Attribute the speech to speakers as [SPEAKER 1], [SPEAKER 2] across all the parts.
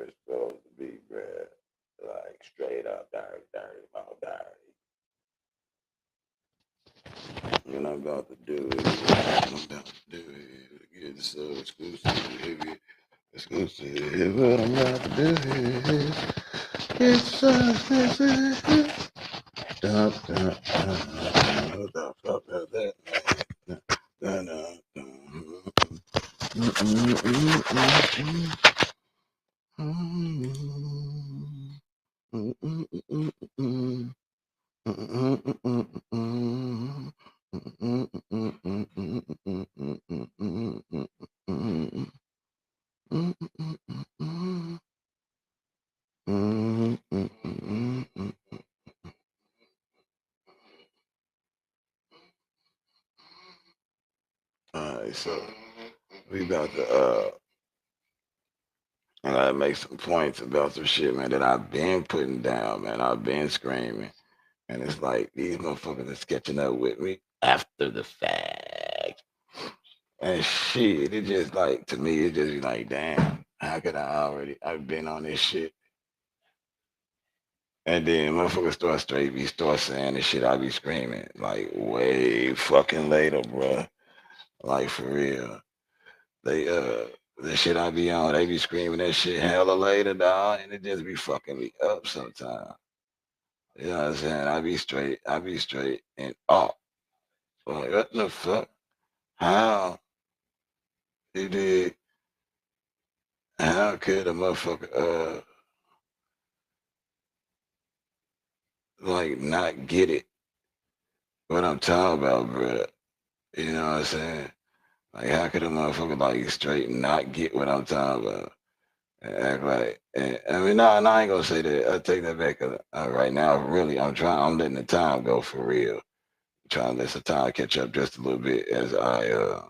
[SPEAKER 1] it's supposed to be, bruh. Like straight up dirty, about dirty. And I'm about to do it. I'm about to do it. Get so exclusive. Exclusive. What I'm about to do is get so exclusive. Stop, stop, stop. What the fuck is that, man? No, no, no. Alright, so we about to I gotta make some points about some shit, man, that I've been putting down, man. I've been screaming. And it's like these motherfuckers are sketching up with me after the fact. And shit, it just like to me, it just be like, damn, how could I've been on this shit. And then motherfuckers start saying this shit, I be screaming. Like way fucking later, bruh. Like for real. They the shit I be on, they be screaming that shit hella later, dog, and it just be fucking me up sometimes. You know what I'm saying? I be straight and up. Like, what the fuck? How you did? How could a motherfucker like not get it? What I'm talking about, bro? You know what I'm saying? Like, how could a motherfucker like straight not get what I'm talking about? And act like, I mean, no, I ain't gonna say that. I take that back. 'Cause, right now, really, I'm letting the time go for real. Trying to let the time catch up just a little bit as I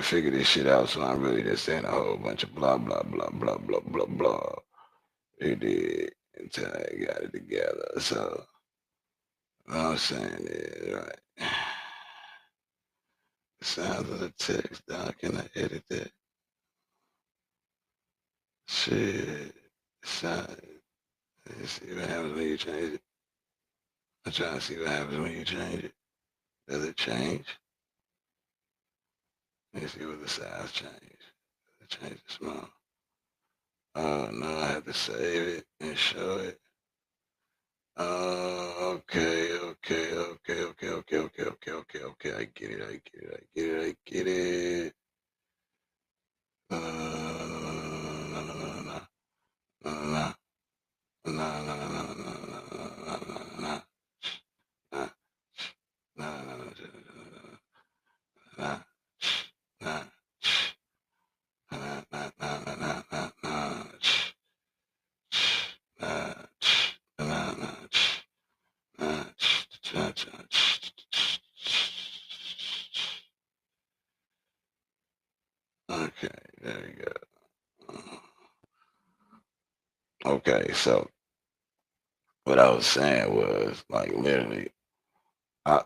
[SPEAKER 1] figure this shit out. So I'm really just saying a whole bunch of blah blah blah blah blah blah blah. It did until I got it together. So what I'm saying is right. The sounds of the text, dog. Can I edit that? Shit. Sound. Let's see what happens when you change it. I'm trying to see what happens when you change it. Does it change? Let me see what the size change. Does it change the small? Oh no, I have to save it and show it. Okay. I get it. No, no, no, no, no, no, no, no, no, no, no, no, no, no, okay, there you go. Okay, so what I was saying was like literally, I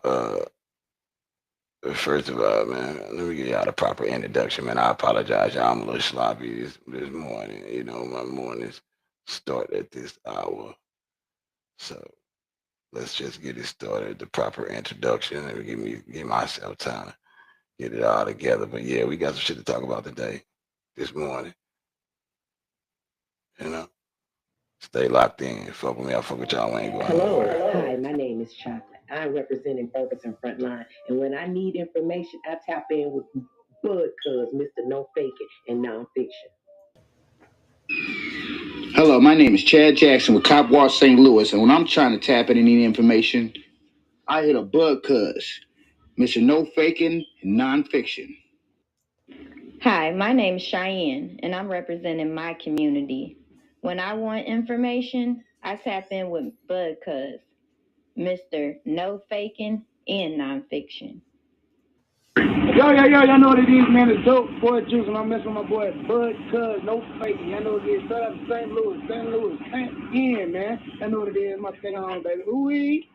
[SPEAKER 1] first of all, man, let me give y'all the proper introduction, man. I apologize, y'all. I'm a little sloppy this morning. You know, my mornings start at this hour, so let's just get it started. The proper introduction and give myself time to get it all together. But yeah, we got some shit to talk about today, this morning. You know, stay locked in. Fuck with me. I fuck with y'all. I ain't going
[SPEAKER 2] Hello.
[SPEAKER 1] nowhere.
[SPEAKER 2] Hi, my name is Chocolate. I'm representing Ferguson Frontline. And when I need information, I tap in with Bud Cuz, Mr. No Faking, and Nonfiction.
[SPEAKER 3] Hello, my name is Chad Jackson with Cop Watch St. Louis, and when I'm trying to tap in any information, I hit a bug cuz, Mr. No Faking and Nonfiction.
[SPEAKER 4] Hi, my name is Cheyenne, and I'm representing my community. When I want information, I tap in with Bud Cuz, Mr. No Faking and Nonfiction.
[SPEAKER 3] Y'all know what it is, man. It's dope, boy juice, and I'm messing with my boy Bud Cuz, No Faking. Y'all know what it is. Straight out of St. Louis, man. Y'all know what it is. My second home, baby. Ooh-wee.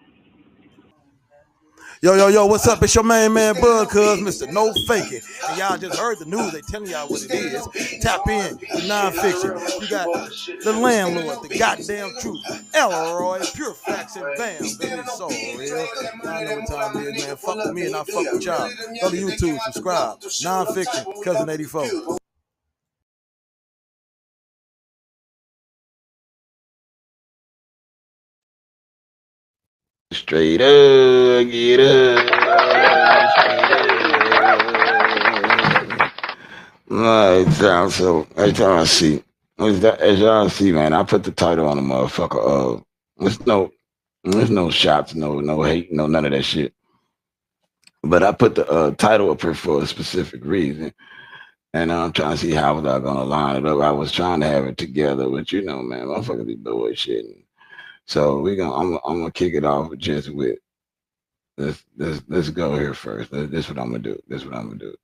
[SPEAKER 5] Yo, what's up? It's your main man, Bud, cuz Mr. No Faking. And y'all just heard the news. They telling y'all what it is. Tap in with nonfiction. You got the landlord, the goddamn truth. Elroy, pure facts and bam, baby, it's so real. Y'all know what time it is, man. Fuck with me and I fuck with y'all. Go to YouTube, subscribe. Nonfiction, Cousin 84.
[SPEAKER 1] Straight up, get up, straight up. Every time I see, as y'all see, man, I put the title on the motherfucker. There's no shots, no hate, no none of that shit. But I put the title up here for a specific reason, and I'm trying to see how was I gonna line it up. I was trying to have it together, but you know, man, motherfuckers be bullshitting. So I'm gonna kick it off just with let's go here first. This what I'm gonna do. This what I'm gonna do.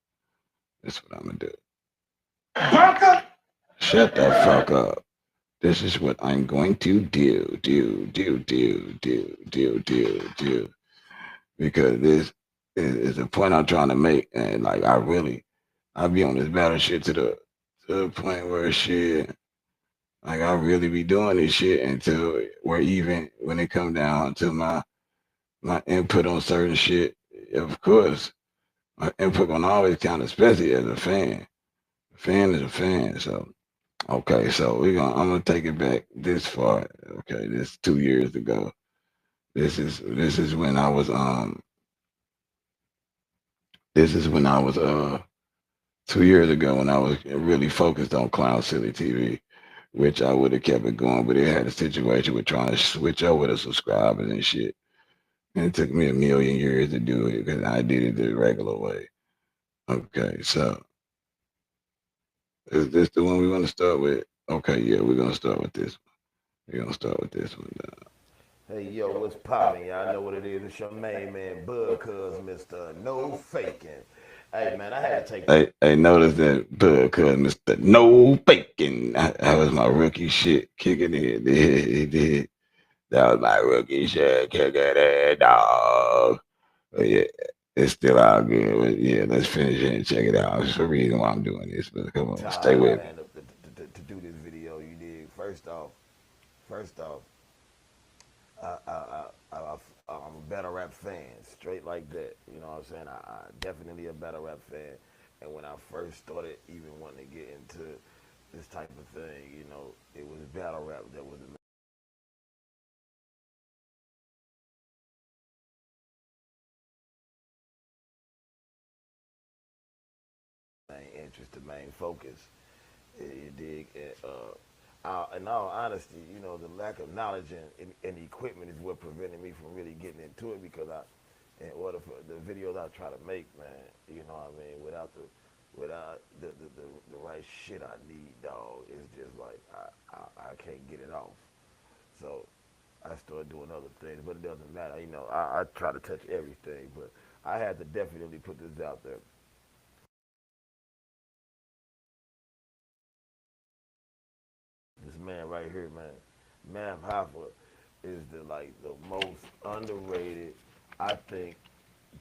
[SPEAKER 1] This what I'm gonna do. Shut the fuck up. This is what I'm going to do. Because this is the point I'm trying to make. And like, I be on this battle shit to the point where shit, like, I really be doing this shit until where even when it come down to my input on certain shit, of course, my input gonna always count, especially as a fan. A fan is a fan, so. Okay, so I'm gonna take it back this far. Okay, this 2 years ago. This is when I was this is when I was 2 years ago when I was really focused on Clown Silly TV, which I would have kept it going, but it had a situation with trying to switch over the subscribers and shit. And it took me a million years to do it because I did it the regular way. Okay, so is this the one we want to start with? Okay, yeah, we're gonna start with this one. We're gonna start with this one.
[SPEAKER 6] Hey, yo, what's poppin'? Y'all know what it is. It's your main man, Bud, cuz Mr. No Faking. Hey, man, I had to take.
[SPEAKER 1] I noticed that because Mr. No Bacon. That was my rookie shit kicking in. Did. That was my rookie shit kicking in, dog. But yeah, it's still all good. But yeah, let's finish it and check it out. There's a reason why I'm doing this, but come on, stay
[SPEAKER 6] Time,
[SPEAKER 1] with me.
[SPEAKER 6] man, to do this video. You dig? First off, I'm a better rap fan, straight like that. You know what I'm saying? I definitely a better rap fan. And when I first started even wanting to get into this type of thing, it was battle rap that was the main interest, the main focus. You dig? In all honesty, the lack of knowledge and equipment is what prevented me from really getting into it because in order for the videos I try to make, man, you know what I mean, without the right shit I need, dog, it's just like I can't get it off. So I started doing other things, but it doesn't matter. I try to touch everything, but I had to definitely put this out there. This man right here, man, Math Hoffa is the most underrated, I think,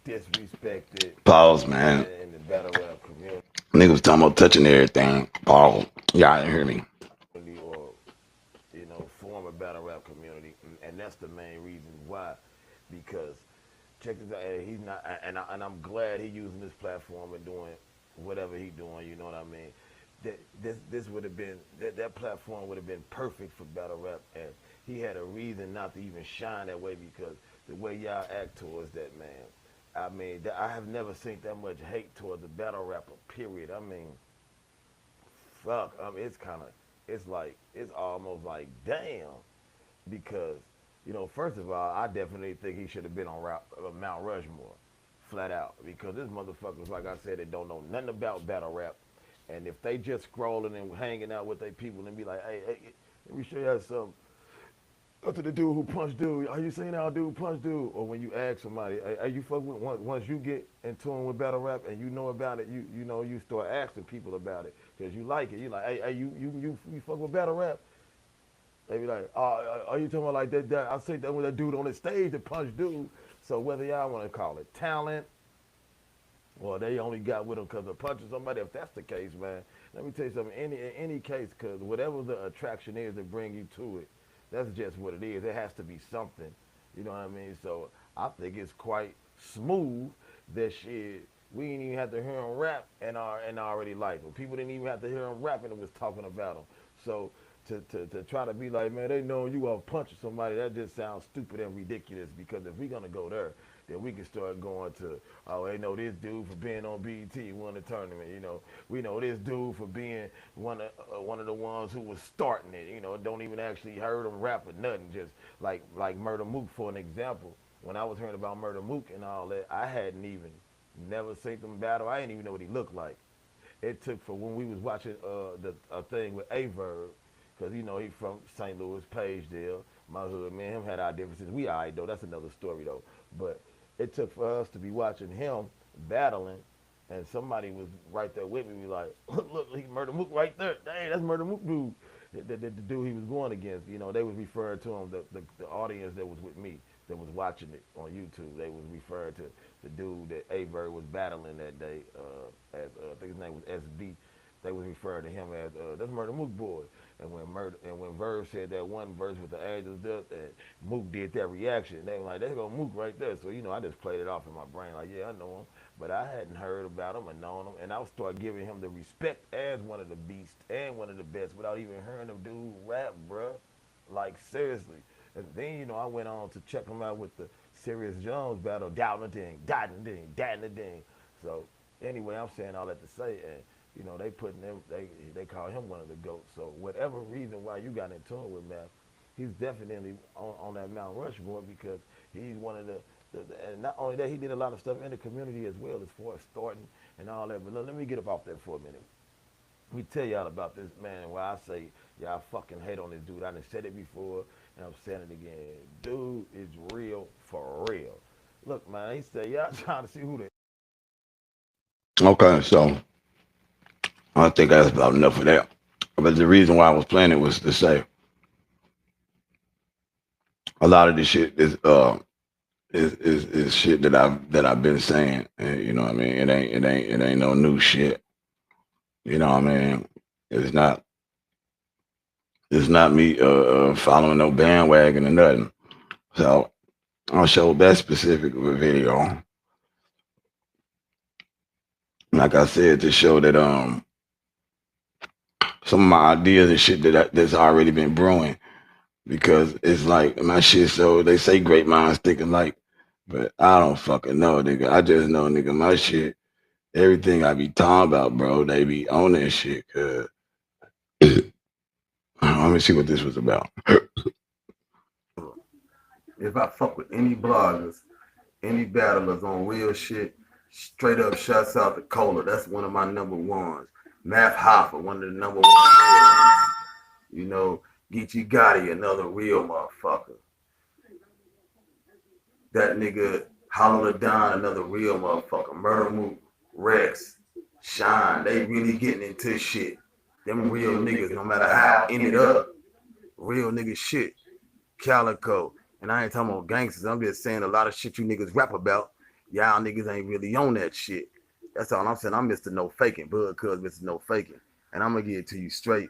[SPEAKER 6] disrespected
[SPEAKER 1] Pause, man.
[SPEAKER 6] man in the battle rap
[SPEAKER 1] Niggas talking about touching everything. Pause. Y'all didn't hear me.
[SPEAKER 6] community, or former battle rap community, and that's the main reason why, because check this out, he's not, and I'm glad he using this platform and doing whatever he doing. You know what I mean? This would have been that platform would have been perfect for battle rap, and he had a reason not to even shine that way because the way y'all act towards that man. I mean, I have never seen that much hate towards a battle rapper. Period. I mean, fuck. I mean, it's almost like damn, because first of all, I definitely think he should have been on Mount Rushmore, flat out, because this motherfuckers, like I said, they don't know nothing about battle rap, and if they just scrolling and hanging out with their people and be like, hey, let me show you some. To the dude who punched dude, are you saying how dude punched dude? Or when you ask somebody, are you fuck with once you get in tune with battle rap and you know about it, you start asking people about it because you like it. You like, hey, you fuck with battle rap? They be like, are you talking about like that? I say that with that dude on the stage that punched dude. So whether y'all want to call it talent, well, they only got with them because of punching somebody. If that's the case, man, let me tell you something. In any case, because whatever the attraction is that bring you to it, that's just what it is. It has to be something. You know what I mean? So I think it's quite smooth that shit. We didn't even have to hear him rap and already like him. People didn't even have to hear him rapping and was talking about him. So to try to be like, man, they know you off punching somebody, that just sounds stupid and ridiculous. Because if we're gonna go there, then we can start going to, oh, they know this dude for being on BET, won the tournament. You know, we know this dude for being one of the ones who was starting it. You know, don't even actually heard him rap or nothing. Just like Murder Mook for an example. When I was hearing about Murder Mook and all that, I hadn't even never seen him battle. I didn't even know what he looked like. It took for when we was watching the a thing with Averb, because you know he from St. Louis, Pagedale, my hood. Man, him had our differences. We all right though. That's another story though. But it took for us to be watching him battling, and somebody was right there with me. We like, look, he Murder Mook right there. Dang, that's Murder Mook dude. The dude he was going against. You know, they was referring to him. The audience that was with me that was watching it on YouTube, they was referring to the dude that Averb was battling that day. As I think his name was SB. They was referring to him as that's Murder Mook boy. And when Verb said that one verse with the Angels death, and Mook did that reaction, they were like, "There go Mook right there." So I just played it off in my brain like, "Yeah, I know him," but I hadn't heard about him or known him, and I would start giving him the respect as one of the beasts and one of the best without even hearing the dude rap, bruh. Like seriously. And then I went on to check him out with the Serious Jones battle, down ding, ding. So anyway, I'm saying all that to say, and they putting them, they call him one of the goats. So whatever reason why you got in tune with Math, he's definitely on that Mount Rushmore because he's one of and not only that, he did a lot of stuff in the community as well as far as starting and all that. But let me get up off that for a minute. Let me tell y'all about this man. Why I say y'all fucking hate on this dude. I done said it before and I'm saying it again. Dude is real for real. Look, man, he said y'all trying to see who they.
[SPEAKER 1] Okay, so I think that's about enough of that. But the reason why I was playing it was to say a lot of this shit is shit that I've been saying. And, you know what I mean? It ain't no new shit. You know what I mean? It's not it's not me following no bandwagon or nothing. So I'll show that specific video. Like I said, to show that some of my ideas and shit that's already been brewing because it's like my shit. So they say great minds think alike, but I don't fucking know, nigga. I just know, nigga, my shit. Everything I be talking about, bro, they be on that shit. Cause let me see what this was about.
[SPEAKER 7] If I fuck with any bloggers, any battlers on real shit, straight up shouts out to Cola. That's one of my number ones. Math Hoffa, one of the number one real ones. Geechee Gotti, another real motherfucker. That nigga Hollow the Don, another real motherfucker. Murder Mook, Rex, Shine, they really getting into shit. Them real niggas, no matter how ended up, real nigga shit. Calico. And I ain't talking about gangsters. I'm just saying a lot of shit you niggas rap about. Y'all niggas ain't really on that shit. That's all I'm saying. I'm Mr. No Faking. Bud Cuz Mr. No Faking. And I'm gonna get it to you straight.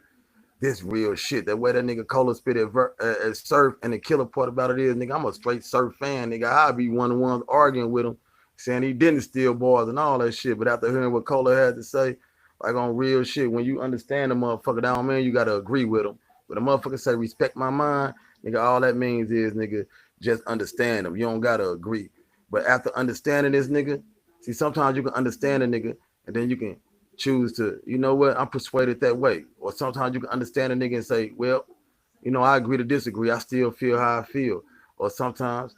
[SPEAKER 7] This real shit. That way that nigga Cola spit at Surf, and the killer part about it is, nigga, I'm a straight Surf fan, nigga. I be one of the ones arguing with him, saying he didn't steal bars and all that shit. But after hearing what Cola had to say, like on real shit, when you understand the motherfucker, that don't mean you gotta agree with him. But a motherfucker say respect my mind, nigga, all that means is, nigga, just understand him. You don't gotta agree. But after understanding this nigga, see, sometimes you can understand a nigga and then you can choose to, you know what, I'm persuaded that way. Or sometimes you can understand a nigga and say, well, I agree to disagree. I still feel how I feel. Or sometimes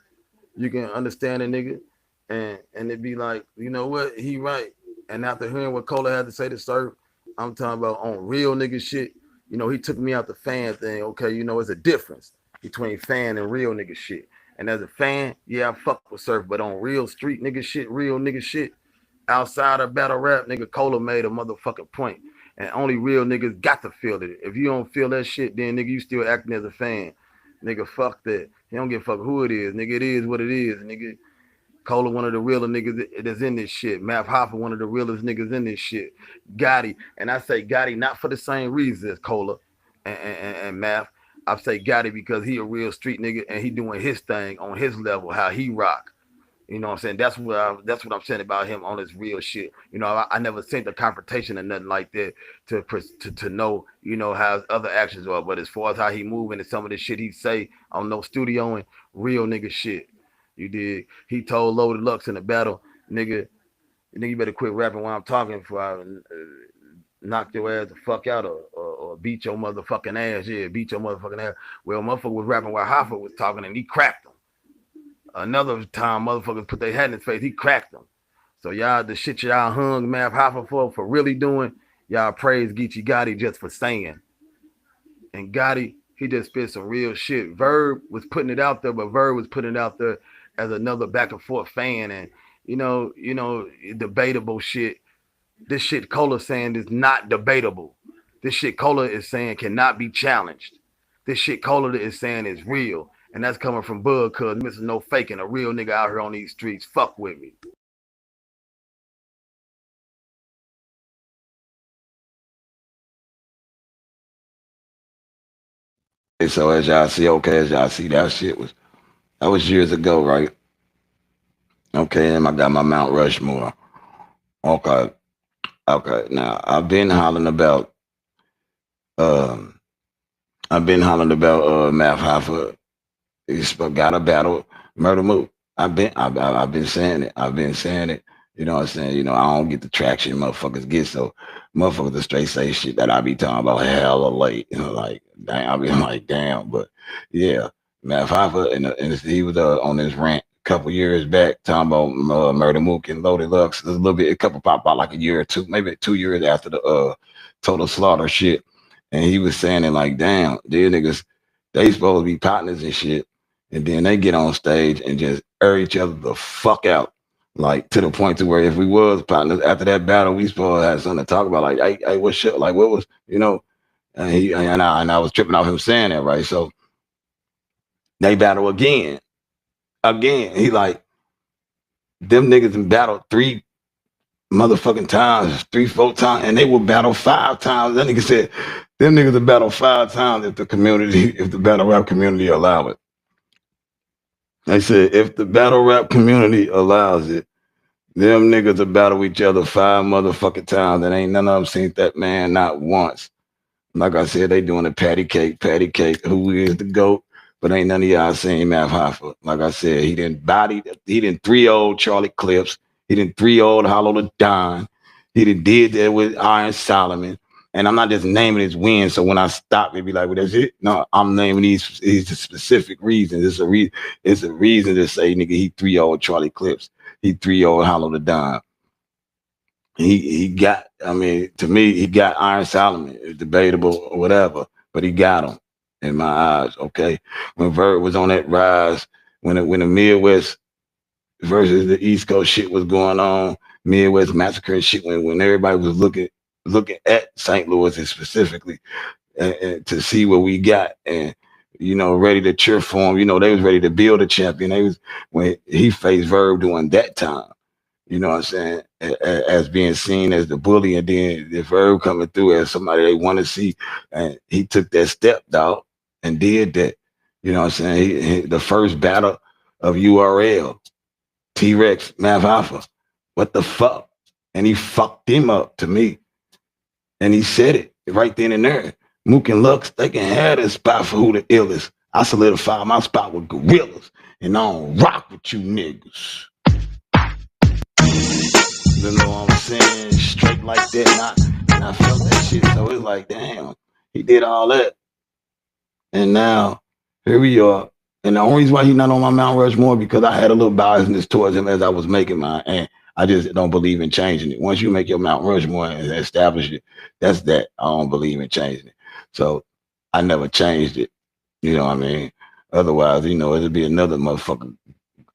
[SPEAKER 7] you can understand a nigga and it be like, you know what, he right. And after hearing what Cola had to say to Surf, I'm talking about on real nigga shit. He took me out the fan thing. Okay, it's a difference between fan and real nigga shit. And as a fan, yeah, I fuck with Surf, but on real street nigga shit, real nigga shit, outside of battle rap, nigga, Cola made a motherfucking point. And only real niggas got to feel it. If you don't feel that shit, then nigga, you still acting as a fan. Nigga, fuck that. He don't give a fuck who it is. Nigga, it is what it is, nigga.
[SPEAKER 6] Cola, one of the realest niggas that's in this shit. Math Hoffa, one of the realest niggas in this shit. Gotti, and I say Gotti not for the same reasons as Cola and Math. I say Gotti because he a real street nigga and he doing his thing on his level, how he rock. You know what I'm saying? That's what I'm saying about him on his real shit. You know, I never seen the confrontation or nothing like that to know, you know, how his other actions are. But as far as how he moving and some of the shit he say on no studio and real nigga shit. You did. He told Loaded Lux in the battle, nigga, you better quit rapping while I'm talking before I knock your ass the fuck out or beat your motherfucking ass. Yeah, beat your motherfucking ass. Well, motherfucker was rapping while Hoffa was talking and he cracked him. Another time, motherfuckers put their head in his face. He cracked them. So y'all, the shit y'all hung Math Hoffa for really doing, y'all praise Geechee Gotti just for saying. And Gotti, he just spit some real shit. Verb was putting it out there, but Verb was putting it out there as another back and forth fan, and you know, debatable shit. This shit Cola saying is not debatable. This shit Cola is saying cannot be challenged. This shit Cola is saying is real. And that's coming from Bud, cuz Mr. No Faking, a real nigga out here on these streets. Fuck with me.
[SPEAKER 1] So as y'all see, that was years ago, right? Okay, and I got my Mount Rushmore. Okay, okay. Now um Math Hoffa. He's got a battle, Murder Mook. I've been saying it. I've been saying it. You know what I'm saying? You know, I don't get the traction motherfuckers get, so motherfuckers just straight say shit that I be talking about hella late. You know, like damn, I be like, damn, but yeah, Math Hoffa and he was on this rant a couple years back talking about Murder Mook and Loaded Lux. There's a little bit, a couple pop out like a year or two, maybe 2 years after the Total Slaughter shit, and he was saying it like, damn, these niggas, they supposed to be partners and shit, and then they get on stage and just air each other the fuck out, like to the point to where if we was partners after that battle, we supposed to have something to talk about, like, hey, what shit, like what was, you know, and I was tripping off him saying that, right? So they battle again. He like, them niggas in battle three motherfucking times, 3-4 times, and they will battle 5 times. That nigga said, them niggas will battle 5 times if the battle rap community allow it. They said, if the battle rap community allows it, them niggas will battle each other 5 motherfucking times, and ain't none of them seen that man not once. Like I said, they doing a patty cake, who is the GOAT, but ain't none of y'all seen Math Hoffa. Like I said, he didn't 3-0 Charlie Clips, he didn't 3-0 Hollow the Don, he did that with Iron Solomon. And I'm not just naming his wins, so when I stop, it be like, well, that's it. No, I'm naming these specific reasons. It's a reason to say, nigga, he 3-0 Charlie Clips, he 3-0 Hollow the Don. He got, I mean, to me, he got Iron Solomon. It's debatable or whatever, but he got him in my eyes. Okay, when Vert was on that rise, when the Midwest versus the East Coast shit was going on, Midwest massacre and shit, when everybody was looking at St. Louis and specifically and to see what we got, and you know, ready to cheer for him. You know, they was ready to build a champion. They was, when he faced Verb during that time. You know what I'm saying? As being seen as the bully, and then the Verb coming through as somebody they want to see, and he took that step, dog, and did that. You know what I'm saying? The first battle of URL, T-Rex, Math Hoffa, what the fuck? And he fucked him up to me. And he said it right then and there. Mook and Lux, they can have this spot for who the illest. I solidified my spot with gorillas, and I don't rock with you niggas. You know what I'm saying? Straight like that. And I felt that shit. So it's like, damn, he did all that. And now, here we are. And the only reason why he's not on my Mount Rushmore, because I had a little biasness towards him as I was making mine. And I just don't believe in changing it. Once you make your Mount Rushmore and establish it, that's that. I don't believe in changing it. So I never changed it. You know what I mean? Otherwise, you know, it'd be another motherfucker,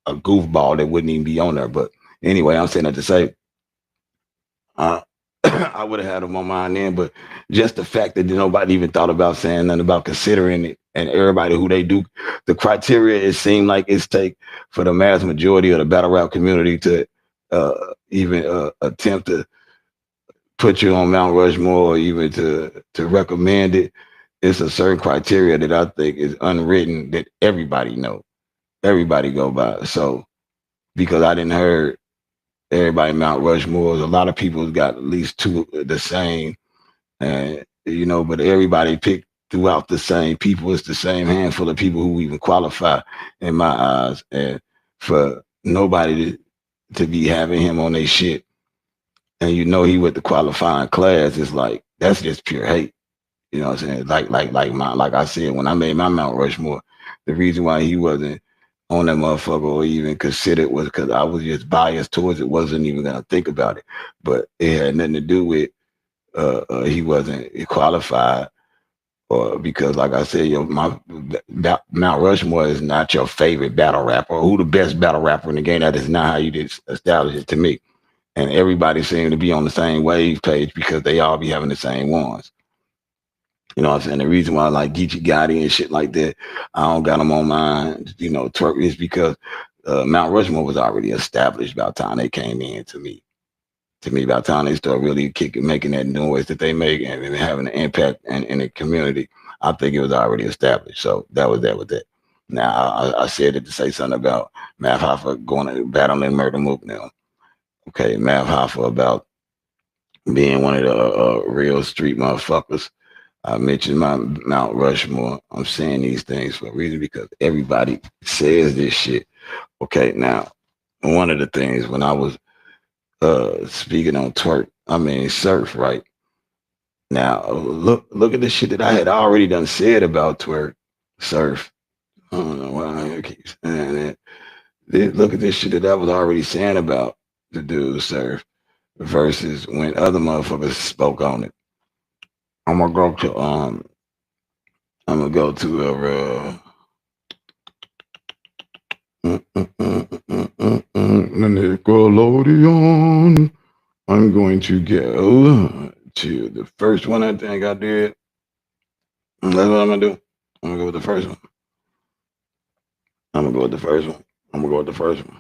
[SPEAKER 1] a goofball that wouldn't even be on there. But anyway, I'm saying that to say, I would have had him on mine then. But just the fact that nobody even thought about saying nothing about considering it, and everybody who they do, the criteria it seemed like it's take for the mass majority of the battle rap community to uh, even attempt to put you on Mount Rushmore or even to recommend it. It's a certain criteria that I think is unwritten that everybody know, everybody go by. So because I didn't heard everybody Mount Rushmore, a lot of people got at least two the same, and but everybody picked throughout the same people. It's the same handful of people who even qualify in my eyes, and for nobody to be having him on their shit, and he with the qualifying class, it's like that's just pure hate. You know what I'm saying? Like I said, when I made my Mount Rushmore, the reason why he wasn't on that motherfucker or even considered was because I was just biased towards it. Wasn't even gonna think about it. But it had nothing to do with he wasn't qualified or because like I said, Mount Rushmore is not your favorite battle rapper or who the best battle rapper in the game. That is not how you did establish it to me. And everybody seemed to be on the same wave page because they all be having the same ones. You know what I'm saying? The reason why I like Geechee Gotti and shit like that, I don't got them on mine, twerk is because Mount Rushmore was already established by the time they came in to me. To me, by the time they start really kicking, making that noise that they make and having an impact in the community, I think it was already established. So that was that with that. Now, I said it to say something about Math Hoffa going to battle in Murder Mook now. Okay, Math Hoffa about being one of the real street motherfuckers. I mentioned my Mount Rushmore. I'm saying these things for a reason because everybody says this shit. Okay, now one of the things when I was speaking on twerk, I mean surf, right? Now look at the shit that I had already done said about twerk, surf. I don't know why I keep saying that. Look at this shit that I was already saying about the dude surf versus when other motherfuckers spoke on it. I'm gonna go to I'm gonna go to a Nickelodeon. I'm going to go to the first one I think I did. That's what I'm gonna do. I'm gonna go with the first one. I'm gonna go with the first one. I'm gonna go with the first one.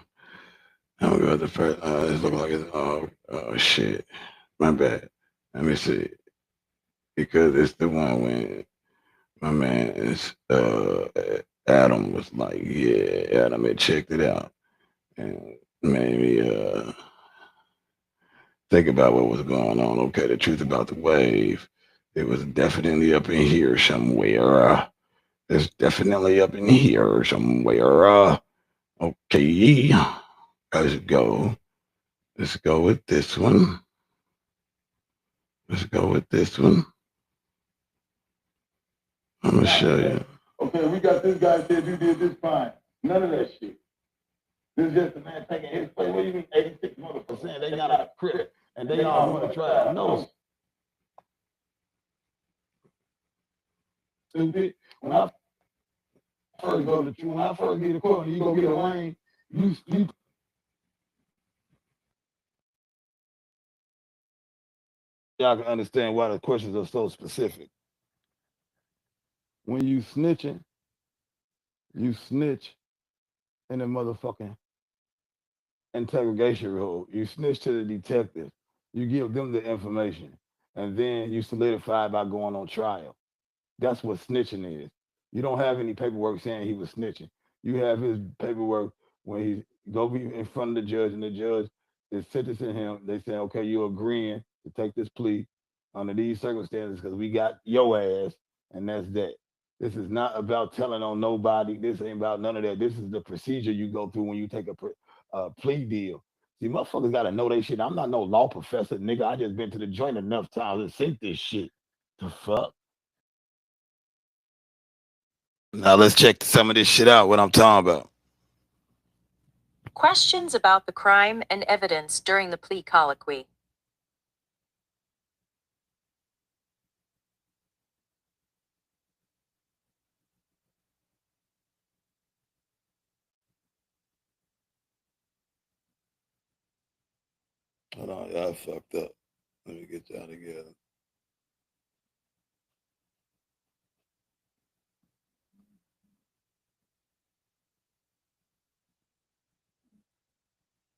[SPEAKER 1] I'm gonna go with the first. This look like it's oh shit. My bad. Let me see because it's the one when my man is Adam was like, yeah, Adam had checked it out and made me think about what was going on. Okay, the truth about the wave. It was definitely up in here somewhere. It's definitely up in here somewhere. Okay, let's go. Let's go with this one. Let's go with this one. I'm gonna show you. Okay, we got this guy said you did this fine. None of that shit. This is just a man taking his place. What do you mean 86 motherfuckers? They got a crib and they all want to try it. No. Stupid. When I first go to the when I first get a court and you go get a lane, you y'all can understand why the questions are so specific. When you snitching, you snitch in the motherfucking interrogation role. You snitch to the detective. You give them the information. And then you solidify by going on trial. That's what snitching is. You don't have any paperwork saying he was snitching. You have his paperwork when he go be in front of the judge and the judge is sentencing him. They say, okay, you're agreeing to take this plea under these circumstances because we got your ass, and that's that. This is not about telling on nobody. This ain't about none of that. This is the procedure you go through when you take a plea deal. See, motherfuckers gotta know they shit. I'm not no law professor, nigga. I just been to the joint enough times and seen this shit. The fuck? Now let's check some of this shit out. What I'm talking about.
[SPEAKER 8] Questions about the crime and evidence during the plea colloquy.
[SPEAKER 1] Hold on, y'all fucked up. Let me get y'all together.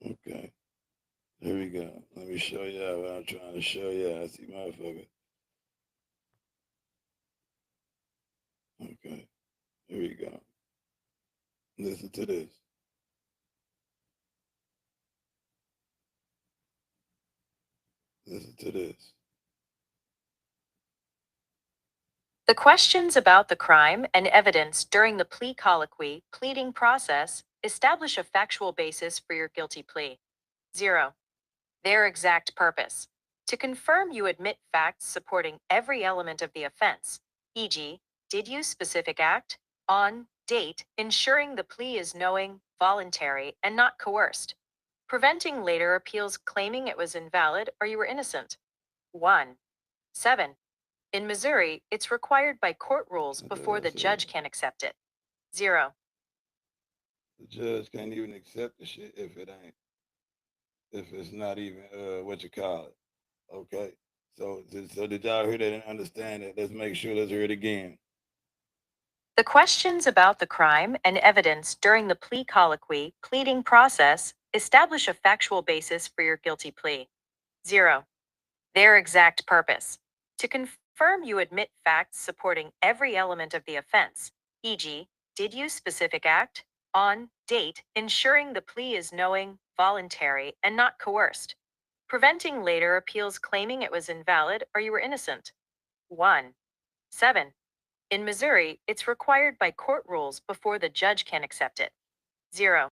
[SPEAKER 1] Okay. Here we go. Let me show y'all what I'm trying to show y'all. See, motherfucker. Okay. Here we go. Listen to this. Listen to this.
[SPEAKER 8] The questions about the crime and evidence during the plea colloquy pleading process establish a factual basis for your guilty plea. 0. Their exact purpose. To confirm you admit facts supporting every element of the offense, e.g., did you specific act, on, date, ensuring the plea is knowing, voluntary, and not coerced, preventing later appeals claiming it was invalid or you were innocent. 1. 7. In Missouri, it's required by court rules before the judge can accept it. 0.
[SPEAKER 1] The judge can't even accept the shit if if it's not even what you call it. Okay. So did y'all hear that and understand it? Let's make sure. Let's hear it again.
[SPEAKER 8] The questions about the crime and evidence during the plea colloquy pleading process establish a factual basis for your guilty plea. 0. Their exact purpose. To confirm you admit facts supporting every element of the offense, e.g., did you specific act, on, date, ensuring the plea is knowing, voluntary, and not coerced, preventing later appeals claiming it was invalid or you were innocent. 1. 7. In Missouri, it's required by court rules before the judge can accept it. 0.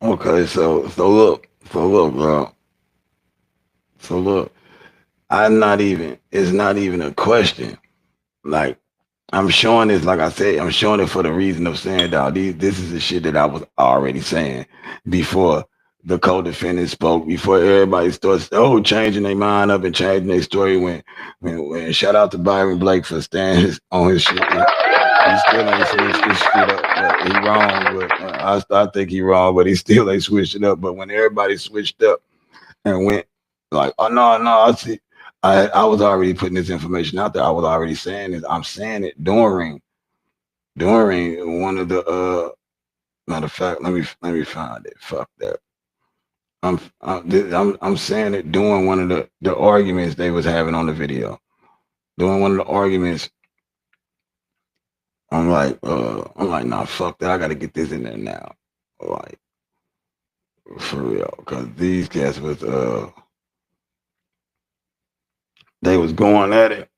[SPEAKER 1] Okay, so look, bro. So look, it's not even a question. Like, I'm showing this, like I said, I'm showing it for the reason of saying, dog, this is the shit that I was already saying before the co-defendant spoke, before everybody starts, changing their mind up and changing their story. When shout out to Byron Blake for staying on his shit. He still ain't switched this shit up, but he wrong. But I think he wrong, but he still ain't switched it up. But when everybody switched up and went like, oh no, I see. I was already putting this information out there. I was already saying it. I'm saying it during one of the matter of fact, let me find it. Fuck that. I'm saying it during one of the arguments they was having on the video. During one of the arguments, I'm like, nah, fuck that. I gotta get this in there now. Like, for real. Cause these cats was they was going at it.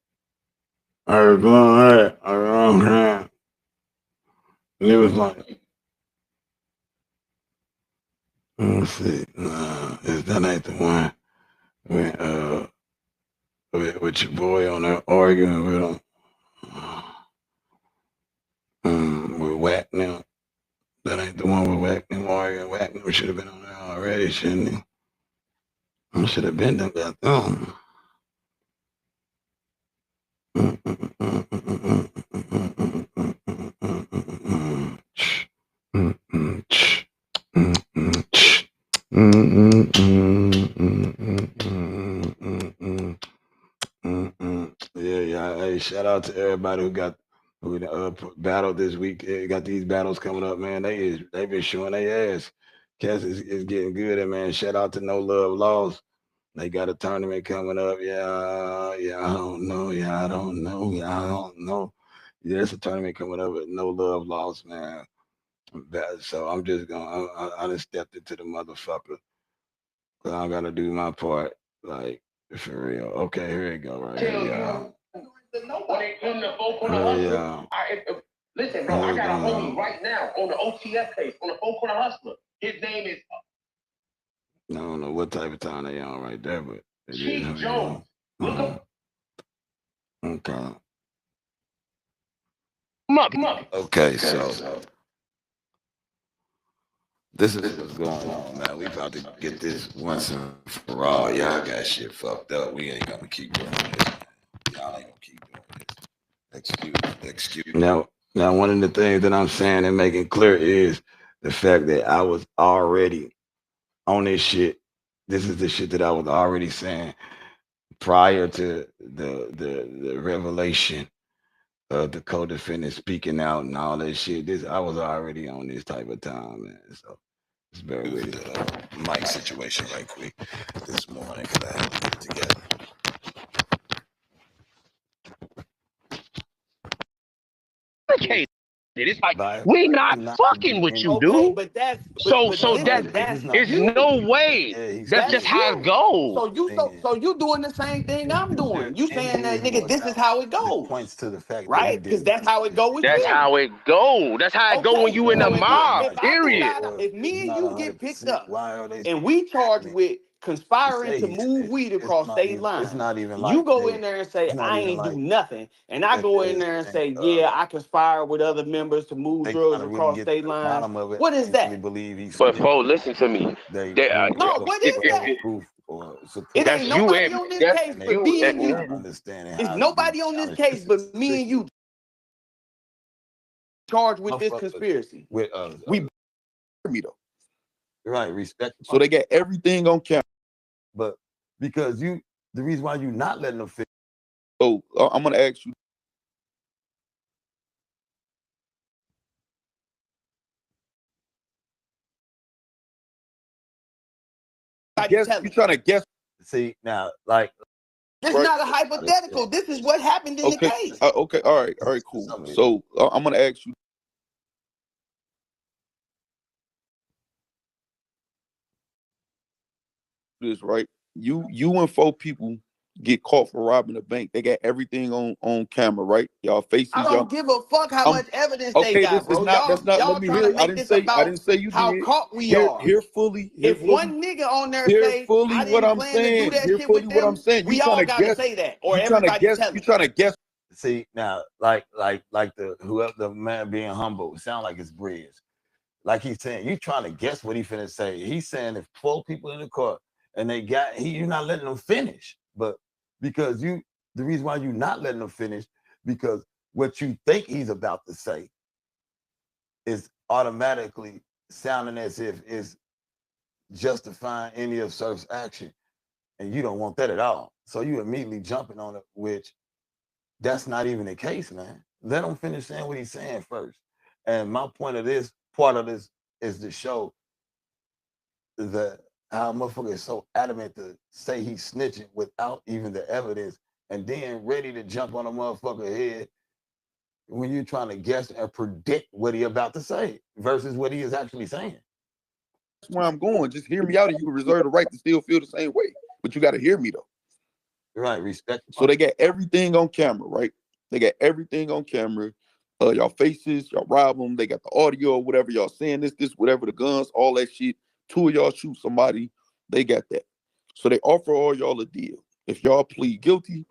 [SPEAKER 1] I was going at it. And it was like, let's see, nah, that ain't the one when with your boy on there arguing with him. With Whack now. That ain't the one with Whack now arguing. Whack now should have been on there already, shouldn't he? I should have been done got them. Yeah. Hey, shout out to everybody who battled this week. Got these battles coming up, man. They been showing their ass. Cass is getting good, and man, shout out to No Love Lost. They got a tournament coming up. Yeah, I don't know. I don't know. Yeah, it's a tournament coming up with No Love Lost, man. So I'm just gonna, I just stepped into the motherfucker. Cause I gotta do my part, like for real. Okay, here we go, right here, y'all.
[SPEAKER 2] Listen, bro, I got a homie right now on the OTF case, on the Four Corner Hustler. His name is
[SPEAKER 1] I don't know what type of time they on right there, but
[SPEAKER 2] Chief Jones. Look up.
[SPEAKER 1] Okay.
[SPEAKER 2] Come up.
[SPEAKER 1] Okay, so this is what's going on, man. We about to get this once and for all. Y'all got shit fucked up. We ain't gonna keep doing this. Y'all ain't gonna keep doing this. Excuse. Now, one of the things that I'm saying and making clear is the fact that I was already on this shit. This is the shit that I was already saying prior to the revelation of the co-defendant speaking out and all that shit. This I was already on this type of time, man. So just bear with the mic situation right quick this morning because I had to get it together.
[SPEAKER 9] It's like
[SPEAKER 1] By
[SPEAKER 9] we not
[SPEAKER 1] not to
[SPEAKER 9] fucking
[SPEAKER 1] be
[SPEAKER 9] with
[SPEAKER 1] in
[SPEAKER 9] you,
[SPEAKER 2] Okay,
[SPEAKER 9] dude.
[SPEAKER 2] but that's
[SPEAKER 9] So
[SPEAKER 2] but
[SPEAKER 9] so
[SPEAKER 2] listen,
[SPEAKER 9] that
[SPEAKER 1] if he's
[SPEAKER 2] that's
[SPEAKER 1] not
[SPEAKER 9] is
[SPEAKER 2] you.
[SPEAKER 9] no way.
[SPEAKER 1] yeah, he's
[SPEAKER 9] That's
[SPEAKER 2] That's
[SPEAKER 9] just
[SPEAKER 1] still
[SPEAKER 9] how it
[SPEAKER 2] you.
[SPEAKER 9] goes.
[SPEAKER 1] saying
[SPEAKER 2] So you doing the same thing I'm
[SPEAKER 1] there
[SPEAKER 2] doing. You saying that
[SPEAKER 1] individual
[SPEAKER 2] nigga, this is
[SPEAKER 1] accounts
[SPEAKER 2] how it
[SPEAKER 1] that
[SPEAKER 2] goes,
[SPEAKER 1] points to the fact that he
[SPEAKER 2] right? Because
[SPEAKER 1] didn't
[SPEAKER 2] that's how it
[SPEAKER 1] finish
[SPEAKER 2] go
[SPEAKER 1] the
[SPEAKER 2] with
[SPEAKER 9] That's
[SPEAKER 1] job.
[SPEAKER 2] you.
[SPEAKER 9] how it go. That's how it go when
[SPEAKER 2] Okay,
[SPEAKER 9] you in a
[SPEAKER 2] so
[SPEAKER 9] mob.
[SPEAKER 2] if I
[SPEAKER 1] Or,
[SPEAKER 9] Period.
[SPEAKER 2] decide
[SPEAKER 1] or
[SPEAKER 2] if
[SPEAKER 1] it's
[SPEAKER 2] me and
[SPEAKER 1] not
[SPEAKER 2] you get picked
[SPEAKER 1] 100%.
[SPEAKER 2] up
[SPEAKER 1] Why are they
[SPEAKER 2] and we
[SPEAKER 1] saying
[SPEAKER 2] charged
[SPEAKER 1] it
[SPEAKER 2] with
[SPEAKER 1] to
[SPEAKER 2] conspiring
[SPEAKER 1] say
[SPEAKER 2] to
[SPEAKER 1] he
[SPEAKER 2] move
[SPEAKER 1] snitched?
[SPEAKER 2] weed across state
[SPEAKER 1] It's
[SPEAKER 2] lines,
[SPEAKER 1] not even
[SPEAKER 2] you
[SPEAKER 1] like
[SPEAKER 2] go in there and say
[SPEAKER 1] it's not
[SPEAKER 2] I
[SPEAKER 1] even
[SPEAKER 2] ain't do
[SPEAKER 1] like
[SPEAKER 2] nothing, and I
[SPEAKER 1] that
[SPEAKER 2] go in
[SPEAKER 1] they're
[SPEAKER 2] there and
[SPEAKER 1] saying
[SPEAKER 2] say yeah I conspire with other members to move
[SPEAKER 1] they
[SPEAKER 2] drugs
[SPEAKER 1] trying to really
[SPEAKER 2] across
[SPEAKER 1] get to
[SPEAKER 2] state
[SPEAKER 1] the
[SPEAKER 2] lines.
[SPEAKER 1] bottom of it
[SPEAKER 2] What is
[SPEAKER 1] and really
[SPEAKER 2] that?
[SPEAKER 1] believe he
[SPEAKER 9] But
[SPEAKER 1] snitched.
[SPEAKER 9] folks, listen to me.
[SPEAKER 1] They
[SPEAKER 9] They,
[SPEAKER 1] bring
[SPEAKER 2] No,
[SPEAKER 1] up
[SPEAKER 2] what is that?
[SPEAKER 1] proof or support
[SPEAKER 2] It
[SPEAKER 9] that's
[SPEAKER 2] ain't
[SPEAKER 9] you,
[SPEAKER 2] nobody
[SPEAKER 9] Ed.
[SPEAKER 2] on this
[SPEAKER 9] That's
[SPEAKER 2] case
[SPEAKER 1] and they
[SPEAKER 2] but
[SPEAKER 9] you.
[SPEAKER 2] me and you.
[SPEAKER 1] understanding
[SPEAKER 2] It's
[SPEAKER 1] how to be
[SPEAKER 2] nobody on this
[SPEAKER 1] challenged.
[SPEAKER 2] case
[SPEAKER 1] This is
[SPEAKER 2] but me and
[SPEAKER 1] strictly
[SPEAKER 2] you charged with this
[SPEAKER 1] motherfuckers
[SPEAKER 2] conspiracy.
[SPEAKER 1] with
[SPEAKER 3] We me though.
[SPEAKER 1] right respect.
[SPEAKER 3] So they got everything on camera.
[SPEAKER 1] But because the reason why you not letting them fit.
[SPEAKER 3] So I'm gonna ask you. Guess you trying to guess,
[SPEAKER 1] See now, like
[SPEAKER 2] This is
[SPEAKER 3] right?
[SPEAKER 2] not a hypothetical. This is what happened in the
[SPEAKER 3] Okay,
[SPEAKER 2] case.
[SPEAKER 3] okay, all right, cool.
[SPEAKER 1] some of it.
[SPEAKER 3] So I'm gonna ask you this, right? You and 4 people get caught for robbing a bank. They got everything on camera, right? Y'all
[SPEAKER 2] I
[SPEAKER 3] faces, y'all.
[SPEAKER 2] don't give a fuck how
[SPEAKER 3] I'm
[SPEAKER 2] much evidence they
[SPEAKER 3] okay.
[SPEAKER 2] got,
[SPEAKER 3] This is
[SPEAKER 2] bro.
[SPEAKER 3] not. That's not. Let
[SPEAKER 2] Y'all
[SPEAKER 3] me
[SPEAKER 2] trying
[SPEAKER 3] hear.
[SPEAKER 2] to
[SPEAKER 3] I
[SPEAKER 2] make
[SPEAKER 3] didn't
[SPEAKER 2] this
[SPEAKER 3] say. I
[SPEAKER 2] about
[SPEAKER 3] didn't say you
[SPEAKER 2] how
[SPEAKER 3] did.
[SPEAKER 2] caught we
[SPEAKER 3] Here,
[SPEAKER 2] are.
[SPEAKER 3] here fully. Here
[SPEAKER 2] If
[SPEAKER 3] fully.
[SPEAKER 2] one nigga on there
[SPEAKER 3] Hear
[SPEAKER 2] say
[SPEAKER 3] fully
[SPEAKER 2] I
[SPEAKER 3] what
[SPEAKER 2] didn't
[SPEAKER 3] I'm
[SPEAKER 2] plan to do
[SPEAKER 3] saying.
[SPEAKER 2] that
[SPEAKER 3] Hear
[SPEAKER 2] shit
[SPEAKER 3] fully
[SPEAKER 2] with
[SPEAKER 3] what I'm
[SPEAKER 2] them,
[SPEAKER 3] saying. You
[SPEAKER 2] we
[SPEAKER 3] trying
[SPEAKER 2] all
[SPEAKER 3] to
[SPEAKER 2] gotta
[SPEAKER 3] guess?
[SPEAKER 2] say that, or
[SPEAKER 3] You trying to
[SPEAKER 2] everybody
[SPEAKER 3] guess?
[SPEAKER 2] telling
[SPEAKER 3] You
[SPEAKER 2] it.
[SPEAKER 3] trying to guess?
[SPEAKER 1] see now, like the whoever the man being humble, it sound like it's Bridge. Like he's saying, you trying to guess what he finna say. He's saying if 12 people in the court and they got you're not letting them finish. But because the reason why you're not letting them finish, because what you think he's about to say is automatically sounding as if it's justifying any of Surf's action. And you don't want that at all. So you immediately jumping on it, which that's not even the case, man. Let him finish saying what he's saying first. And my point of this, part of this, is to show that how motherfucker is so adamant to say he's snitching without even the evidence, and then ready to jump on a motherfucker head when you're trying to guess and predict what he about to say versus what he is actually saying.
[SPEAKER 3] That's where I'm going. Just hear me out, and you can reserve the right to still feel the same way. But you got to hear me though.
[SPEAKER 1] Right, respect.
[SPEAKER 3] So they got everything on camera, right? They got everything on camera. Y'all faces, y'all rob them. They got the audio, whatever y'all saying, this, whatever the guns, all that shit. 2 of y'all shoot somebody. They got that. So they offer all y'all a deal. If y'all plead guilty,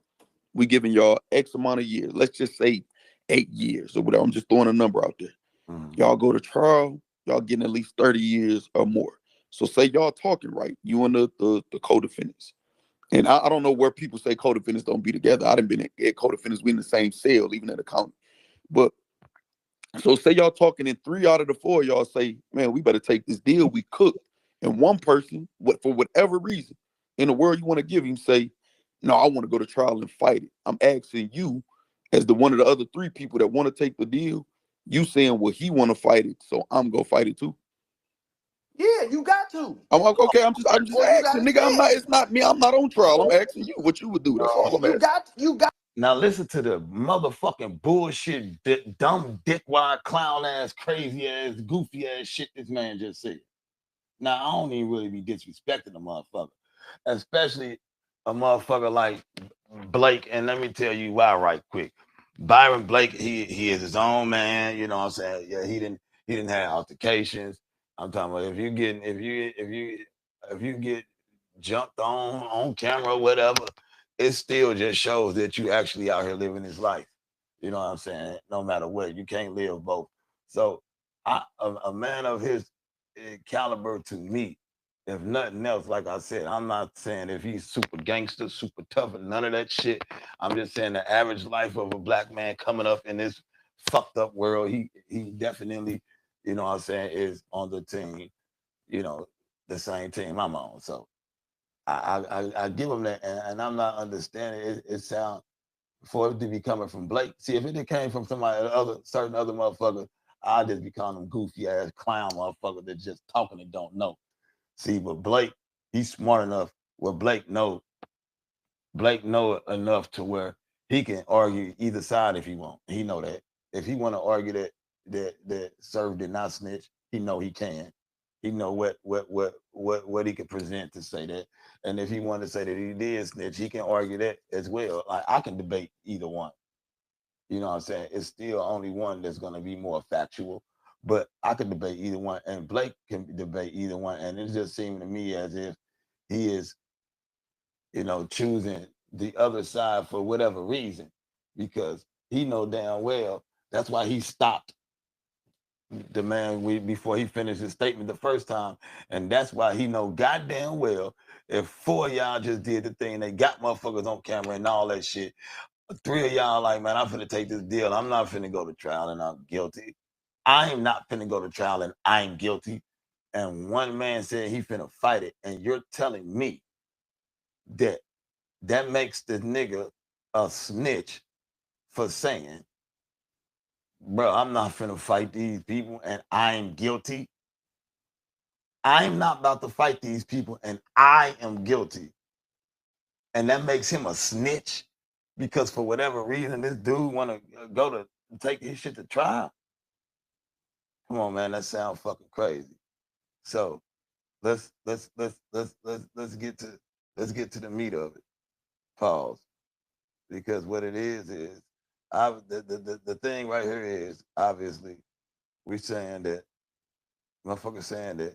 [SPEAKER 3] we giving y'all X amount of years. Let's just say 8 years or whatever. I'm just throwing a number out there. Y'all go to trial, y'all getting at least 30 years or more. So say y'all talking right, you and the co-defendants. And I don't know where people say co-defendants don't be together. I done been at co-defendants, we in the same cell, even in the county. But so say y'all talking and 3 out of the 4 y'all say, man, we better take this deal we cooked. And one person, for whatever reason, in the world you want to give him, say, no, I want to go to trial and fight it. I'm asking you, as the one of the other 3 people that want to take the deal, you saying, well, he want to fight it, so I'm gonna fight it too.
[SPEAKER 2] Yeah, you got to.
[SPEAKER 3] I'm like, okay. I'm just
[SPEAKER 2] Or you
[SPEAKER 3] asking,
[SPEAKER 2] gotta
[SPEAKER 3] nigga.
[SPEAKER 2] say it.
[SPEAKER 3] It's not me. I'm not on trial. I'm asking you what you would do. That's all I'm asking.
[SPEAKER 2] You got.
[SPEAKER 1] Now listen to the motherfucking bullshit, dumb dickwad, clown ass, crazy ass, goofy ass shit this man just said. Now I don't even really be disrespecting the motherfucker, especially a motherfucker like Blake. And let me tell you why, right quick. Byron Blake, he is his own man. You know what I'm saying? Yeah, he didn't have altercations. I'm talking about if you get jumped on camera or whatever, it still just shows that you actually out here living his life. You know what I'm saying? No matter what, you can't live both. So a man of his caliber to me, if nothing else, like I said, I'm not saying if he's super gangster, super tough, and none of that shit. I'm just saying the average life of a black man coming up in this fucked up world, he definitely, you know what I'm saying, is on the team, you know, the same team I'm on. So I give him that, and I'm not understanding. It sounds for it to be coming from Blake. See, if it came from somebody certain other motherfuckers, I'd just be calling them goofy ass clown motherfuckers that just talking and don't know. See, but Blake, he's smart enough. Well, Blake know enough to where he can argue either side if he want. He know that. If he want to argue that Serve did not snitch, he know he can. He know what he can present to say that. And if he want to say that he did snitch, he can argue that as well. Like I can debate either one. You know what I'm saying? It's still only one that's going to be more factual, but I could debate either one, and Blake can debate either one. And it just seemed to me as if he is, choosing the other side for whatever reason, because he know damn well that's why he stopped the man before he finished his statement the first time, and that's why he know goddamn well if four of y'all just did the thing, they got motherfuckers on camera and all that shit. Three of y'all like, man, I'm finna take this deal. I'm not finna go to trial and I'm guilty. I am not finna go to trial and I'm guilty. And one man said he finna fight it, and you're telling me that that makes the nigga a snitch for saying, bro, I'm not finna fight these people and I'm guilty. I'm not about to fight these people and I am guilty. And that makes him a snitch because for whatever reason, this dude want to go to take his shit to trial. Come on, man, that sounds fucking crazy. So let's get to the meat of it. Pause. Because what it is the thing right here is obviously we're saying that motherfuckers saying that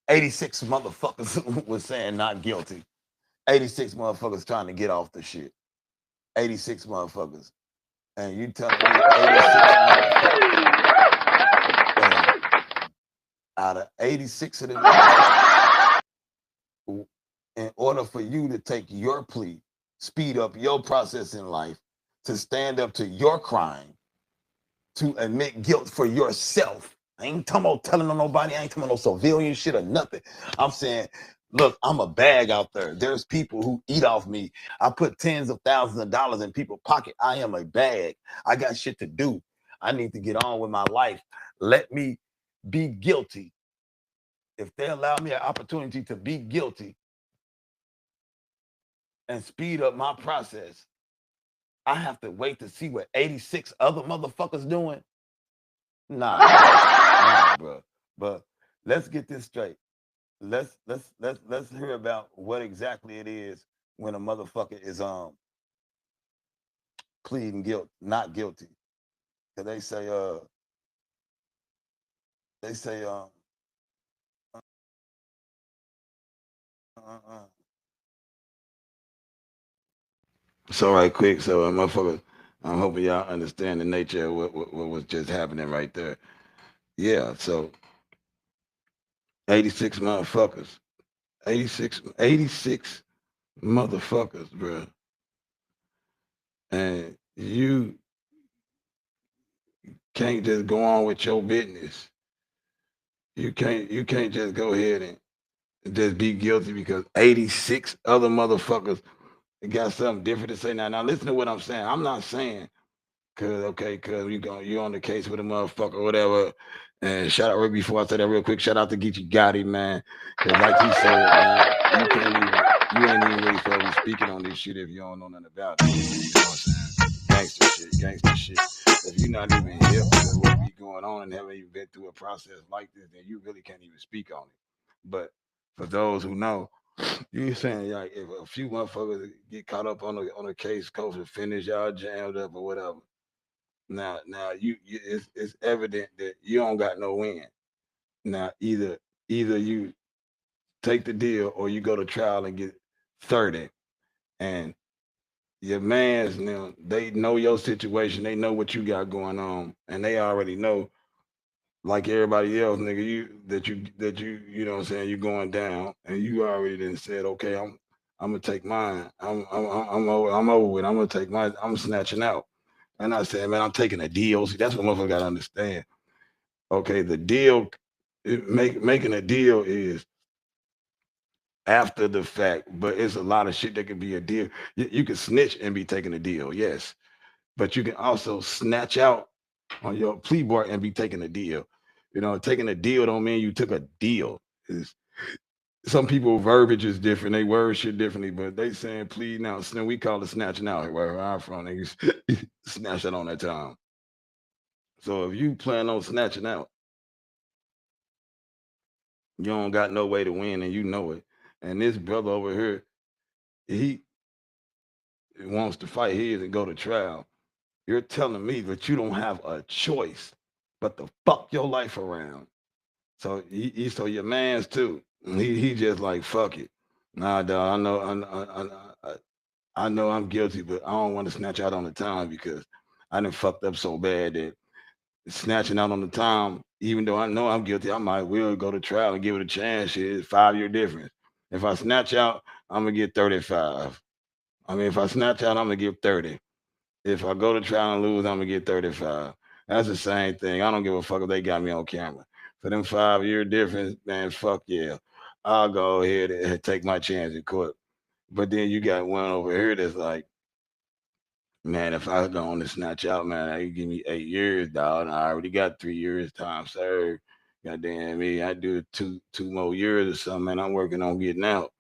[SPEAKER 1] 86 motherfuckers was saying not guilty. 86 motherfuckers trying to get off the shit. 86 motherfuckers. And you telling me 86 motherfuckers. And out of 86 of them, in order for you to take your plea, speed up your process in life, to stand up to your crime, to admit guilt for yourself. I ain't talking about telling on nobody. I ain't talking about no civilian shit or nothing. I'm saying, look, I'm a bag out there. There's people who eat off me. I put tens of thousands of dollars in people's pocket. I am a bag. I got shit to do. I need to get on with my life. Let me be guilty. If they allow me an opportunity to be guilty and speed up my process, I have to wait to see what 86 other motherfuckers doing. Nah, bro. But let's get this straight. Let's hear about what exactly it is when a motherfucker is pleading guilt, not guilty. Cause they say uh, uh. So right quick, so motherfucker, I'm hoping y'all understand the nature of what was just happening right there. Yeah, so 86 motherfuckers. 86 motherfuckers, bro. And you can't just go on with your business. You can't just go ahead and just be guilty because 86 other motherfuckers got something different to say. Now listen to what I'm saying. I'm not saying cause you on the case with a motherfucker or whatever. And shout out right before I say that real quick, shout out to Geechee Gotti, man. Cause like he said, man, you ain't even really supposed to be speaking on this shit if you don't know nothing about it. You know what I'm saying? Gangster shit. If you're not even hip to what be going on and haven't even been through a process like this, then you really can't even speak on it. But for those who know, you saying like if a few motherfuckers get caught up on a case, coach and finish y'all jammed up or whatever. Now it's evident that you don't got no win. Now either you take the deal or you go to trial and get 30. And your man's now they know your situation, they know what you got going on, and they already know, like everybody else, nigga, you know what I'm saying, you going down and you already then said, okay, I'm gonna take mine. I'm over with. I'm gonna take mine. I'm snatching out. And I said, man, I'm taking a deal. See, that's what motherfucker gotta understand. Okay, the deal making a deal is after the fact, but it's a lot of shit that can be a deal. You can snitch and be taking a deal, yes, but you can also snatch out on your plea bargain and be taking a deal. You know, taking a deal don't mean you took a deal. It's, some people verbiage is different. They word shit differently, but they saying plead now. So we call it snatching out where I'm from. Niggas snatch it on that time. So if you plan on snatching out, you don't got no way to win and you know it. And this brother over here, he wants to fight his and go to trial. You're telling me that you don't have a choice but to fuck your life around. So so your man's too. He just like fuck it. Nah, dog. I know I'm guilty, but I don't want to snatch out on the time because I done fucked up so bad that snatching out on the time, even though I know I'm guilty, I might will go to trial and give it a chance. Shit, it's 5 year difference. If I snatch out, I'm gonna get 35. I mean, if I snatch out, I'm gonna get 30. If I go to trial and lose, I'm gonna get 35. That's the same thing. I don't give a fuck if they got me on camera. For them 5 year difference, man, fuck yeah. I'll go ahead and take my chance in court. But then you got one over here that's like, man, if I go on to snatch out, man, they give me 8 years, dog. And I already got 3 years time served. Goddamn me, I do two more years or something, man. I'm working on getting out.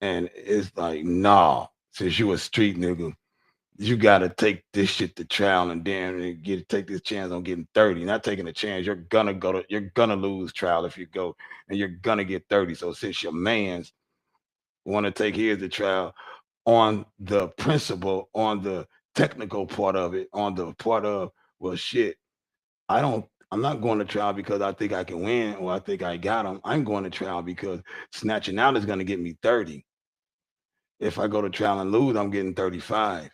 [SPEAKER 1] And it's like, nah, since you a street nigga, you gotta take this shit to trial and then get take this chance on getting 30. Not taking a chance, you're gonna lose trial if you go and you're gonna get 30. So since your man's want to take his to trial on the principle, on the technical part of it, on the part of, well, shit, I'm not going to trial because I think I can win or I think I got him. I'm going to trial because snatching out is going to get me 30. If I go to trial and lose, I'm getting 35.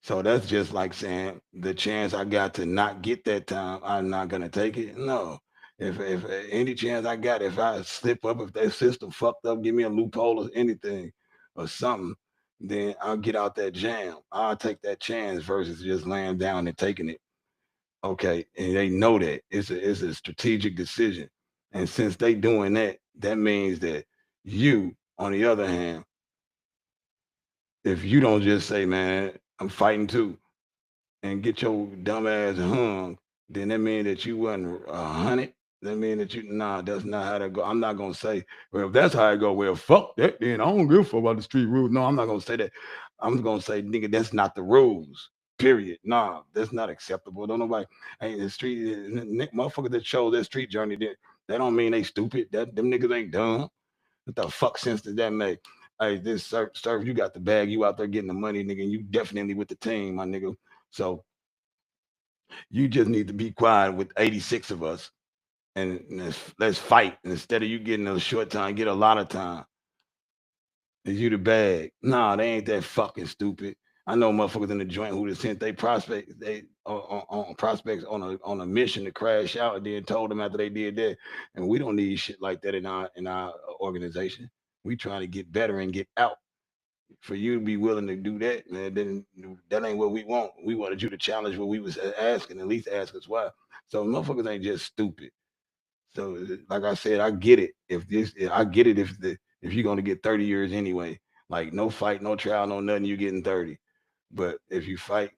[SPEAKER 1] So that's just like saying the chance I got to not get that time, I'm not gonna take it. No. If any chance I got, if I slip up, if that system fucked up, give me a loophole or anything or something, then I'll get out that jam. I'll take that chance versus just laying down and taking it. Okay. And they know that. It's a strategic decision. And since they doing that, that means that you, on the other hand, if you don't just say, man, I'm fighting too, and get your dumb ass hung, then that mean that you wasn't 100. That mean that you nah, that's not how that go. I'm not gonna say, well, if that's how I go, well, fuck that, then I don't give a fuck about the street rules. No, I'm not gonna say that. I'm gonna say, nigga, that's not the rules. Period. Nah, that's not acceptable. Don't nobody hey the street motherfuckers that chose their street journey, that don't mean they stupid. That them niggas ain't dumb. What the fuck sense does that make? Hey, this serve, you got the bag, you out there getting the money, nigga, and you definitely with the team, my nigga. So you just need to be quiet with 86 of us and let's fight. And instead of you getting a short time, get a lot of time. Is you the bag? Nah, they ain't that fucking stupid. I know motherfuckers in the joint who just sent they prospects, they on prospects on a mission to crash out, and then told them after they did that. And we don't need shit like that in our organization. We trying to get better and get out. For you to be willing to do that, man, then that ain't what we want. We wanted you to challenge what we was asking, at least ask us why. So motherfuckers ain't just stupid. So like I said, I get it. I get it if you're gonna get 30 years anyway. Like no fight, no trial, no nothing, you getting 30. But if you fight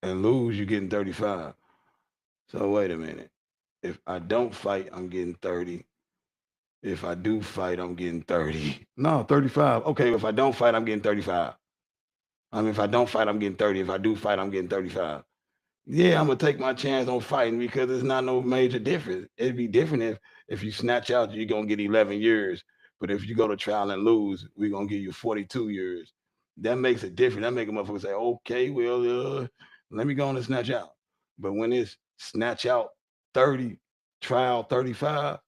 [SPEAKER 1] and lose, you're getting 35. So wait a minute. If I don't fight, I'm getting 30. If I do fight, I'm getting 30. No, 35. Okay, if I don't fight, I'm getting 35. I mean, if I don't fight, I'm getting 30. If I do fight, I'm getting 35. Yeah, I'm gonna take my chance on fighting because it's not no major difference. It'd be different if you snatch out, you're gonna get 11 years. But if you go to trial and lose, we're gonna give you 42 years. That makes it different. That make a motherfucker say, okay, well, let me go on and snatch out. But when it's snatch out 30, trial 35,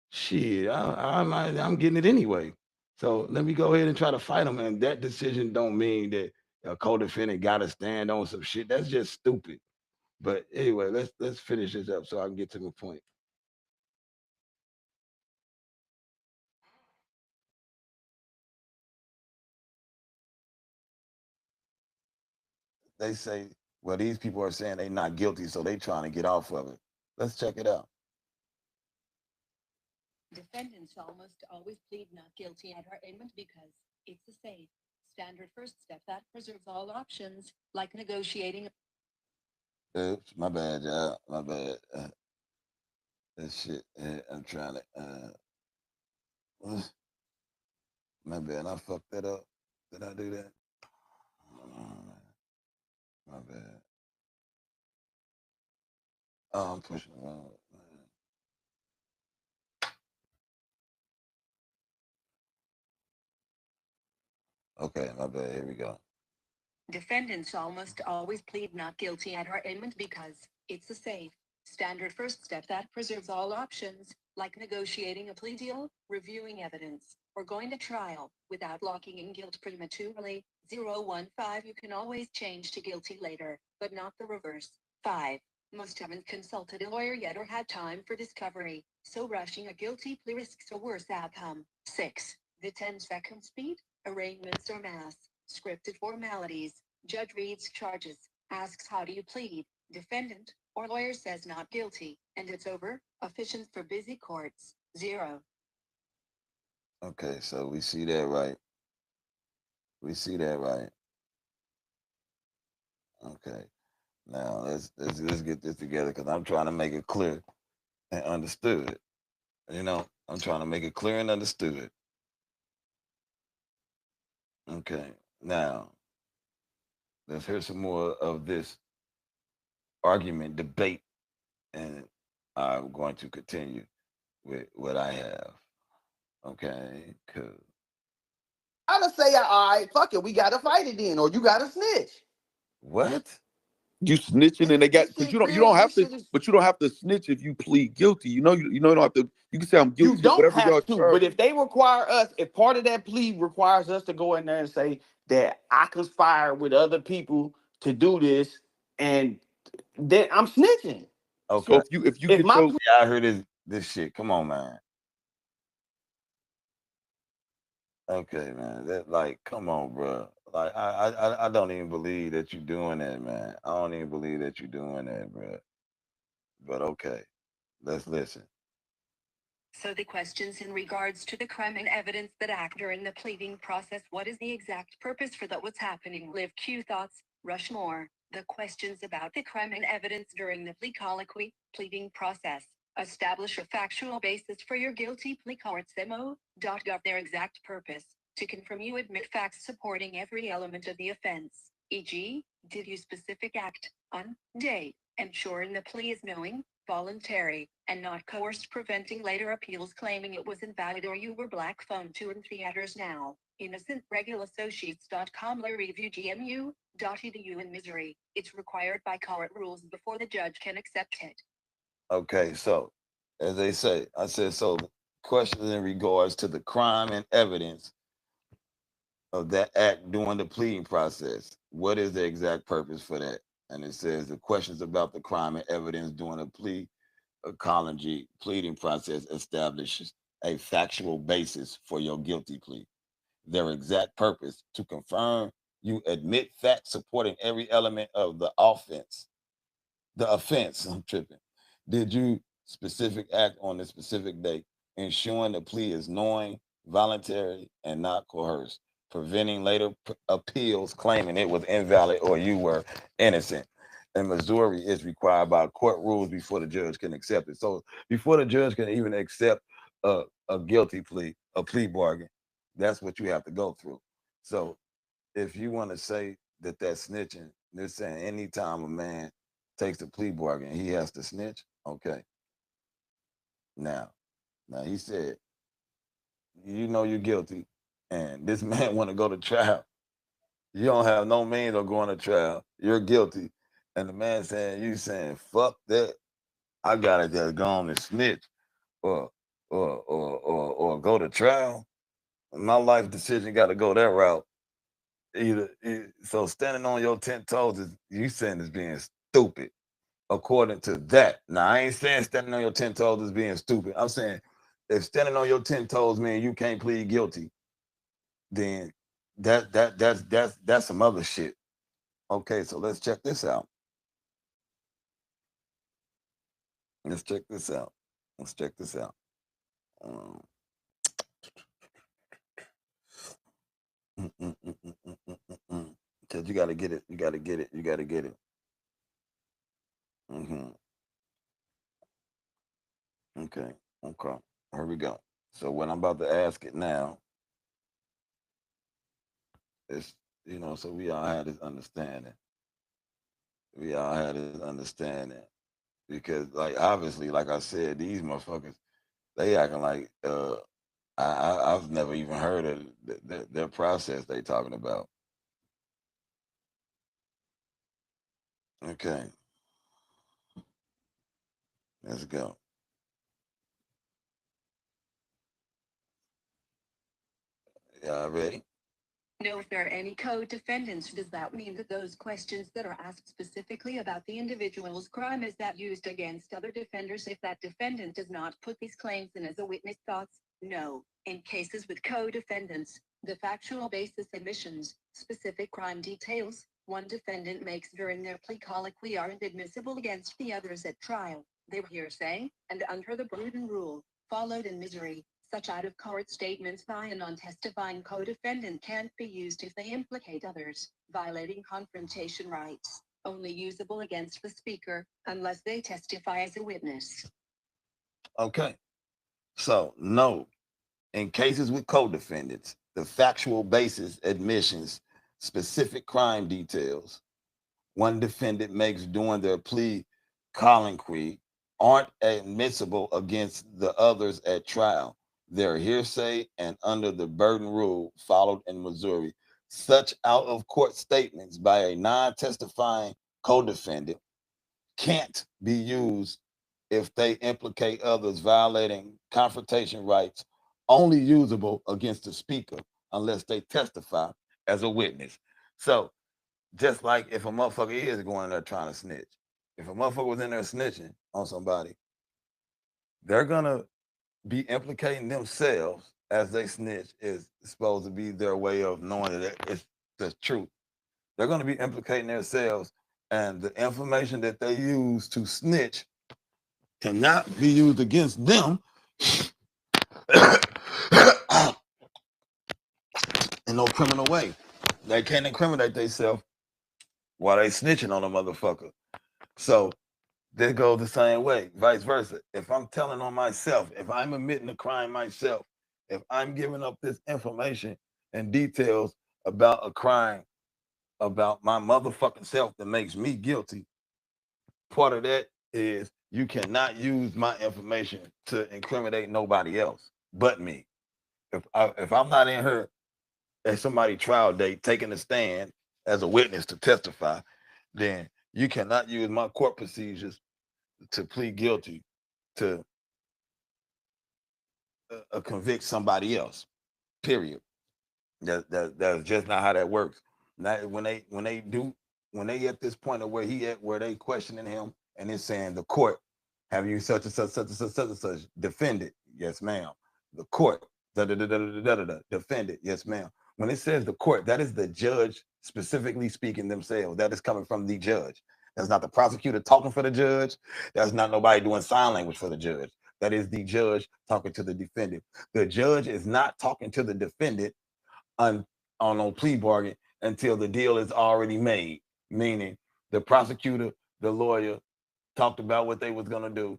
[SPEAKER 1] shit, I'm getting it anyway. So let me go ahead and try to fight them. And that decision don't mean that a co-defendant got to stand on some shit. That's just stupid. But anyway, let's finish this up so I can get to my point. They say, well, these people are saying they not guilty, so they trying to get off of it. Let's check it out.
[SPEAKER 8] Defendants almost always plead not guilty at arraignment because it's a safe, standard first step that preserves all options, like negotiating.
[SPEAKER 1] Oops, my bad, y'all. My bad. That shit. I'm trying to. My bad. I fucked that up. Did I do that? My bad. Oh, I'm pushing the wrong. Okay, my bad. Here we go.
[SPEAKER 8] Defendants almost always plead not guilty at arraignment because it's a safe, standard first step that preserves all options, like negotiating a plea deal, reviewing evidence, or going to trial, without locking in guilt prematurely. 015. You can always change to guilty later, but not the reverse. 5. Most haven't consulted a lawyer yet or had time for discovery, so rushing a guilty plea risks a worse outcome. 6. The 10-second speed, arraignments or mass, scripted formalities. Judge reads charges, asks how do you plead, defendant, or lawyer says not guilty, and it's over. Efficient for busy courts. 0.
[SPEAKER 1] Okay, so we see that right. We see that right. Okay. Now let's get this together because I'm trying to make it clear and understood. I'm trying to make it clear and understood. Okay. Now let's hear some more of this argument, debate, and I'm going to continue with what I have. Okay, cool.
[SPEAKER 10] I'd say, all right, fuck it, we gotta fight it then, or you gotta snitch.
[SPEAKER 1] What?
[SPEAKER 3] You snitching and they got
[SPEAKER 10] This
[SPEAKER 3] because
[SPEAKER 10] shit
[SPEAKER 3] you
[SPEAKER 10] real.
[SPEAKER 3] don't have
[SPEAKER 10] This
[SPEAKER 3] to,
[SPEAKER 10] shit is.
[SPEAKER 3] but you don't have to snitch if you plead guilty. You don't have to. You can say I'm
[SPEAKER 10] You
[SPEAKER 3] guilty of
[SPEAKER 10] don't
[SPEAKER 3] whatever y'all
[SPEAKER 10] have to, but
[SPEAKER 3] charge.
[SPEAKER 10] if they require us, if part of that plea requires us to go in there and say that I conspired with other people to do this, and then I'm snitching.
[SPEAKER 3] So
[SPEAKER 1] Okay.
[SPEAKER 3] if you
[SPEAKER 10] If
[SPEAKER 3] get
[SPEAKER 10] my
[SPEAKER 3] your
[SPEAKER 10] plea,
[SPEAKER 1] Yeah, I heard this shit. Come on, man. Okay, man. That like, come on, bro. Like, I don't even believe that you're doing that, man. I don't even believe that you're doing that, bro. But okay, let's listen.
[SPEAKER 8] So the questions in regards to the crime and evidence that act during the pleading process. What is the exact purpose for that? What's happening? Live Q thoughts. Rushmore. The questions about the crime and evidence during the plea colloquy, pleading process. Establish a factual basis for your guilty plea. Courts mo.gov. Their exact purpose. To confirm you admit facts supporting every element of the offense. E.g., did you specific act, on, date, ensuring the plea is knowing, voluntary, and not coerced, preventing later appeals claiming it was invalid or you were black phone 2 and 3 adders now. Innocent. regulassociates.com. review gmu.edu. In Missouri, it's required by court rules before the judge can accept it.
[SPEAKER 1] Okay, so as they say, I said so. Questions in regards to the crime and evidence of that act during the pleading process. What is the exact purpose for that? And it says the questions about the crime and evidence during a plea ecology pleading process establishes a factual basis for your guilty plea. Their exact purpose to confirm you admit facts supporting every element of the offense. The offense, I'm tripping. Did you specific act on the specific date, ensuring the plea is knowing, voluntary, and not coerced, preventing later appeals claiming it was invalid or you were innocent. In Missouri, it's required by court rules before the judge can accept it. So before the judge can even accept a guilty plea, a plea bargain, that's what you have to go through. So if you want to say that that's snitching, they're saying anytime a man takes a plea bargain, he has to snitch. Okay. Now, now he said, you know you're guilty, and this man want to go to trial. You don't have no means of going to trial. You're guilty, and the man saying you saying fuck that. I gotta just go on and snitch, or or go to trial. My life decision got to go that route. So standing on your 10 toes is you saying is being stupid according to that. Now I ain't saying standing on your 10 toes is being stupid. I'm saying if standing on your 10 toes mean you can't plead guilty, then that's some other shit. Okay, so let's check this out. Let's check this out. Let's check this out. Um, Cause you gotta get it. You gotta get it. You gotta get it. Mm-hmm. Okay. Okay. Here we go. So what I'm about to ask it now is, so we all had this understanding. We all had this understanding because, like, obviously, like I said, these motherfuckers, they acting like I've never even heard of their process they talking about. Okay, let's go. Y'all ready?
[SPEAKER 8] Know if there are any co-defendants. Does that mean that those questions that are asked specifically about the individual's crime is that used against other defenders if that defendant does not put these claims in as a witness? Thoughts? No. In cases with co-defendants, the factual basis admissions, specific crime details, one defendant makes during their plea colloquy aren't admissible against the others at trial. They were hearsay, and under the Bruton rule, followed in Missouri, such out-of-court statements by a non-testifying co-defendant can't be used if they implicate others, violating confrontation rights, only usable against the speaker, unless they testify as a witness.
[SPEAKER 1] Okay. So no, in cases with co-defendants, the factual basis admissions, specific crime details, one defendant makes during their plea colloquy aren't admissible against the others at trial. They're hearsay and under the Burton rule followed in Missouri. Such out of court statements by a non testifying co defendant can't be used if they implicate others, violating confrontation rights, only usable against the speaker unless they testify as a witness. So, just like if a motherfucker is going in there trying to snitch, if a motherfucker was in there snitching on somebody, they're gonna be implicating themselves as they snitch is supposed to be their way of knowing that it's the truth. They're gonna be implicating themselves, and the information that they use to snitch cannot be used against them in no criminal way. They can't incriminate themselves while they snitching on a motherfucker. So this goes the same way, vice versa. If I'm telling on myself, if I'm admitting a crime myself, if I'm giving up this information and details about a crime about my motherfucking self that makes me guilty, part of that is you cannot use my information to incriminate nobody else but me. If I'm not in here at somebody's trial date taking a stand as a witness to testify, then you cannot use my court procedures to plead guilty to convict somebody else. Period. That's just not how that works. Now, when they at this point of where they questioning him and it's saying the court, have you such and such such and such such and such defended? Yes, ma'am. The court, da da da da da da da da defended. Yes, ma'am. When it says the court, that is the judge specifically speaking themselves. That is coming from the judge. That's not the prosecutor talking for the judge. That's not nobody doing sign language for the judge. That is the judge talking to the defendant. The judge is not talking to the defendant on a plea bargain until the deal is already made, meaning the prosecutor, the lawyer talked about what they was going to do.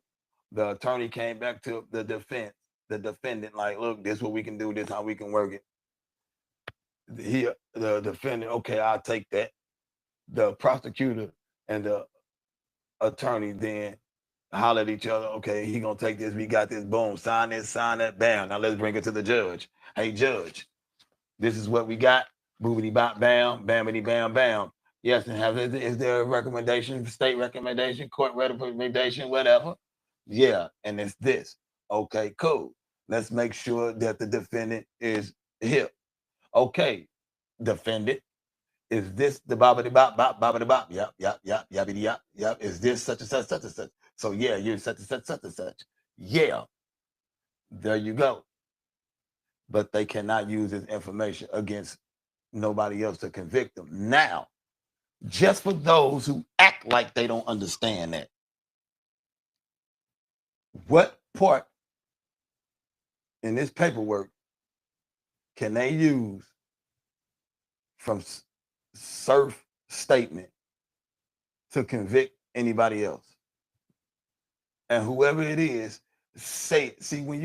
[SPEAKER 1] The attorney came back to the defendant, like, look, this is what we can do, this how we can work it. The defendant, okay, I'll take that. The prosecutor and the attorney then holler at each other, okay, he gonna take this, we got this, boom, sign this, sign that, bam. Now let's bring it to the judge. Hey, judge, this is what we got. Boobity bop bam, bamity bam bam. Yes, and is there a recommendation, state recommendation, court recommendation, whatever? Yeah, and it's this. Okay, cool. Let's make sure that the defendant is hip. Okay, defendant, is this the bobbity bop bop bobbity bop? Yep, yep, yep, yabbity yep, yep. Is this such and such such and such? So yeah, you're such and such such and such. Yeah, there you go. But they cannot use this information against nobody else to convict them. Now, just for those who act like they don't understand that,
[SPEAKER 6] What part in this paperwork can they use from Surf statement to convict anybody else? And whoever it is, say, see, when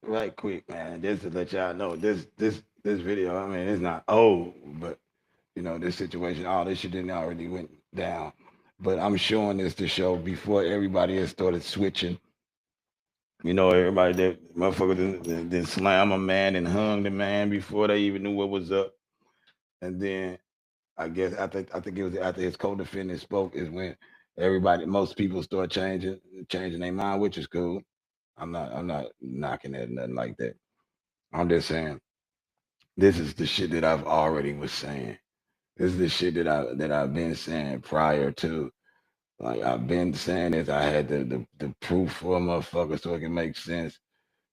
[SPEAKER 6] right quick, man, just to let y'all know, this video, I mean, it's not old, but you know, this situation, all this shit didn't already went down. But I'm showing this to show before everybody has started switching. You know, everybody that motherfucker didn't slam a man and hung the man before they even knew what was up. And then I guess I think it was after his co-defendant spoke is when everybody, most people start changing their mind, which is cool. I'm not knocking at nothing like that. I'm just saying this is the shit that I've already was saying. This is the shit that I've been saying prior to. Like I've been saying this. I had the proof for a motherfucker so it can make sense.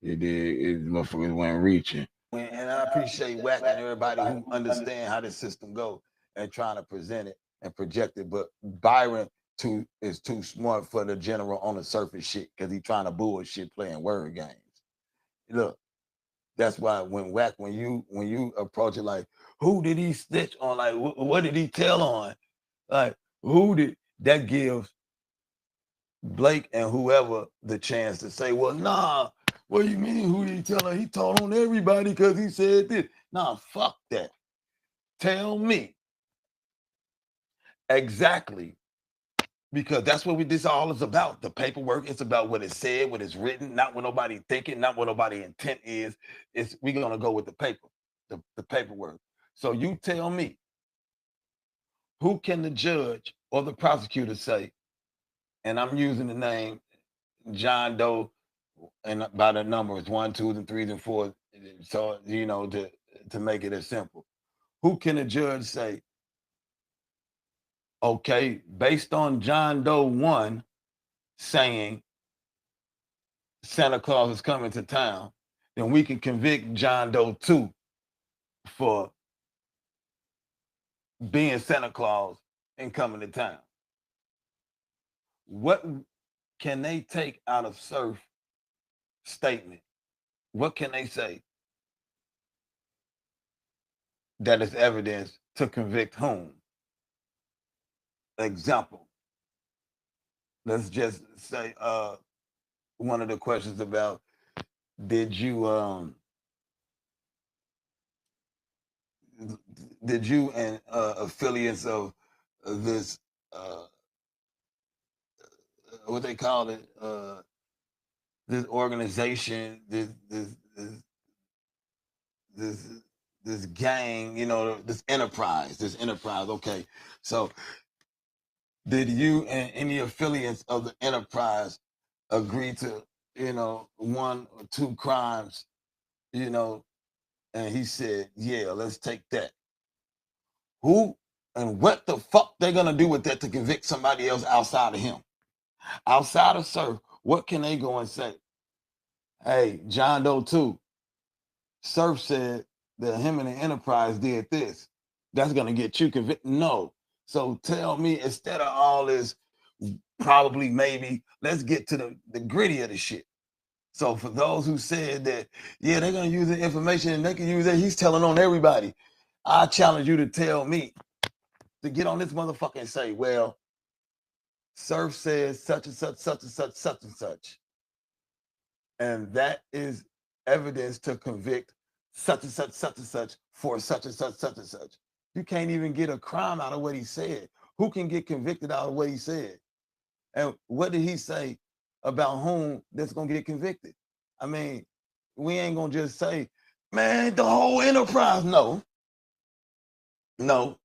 [SPEAKER 6] You did. Motherfuckers weren't reaching. And I appreciate Wack and everybody who understand how this system go and trying to present it and project it. But Byron is too smart for the general on the surface shit because he trying to bullshit playing word games. Look, that's why when you approach it like, who did he snitch on? Like, what did he tell on? Like, who did that gives Blake and whoever the chance to say, well, nah, what do you mean? Who did he tell her? He told on everybody because he said this. Nah, fuck that. Tell me exactly, because that's what this all is about. The paperwork, it's about what it said, what it's written, not what nobody thinking, not what nobody intent is. We're gonna go with the paper, the paperwork. So you tell me, who can the judge or the prosecutor say, and I'm using the name John Doe, and by the numbers 1, 2, and 3, and 4. So you know, to make it as simple, who can a judge say, okay, based on John Doe 1 saying Santa Claus is coming to town, then we can convict John Doe 2 for being Santa Claus and coming to town. What can they take out of Surf statement? What can they say that is evidence to convict whom? Example, let's just say one of the questions about, did you and affiliates of this what they call it, this organization, this this gang, you know, this enterprise. Okay, so did you and any affiliates of the enterprise agree to, you know, 1 or 2 crimes, you know? And he said, yeah, let's take that. Who and what the fuck they gonna do with that to convict somebody else outside of him? Outside of Surf, what can they go and say? Hey, John Doe 2, Surf said that him and the enterprise did this. That's gonna get you convicted. No. So tell me, instead of all this, probably, maybe, let's get to the gritty of the shit. So for those who said that, yeah, they're gonna use the information and they can use it, he's telling on everybody. I challenge you to tell me, to get on this motherfucker and say, well, Surf says such and such, such and such, such and such. And that is evidence to convict such and such, such and such for such and such, such and such. You can't even get a crime out of what he said. Who can get convicted out of what he said? And what did he say about whom that's gonna get convicted? I mean, we ain't gonna just say, man, the whole enterprise. No, no,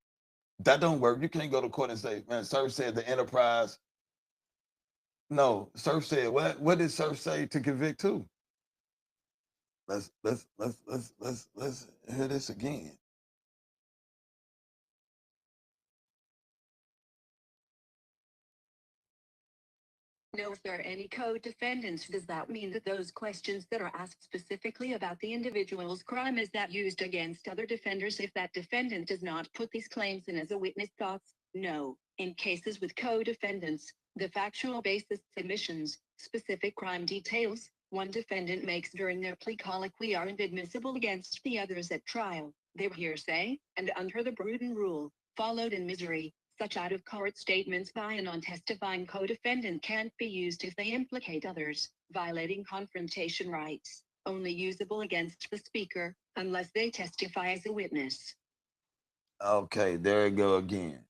[SPEAKER 6] that don't work. You can't go to court and say, man, Surf said the enterprise. No, Surf said what? What did Surf say to convict who? Let's hear this again.
[SPEAKER 8] Know if there are any co-defendants. Does that mean that those questions that are asked specifically about the individual's crime is that used against other defenders if that defendant does not put these claims in as a witness? Thoughts? No, in cases with co-defendants, the factual basis submissions, specific crime details, one defendant makes during their plea colloquy aren't admissible against the others at trial. They were hearsay, and under the Bruton rule, followed in Missouri, such out-of-court statements by a non-testifying co-defendant can't be used if they implicate others, violating confrontation rights, only usable against the speaker, unless they testify as a witness.
[SPEAKER 1] Okay, there you go again.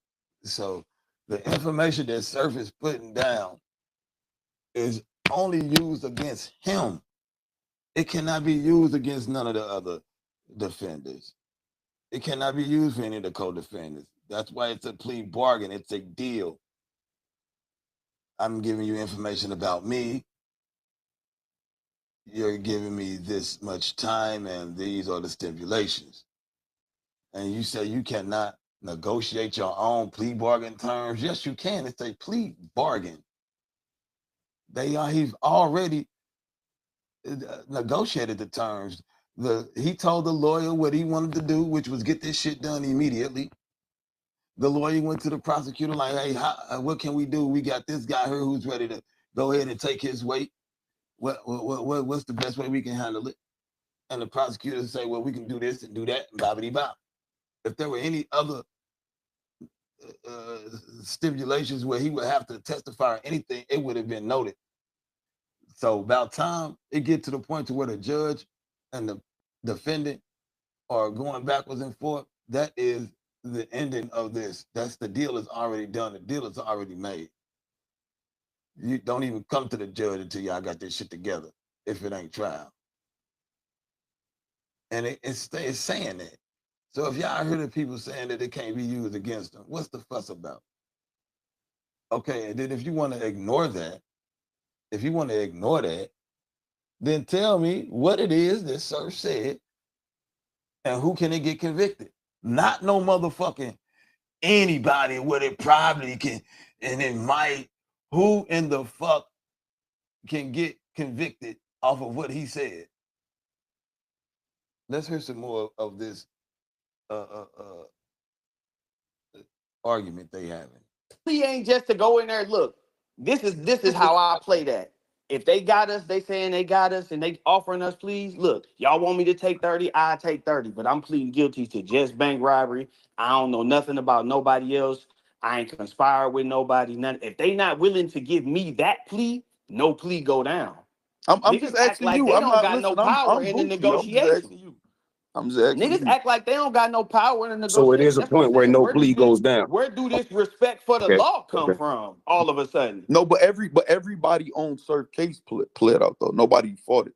[SPEAKER 1] So the information that Surf is putting down is only used against him. It cannot be used against none of the other defenders. It cannot be used for any of the co-defendants. That's why it's a plea bargain. It's a deal. I'm giving you information about me. You're giving me this much time, and these are the stipulations. And you say you cannot negotiate your own plea bargain terms. Yes, you can. It's a plea bargain. He's already negotiated the terms. He told the lawyer what he wanted to do, which was get this shit done immediately. The lawyer went to the prosecutor like, hey, what can we do? We got this guy here who's ready to go ahead and take his weight. What's the best way we can handle it? And the prosecutor say, well, we can do this and do that, and blah-blah-blah. If there were any other stipulations where he would have to testify or anything, it would have been noted. So about time it get to the point to where the judge and the defendant are going backwards and forth, that is the ending of this. That's the deal is already done. The deal is already made. You don't even come to the judge until y'all got this shit together, if it ain't trial. And it's saying that. So if y'all hear the people saying that it can't be used against them, what's the fuss about? Okay, and then if you want to ignore that, then tell me what it is that Surf said and who can it get convicted? Not no motherfucking anybody what it probably can and it might. Who in the fuck can get convicted off of what he said? Let's hear some more of this argument they having.
[SPEAKER 10] He ain't just to go in there. Look, this is how I play that. If they got us, they saying they got us, and they offering us, please. Look, y'all want me to take 30, I take 30, but I'm pleading guilty to just bank robbery. I don't know nothing about nobody else. I ain't conspired with nobody. None. If they not willing to give me that plea, no plea go down.
[SPEAKER 3] I'm just asking
[SPEAKER 10] like
[SPEAKER 3] you.
[SPEAKER 10] they
[SPEAKER 3] I'm
[SPEAKER 10] don't
[SPEAKER 3] not
[SPEAKER 10] got no
[SPEAKER 3] listening.
[SPEAKER 10] power
[SPEAKER 3] I'm
[SPEAKER 10] in the
[SPEAKER 3] goofy. I'm just
[SPEAKER 10] negotiation.
[SPEAKER 3] asking you. I'm just asking
[SPEAKER 10] Niggas
[SPEAKER 3] you.
[SPEAKER 10] act like they don't got no power in the
[SPEAKER 9] So it
[SPEAKER 10] negotiation.
[SPEAKER 9] is a
[SPEAKER 10] That's what I'm
[SPEAKER 9] point where
[SPEAKER 10] saying.
[SPEAKER 9] no plea goes down.
[SPEAKER 10] Where do this respect for the
[SPEAKER 9] Okay.
[SPEAKER 10] law come from all of a sudden?
[SPEAKER 3] No, but everybody on Surf case pled out though. Nobody fought it.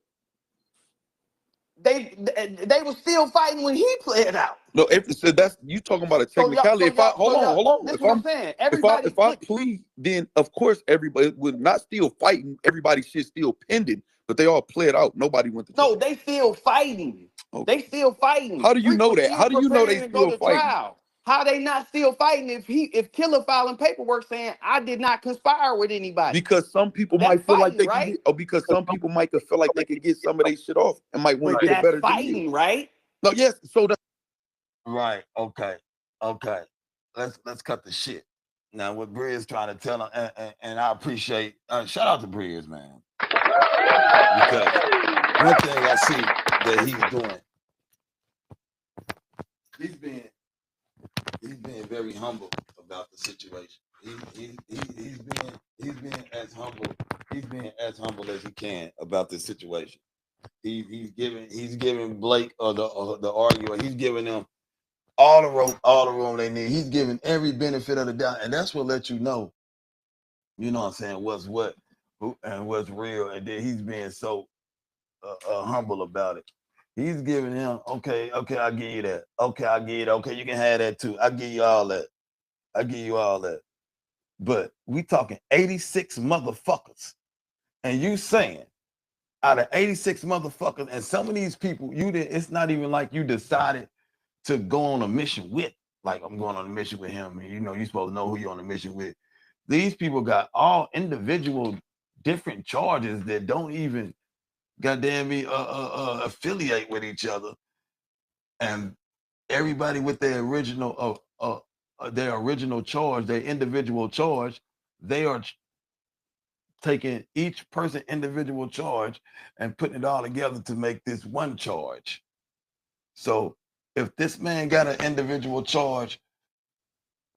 [SPEAKER 10] They were still fighting when he pled out.
[SPEAKER 3] No, if so that's you talking about a technicality. If I hold on.
[SPEAKER 10] This is what I'm saying. Everybody,
[SPEAKER 3] if I plead, then of course everybody would not still fighting. Everybody shit still pending, but they all pled out. Nobody went to trial.
[SPEAKER 10] no, they still fighting.
[SPEAKER 3] Okay.
[SPEAKER 10] They still fighting.
[SPEAKER 3] How do you know that? How do you know they
[SPEAKER 10] Preparing to go
[SPEAKER 3] still
[SPEAKER 10] to
[SPEAKER 3] fighting?
[SPEAKER 10] trial. How they not still fighting if Killer filing paperwork saying I did not conspire with anybody?
[SPEAKER 3] Because some people
[SPEAKER 10] That's
[SPEAKER 3] might feel like
[SPEAKER 10] fighting,
[SPEAKER 3] they
[SPEAKER 10] right?
[SPEAKER 3] can get, or because some people might feel like they could get some of their shit off and might want to
[SPEAKER 10] But
[SPEAKER 3] get a
[SPEAKER 10] that's
[SPEAKER 3] better deal.
[SPEAKER 10] fighting, right?
[SPEAKER 3] No, yes. So that's
[SPEAKER 1] Right. Okay. Let's cut the shit. Now what Briz trying to tell him, and I appreciate shout out to Briz, man. Because one thing I see that he's doing, he's being very humble about the situation. He's being as humble as he can about the situation. He's giving Blake or the arguer, he's giving them all the room they need. He's giving every benefit of the doubt, and that's what lets you know what I'm saying, what's what, who, and what's real. And then he's being so humble about it. He's giving him, okay, I'll give you that. Okay, I'll give you that. Okay, you can have that too. I'll give you all that. But we talking 86 motherfuckers. And you saying out of 86 motherfuckers, and some of these people, it's not even like you decided to go on a mission with. Like, I'm going on a mission with him. And you're supposed to know who you're on a mission with. These people got all individual different charges that don't even goddamn me affiliate with each other. And everybody with their original
[SPEAKER 5] their original charge, their individual charge. They are taking each person individual charge and putting it all together to make this one charge. So if this man got an individual charge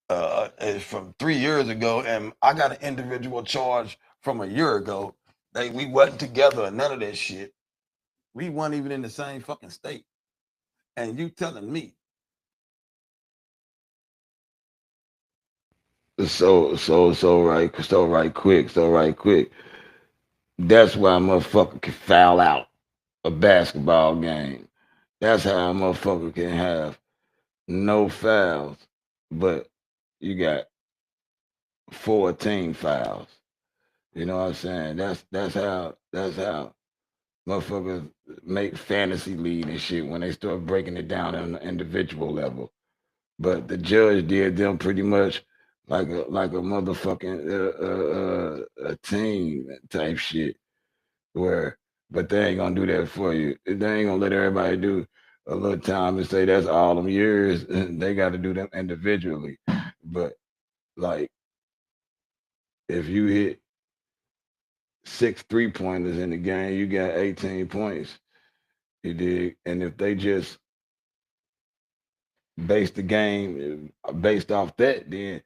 [SPEAKER 5] from 3 years ago, and I got an individual charge from a year ago, we wasn't together or none of that shit. We weren't even in the same fucking state. And you telling me
[SPEAKER 1] right quick. That's why a motherfucker can foul out a basketball game. That's how a motherfucker can have no fouls, but you got 14 fouls. You know what I'm saying? That's how motherfuckers make fantasy league and shit when they start breaking it down on the individual level. But the judge did them pretty much like a motherfucking a team type shit where, but they ain't gonna do that for you. They ain't gonna let everybody do a little time and say that's all them years. They got to do them individually. But like if you hit 6 3-pointers in the game, you got 18 points. You dig? And if they just base the game based off that, then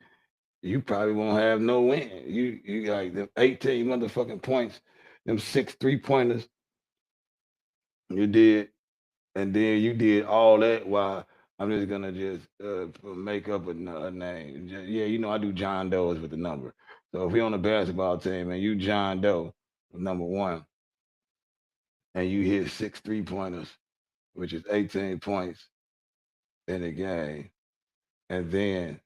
[SPEAKER 1] you probably won't have no win. You like them 18 motherfucking points, them 6 3-pointers. You did, and then you did all that while I'm just gonna just make up a name. Yeah, you know I do John Doe's with the number. So if we on a basketball team and you John Doe, number one, and you hit 6 3-pointers, which is 18 points in the game, and then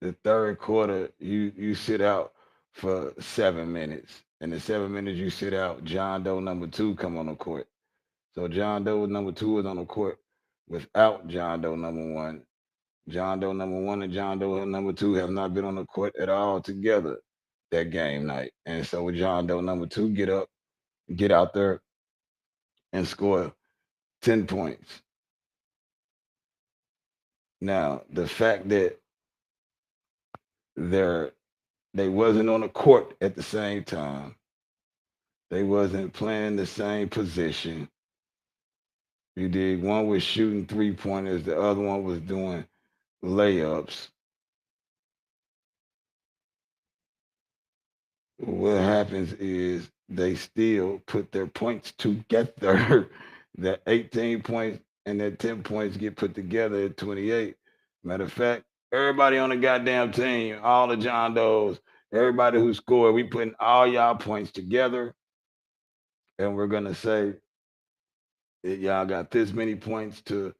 [SPEAKER 1] the third quarter you sit out for 7 minutes. In the 7 minutes you sit out, John Doe number two come on the court. So John Doe number two is on the court without John Doe number one. John Doe number one and John Doe number two have not been on the court at all together that game night. And so John Doe number two get out there and score 10 points. Now, the fact that they're they wasn't on the court at the same time, they wasn't playing the same position. You did one was shooting 3-pointers, the other one was doing layups. What happens is they still put their points together. That 18 points and that 10 points get put together at 28. Matter of fact, everybody on the goddamn team, all the John Does, everybody who scored, we putting all y'all points together, and we're gonna say that y'all got this many points to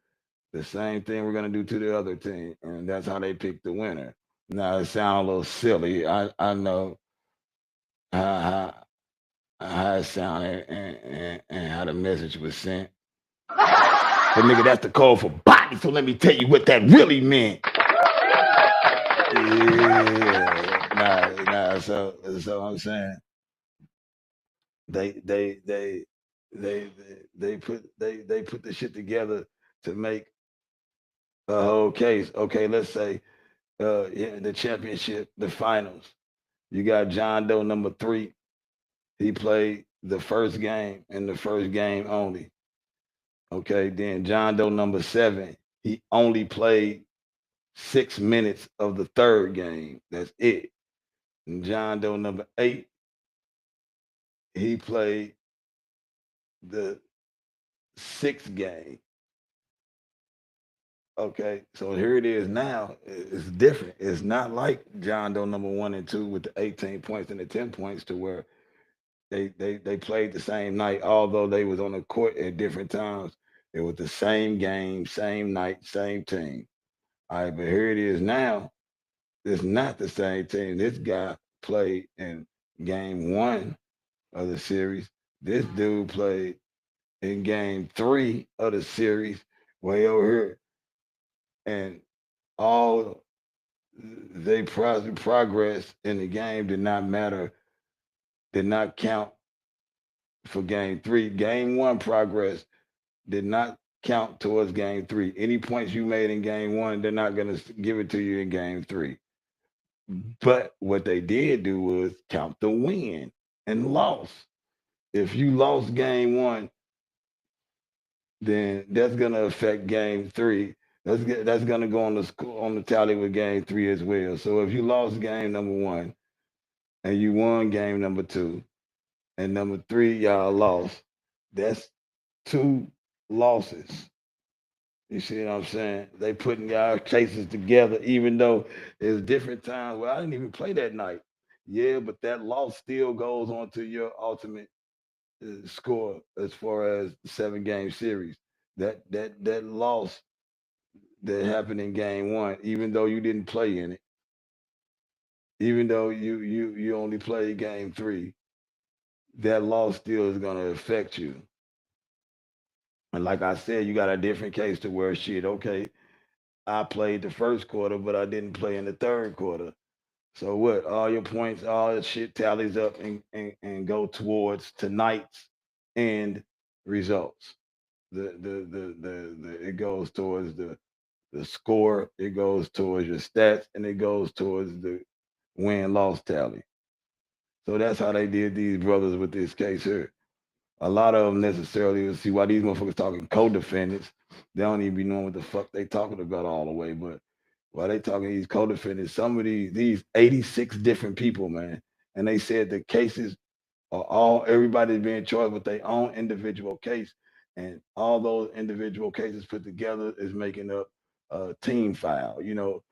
[SPEAKER 1] the same thing we're gonna do to the other team, and that's how they pick the winner. Now it sounds a little silly. I know how how it sounded and how the message was sent. But nigga, that's the code for body. So let me tell you what that really meant. Yeah, so I'm saying they they they they put the shit together to make a whole case. Okay, let's say yeah, the championship, the finals. You got John Doe number three. He played the first game and the first game only. Okay, then John Doe number seven, he only played 6 minutes of the third game. That's it. And John Doe number eight, he played the sixth game. Okay, so here it is now. It's different. It's not like John Doe number one and two with the 18 points and the 10 points to where they played the same night, although they was on the court at different times. It was the same game, same night, same team. All right, but here it is now. It's not the same team. This guy played in game one of the series. This dude played in game three of the series, way over here. And all they progress in the game did not matter, did not count for game three. Game one progress did not count towards game 3. Any points you made in game 1, they're not going to give it to you in game 3. But what they did do was count the win and loss. If you lost game 1, then that's going to affect game 3. That's going to go on the on the tally with game 3 as well. So if you lost game number 1 and you won game number 2 and number 3 y'all lost, that's 2 losses. You see what I'm saying? They putting y'all cases together, even though it's different times. Well, I didn't even play that night. Yeah, but that loss still goes on to your ultimate score as far as the 7-game series. That loss that happened in game 1, even though you didn't play in it, even though you only played game 3, that loss still is gonna affect you. And like I said, you got a different case to where shit. Okay, I played the first quarter, but I didn't play in the third quarter. So what? All your points, all that shit tallies up and go towards tonight's end results. It goes towards the score, it goes towards your stats, and it goes towards the win loss tally. So that's how they did these brothers with this case here. A lot of them necessarily see why these motherfuckers talking co-defendants. They don't even be knowing what the fuck they talking about all the way. But while they talking these co-defendants, some of these 86 different people, man, and they said the cases are all everybody's being charged with their own individual case, and all those individual cases put together is making up a team file. You know,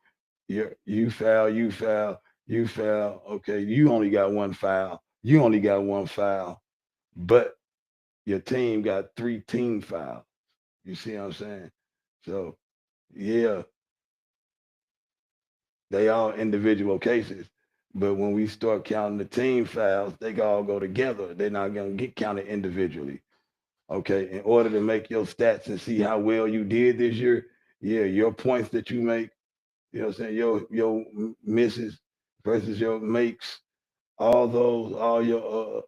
[SPEAKER 1] you foul, you foul, you foul. Okay, you only got one foul. You only got one foul, but your team got 3 team fouls. You see what I'm saying? So yeah, they all individual cases. But when we start counting the team fouls, they all go together. They're not gonna get counted individually. Okay. In order to make your stats and see how well you did this year, yeah, your points that you make, you know what I'm saying, your misses versus your makes, all those, all your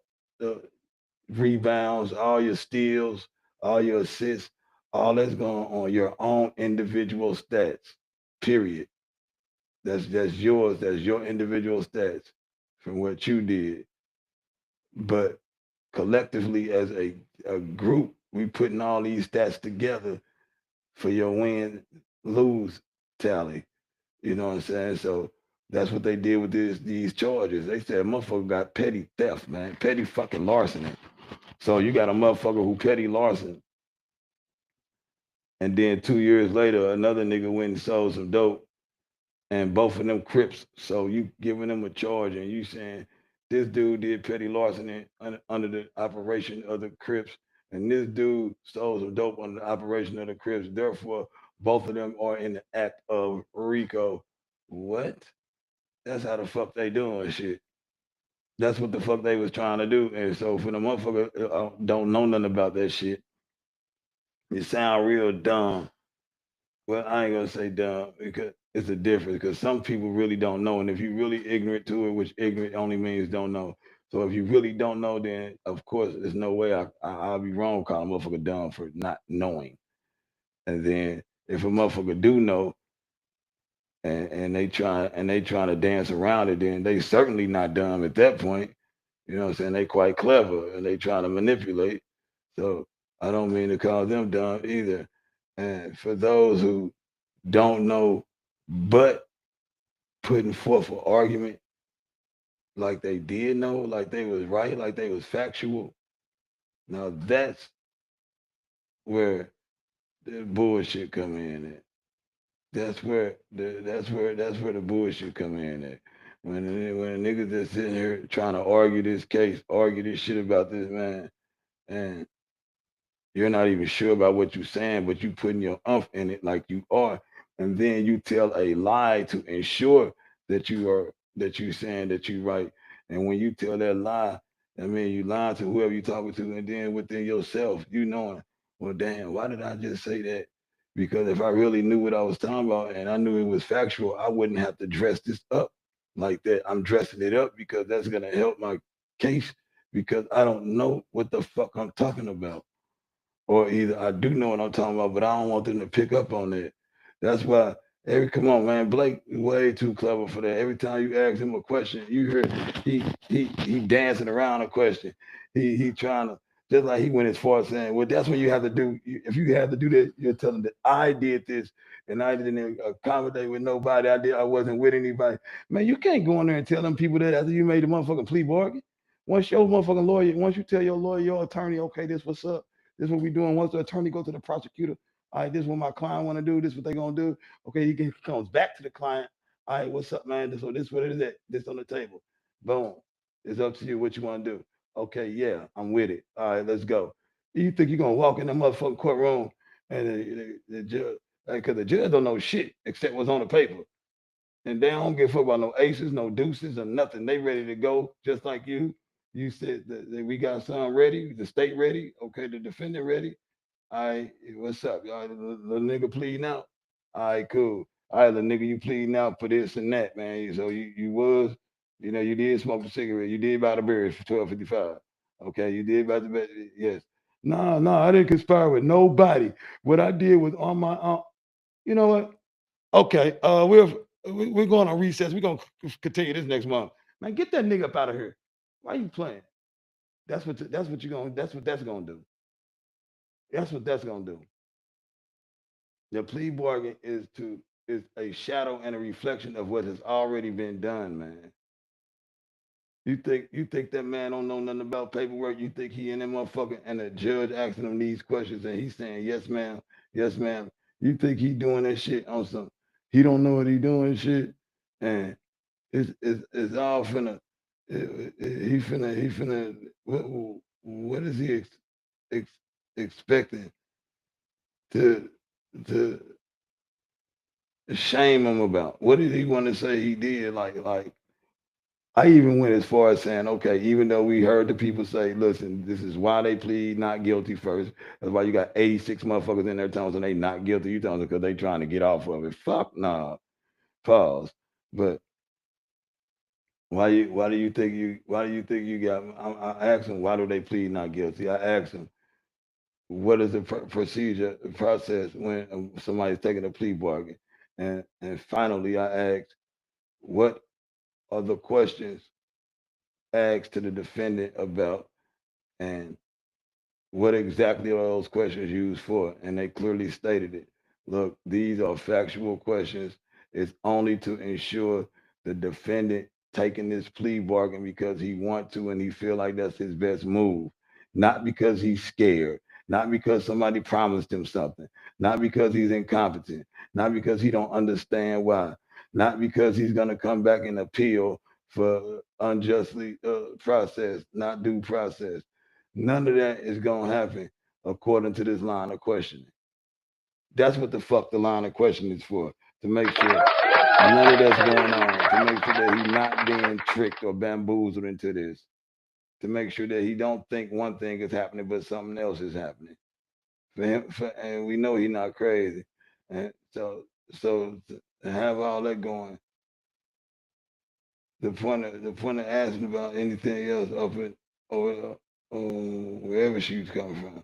[SPEAKER 1] rebounds, all your steals, all your assists, all that's going on your own individual stats. Period. That's yours. That's your individual stats from what you did. But collectively, as a group, we putting all these stats together for your win lose tally. You know what I'm saying? So that's what they did with these charges. They said motherfucker got petty theft, man, petty fucking larceny. So you got a motherfucker who petty larceny, and then 2 years later, another nigga went and sold some dope, and both of them Crips. So you giving them a charge, and you saying this dude did petty larceny under the operation of the Crips, and this dude sold some dope under the operation of the Crips. Therefore, both of them are in the act of RICO. What? That's how the fuck they doing shit. That's what the fuck they was trying to do. And so for the motherfucker don't know nothing about that shit, it sound real dumb. Well, I ain't gonna say dumb because it's a difference. Because some people really don't know, and if you really ignorant to it, which ignorant only means don't know. So if you really don't know, then of course there's no way I'll be wrong calling a motherfucker dumb for not knowing. And then if a motherfucker do know and they trying to dance around it, then they certainly not dumb at that point. You know what I'm saying? They quite clever and they trying to manipulate. So I don't mean to call them dumb either. And for those who don't know, but putting forth an argument like they did know, like they was right, like they was factual. Now that's where the bullshit come in at. That's where the bullshit come in at. When a nigga just sitting here trying to argue this case, argue this shit about this man, and you're not even sure about what you're saying, but you putting your umph in it like you are, and then you tell a lie to ensure that you saying that you right. And when you tell that lie, I mean you lying to whoever you talking to, and then within yourself, you knowing, well, damn, why did I just say that? Because if I really knew what I was talking about and I knew it was factual, I wouldn't have to dress this up like that. I'm dressing it up because that's gonna help my case because I don't know what the fuck I'm talking about or either I do know what I'm talking about, but I don't want them to pick up on that. That's why come on, man, Blake is way too clever for that. Every time you ask him a question, you hear he dancing around a question. He trying to, just like he went as far as saying, well, that's when you have to do. If you have to do that, you're telling that I did this and I didn't accommodate with nobody. I wasn't with anybody. Man, you can't go in there and tell them people that after you made the motherfucking plea bargain. Once you tell your lawyer, your attorney, okay, this what's up. This is what we doing. Once the attorney go to the prosecutor, all right, this is what my client want to do. This is what they gonna do. Okay, he comes back to the client. All right, what's up, man? So this is what it is. This on the table. Boom. It's up to you what you want to do. Okay, yeah, I'm with it. All right, let's go. You think you're gonna walk in the motherfucking courtroom and the judge, because the judge don't know shit except what's on the paper. And they don't give a fuck about no aces, no deuces, or nothing. They ready to go, just like you. You said that we got some ready, the state ready, okay, the defendant ready. All right, what's up? Y'all, the nigga pleading out. All right, cool. All right, the nigga, you pleading out for this and that, man. So you was, you did smoke a cigarette. You did buy the beers for 12.55. Okay, you did buy the yes. No, I didn't conspire with nobody. What I did was on my own. You know what? Okay, we're going on recess. We're gonna continue this next month. Man, get that nigga up out of here. Why you playing? That's what you gonna. That's what that's gonna do. That's what that's gonna do. The plea bargain is a shadow and a reflection of what has already been done, man. You think that man don't know nothing about paperwork? You think he in that motherfucker and the judge asking him these questions and he's saying yes ma'am, yes ma'am. You think he doing that shit on some? He don't know what he doing shit, and it's all finna. He finna. What is he ex, expecting to to shame him about? What did he want to say he did? Like I even went as far as saying, okay, even though we heard the people say, listen, this is why they plead not guilty first. That's why you got 86 motherfuckers in there telling them they not guilty. You telling them because they trying to get off of it. Fuck nah. Pause. But why do you think you got? I asked them why do they plead not guilty. I asked them what is the procedure process when somebody's taking a plea bargain, and finally I asked what are the questions asked to the defendant about, and what exactly are those questions used for? And they clearly stated it. Look, these are factual questions. It's only to ensure the defendant taking this plea bargain because he want to and he feel like that's his best move, not because he's scared, not because somebody promised him something, not because he's incompetent, not because he don't understand why, not because he's gonna come back and appeal for unjustly processed, not due process. None of that is gonna happen according to this line of questioning. That's what the fuck the line of questioning is for. To make sure none of that's going on. To make sure that he's not being tricked or bamboozled into this. To make sure that he don't think one thing is happening, but something else is happening. And we know he's not crazy. And so to have all that going, the point of asking about anything else up in or wherever she was coming from.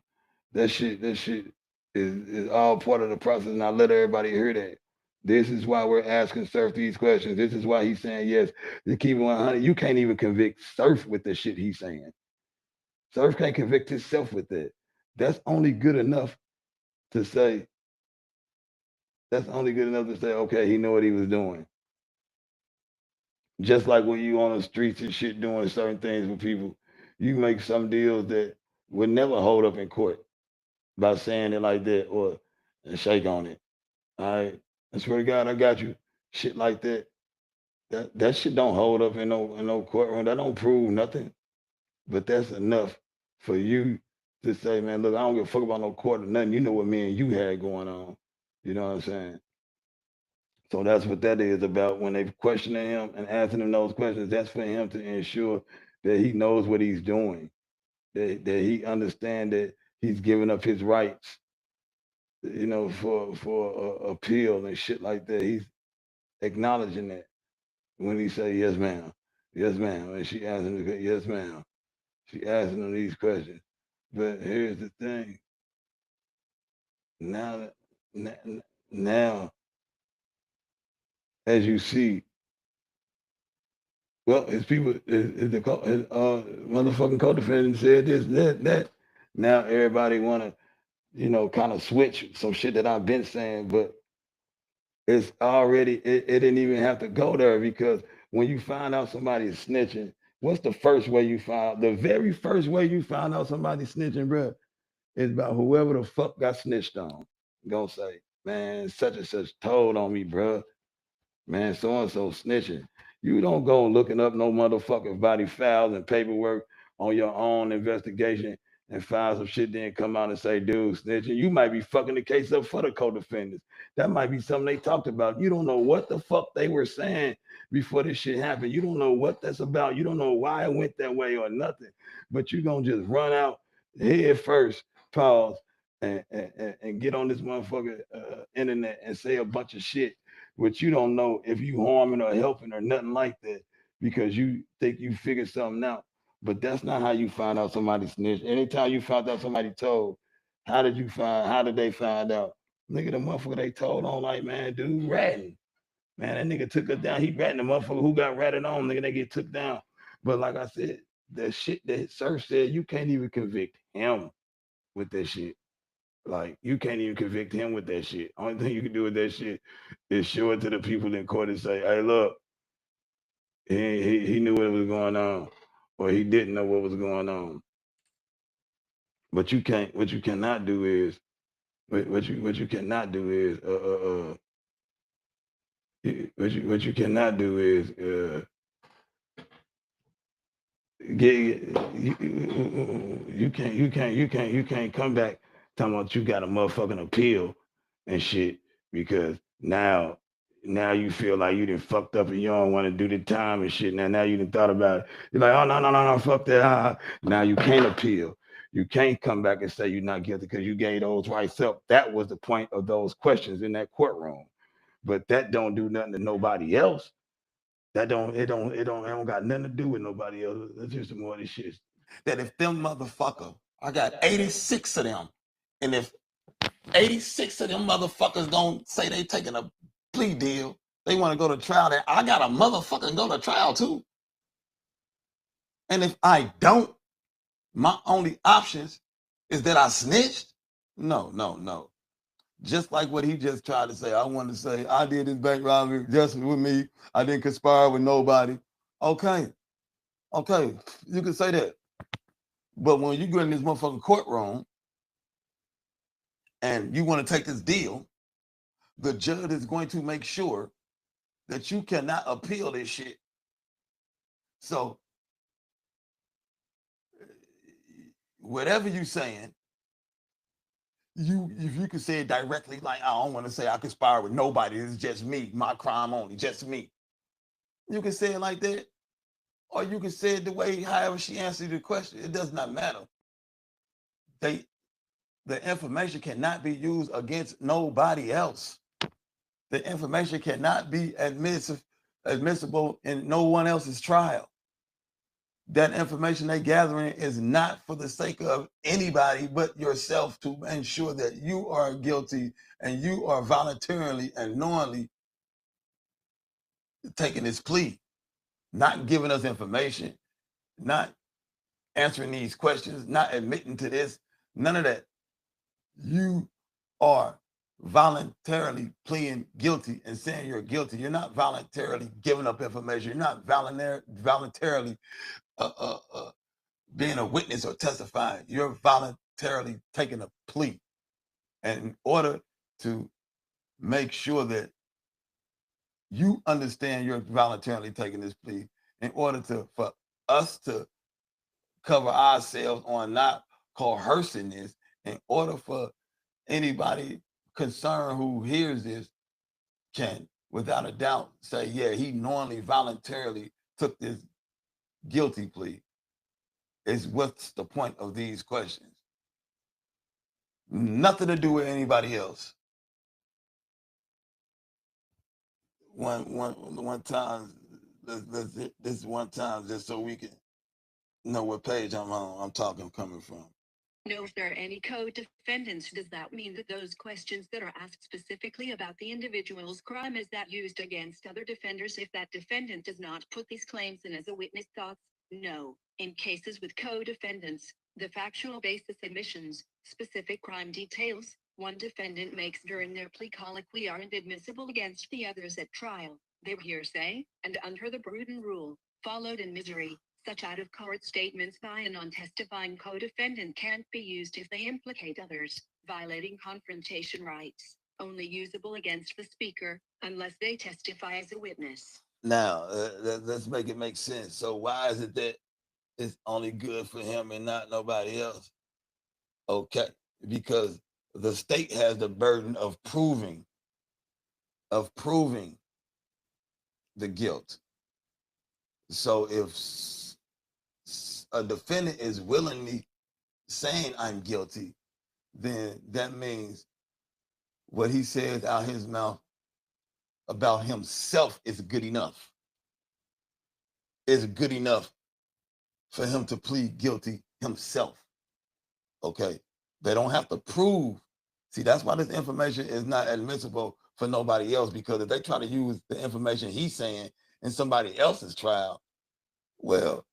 [SPEAKER 1] That shit is all part of the process, and I let everybody hear that. This is why we're asking Surf these questions. This is why he's saying yes. To keep it 100, you can't even convict Surf with the shit he's saying. Surf can't convict himself with that. That's only good enough to say. That's only good enough to say, okay, he knew what he was doing. Just like when you on the streets and shit doing certain things with people, you make some deals that would never hold up in court by saying it like that or shake on it. All right. I swear to God, I got you. Shit like that. That shit don't hold up in no courtroom. That don't prove nothing. But that's enough for you to say, man, look, I don't give a fuck about no court or nothing. You know what me and you had going on. You know what I'm saying? So that's what that is about. When they questioning him and asking him those questions, that's for him to ensure that he knows what he's doing, that he understand that he's giving up his rights, for appeal and shit like that. He's acknowledging that when he say yes ma'am, and she asking him, yes ma'am, she asking him these questions. But here's the thing: now, now, as you see, well, his people, his motherfucking co-defendant said this, that. Now everybody want to, kind of switch some shit that I've been saying, but it's already, it didn't even have to go there because when you find out somebody is snitching, what's the first way you find? The very first way you find out somebody snitching, bro, is about whoever the fuck got snitched on. Gonna say, man, such and such told on me, bro. Man, so and so snitching. You don't go looking up no motherfucking body files and paperwork on your own investigation and find some shit, then come out and say, dude, snitching. You might be fucking the case up for the co-defendants. That might be something they talked about. You don't know what the fuck they were saying before this shit happened. You don't know what that's about. You don't know why it went that way or nothing. But you gonna just run out head first, pause, and get on this motherfucker internet and say a bunch of shit which you don't know if you harming or helping or nothing like that because you think you figured something out. But that's not how you find out somebody snitched. Anytime you found out somebody told, how did they find out? Nigga, the motherfucker they told on, like, man, dude, ratting. Man, that nigga took us down. He ratting the motherfucker who got ratted on, nigga, they get took down. But like I said, the shit that Sir said, you can't even convict him with that shit. Like you can't even convict him with that shit. Only thing you can do with that shit is show it to the people in court and say, "Hey, look, he knew what was going on, or he didn't know what was going on." But you can't. What you cannot do is what you cannot do is what you cannot do is get you can't come back talking about you got a motherfucking appeal and shit because now you feel like you done fucked up and you don't want to do the time and shit. Now you done thought about it. You're like, oh no, fuck that. Now you can't appeal. You can't come back and say you're not guilty because you gave those rights up. That was the point of those questions in that courtroom. But that don't do nothing to nobody else. It don't got nothing to do with nobody else. That's just some more of this shit. That if them motherfucker, I got 86 of them, and if 86 of them motherfuckers don't say they taking a plea deal, they want to go to trial, then I got a motherfucking go to trial too. And if I don't, my only options is that I snitched. No. Just like what he just tried to say. I wanted to say, I did this bank robbery just with me. I didn't conspire with nobody. Okay, you can say that. But when you go in this motherfucking courtroom and you want to take this deal, the judge is going to make sure that you cannot appeal this shit. So whatever you saying, if you can say it directly, like I don't want to say I conspire with nobody, it's just me, my crime only, just me. You can say it like that, or you can say it the way however she answered the question. It does not matter. The information cannot be used against nobody else. The information cannot be admissible in no one else's trial. That information they're gathering is not for the sake of anybody but yourself to ensure that you are guilty and you are voluntarily and knowingly taking this plea, not giving us information, not answering these questions, not admitting to this, none of that. You are voluntarily pleading guilty and saying you're guilty. You're not voluntarily giving up information. You're not voluntarily being a witness or testifying. You're voluntarily taking a plea. And in order to make sure that you understand you're voluntarily taking this plea, in order for us to cover ourselves on not coercing this, in order for anybody concerned who hears this can, without a doubt, say, yeah, he knowingly, voluntarily took this guilty plea, is what's the point of these questions? Nothing to do with anybody else. One time, this one time, just so we can know what page I'm on, I'm coming from.
[SPEAKER 8] know if there are any co-defendants. Does that mean that those questions that are asked specifically about the individual's crime is that used against other defenders if that defendant does not put these claims in as a witness? Thoughts? No. In cases with co-defendants, the factual basis admissions, specific crime details, one defendant makes during their plea colloquy aren't admissible against the others at trial. They were hearsay, and under the Bruton rule, followed in Missouri, such out-of-court statements by a non-testifying co-defendant can't be used if they implicate others, violating confrontation rights, only usable against the speaker, unless they testify as a witness.
[SPEAKER 1] Now, let's make it make sense. So why is it that it's only good for him and not nobody else? Okay, because the state has the burden of proving the guilt. So if a defendant is willingly saying I'm guilty, then that means what he says out his mouth about himself is good enough. Is good enough for him to plead guilty himself. Okay, they don't have to prove. See, that's why this information is not admissible for nobody else, because if they try to use the information he's saying in somebody else's trial, well,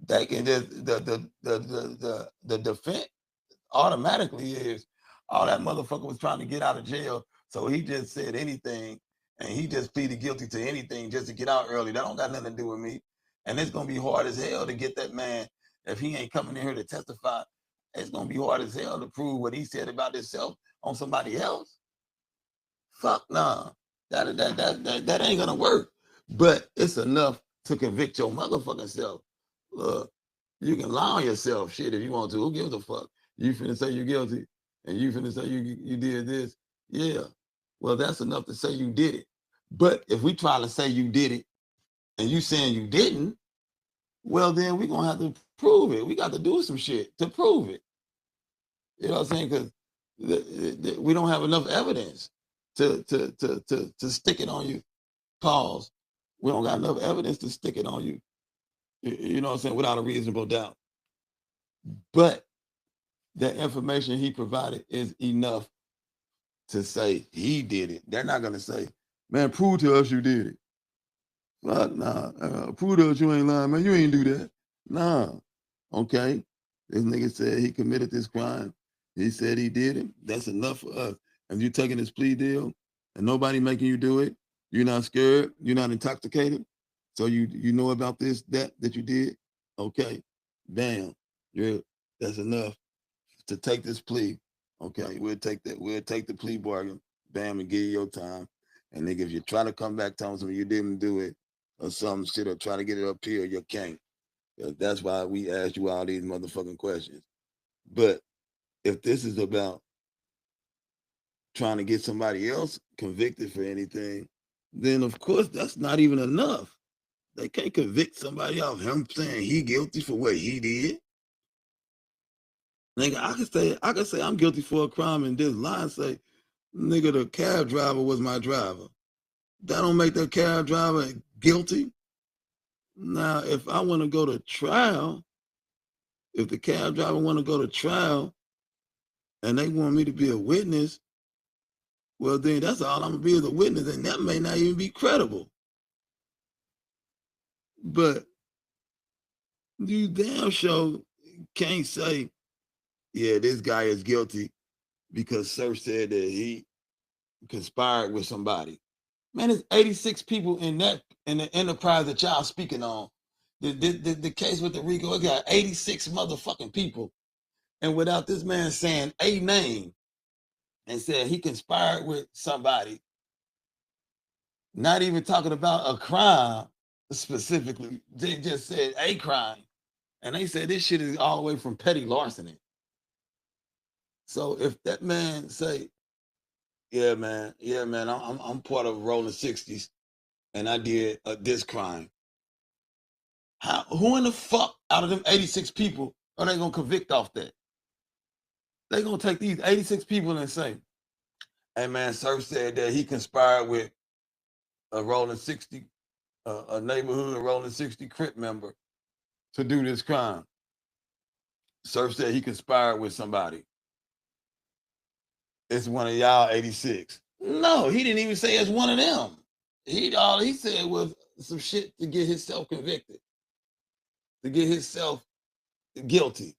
[SPEAKER 1] they can just the defense automatically is, oh, that motherfucker was trying to get out of jail, so he just said anything and he just pleaded guilty to anything just to get out early. That don't got nothing to do with me. And it's gonna be hard as hell to get that man, if he ain't coming in here to testify. It's gonna be hard as hell to prove what he said about himself on somebody else. Fuck nah. That ain't gonna work. But it's enough to convict your motherfucking self. Look, you can lie on yourself, shit, if you want to. Who gives a fuck? You finna say you're guilty, and you finna say you did this. Yeah. Well, that's enough to say you did it. But if we try to say you did it, and you saying you didn't, well, then we're gonna have to prove it. We got to do some shit to prove it. You know what I'm saying? Because we don't have enough evidence to stick it on you. Pause. We don't got enough evidence to stick it on you. You know what I'm saying? Without a reasonable doubt. But the information he provided is enough to say he did it. They're not gonna say, man, prove to us you did it. But nah, prove to us you ain't lying, man. You ain't do that. Nah. Okay. This nigga said he committed this crime. He said he did it. That's enough for us. If you're taking this plea deal and nobody making you do it, you're not scared, you're not intoxicated. So you know about this, that you did. Okay. Bam. That's enough to take this plea. Okay, we'll take that. We'll take the plea bargain. Bam, and give you your time. And nigga, if you try to come back telling something you didn't do it or some shit or try to get it up here, you can't. That's why we asked you all these motherfucking questions. But if this is about trying to get somebody else convicted for anything, then of course that's not even enough. They can't convict somebody off him saying he guilty for what he did. Nigga, I can say I'm guilty for a crime and this line say, nigga, the cab driver was my driver. That don't make the cab driver guilty. Now, if I want to go to trial, if the cab driver want to go to trial and they want me to be a witness, well, then that's all I'm gonna be as a witness, and that may not even be credible. But you damn sure can't say, yeah, this guy is guilty because Sir said that he conspired with somebody. Man, there's 86 people in the enterprise that y'all speaking on. The case with the Rico, it got 86 motherfucking people. And without this man saying a name and said he conspired with somebody, not even talking about a crime specifically, they just said a crime. And they said this shit is all the way from petty larceny. So if that man say, yeah, man, I'm part of Rolling 60s and I did this crime. Who in the fuck out of them 86 people are they gonna convict off that? They gonna take these 86 people and say, hey man, Surf said that he conspired with a Rolling 60, a neighborhood Rolling 60 Crip member to do this crime.
[SPEAKER 5] Surf said he conspired with somebody. It's one of y'all 86. No, he didn't even say it's one of them. All he said was some shit to get himself convicted, to get himself guilty.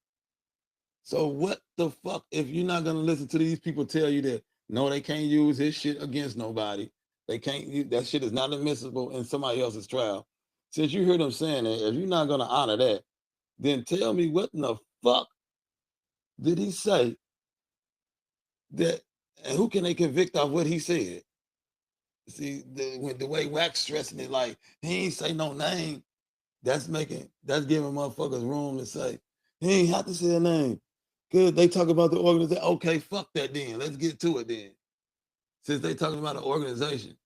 [SPEAKER 5] So what the fuck if you're not gonna listen to these people tell you that no, they can't use his shit against nobody. They can't. That shit is not admissible in somebody else's trial. Since you heard them saying that, if you're not gonna honor that, then tell me what in the fuck did he say that, and who can they convict off what he said? See, the way Wax stressing it, like he ain't say no name. That's giving motherfuckers room to say he ain't have to say a name. Good, they talk about the organization. Okay, fuck that then. Let's get to it then. Since they talking about an organization,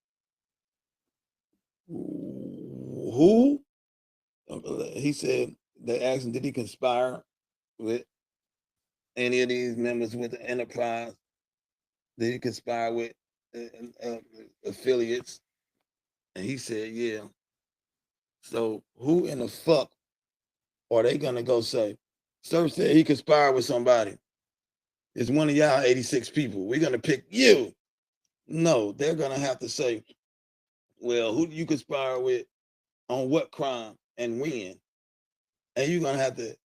[SPEAKER 5] who? He said they asked him, did he conspire with any of these members with the enterprise? Did he conspire with affiliates? And he said, yeah. So who in the fuck are they gonna go say? Surf said he conspired with somebody. It's one of y'all 86 people. We're gonna pick you. No, they're gonna have to say, well, who do you conspire with on what crime and when? And you're gonna have to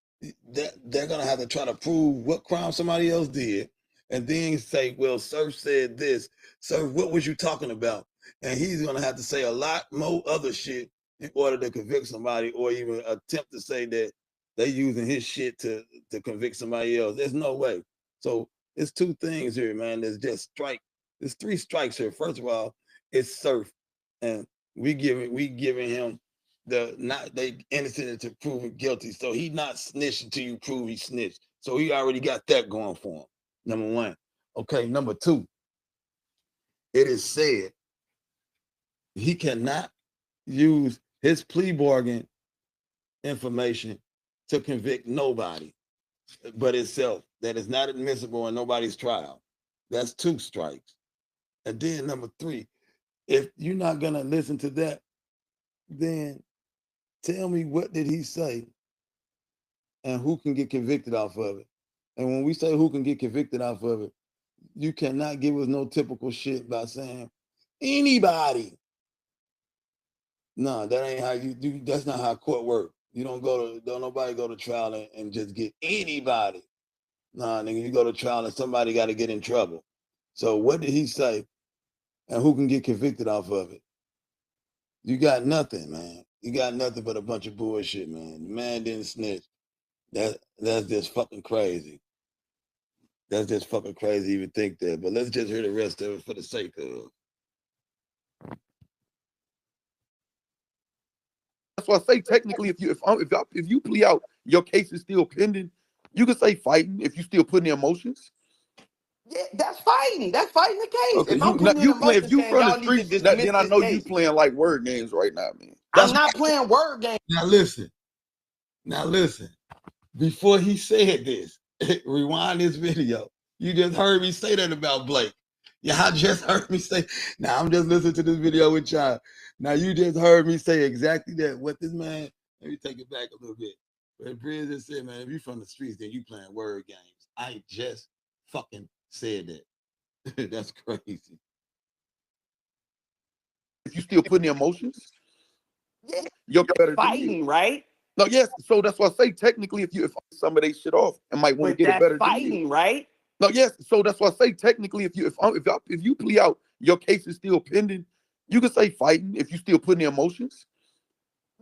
[SPEAKER 5] they're gonna have to try to prove what crime somebody else did, and then say, well, Surf said this. Surf, what was you talking about? And he's gonna have to say a lot more other shit in order to convict somebody, or even attempt to say that they using his shit to convict somebody else. There's no way. So it's two things here, man. There's just there's three strikes here. First of all, it's Surf, and we giving him the not they innocent until proven guilty. So he not snitching until you prove he snitched. So he already got that going for him. Number one. Okay, number two, it is said he cannot use his plea bargain information to convict nobody but itself. That is not admissible in nobody's trial. That's two strikes. And then number three, if you're not gonna listen to that, then tell me what did he say and who can get convicted off of it. And when we say who can get convicted off of it, you cannot give us no typical shit by saying anybody. No, that ain't how you do. That's not how court work. You don't nobody go to trial and just get anybody. Nah, nigga, you go to trial and somebody got to get in trouble. So what did he say and who can get convicted off of it? You got nothing, man. You got nothing but a bunch of bullshit, man. The man didn't snitch. That's just fucking crazy. That's just fucking crazy to even think that. But let's just hear the rest of it for the sake of.
[SPEAKER 3] That's why I say technically, if you plea out, your case is still pending. You can say fighting if you still putting in emotions.
[SPEAKER 10] Yeah, that's fighting. That's fighting the case.
[SPEAKER 3] Okay,
[SPEAKER 10] If I'm putting in
[SPEAKER 3] you play if
[SPEAKER 10] emotions
[SPEAKER 3] you
[SPEAKER 10] saying
[SPEAKER 3] from the
[SPEAKER 10] y'all need to
[SPEAKER 3] streets,
[SPEAKER 10] dismiss
[SPEAKER 3] then I
[SPEAKER 10] this
[SPEAKER 3] know you
[SPEAKER 10] case,
[SPEAKER 3] playing like word games right now, man.
[SPEAKER 10] I'm not playing word games.
[SPEAKER 5] Now listen. Before he said this, rewind this video. You just heard me say that about Blake. Y'all just heard me say. Now I'm just listening to this video with y'all. Now you just heard me say exactly that. What this man? Let me take it back a little bit. But Briz just said, man, if you from the streets, then you playing word games. I just fucking said that. That's crazy.
[SPEAKER 3] If you still putting in emotions,
[SPEAKER 10] Yeah,
[SPEAKER 3] you're better than me.
[SPEAKER 10] fighting, right?
[SPEAKER 3] No, yes. So that's why I say technically, if some of they shit off and might want to
[SPEAKER 10] But
[SPEAKER 3] get it
[SPEAKER 10] that's
[SPEAKER 3] better than me.
[SPEAKER 10] fighting, right?
[SPEAKER 3] No, yes. So that's why I say technically, if you plea out, your case is still pending. You can say fighting if you still putting in emotions.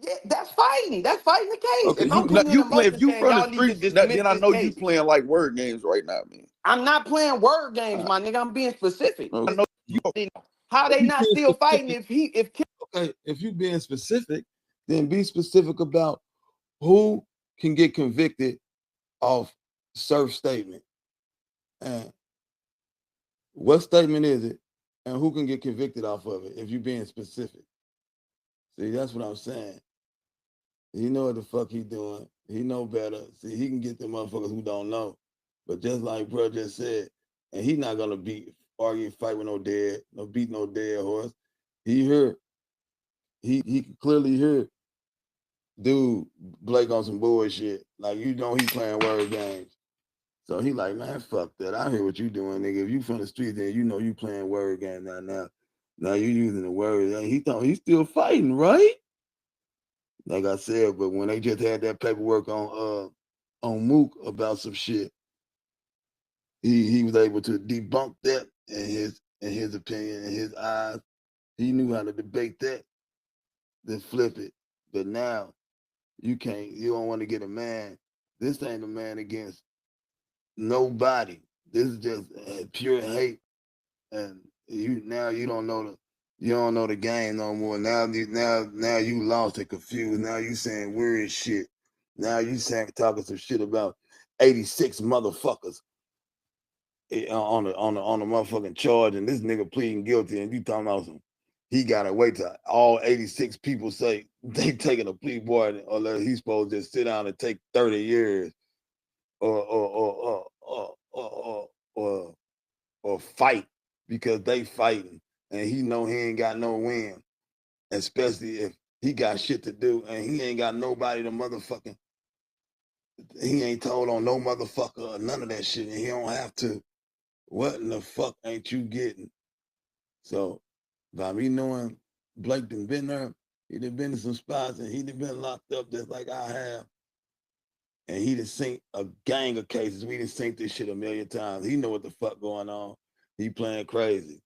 [SPEAKER 10] Yeah, that's fighting. That's fighting the case.
[SPEAKER 3] Okay,
[SPEAKER 10] If I'm putting in
[SPEAKER 3] you play if
[SPEAKER 10] emotions
[SPEAKER 3] you
[SPEAKER 10] saying
[SPEAKER 3] from the
[SPEAKER 10] y'all need to
[SPEAKER 3] streets,
[SPEAKER 10] dismiss
[SPEAKER 3] then I
[SPEAKER 10] this
[SPEAKER 3] know you
[SPEAKER 10] case,
[SPEAKER 3] playing like word games right now, man.
[SPEAKER 10] I'm not playing word games, my nigga. I'm being specific.
[SPEAKER 3] I know you.
[SPEAKER 10] How they not still fighting
[SPEAKER 5] Okay, if you being specific, then be specific about who can get convicted off Surf statement. And what statement is it? And who can get convicted off of it if you're being specific? See, that's what I'm saying. He know what the fuck he doing. He know better. See, he can get the motherfuckers who don't know. But just like bro just said, and he not gonna fight with beat no dead horse. He heard. He can clearly hear
[SPEAKER 11] dude, Blake on some bullshit. Like, you know he playing word games. So he like, man, fuck that. I hear what you doing, nigga. If you from the street, then you know you playing word games now you using the word. And he thought he's still fighting, right? Like I said, but when they just had that paperwork on Mook about some shit, he was able to debunk that in his opinion, in his eyes. He knew how to debate that, then flip it. But now you don't want to get a man. This ain't a man against nobody. This is just pure hate. And you don't know the game no more. Now you lost and confused. Now you saying weird shit. Now you talking some shit about 86 motherfuckers on the motherfucking charge, and this nigga pleading guilty, and you talking about he gotta wait till all 86 people say they taking a plea boy, or he's supposed to just sit down and take 30 years or fight because they fighting, and he know he ain't got no win, especially if he got shit to do and he ain't got nobody to motherfucking. He ain't told on no motherfucker or none of that shit, and he don't have to. What in the fuck ain't you getting? So, by me knowing Blake done been there, he done been in some spots, and he done been locked up just like I have. And he done seen a gang of cases. We done seen this shit a million times. He know what the fuck going on. He playing crazy.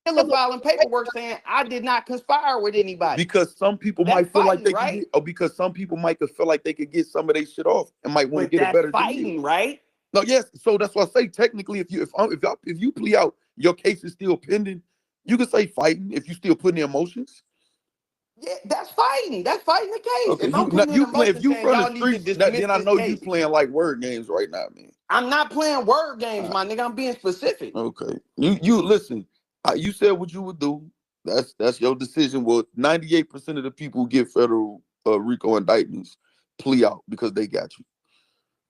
[SPEAKER 10] Still filing paperwork saying I did not conspire with anybody.
[SPEAKER 3] Because some people
[SPEAKER 10] That's
[SPEAKER 3] might feel like
[SPEAKER 10] fighting,
[SPEAKER 3] they
[SPEAKER 10] right?
[SPEAKER 3] can get, or because some people might feel like they could get some of their shit off and might want to
[SPEAKER 10] But
[SPEAKER 3] get a
[SPEAKER 10] that's
[SPEAKER 3] better
[SPEAKER 10] fighting,
[SPEAKER 3] deal.
[SPEAKER 10] right?
[SPEAKER 3] No, yes. So that's why I say technically, if you plea out, your case is still pending. You can say fighting if you still putting in emotions.
[SPEAKER 10] Yeah, that's fighting. That's fighting the case.
[SPEAKER 3] Okay,
[SPEAKER 10] If I'm putting in
[SPEAKER 3] you play if
[SPEAKER 10] emotions
[SPEAKER 3] you
[SPEAKER 10] saying
[SPEAKER 3] from the
[SPEAKER 10] y'all need to
[SPEAKER 3] streets,
[SPEAKER 10] dismiss
[SPEAKER 3] then I
[SPEAKER 10] this
[SPEAKER 3] know you
[SPEAKER 10] case,
[SPEAKER 3] playing like word games right now, man.
[SPEAKER 10] I'm not playing word games, my nigga. I'm being specific.
[SPEAKER 3] Okay, you listen. You said what you would do. That's your decision. Well, 98% of the people who get federal RICO indictments plea out because they got you.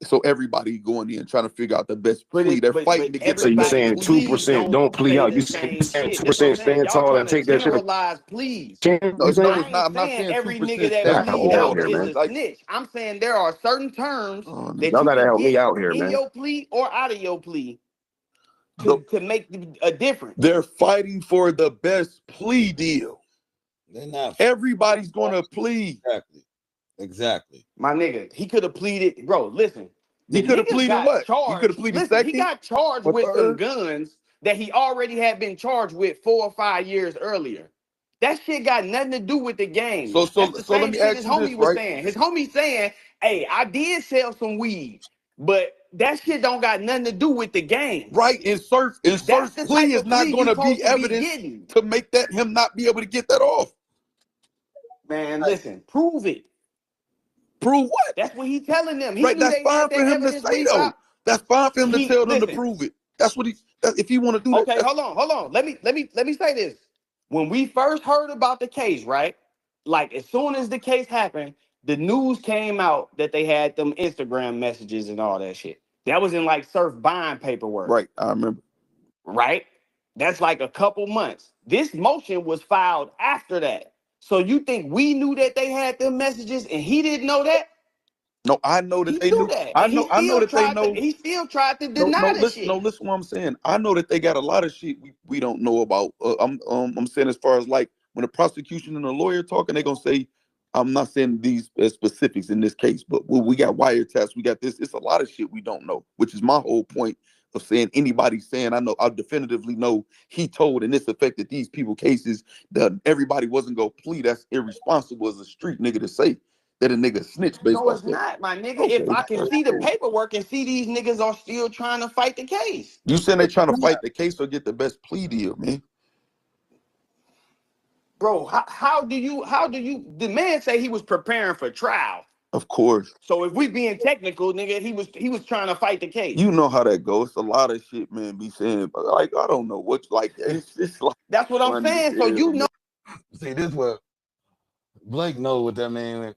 [SPEAKER 3] So everybody going in trying to figure out the best plea. They're fighting
[SPEAKER 10] But
[SPEAKER 3] to get
[SPEAKER 9] So
[SPEAKER 3] the
[SPEAKER 9] you
[SPEAKER 3] best
[SPEAKER 10] everybody's
[SPEAKER 9] saying
[SPEAKER 3] plea.
[SPEAKER 10] pleas
[SPEAKER 9] 2%
[SPEAKER 10] don't
[SPEAKER 9] don't plea
[SPEAKER 10] say
[SPEAKER 9] out?
[SPEAKER 10] the
[SPEAKER 9] You
[SPEAKER 10] same
[SPEAKER 9] saying
[SPEAKER 10] shit.
[SPEAKER 9] 2%
[SPEAKER 10] That's what I'm saying.
[SPEAKER 9] stand
[SPEAKER 10] Y'all
[SPEAKER 9] tall
[SPEAKER 10] trying
[SPEAKER 9] and
[SPEAKER 10] to
[SPEAKER 9] take that shit?
[SPEAKER 10] generalize pleas.
[SPEAKER 3] No, no,
[SPEAKER 10] I
[SPEAKER 3] it's
[SPEAKER 10] ain't
[SPEAKER 3] not. I'm not
[SPEAKER 10] saying
[SPEAKER 3] saying
[SPEAKER 10] every
[SPEAKER 3] 2%
[SPEAKER 10] nigga that
[SPEAKER 9] Y'all
[SPEAKER 3] stand
[SPEAKER 9] help
[SPEAKER 10] plead
[SPEAKER 9] me
[SPEAKER 3] tall.
[SPEAKER 9] out
[SPEAKER 10] out
[SPEAKER 3] I'm
[SPEAKER 9] here,
[SPEAKER 10] is
[SPEAKER 3] saying
[SPEAKER 9] man.
[SPEAKER 10] a
[SPEAKER 3] like,
[SPEAKER 10] snitch. I'm saying there are certain terms
[SPEAKER 3] oh,
[SPEAKER 10] that
[SPEAKER 9] Y'all
[SPEAKER 10] you
[SPEAKER 9] gotta
[SPEAKER 10] can
[SPEAKER 9] help me
[SPEAKER 10] get
[SPEAKER 9] out here,
[SPEAKER 10] in
[SPEAKER 9] man.
[SPEAKER 10] your plea or out of your plea
[SPEAKER 3] the,
[SPEAKER 10] to make a difference.
[SPEAKER 3] they're fighting for the best plea deal.
[SPEAKER 1] They're not.
[SPEAKER 3] Everybody's going to plead.
[SPEAKER 1] Exactly.
[SPEAKER 10] My nigga, he could have pleaded, bro. Listen,
[SPEAKER 3] He
[SPEAKER 10] the
[SPEAKER 3] could have
[SPEAKER 10] nigga
[SPEAKER 3] pleaded
[SPEAKER 10] got
[SPEAKER 3] what? He could have
[SPEAKER 10] charged.
[SPEAKER 3] pleaded
[SPEAKER 10] Listen, he
[SPEAKER 3] second
[SPEAKER 10] got charged
[SPEAKER 3] or
[SPEAKER 10] with some
[SPEAKER 3] third.
[SPEAKER 10] guns that he already had been charged with 4 or 5 years earlier. That shit got nothing to do with the game. That's the
[SPEAKER 3] So let
[SPEAKER 10] same
[SPEAKER 3] me
[SPEAKER 10] shit
[SPEAKER 3] ask
[SPEAKER 10] his
[SPEAKER 3] you this,
[SPEAKER 10] homie was
[SPEAKER 3] right?
[SPEAKER 10] saying. His homie saying, "Hey, I did sell some weed, but that shit don't got nothing to do with the game."
[SPEAKER 3] Right, and
[SPEAKER 10] That's
[SPEAKER 3] Surf's
[SPEAKER 10] the
[SPEAKER 3] plea
[SPEAKER 10] type
[SPEAKER 3] is
[SPEAKER 10] of plea
[SPEAKER 3] not going
[SPEAKER 10] you
[SPEAKER 3] to be
[SPEAKER 10] supposed to be
[SPEAKER 3] evidence
[SPEAKER 10] getting.
[SPEAKER 3] to make that him not be able to get that off.
[SPEAKER 10] Man, listen, prove it.
[SPEAKER 3] Prove what?
[SPEAKER 10] That's what he telling them. He
[SPEAKER 3] Right,
[SPEAKER 10] knew
[SPEAKER 3] that's
[SPEAKER 10] they had
[SPEAKER 3] fine for
[SPEAKER 10] that
[SPEAKER 3] him to
[SPEAKER 10] evidence when
[SPEAKER 3] say
[SPEAKER 10] he
[SPEAKER 3] though.
[SPEAKER 10] filed.
[SPEAKER 3] That's fine for him to
[SPEAKER 10] He
[SPEAKER 3] tell them to
[SPEAKER 10] listen.
[SPEAKER 3] prove it. That's what if he want to do that.
[SPEAKER 10] Okay, hold on. Let me say this. When we first heard about the case, right? Like as soon as the case happened, the news came out that they had them Instagram messages and all that shit. That was in like Surf buying paperwork,
[SPEAKER 3] Right, I remember.
[SPEAKER 10] right? That's like a couple months. This motion was filed after that. So you think we knew that they had them messages and he didn't know that?
[SPEAKER 3] No, I know
[SPEAKER 10] He
[SPEAKER 3] that they
[SPEAKER 10] knew
[SPEAKER 3] knew.
[SPEAKER 10] that,
[SPEAKER 3] I
[SPEAKER 10] and
[SPEAKER 3] know. I know that they know.
[SPEAKER 10] he still tried to
[SPEAKER 3] No,
[SPEAKER 10] deny the
[SPEAKER 3] no.
[SPEAKER 10] shit.
[SPEAKER 3] Listen, what I'm saying. I know that they got a lot of shit we don't know about. I'm saying as far as like when the prosecution and the lawyer talking, they gonna say, I'm not saying these specifics in this case, but we got wiretaps, we got this. It's a lot of shit we don't know, which is my whole point of saying anybody saying I know I definitively know he told and this affected these people cases that everybody wasn't gonna plead. That's irresponsible as a street nigga to say that a nigga snitched based
[SPEAKER 10] No,
[SPEAKER 3] off
[SPEAKER 10] it's
[SPEAKER 3] that.
[SPEAKER 10] not, my nigga.
[SPEAKER 3] Okay,
[SPEAKER 10] If I can
[SPEAKER 3] that's
[SPEAKER 10] see the
[SPEAKER 3] cool.
[SPEAKER 10] paperwork and see these niggas are still trying to fight the case.
[SPEAKER 3] You saying they trying to fight the case or get the best plea deal, man?
[SPEAKER 10] Bro, how do you the man say he was preparing for trial?
[SPEAKER 3] Of course.
[SPEAKER 10] So if we being technical, nigga, he was trying to fight the case.
[SPEAKER 3] You know how that goes. It's a lot of shit, man, be saying, but like, I don't know what's like, it's like
[SPEAKER 10] That's what I'm
[SPEAKER 3] funny as
[SPEAKER 10] saying. So
[SPEAKER 3] hell,
[SPEAKER 10] you
[SPEAKER 3] man.
[SPEAKER 10] know
[SPEAKER 1] See, this what Blake know what that mean.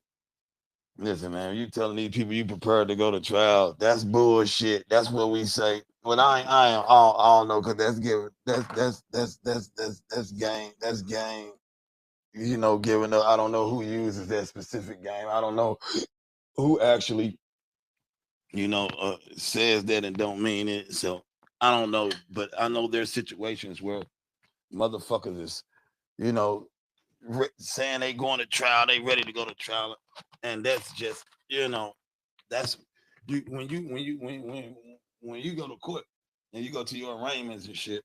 [SPEAKER 1] Listen, man, you telling these people you prepared to go to trial. That's bullshit. That's what we say. But I don't know, cause that's game. That's game.
[SPEAKER 11] giving up. I don't know who uses that specific game. I don't know who actually, says that and don't mean it. So I don't know, but I know there's situations where motherfuckers is, you know, saying they going to trial, they ready to go to trial, and that's just, that's you when you go to court and you go to your arraignments and shit.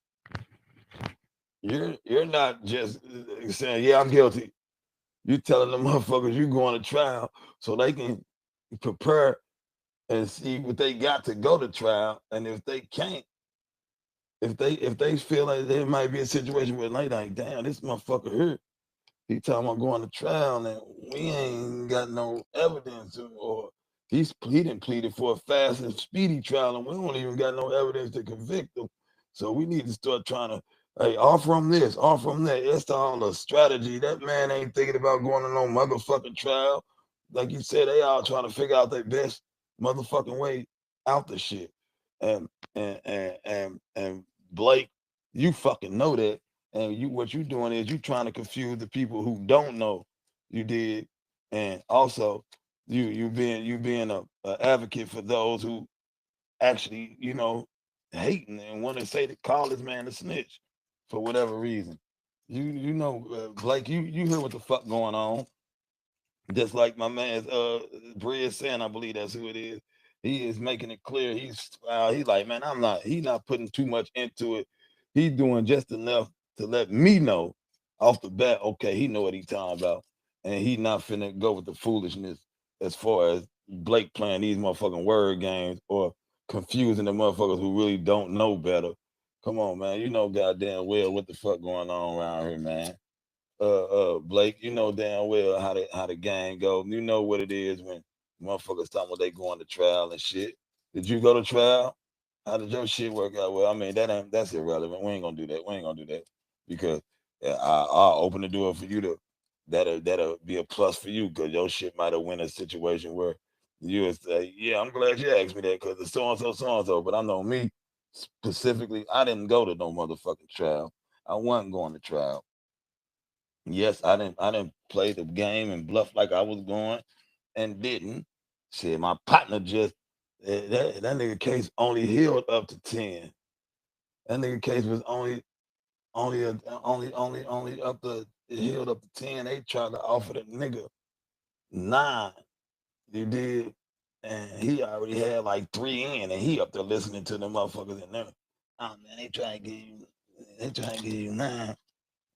[SPEAKER 11] You're not just saying, yeah, I'm guilty. You telling the motherfuckers you going to trial so they can prepare and see what they got to go to trial. And if they can't, if they feel like there might be a situation where they like, damn, this motherfucker here, he talking about going to trial and we ain't got no evidence, or he didn't pleaded for a fast and speedy trial and we don't even got no evidence to convict him. So we need to start trying to, hey, offer him this, offer him that. It's all a strategy. That man ain't thinking about going to no motherfucking trial. Like you said, they all trying to figure out their best motherfucking way out the shit. And Blake, you fucking know that. And what you doing is you trying to confuse the people who don't know you did. And also you being a advocate for those who actually, hating and want to say to call this man a snitch for whatever reason. Blake, you hear what the fuck going on. Just like my man Bria saying, I believe that's who it is. He is making it clear. He's like, man, he's not putting too much into it. He's doing just enough to let me know off the bat, okay, he know what he's talking about. And he not finna go with the foolishness as far as Blake playing these motherfucking word games or confusing the motherfuckers who really don't know better. Come on, man. You know goddamn well what the fuck going on around here, man. Blake, you know damn well how the gang go. You know what it is when motherfuckers talking about they going to trial and shit. Did you go to trial? How did your shit work out? Well, I mean that's irrelevant. We ain't gonna do that. We ain't gonna do that because I'll open the door for you to that'll be a plus for you because your shit might have win a situation where you would say, yeah, I'm glad you asked me that because it's so and so. But I know me specifically, I didn't go to no motherfucking trial. I wasn't going to trial. Yes, I didn't play the game and bluff like I was going and didn't. Shit, my partner just that nigga case only healed up to 10. That nigga case was only up to it healed up to 10. They tried to offer the nigga 9. You did, and he already had like 3 in, and he up there listening to the motherfuckers in there. Oh man, they try to give you 9.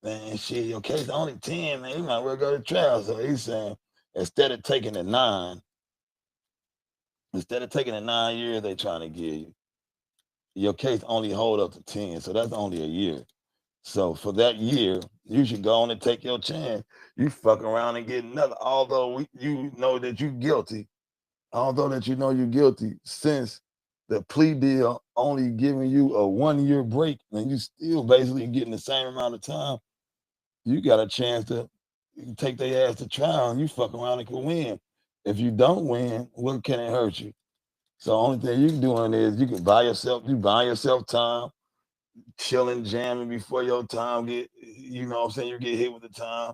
[SPEAKER 11] Man, shit, your case only 10, man. You might well go to trial. So he's saying instead of taking the 9, instead of taking the 9 years they trying to give you, your case only hold up to 10. So that's only a year. So for that year, you should go on and take your chance. You fuck around and get another. You know that you're guilty, although that you know you're guilty, since the plea deal only giving you a 1 year break, and you still basically getting the same amount of time, you got a chance to take their ass to trial and you fuck around and can win. If you don't win, what can it hurt you? So only thing you doing is you buy yourself time, chilling, jamming before your time what I'm saying, you get hit with the time.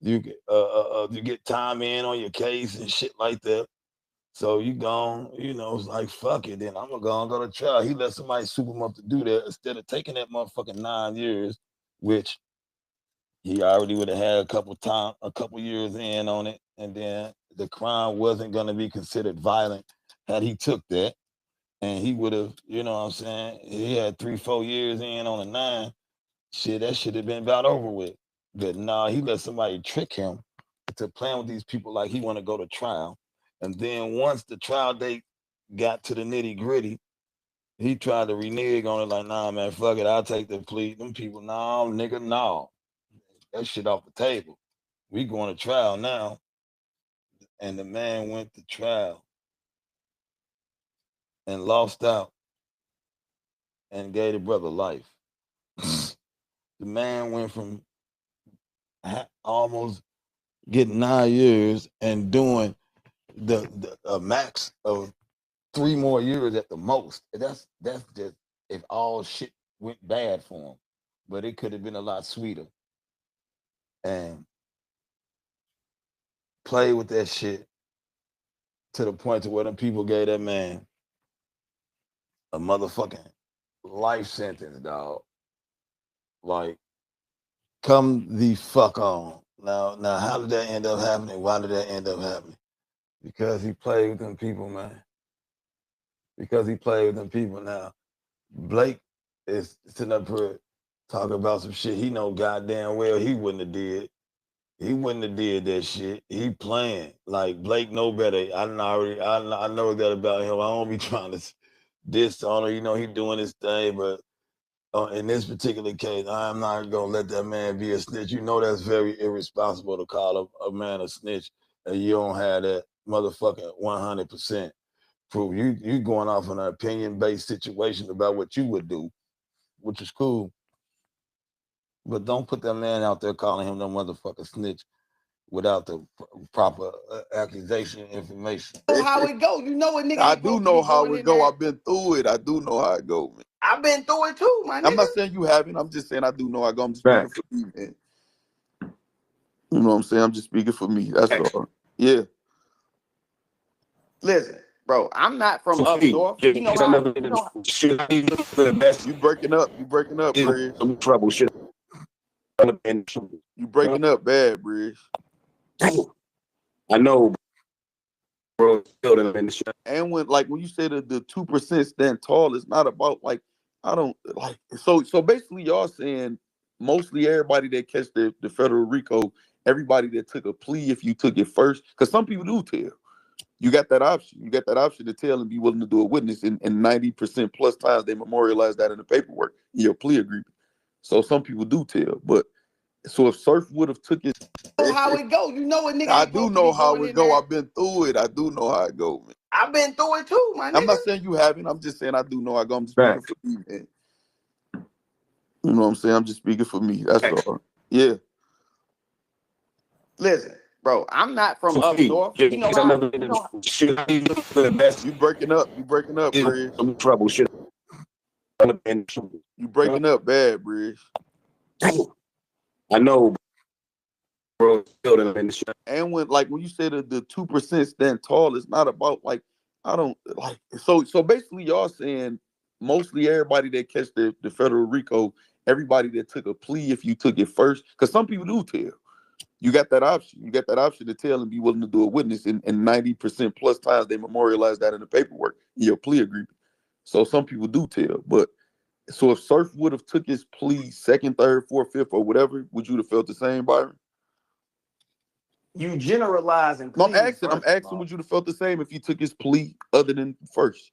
[SPEAKER 11] You get time in on your case and shit like that. So you gone, it's like fuck it, then I'm gonna go to trial. He let somebody soup him up to do that instead of taking that motherfucking 9 years, which he already would have had a couple years in on it, and then the crime wasn't going to be considered violent had he took that, and he would have, what I'm saying, he had 3-4 years in on a 9. Shit, that should have been about over with. But nah, he let somebody trick him to playing with these people like he want to go to trial, and then once the trial date got to the nitty gritty, he tried to renege on it like, nah, man, fuck it, I'll take the plea. Them people, nah, nigga, no. That shit off the table. We going to trial now. And the man went to trial and lost out and gave the brother life. The man went from almost getting 9 years and doing the max of 3 more years at the most. That's just if all shit went bad for him. But it could have been a lot sweeter. And played with that shit to the point to where them people gave that man a motherfucking life sentence, dog. Like, come the fuck on. Now, how did that end up happening? Why did that end up happening? Because he played with them people, man. Because he played with them people. Now, Blake is sitting up here talking about some shit he know goddamn well he wouldn't have did. He wouldn't have did that shit. He playing. Like, Blake know better. I know that about him. I don't be trying to diss on him. You know, he doing his thing, but in this particular case, I'm not gonna let that man be a snitch. You know that's very irresponsible to call a man a snitch, and you don't have that motherfucking 100% proof. You going off on an opinion-based situation about what you would do, which is cool. But don't put that man out there calling him no motherfucking snitch without the proper accusation information.
[SPEAKER 10] Know how it go. You know what nigga
[SPEAKER 3] I
[SPEAKER 10] ain't
[SPEAKER 3] do
[SPEAKER 10] supposed to
[SPEAKER 3] know
[SPEAKER 10] be
[SPEAKER 3] how
[SPEAKER 10] going
[SPEAKER 3] it
[SPEAKER 10] in
[SPEAKER 3] go.
[SPEAKER 10] there.
[SPEAKER 3] I've been through it. I do know how it go, man.
[SPEAKER 10] I've been through it too, my nigga.
[SPEAKER 3] I'm not saying you haven't. I'm just saying I do know how it go. I'm just speaking for me, man. You know what I'm saying? I'm just speaking for me. That's all. Yeah.
[SPEAKER 10] Listen, bro, I'm not from up north. You know how
[SPEAKER 3] You breaking up. You breaking up, Bridge.
[SPEAKER 9] Trouble shit.
[SPEAKER 3] You breaking up bad, Bridge.
[SPEAKER 9] I know, bro.
[SPEAKER 3] And when you say the 2% stand tall, it's not about like I don't like so basically y'all saying mostly everybody that catch the federal RICO, everybody that took a plea if you took it first, because some people do tell. You got that option. You got that option to tell and be willing to do a witness, and 90% plus times they memorialize that in the paperwork in your plea agreement. So some people do tell, but so if Surf would have took it,
[SPEAKER 10] know how it go. You know what nigga
[SPEAKER 3] I
[SPEAKER 10] ain't
[SPEAKER 3] do
[SPEAKER 10] supposed
[SPEAKER 3] know
[SPEAKER 10] to be
[SPEAKER 3] how
[SPEAKER 10] going
[SPEAKER 3] it
[SPEAKER 10] in
[SPEAKER 3] go.
[SPEAKER 10] there.
[SPEAKER 3] I've been through it. I do know how it go, man.
[SPEAKER 10] I've been through it too, my nigga.
[SPEAKER 3] I'm not saying you haven't. I'm just saying I do know how it go. I'm just speaking for me, man. You know what I'm saying? I'm just speaking for me. That's all. Yeah.
[SPEAKER 10] Listen, bro, I'm not from up north. You know how
[SPEAKER 3] You breaking up. You breaking up, Bridge.
[SPEAKER 9] Trouble shit.
[SPEAKER 3] You breaking up bad, Bridge.
[SPEAKER 9] I know, bro.
[SPEAKER 3] And when you say the 2% stand tall, it's not about like I don't like so basically y'all saying mostly everybody that catch the federal RICO, everybody that took a plea if you took it first, because some people do tell. You got that option. You got that option to tell and be willing to do a witness, and 90% plus times they memorialize that in the paperwork in your plea agreement. So some people do tell, but so if Surf would have took his plea second, third, fourth, fifth, or whatever, would you have felt the same, Byron?
[SPEAKER 10] you generalizing.
[SPEAKER 3] No, I'm asking, would you have felt the same if he took his plea other than first?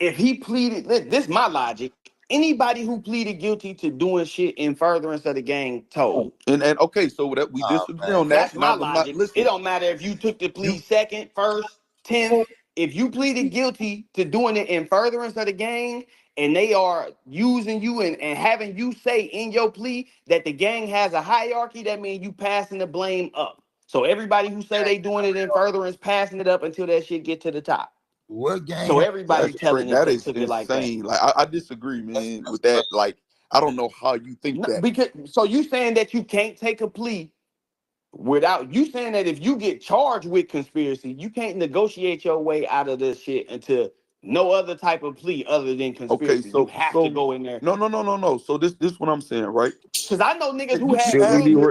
[SPEAKER 10] If he pleaded, this is my logic. Anybody who pleaded guilty to doing shit in furtherance of the gang told.
[SPEAKER 3] And okay, so that we disagree on that.
[SPEAKER 10] That's my logic. It don't matter if you took the plea second, first, 10th. If you pleaded guilty to doing it in furtherance of the gang, and they are using you and having you say in your plea that the gang has a hierarchy, that means you passing the blame up. So everybody who say they doing it in furtherance, passing it up until that shit get to the top.
[SPEAKER 11] What gang?
[SPEAKER 10] So everybody telling
[SPEAKER 3] that
[SPEAKER 10] they
[SPEAKER 3] is
[SPEAKER 10] took it like that.
[SPEAKER 3] insane. Like I disagree, man, with that. Like I don't know how you think
[SPEAKER 10] No,
[SPEAKER 3] that.
[SPEAKER 10] because so you saying that you can't take a plea without you saying that if you get charged with conspiracy, you can't negotiate your way out of this shit into no other type of plea other than conspiracy.
[SPEAKER 3] Okay, so
[SPEAKER 10] you have to go in there.
[SPEAKER 3] No. So this what I'm saying, right?
[SPEAKER 10] Because I know niggas who had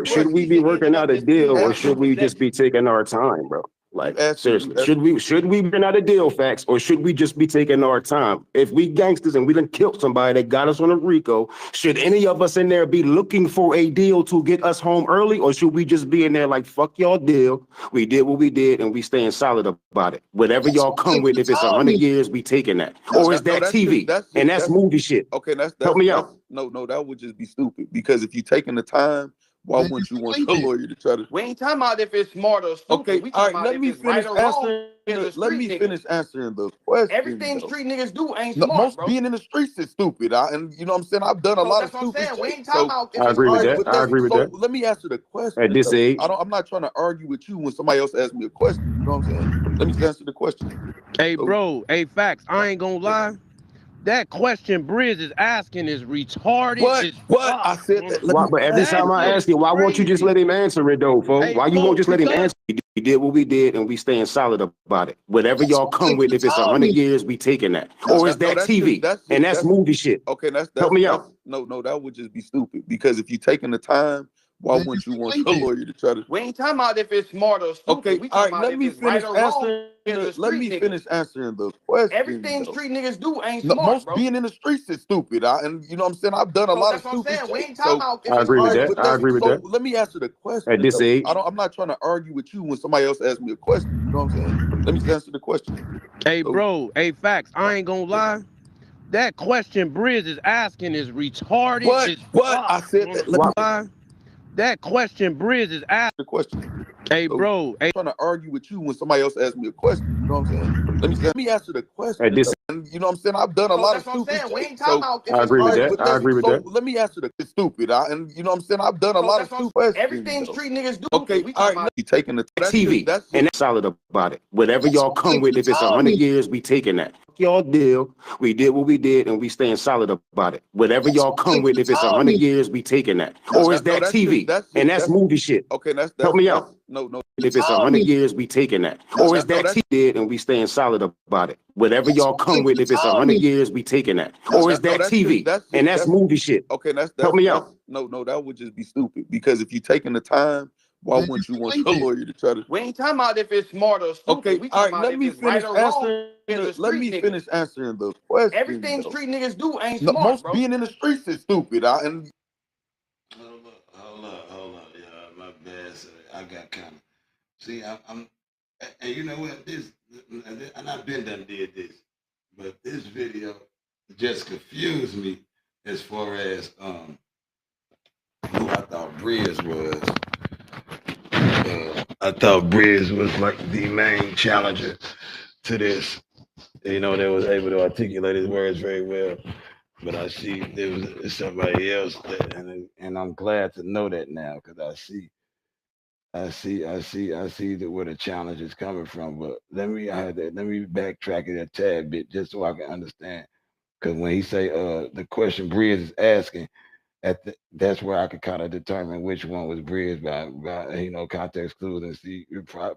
[SPEAKER 9] Should we be working out a deal, or should we just be taking our time, bro? Like, seriously, should we bring out a deal, facts, or should we just be taking our time? If we gangsters and we done killed somebody that got us on a RICO, should any of us in there be looking for a deal to get us home early, or should we just be in there like, fuck y'all deal, we did what we did, and we staying solid about it? Whatever y'all come with, if it's 100 years, we taking that. Or is that TV? And that's movie shit.
[SPEAKER 3] Okay,
[SPEAKER 9] help me out.
[SPEAKER 3] No, that would just be stupid, because if you're taking the time, why wouldn't you want your lawyer to try to?
[SPEAKER 10] We ain't talking about if it's smart or stupid.
[SPEAKER 3] Okay,
[SPEAKER 10] We
[SPEAKER 3] all
[SPEAKER 10] talking
[SPEAKER 3] right.
[SPEAKER 10] about
[SPEAKER 3] Let
[SPEAKER 10] if
[SPEAKER 3] me
[SPEAKER 10] it's
[SPEAKER 3] finish
[SPEAKER 10] right or wrong
[SPEAKER 3] answering.
[SPEAKER 10] as a
[SPEAKER 3] Let
[SPEAKER 10] street
[SPEAKER 3] me
[SPEAKER 10] nigga.
[SPEAKER 3] finish answering the question.
[SPEAKER 10] Everything
[SPEAKER 3] though.
[SPEAKER 10] street niggas do ain't
[SPEAKER 3] No,
[SPEAKER 10] smart,
[SPEAKER 3] most
[SPEAKER 10] bro.
[SPEAKER 3] being in the streets is stupid. And you know what I'm saying? I've done a
[SPEAKER 10] So
[SPEAKER 3] lot of
[SPEAKER 10] that's what I'm
[SPEAKER 3] stupid
[SPEAKER 10] saying. We
[SPEAKER 3] shit.
[SPEAKER 10] ain't talking about if
[SPEAKER 9] I
[SPEAKER 10] it's
[SPEAKER 9] agree with
[SPEAKER 10] right or
[SPEAKER 9] that. I agree with that.
[SPEAKER 3] Let me answer the question.
[SPEAKER 9] At this age,
[SPEAKER 3] I'm not trying to argue with you when somebody else asks me a question. You know what I'm saying? Let me answer the question.
[SPEAKER 9] hey,
[SPEAKER 3] So-
[SPEAKER 9] bro, hey, facts. I ain't gonna lie.
[SPEAKER 12] That question Briz is asking is retarded.
[SPEAKER 3] What? I said that. Let
[SPEAKER 9] Why,
[SPEAKER 3] me
[SPEAKER 9] but every
[SPEAKER 12] That
[SPEAKER 9] time I
[SPEAKER 12] shit
[SPEAKER 9] ask you, why won't you just
[SPEAKER 12] crazy.
[SPEAKER 9] let him answer it though, folks?
[SPEAKER 12] Hey,
[SPEAKER 9] Why you won't
[SPEAKER 12] folks,
[SPEAKER 9] just let him
[SPEAKER 12] because
[SPEAKER 9] answer? We did what we did, and we staying solid about it. Whatever y'all come with, if it's 100 years, we taking that. Or is that TV? And that's movie shit.
[SPEAKER 3] Okay,
[SPEAKER 9] Help me out.
[SPEAKER 3] no, that would just be stupid. Because if you're taking the time, why wouldn't you want your lawyer to try to?
[SPEAKER 10] We ain't talking about if it's smart or stupid.
[SPEAKER 3] Okay,
[SPEAKER 10] We
[SPEAKER 3] all
[SPEAKER 10] talking
[SPEAKER 3] right.
[SPEAKER 10] about
[SPEAKER 3] Let
[SPEAKER 10] if
[SPEAKER 3] me
[SPEAKER 10] it's right
[SPEAKER 3] finish
[SPEAKER 10] or wrong
[SPEAKER 3] answering.
[SPEAKER 10] as a
[SPEAKER 3] Let
[SPEAKER 10] street
[SPEAKER 3] me
[SPEAKER 10] nigga.
[SPEAKER 3] finish answering the question.
[SPEAKER 10] Everything
[SPEAKER 3] though.
[SPEAKER 10] street niggas do ain't
[SPEAKER 3] No,
[SPEAKER 10] smart,
[SPEAKER 3] most
[SPEAKER 10] bro.
[SPEAKER 3] being in the streets is stupid. And you know what I'm saying? I've done a
[SPEAKER 10] So
[SPEAKER 3] lot of
[SPEAKER 10] that's what I'm
[SPEAKER 3] stupid
[SPEAKER 10] saying. We
[SPEAKER 3] shit.
[SPEAKER 10] ain't talking about if
[SPEAKER 9] I
[SPEAKER 10] it's
[SPEAKER 9] agree with
[SPEAKER 10] right.
[SPEAKER 9] that. I agree with that.
[SPEAKER 3] Let me answer the question.
[SPEAKER 9] At this
[SPEAKER 3] though.
[SPEAKER 9] age,
[SPEAKER 3] I'm not trying to argue with you when somebody else asks me a question. You know what I'm saying? Let me answer the question.
[SPEAKER 12] hey, bro, hey, facts. I ain't gonna lie. That question Briz is asking is retarded.
[SPEAKER 3] What? I said that. Let me
[SPEAKER 12] Lie. That question Briz is asking.
[SPEAKER 3] the question.
[SPEAKER 12] Hey, bro, hey,
[SPEAKER 3] I'm trying to argue with you when somebody else asks me a question. You know what I'm saying? Let me answer the question.
[SPEAKER 9] at this,
[SPEAKER 3] And you know what I'm saying? I've done a
[SPEAKER 10] So
[SPEAKER 3] lot of
[SPEAKER 10] that's what I'm
[SPEAKER 3] stupid
[SPEAKER 10] saying. We
[SPEAKER 3] shit.
[SPEAKER 10] ain't talking about if
[SPEAKER 9] I
[SPEAKER 10] it's
[SPEAKER 9] agree with
[SPEAKER 10] right.
[SPEAKER 9] that. I agree with that.
[SPEAKER 3] Let me answer the stupid. And you know what I'm saying? I've done a
[SPEAKER 10] So
[SPEAKER 3] lot of
[SPEAKER 10] that's what I'm
[SPEAKER 3] stupid
[SPEAKER 10] saying.
[SPEAKER 3] questions.
[SPEAKER 10] Everything
[SPEAKER 3] though.
[SPEAKER 10] street niggas do.
[SPEAKER 3] Okay,
[SPEAKER 10] We
[SPEAKER 3] all
[SPEAKER 10] talking
[SPEAKER 3] right.
[SPEAKER 10] about
[SPEAKER 3] You taking the
[SPEAKER 9] TV,
[SPEAKER 3] That's
[SPEAKER 9] and that's solid about it. Whatever y'all come with, if it's 100 years, we taking that. Y'all deal. We did what we did, and we staying solid about it. Whatever y'all come with, if it's 100 years, we taking that. Or is that TV? And that's movie shit.
[SPEAKER 3] Okay,
[SPEAKER 9] Help me out.
[SPEAKER 3] No.
[SPEAKER 9] If it's 100 years, we taking that. Or is that TV did, and we staying solid about it. Whatever y'all come with, if it's 100 years, we taking that. Or is that TV? And that's movie shit.
[SPEAKER 3] Okay,
[SPEAKER 9] Help me out.
[SPEAKER 3] No, that would just be stupid. Because if you're taking the time, why wouldn't you want your lawyer to try to?
[SPEAKER 10] we ain't talking about if it's smart or stupid.
[SPEAKER 3] Okay,
[SPEAKER 10] We
[SPEAKER 3] all
[SPEAKER 10] talking
[SPEAKER 3] right.
[SPEAKER 10] about
[SPEAKER 3] Let
[SPEAKER 10] if
[SPEAKER 3] me
[SPEAKER 10] it's right
[SPEAKER 3] finish
[SPEAKER 10] or wrong
[SPEAKER 3] answering.
[SPEAKER 10] as a
[SPEAKER 3] Let
[SPEAKER 10] street
[SPEAKER 3] me
[SPEAKER 10] nigga.
[SPEAKER 3] finish answering the question.
[SPEAKER 10] Everything
[SPEAKER 3] though.
[SPEAKER 10] street niggas do ain't
[SPEAKER 3] No,
[SPEAKER 10] smart,
[SPEAKER 3] most
[SPEAKER 10] bro.
[SPEAKER 3] being in the streets is stupid. And
[SPEAKER 1] Hold up, y'all. My bad. So I got kind of see. And you know what? And I've been done did this, but this video just confused me as far as who I thought Briz was. I thought Briz was like the main challenger to this. You know, that was able to articulate his words very well. But I see there was somebody else, and I'm glad to know that now because I see that where the challenge is coming from. But let me backtrack it a tad bit just so I can understand. Because when he say the question Briz is asking, that's where I could kind of determine which one was Briz by context clues and see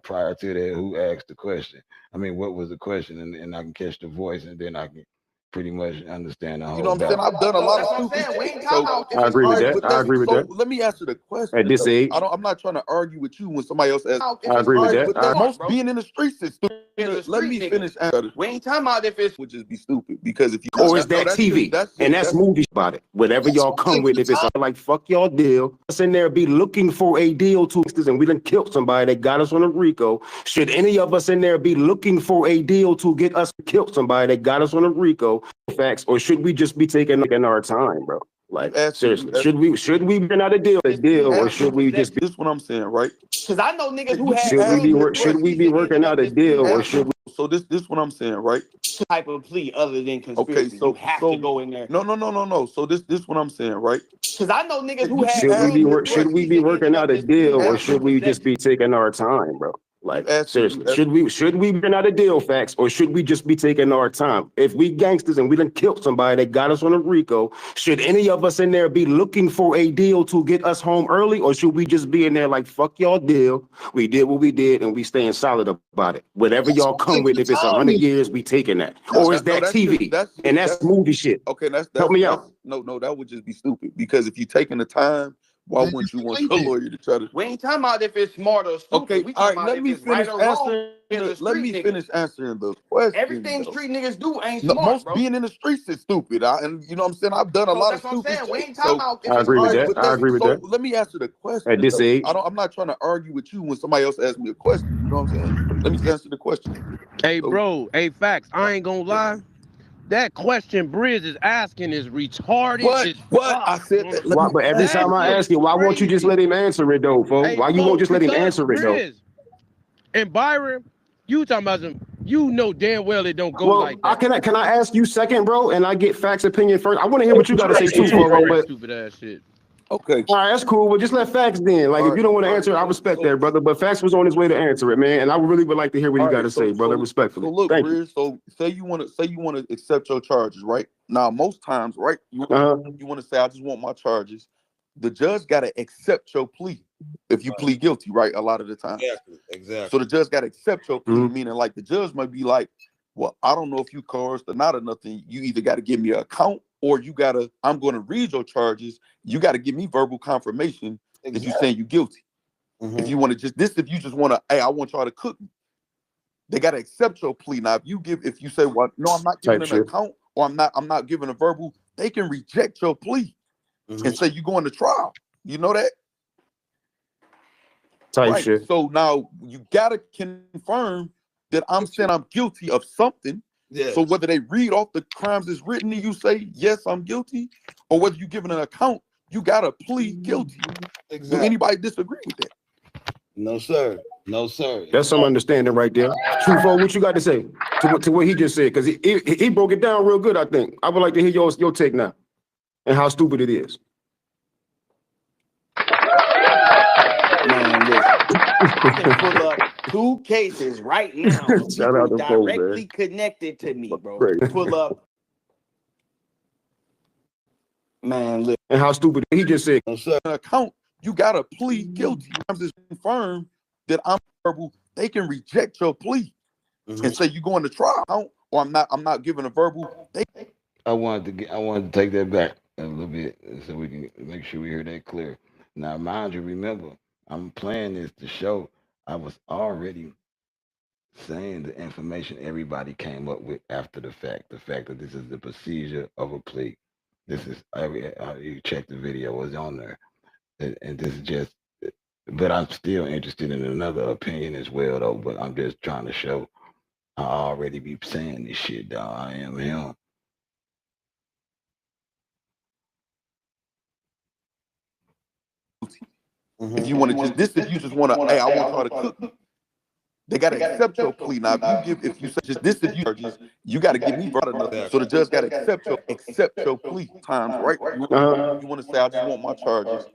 [SPEAKER 1] prior to that who asked the question. I mean, what was the question, and I can catch the voice, and then I can pretty much understand the whole.
[SPEAKER 3] you know what I'm saying? I've done a
[SPEAKER 10] So
[SPEAKER 3] lot
[SPEAKER 10] that's
[SPEAKER 3] of
[SPEAKER 10] what I'm
[SPEAKER 3] stupid
[SPEAKER 10] saying. We
[SPEAKER 3] shit.
[SPEAKER 10] ain't talking about if
[SPEAKER 9] I
[SPEAKER 10] it's
[SPEAKER 9] agree with
[SPEAKER 10] right.
[SPEAKER 9] that. I agree with that.
[SPEAKER 3] Let me answer the question.
[SPEAKER 9] At this age,
[SPEAKER 3] I'm not trying to argue with you when somebody else asks.
[SPEAKER 9] I agree with that.
[SPEAKER 3] Most being in the streets is stupid. Let me finish answering.
[SPEAKER 10] We ain't talking about if it's
[SPEAKER 3] Would just be stupid because if you
[SPEAKER 9] Or is that TV? And that's movie about it. Whatever y'all come with, if it's like fuck y'all deal, us in there be looking for a deal to and we done killed somebody that got us on a RICO. Should any of us in there be looking for a deal to get us killed somebody that got us on a RICO? Facts, or should we just be taking our time, bro? Like seriously, should we be out a deal, or should we just be?
[SPEAKER 3] This is what I'm saying, right?
[SPEAKER 10] because I know niggas who had
[SPEAKER 9] Should we be working out a deal, or should we?
[SPEAKER 3] So this is what I'm saying, right?
[SPEAKER 10] type of plea other than
[SPEAKER 3] Okay,
[SPEAKER 10] conspiracy. You have to go in there.
[SPEAKER 3] No. So this is what I'm saying, right?
[SPEAKER 10] Because I know niggas who had
[SPEAKER 9] Should we be working out a deal, or should we just be taking our time, bro? Like seriously, should we be out a deal, facts, or should we just be taking our time? If we gangsters and we done killed somebody that got us on a RICO, should any of us in there be looking for a deal to get us home early, or should we just be in there like fuck y'all deal? We did what we did, and we staying solid about it. Whatever y'all come with, if it's 100 years, we taking that. Or is that TV? And that's movie shit.
[SPEAKER 3] Okay,
[SPEAKER 9] help me out.
[SPEAKER 3] No, that would just be stupid because if you're taking the time, why wouldn't you want your lawyer to try to?
[SPEAKER 10] We ain't talking about if it's smart or stupid.
[SPEAKER 3] Okay,
[SPEAKER 10] We
[SPEAKER 3] all
[SPEAKER 10] talking
[SPEAKER 3] right.
[SPEAKER 10] about
[SPEAKER 3] Let
[SPEAKER 10] if
[SPEAKER 3] me
[SPEAKER 10] it's
[SPEAKER 3] finish
[SPEAKER 10] right or wrong
[SPEAKER 3] answering.
[SPEAKER 10] as a
[SPEAKER 3] Let me
[SPEAKER 10] street nigga.
[SPEAKER 3] finish answering the question.
[SPEAKER 10] Everything street niggas do ain't
[SPEAKER 3] No,
[SPEAKER 10] smart,
[SPEAKER 3] most
[SPEAKER 10] bro.
[SPEAKER 3] being in the streets is stupid. And you know what I'm saying? I've done a lot of
[SPEAKER 10] That's what I'm
[SPEAKER 3] stupid
[SPEAKER 10] saying. We
[SPEAKER 3] shit.
[SPEAKER 10] ain't talking about if
[SPEAKER 9] I
[SPEAKER 10] it's
[SPEAKER 9] agree with
[SPEAKER 10] right.
[SPEAKER 9] that. I agree with that.
[SPEAKER 3] Let me answer the question.
[SPEAKER 9] At this age,
[SPEAKER 3] I'm not trying to argue with you when somebody else asks me a question. You know what I'm saying? Let me answer the question.
[SPEAKER 12] hey, bro, hey, facts. I ain't gonna lie. That question Briz is asking is retarded.
[SPEAKER 3] What? I said that.
[SPEAKER 9] why, but every time I ask you, why won't you just let him answer it though, folks?
[SPEAKER 12] Hey,
[SPEAKER 9] Why you won't just let him answer it though?
[SPEAKER 12] Briz and Byron, you talking about some? You know damn well it don't go
[SPEAKER 9] Well,
[SPEAKER 12] like that.
[SPEAKER 9] can I ask you second, bro? And I get facts opinion first. I want to hear what you got to say too, folks. But
[SPEAKER 12] Stupid ass shit.
[SPEAKER 3] Okay.
[SPEAKER 9] All right, that's cool. Well, just let Facts then. Like, if you don't want to answer, I respect that, brother. But Facts was on his way to answer it, man. And I really would like to hear what he got to say, brother. Respectfully.
[SPEAKER 3] So look,
[SPEAKER 9] Thank you.
[SPEAKER 3] Briz, so say you want to accept your charges, right? Now, most times, right, you want to say, I just want my charges. The judge got to accept your plea if you plead guilty, right? A lot of the time.
[SPEAKER 11] Exactly.
[SPEAKER 3] So the judge got to accept your plea, meaning like the judge might be like, well, I don't know if you coerced or not or nothing. You either got to give me an account or I'm going to read your charges. You got to give me verbal confirmation that you're saying you guilty. If you want to if you just want to, hey, I want y'all to cook me. They got to accept your plea. Now, if you say, well, no, I'm not giving an account or I'm not giving a verbal, they can reject your plea and say you're going to trial. You know that?
[SPEAKER 9] Right. Shit.
[SPEAKER 3] So now you got to confirm that I'm saying I'm guilty of something. So whether they read off the crimes that's written and you say, yes, I'm guilty, or whether you give an account, you got to plead guilty. Do anybody disagree with that?
[SPEAKER 11] No, sir. No, sir.
[SPEAKER 9] That's some understanding right there. Trufo, what you got to say to what he just said? Because he broke it down real good, I think. I would like to hear your take now and how stupid it is.
[SPEAKER 10] Man, listen, I can pull up 2 cases right now with people directly connected to me, bro. Pull up. Man, look.
[SPEAKER 9] And how stupid he just said.
[SPEAKER 3] No, sir. An account, you got to plead guilty. It's confirmed that I'm verbal. They can reject your plea and say you're going to trial, or I'm not giving a verbal.
[SPEAKER 1] I wanted to take that back a little bit so we can make sure we hear that clear. Now, mind you, remember, I'm playing this to show I was already saying the information everybody came up with after the fact that this is the procedure of a plea. This is you check the video, was on there, and this is just. But I'm still interested in another opinion as well, though. But I'm just trying to show I already be saying this shit, dog. I am him.
[SPEAKER 3] If you want to if you just want to, hey, I want y'all to cook me. They got to accept your plea. Now, if you say if you charges, you got to give me enough. So the judge got to accept your plea times, right? You want to say, I just want my charges.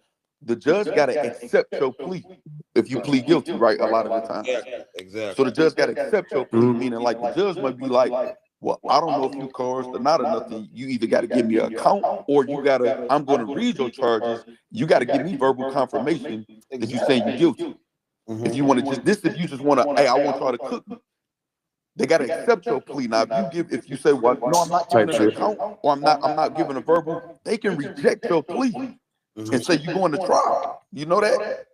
[SPEAKER 3] The judge got to accept your plea if you plead guilty, right? A lot of the time.
[SPEAKER 11] Exactly.
[SPEAKER 3] So the judge got to accept your plea, meaning like the judge might be like, well, I don't know if you coerced or not or nothing. You either got to give me an account or I'm going to read your charges. You got to give me verbal confirmation that you're saying you're guilty. If you want to if you just want to, hey, I want y'all to cook me. They got to accept your plea. Now, if you say, well, no, I'm not giving an account or I'm not giving a verbal, they can reject your plea and say you're going to trial. You know that?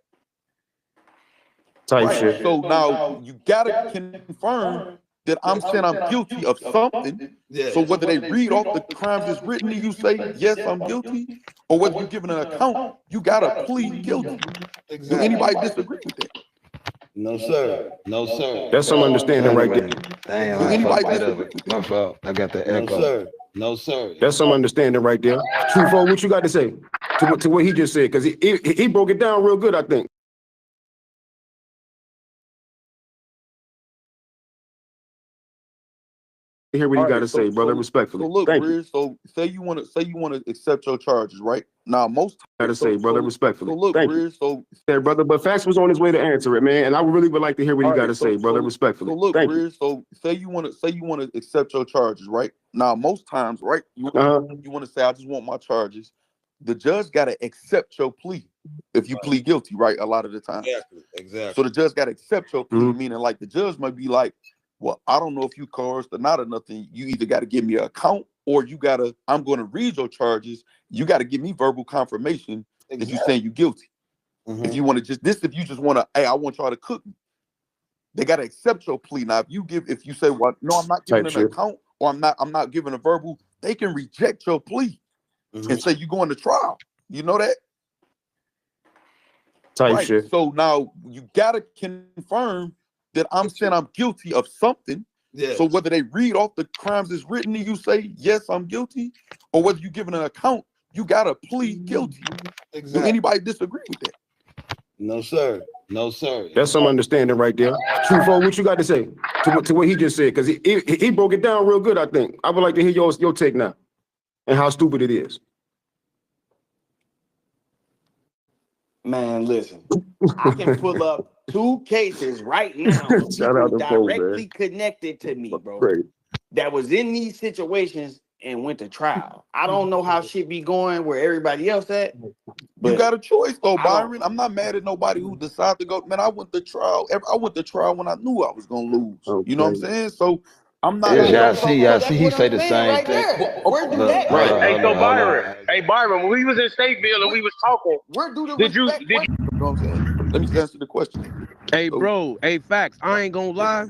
[SPEAKER 9] Shit.
[SPEAKER 3] So now you got to confirm that I'm saying I'm guilty of something. So whether they read off the crimes that's written and you say, yes, I'm guilty, or whether you're giving an account, you got to plead guilty. Do anybody disagree with that?
[SPEAKER 11] No, sir. No, sir.
[SPEAKER 9] That's some understanding right there.
[SPEAKER 1] Damn,
[SPEAKER 3] Do anybody disagree with that?
[SPEAKER 1] My fault. I got the
[SPEAKER 11] No,
[SPEAKER 1] echo.
[SPEAKER 11] sir. No, sir.
[SPEAKER 9] That's some understanding right there. Trufo, what you got to say to what he just said? Because he broke it down real good, I think. Hear what you got to say, brother. Respectfully.
[SPEAKER 3] So look,
[SPEAKER 9] Thank you.
[SPEAKER 3] so say you want to accept your charges, right? Now, most
[SPEAKER 9] Got to say, brother. Respectfully.
[SPEAKER 3] So look,
[SPEAKER 9] Thank you. Yeah, brother. But Facts was on his way to answer it, man. And I really would like to hear what you got to say, brother. Respectfully.
[SPEAKER 3] So look,
[SPEAKER 9] Thank you.
[SPEAKER 3] so say you want to accept your charges, right? Now, most times, right? You want to say, I just want my charges. The judge got to accept your plea if you plead guilty, right? A lot of the time.
[SPEAKER 11] Exactly.
[SPEAKER 3] So the judge got to accept your plea, meaning like the judge might be like, well, I don't know if you coerced or not or nothing. You either got to give me an account or I'm going to read your charges. You got to give me verbal confirmation that you're saying you're guilty. If you want to if you just want to, hey, I want y'all to cook me. They got to accept your plea. Now, if you say, well, no, I'm not giving an account or I'm not giving a verbal, they can reject your plea and say you're going to trial. You know that?
[SPEAKER 9] Shit.
[SPEAKER 3] So now you got to confirm that I'm saying I'm guilty of something. So whether they read off the crimes that's written and you say, yes, I'm guilty, or whether you're giving an account, you got to plead guilty. Do anybody disagree with that?
[SPEAKER 11] No, sir. No, sir.
[SPEAKER 9] That's some understanding right there. Trufo, what you got to say to what he just said? Because he broke it down real good, I think. I would like to hear your take now and how stupid it is.
[SPEAKER 10] Man, listen, I can pull up 2 cases right now of
[SPEAKER 9] Shout out
[SPEAKER 10] people
[SPEAKER 9] to Bo, man.
[SPEAKER 10] directly connected to me, bro,
[SPEAKER 9] Great.
[SPEAKER 10] that was in these situations and went to trial. I don't know how shit be going where everybody else at.
[SPEAKER 3] You got a choice though,
[SPEAKER 10] I don't-
[SPEAKER 3] Byron. I'm not mad at nobody who decided to go. Man, I went to trial. I went to trial when I knew I was gonna lose.
[SPEAKER 9] Okay.
[SPEAKER 3] You know what I'm saying? So I'm not.
[SPEAKER 1] Yeah,
[SPEAKER 10] So
[SPEAKER 1] y'all
[SPEAKER 10] that's
[SPEAKER 1] see,
[SPEAKER 10] what
[SPEAKER 1] he say
[SPEAKER 10] I'm
[SPEAKER 1] the
[SPEAKER 10] saying
[SPEAKER 1] same
[SPEAKER 10] right
[SPEAKER 1] thing.
[SPEAKER 10] there. Where do
[SPEAKER 1] Look,
[SPEAKER 10] that
[SPEAKER 1] hold
[SPEAKER 10] go?
[SPEAKER 1] on,
[SPEAKER 13] Hey,
[SPEAKER 1] hold
[SPEAKER 13] so
[SPEAKER 1] on, hold
[SPEAKER 13] Byron.
[SPEAKER 1] on.
[SPEAKER 13] Hey, Byron. When we was in Stateville and we was talking,
[SPEAKER 10] Where do the
[SPEAKER 13] did you
[SPEAKER 10] respect?
[SPEAKER 13] did you?
[SPEAKER 3] You know what I'm saying? Let me just answer the question.
[SPEAKER 12] Hey,
[SPEAKER 3] So,
[SPEAKER 12] bro. Hey, facts. I ain't gonna lie.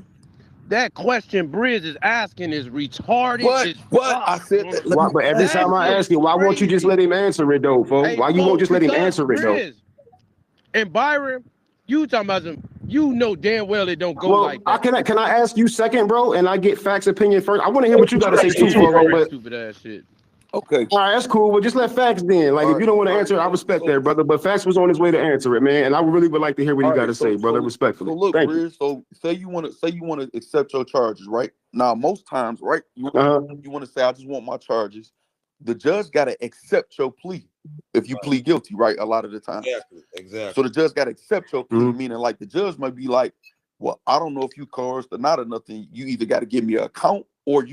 [SPEAKER 12] That question Briz is asking is retarded as
[SPEAKER 3] but I
[SPEAKER 12] fuck.
[SPEAKER 3] said that. Let
[SPEAKER 9] Why,
[SPEAKER 3] me.
[SPEAKER 9] but every
[SPEAKER 12] That
[SPEAKER 9] time I
[SPEAKER 12] shit
[SPEAKER 9] ask you, why won't you just
[SPEAKER 12] crazy.
[SPEAKER 9] let him answer it though, folks?
[SPEAKER 12] Hey,
[SPEAKER 9] Why you won't
[SPEAKER 12] folks,
[SPEAKER 9] just let him
[SPEAKER 12] because
[SPEAKER 9] answer it though?
[SPEAKER 12] Briz and Byron, you talking about some, you know damn well it don't go
[SPEAKER 9] Well,
[SPEAKER 12] like that.
[SPEAKER 9] can I ask you second, bro? And I get Facts' opinion first. I want to hear what you got to say too, folks. But
[SPEAKER 12] Stupid ass shit.
[SPEAKER 3] Okay.
[SPEAKER 9] all right, that's cool. Well, just let Facts then. Like, if you don't want to answer, I respect that, brother. But Facts was on his way to answer it, man. And I really would like to hear what you got to say, brother. Respectfully.
[SPEAKER 3] So look,
[SPEAKER 9] Thank you.
[SPEAKER 3] Briz. So say you want to accept your charges, right? Now, most times, right? You want to say, I just want my charges. The judge got to accept your plea if you plead guilty, right? A lot of the time.
[SPEAKER 11] Exactly.
[SPEAKER 3] So the judge got to accept your plea, meaning like the judge might be like, well, I don't know if you coerced or not or nothing. You either got to give me an account or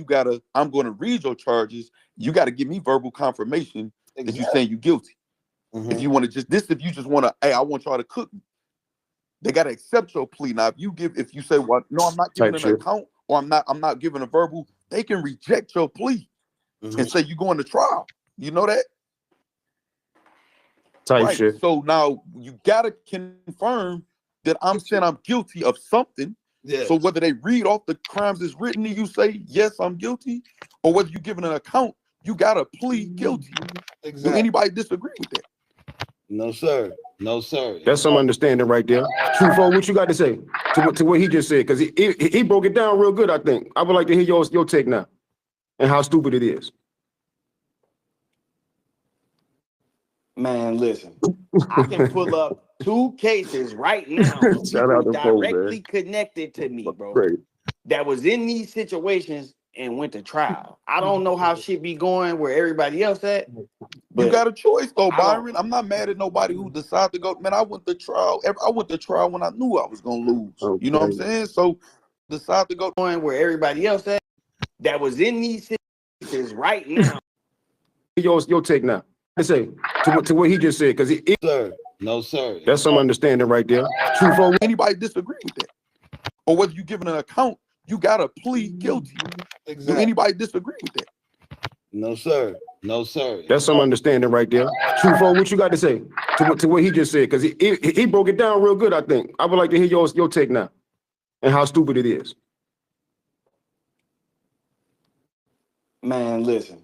[SPEAKER 3] I'm going to read your charges. You got to give me verbal confirmation that you're saying you're guilty. If you want to if you just want to, hey, I want y'all to cook me. They got to accept your plea. Now, if you say, well, no, I'm not giving an account or I'm not giving a verbal, they can reject your plea and say you're going to trial. You know that? Right.
[SPEAKER 9] Shit.
[SPEAKER 3] So now you gotta confirm that I'm saying I'm guilty of something.
[SPEAKER 11] Yeah.
[SPEAKER 3] So whether they read off the crimes that's written and you say, yes, I'm guilty, or whether you're giving an account, you gotta plead guilty.
[SPEAKER 11] Exactly.
[SPEAKER 3] Do anybody disagree with that?
[SPEAKER 11] No, sir. No, sir.
[SPEAKER 9] That's some understanding right there. Trufo, what you got to say to what he just said? Because he broke it down real good, I think. I would like to hear your take now and how stupid it is.
[SPEAKER 10] Man, listen, I can pull up 2 cases right now of people directly connected to me, bro, that was in these situations and went to trial. I don't know how shit be going where everybody else at.
[SPEAKER 3] You got a choice though, Byron. I'm not mad at nobody who decided to go. Man, I went to trial. I went to trial when I knew I was gonna lose. You know what I'm saying? So decide to go
[SPEAKER 10] where everybody else at that was in these situations right now.
[SPEAKER 9] Your take now. I say to what he just said, because
[SPEAKER 11] sir. No, sir.
[SPEAKER 9] That's some understanding right there. Trufo,
[SPEAKER 3] anybody disagree with that? Or whether you're giving an account, you gotta plead guilty.
[SPEAKER 11] Exactly.
[SPEAKER 3] Do anybody disagree with that?
[SPEAKER 11] No, sir. No, sir.
[SPEAKER 9] That's some understanding right there. Trufo, what you got to say to what he just said? Because he broke it down real good, I think. I would like to hear your take now and how stupid it is.
[SPEAKER 10] Man, listen,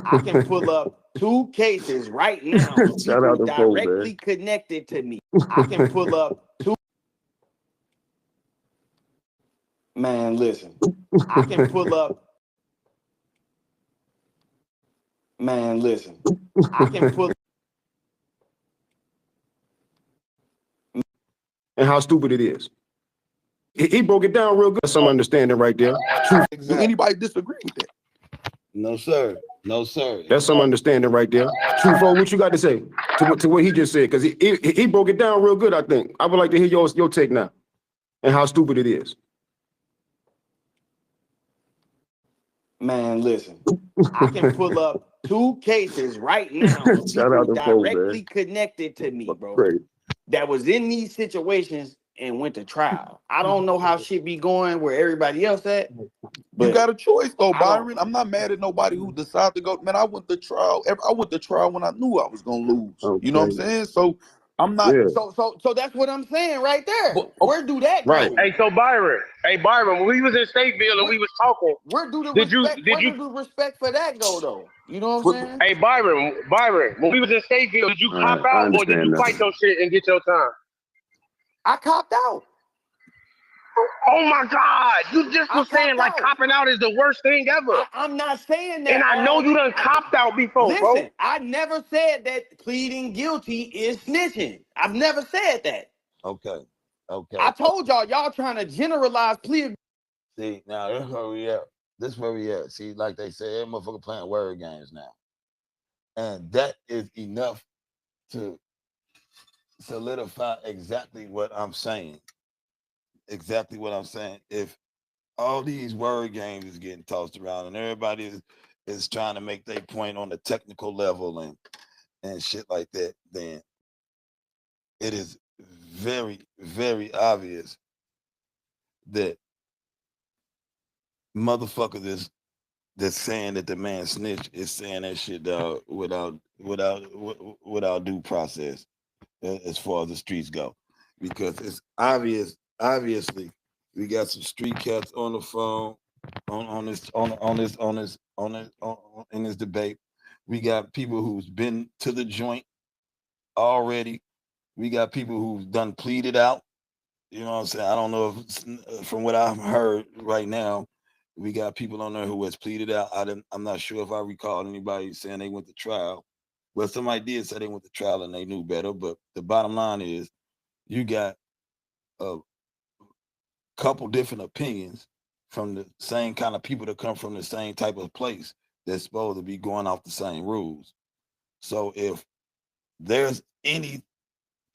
[SPEAKER 10] I can pull up 2 cases right now of people directly connected to me. I can pull up 2. Man, listen, I can pull up. Man, listen, I can pull.
[SPEAKER 9] And how stupid it is. He broke it down real good. Some understanding right there.
[SPEAKER 3] Do anybody disagree with that?
[SPEAKER 11] No, sir. No, sir.
[SPEAKER 9] That's some understanding right there. Trufo, what you got to say to what he just said? Because he broke it down real good, I think. I would like to hear your take now and how stupid it is.
[SPEAKER 10] Man, listen, I can pull up 2 cases right now of people directly connected to me, bro, that was in these situations and went to trial. I don't know how shit be going where everybody else at.
[SPEAKER 3] You got a choice though, Byron. I'm not mad at nobody who decided to go. Man, I went to trial. I went to trial when I knew I was gonna lose. You know what I'm saying? So I'm not.
[SPEAKER 10] So that's what I'm saying right there. Where do that go?
[SPEAKER 13] Hey, so Byron. Hey, Byron. When we was in Stateville and we was talking,
[SPEAKER 10] where do the
[SPEAKER 13] did
[SPEAKER 10] respect?
[SPEAKER 13] you?
[SPEAKER 10] Where do the respect for that go though? You know what I'm saying?
[SPEAKER 13] Hey, Byron. When we was in Stateville, did you cop out or did you fight your shit and get your time?
[SPEAKER 10] I copped out.
[SPEAKER 13] Oh my God! You just was saying like copping out is the worst thing ever.
[SPEAKER 10] I'm not saying that.
[SPEAKER 13] And I know you done copped out before, bro.
[SPEAKER 10] Listen, I never said that pleading guilty is snitching. I've never said that.
[SPEAKER 11] Okay.
[SPEAKER 10] I told y'all trying to generalize plea.
[SPEAKER 11] See, now that's where we at. This is where we at. See, like they say, every motherfucker playing word games now. And that is enough to solidify exactly what I'm saying. Exactly what I'm saying. If all these word games is getting tossed around and everybody is trying to make their point on the technical level and shit like that, then it is very, very obvious that motherfuckers that's saying that the man snitch is saying that shit without due process as far as the streets go, because it's obviously we got some street cats on the phone in this debate. We got people who's been to the joint already. We got people who've done pleaded out. You know what I'm saying? I don't know if from what I've heard right now, we got people on there who has pleaded out. I'm not sure if I recall anybody saying they went to trial. Well, somebody did say they went to trial and they knew better. But the bottom line is, you got a couple different opinions from the same kind of people that come from the same type of place that's supposed to be going off the same rules. So if there's any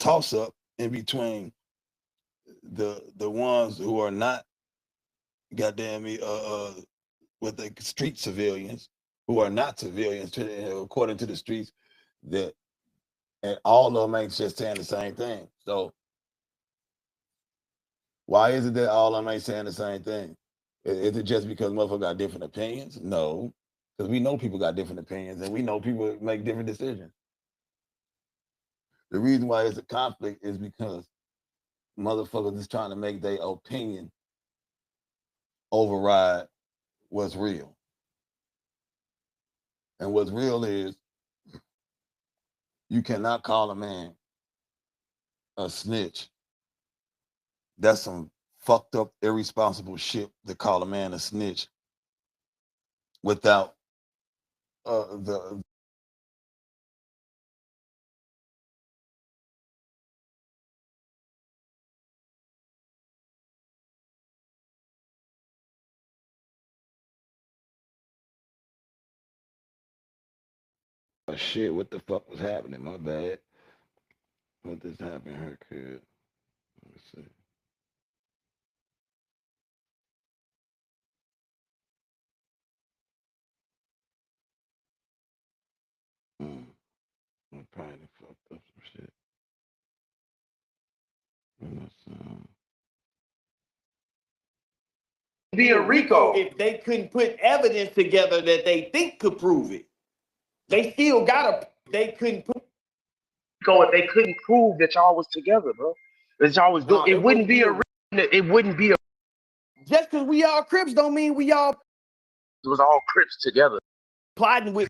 [SPEAKER 11] toss up in between the ones who are not goddamn me with the street civilians who are not civilians according to the streets, that and all of them ain't just saying the same thing. So why is it that all of them ain't saying the same thing? Is it just because motherfuckers got different opinions? No, because we know people got different opinions and we know people make different decisions. The reason why it's a conflict is because motherfuckers is trying to make their opinion override what's real. And what's real is you cannot call a man a snitch. That's some fucked up, irresponsible shit to call a man a snitch without the
[SPEAKER 1] Oh shit, what the fuck was happening? My bad. What just happened here, kid? Let's see. I probably fucked up some shit.
[SPEAKER 10] Be a RICO if they couldn't put evidence together that they think could prove it. They still gotta. They couldn't put
[SPEAKER 13] Go if they couldn't prove that y'all was together, bro. That y'all was doing. It wouldn't be a. It wouldn't be a.
[SPEAKER 10] Just because we all Crips don't mean we all.
[SPEAKER 13] It was all Crips together.
[SPEAKER 10] Plotting with.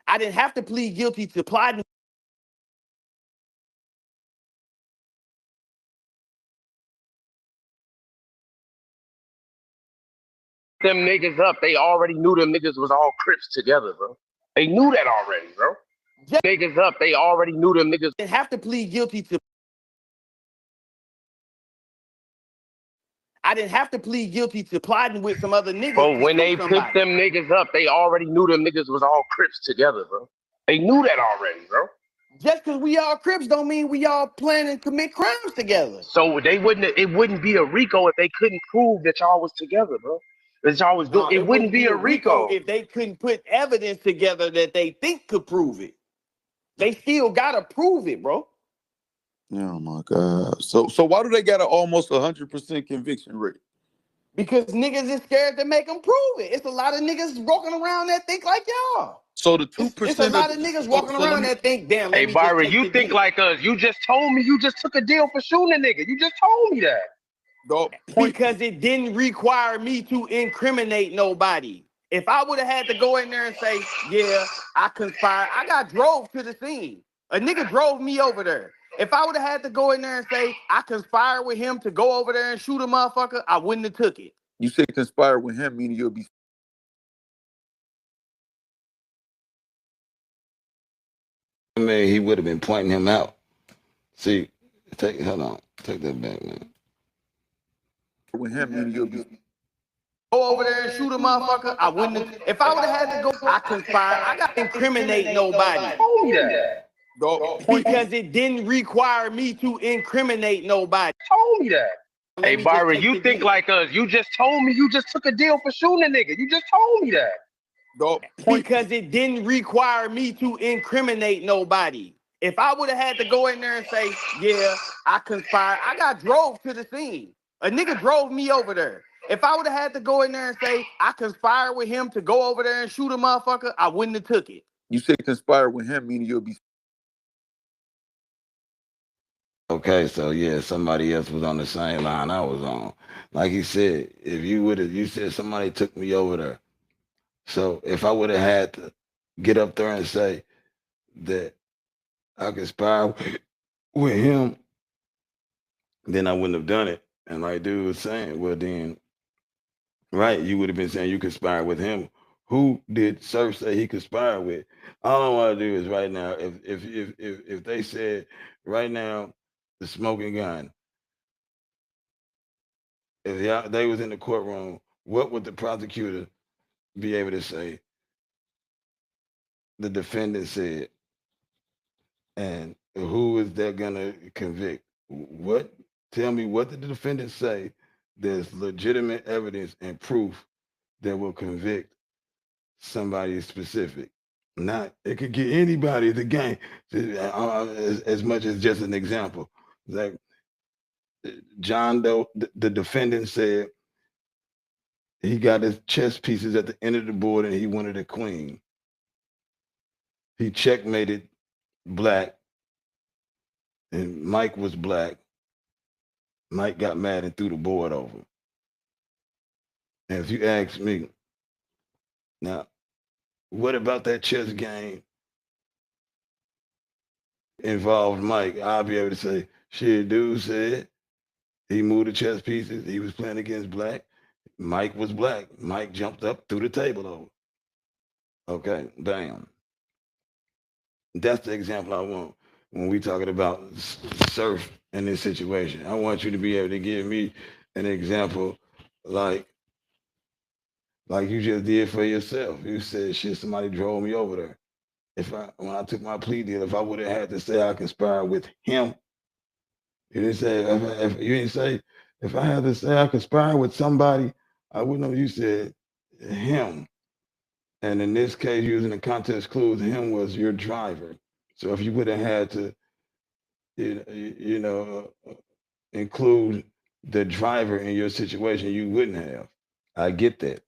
[SPEAKER 10] I didn't have to plead guilty to plotting.
[SPEAKER 13] Them niggas up. They already knew them niggas was all Crips together, bro. They knew that already, bro. Just niggas up. They already knew them niggas.
[SPEAKER 10] Didn't have to plead guilty to. I didn't have to plead guilty to plotting with some other niggas.
[SPEAKER 13] But when they picked them niggas up, they already knew them niggas was all Crips together, bro. They knew that already, bro.
[SPEAKER 10] Just because we all Crips don't mean we all plan and commit crimes together.
[SPEAKER 13] So they wouldn't. It wouldn't be a RICO if they couldn't prove that y'all was together, bro. That y'all was doing. It wouldn't be a RICO
[SPEAKER 10] if they couldn't put evidence together that they think could prove it. They still gotta prove it, bro.
[SPEAKER 3] Oh my God. So why do they got an almost 100% conviction rate?
[SPEAKER 10] Because niggas is scared to make them prove it. It's a lot of niggas walking around that think like y'all.
[SPEAKER 3] So the 2%.
[SPEAKER 10] It's a lot of niggas walking around that think, damn.
[SPEAKER 13] Hey, Byron, you think like us? You just told me you just took a deal for shooting a nigga. You just told me that.
[SPEAKER 10] Because it didn't require me to incriminate nobody. If I would have had to go in there and say, yeah, I conspired, I got drove to the scene. A nigga drove me over there. If I would have had to go in there and say, I conspired with him to go over there and shoot a motherfucker, I wouldn't have took it.
[SPEAKER 3] You said conspire with him, meaning you'll be.
[SPEAKER 1] I mean, he would have been pointing him out. See, hold on, take that back, man.
[SPEAKER 3] With him, meaning you'll be.
[SPEAKER 10] go over there and shoot a motherfucker, I wouldn't have, if I would have had to go, I conspired. I got to incriminate nobody.
[SPEAKER 13] Told me that.
[SPEAKER 10] Because it didn't require me to incriminate nobody.
[SPEAKER 13] Told me that.
[SPEAKER 10] Let
[SPEAKER 13] Hey,
[SPEAKER 10] me just
[SPEAKER 13] Byron,
[SPEAKER 10] take
[SPEAKER 13] you
[SPEAKER 10] the
[SPEAKER 13] think
[SPEAKER 10] deal.
[SPEAKER 13] like us. You just told me you just took a deal for shooting a nigga. You just told me that.
[SPEAKER 10] Because it didn't require me to incriminate nobody. If I would have had to go in there and say, yeah, I conspired, I got drove to the scene. A nigga drove me over there. If I would have had to go in there and say, I conspired with him to go over there and shoot a motherfucker, I wouldn't have took it.
[SPEAKER 3] You said conspire with him, meaning you'll be.
[SPEAKER 1] Okay, so yeah, somebody else was on the same line I was on. Like he said, if you would have, you said somebody took me over there. So if I would have had to get up there and say that I conspired with him, then I wouldn't have done it. And like dude was saying, well then, right, you would have been saying you conspired with him. Who did Surf say he conspired with? All I want to do is right now, if they said right now the smoking gun, if they was in the courtroom, what would the prosecutor be able to say? The defendant said, and who is that gonna convict? What? Tell me what did the defendant say? There's legitimate evidence and proof that will convict somebody specific. Not it could get anybody the game as much as just an example. Like John Doe, the defendant said he got his chess pieces at the end of the board and he wanted a queen. He checkmated black, and Mike was black. Mike got mad and threw the board over. And if you ask me, now, what about that chess game involved Mike? I'll be able to say, shit, dude said he moved the chess pieces. He was playing against black. Mike was black. Mike jumped up, threw the table over. Okay, bam. That's the example I want when we talking about Surf in this situation. I want you to be able to give me an example like you just did for yourself. You said, shit, somebody drove me over there. When I took my plea deal, if I would have had to say I conspired with him, you didn't say, if you didn't say, if I had to say I conspired with somebody, I wouldn't know. You said him. And in this case, using the context clues, him was your driver. So if you would have had to, include the driver in your situation, you wouldn't have. I get that.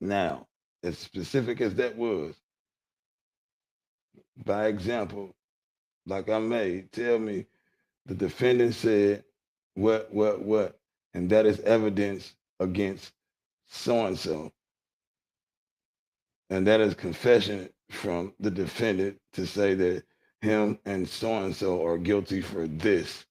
[SPEAKER 1] Now, as specific as that was, by example, like I made, tell me the defendant said what, and that is evidence against so and so. And that is confession from the defendant to say that him and so are guilty for this.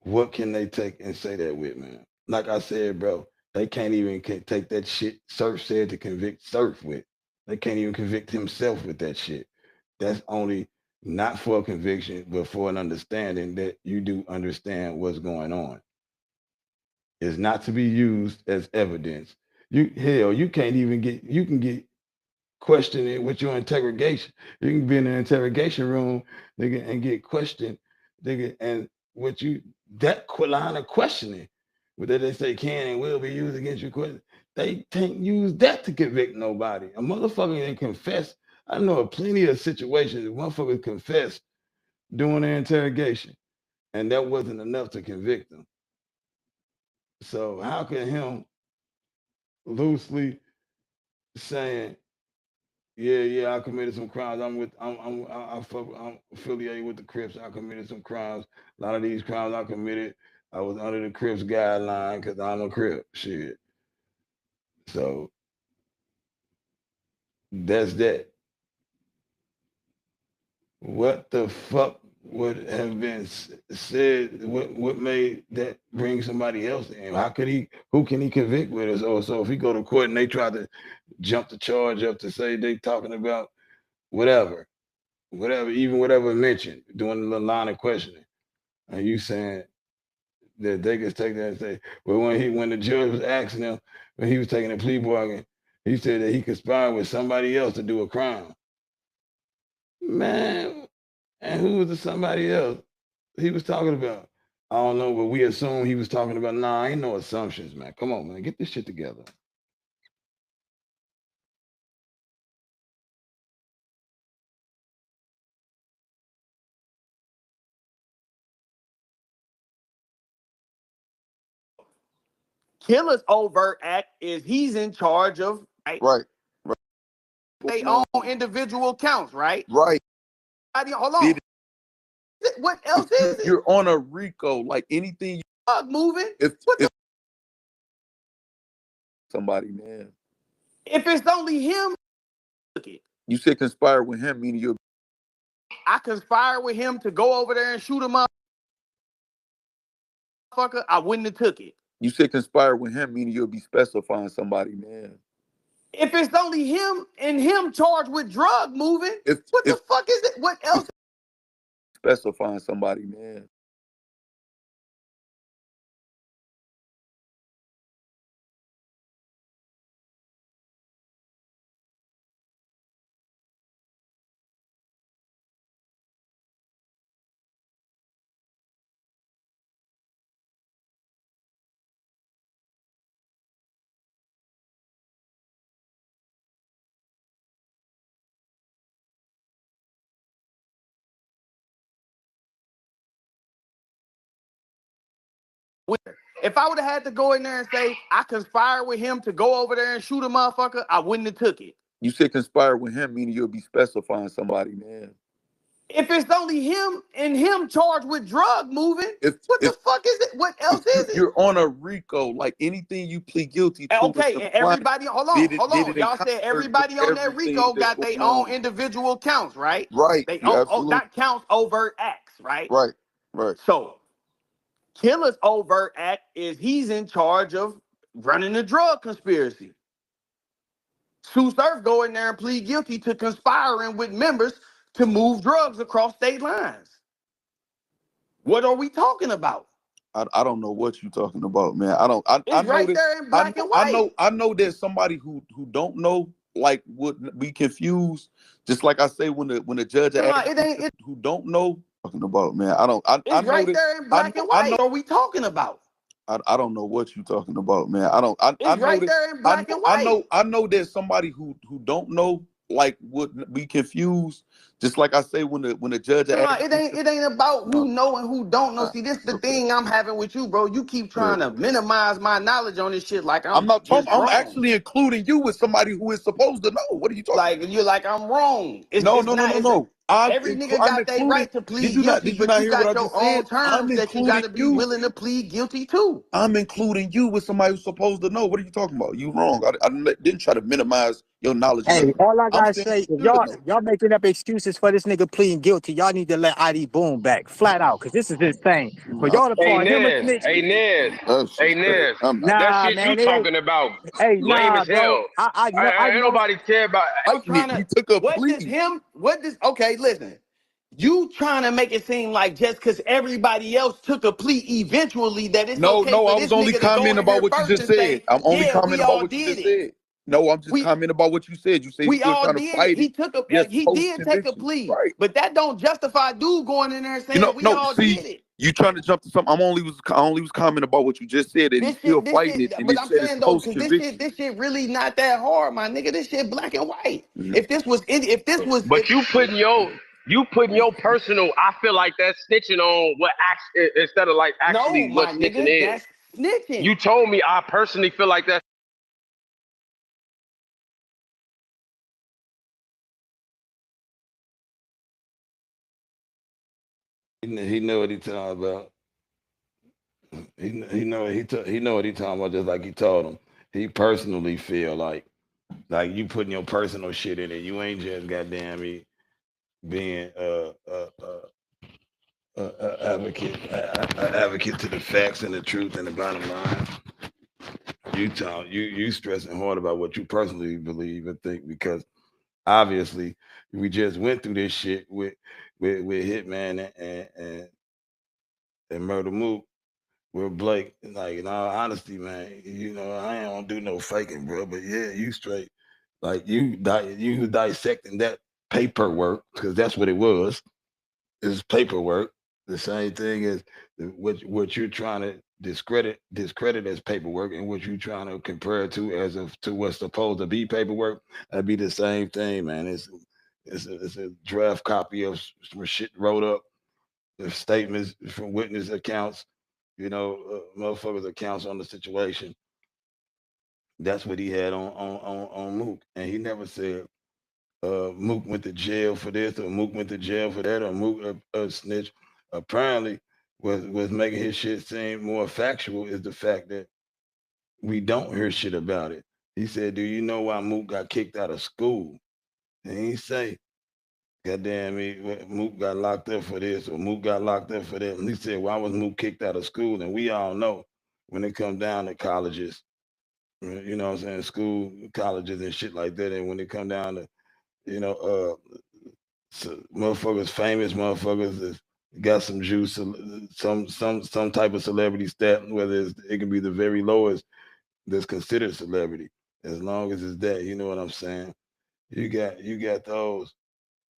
[SPEAKER 1] What can they take and say that with, man? Like I said, bro, they can't even take that shit Surf said to convict Surf with. They can't even convict himself with that shit. That's only not for a conviction, but for an understanding that you do understand what's going on. It's not to be used as evidence. You can't even you can get questioning with your interrogation. You can be in an interrogation room, nigga, and get questioned, nigga, and what you that line of questioning, whether they say can and will be used against you, question, they can't use that to convict nobody. A motherfucker can confess. I know of plenty of situations where motherfuckers confess during their interrogation, and that wasn't enough to convict them. So how can him loosely saying, yeah, I committed some crimes. I'm affiliated with the Crips. I committed some crimes. A lot of these crimes I committed, I was under the Crips guideline because I'm a Crip. Shit. So that's that. What the fuck would have been said? What made that bring somebody else in? How could he? Who can he convict with us? Oh, so if he go to court and they try to jump the charge up to say they talking about whatever, even whatever mentioned during the line of questioning, and you saying that they could take that and say, well, when the judge was asking him, when he was taking a plea bargain, he said that he conspired with somebody else to do a crime. Man, and who was the somebody else he was talking about? I don't know, but we assume he was talking about. Nah, ain't no assumptions, man. Come on, man, get this shit together.
[SPEAKER 10] Killer's overt act is he's in charge of
[SPEAKER 3] Right.
[SPEAKER 10] they own individual counts, right?
[SPEAKER 3] Right.
[SPEAKER 10] Hold on. What else is it?
[SPEAKER 3] You're on a RICO, like anything.
[SPEAKER 10] Moving.
[SPEAKER 3] If somebody, man.
[SPEAKER 10] If it's only him,
[SPEAKER 3] you said conspire with him, meaning you're.
[SPEAKER 10] I conspired with him to go over there and shoot him up. I wouldn't have took it.
[SPEAKER 3] You said conspire with him, meaning you'll be specifying somebody, man.
[SPEAKER 10] If it's only him and him charged with drug moving, what the fuck is it? What else?
[SPEAKER 3] Specifying somebody, man.
[SPEAKER 10] If I would have had to go in there and say I conspired with him to go over there and shoot a motherfucker, I wouldn't have took it.
[SPEAKER 3] You said conspire with him, meaning you'll be specifying somebody, man.
[SPEAKER 10] If it's only him and him charged with drug moving, what the fuck is it? What else is it?
[SPEAKER 3] You're on a RICO, like anything you plead guilty to.
[SPEAKER 10] Okay, and everybody, hold on. Y'all said everybody on that RICO got their own individual counts, right?
[SPEAKER 3] Right.
[SPEAKER 10] They own that counts overt acts, right?
[SPEAKER 3] Right.
[SPEAKER 10] So Killer's overt act is he's in charge of running the drug conspiracy. Sue Surf go in there and plead guilty to conspiring with members to move drugs across state lines. What are we talking about?
[SPEAKER 3] I don't know what you're talking about, man. I know
[SPEAKER 10] right there in black and white.
[SPEAKER 3] I know there's somebody who don't know, like, would be confused. Just like I say when the judge who don't know talking about, man. I know
[SPEAKER 10] right there in black and white. What are we talking about?
[SPEAKER 3] I don't know what you're talking about, man. I know
[SPEAKER 10] right there in black and white.
[SPEAKER 3] I know there's somebody who don't know, like, would be confused. Just like I say when the judge
[SPEAKER 10] it ain't about who know and who don't know. See, this is the thing I'm having with you, bro. You keep trying to minimize my knowledge on this shit like I'm not talking.
[SPEAKER 3] I'm actually including you with somebody who is supposed to know. What are you talking
[SPEAKER 10] like? You're like I'm wrong.
[SPEAKER 3] No.
[SPEAKER 10] Every nigga got their right to plead guilty, but you got your own terms that you got to be willing to plead guilty to.
[SPEAKER 3] I'm including you with somebody who's supposed to know. What are you talking about? You wrong. I didn't try to minimize your knowledge.
[SPEAKER 14] Hey, all I gotta say, if y'all making up excuses for this nigga pleading guilty, y'all need to let ID Boom back flat out, because this is insane. For y'all to call him a snitch.
[SPEAKER 13] Hey, Nez.
[SPEAKER 14] Nah,
[SPEAKER 13] that shit
[SPEAKER 14] man,
[SPEAKER 13] you talking about.
[SPEAKER 14] Hey,
[SPEAKER 13] lame as hell.
[SPEAKER 14] I
[SPEAKER 13] ain't nobody care about.
[SPEAKER 3] You took a
[SPEAKER 10] plea. Okay, listen. You trying to make it seem like just because everybody else took a plea eventually that it's okay for
[SPEAKER 3] I
[SPEAKER 10] this
[SPEAKER 3] was only
[SPEAKER 10] nigga to
[SPEAKER 3] commenting about what you just said. I'm only commenting about what you just said. No, I'm just commenting about what you said. You said
[SPEAKER 10] we
[SPEAKER 3] still
[SPEAKER 10] all
[SPEAKER 3] trying
[SPEAKER 10] did
[SPEAKER 3] to fight
[SPEAKER 10] it. He
[SPEAKER 3] it.
[SPEAKER 10] took a
[SPEAKER 3] Yes,
[SPEAKER 10] he did take a plea,
[SPEAKER 3] right?
[SPEAKER 10] But that don't justify dude going in there and saying we all did it.
[SPEAKER 3] You trying to jump to something? I only was commenting about what you just said, that he's still fighting it. And
[SPEAKER 10] but I'm saying though, because this shit really not that hard, my nigga. This shit black and white. If this was
[SPEAKER 13] but you putting your personal, I feel like that's snitching on what instead of like actually what snitching is.
[SPEAKER 10] That's snitching.
[SPEAKER 13] You told me I personally feel like that.
[SPEAKER 1] He know what he talking about. He know what he talking about. Just like he told him, he personally feel like you putting your personal shit in it. You ain't just goddamn me being advocate to the facts and the truth and the bottom line. You stressing hard about what you personally believe and think, because obviously we just went through this shit with Hitman and Murder Mook, with Blake. Like, in all honesty, man, I ain't gonna do no faking, bro. But yeah, you straight. Like you dissecting that paperwork because that's what it was. It's paperwork. The same thing as what you're trying to discredit as paperwork, and what you're trying to compare it to what's supposed to be paperwork. That'd be the same thing, man. It's a draft copy of some shit wrote up, the statements from witness accounts, motherfuckers accounts on the situation. That's what he had on Mook, and he never said Mook went to jail for this or Mook went to jail for that or Mook snitch. Apparently, was making his shit seem more factual is the fact that we don't hear shit about it. He said, "Do you know why Mook got kicked out of school?" And he say, "Goddamn me, Mook got locked up for this or Mook got locked up for that." And he said, "Why was Mook kicked out of school?" And we all know when it comes down to colleges, you know what I'm saying, school, colleges and shit like that, and when it come down to you know, motherfuckers, famous motherfuckers that got some juice, some type of celebrity stat, whether it can be the very lowest that's considered celebrity, as long as it's that, you know what I'm saying. You got those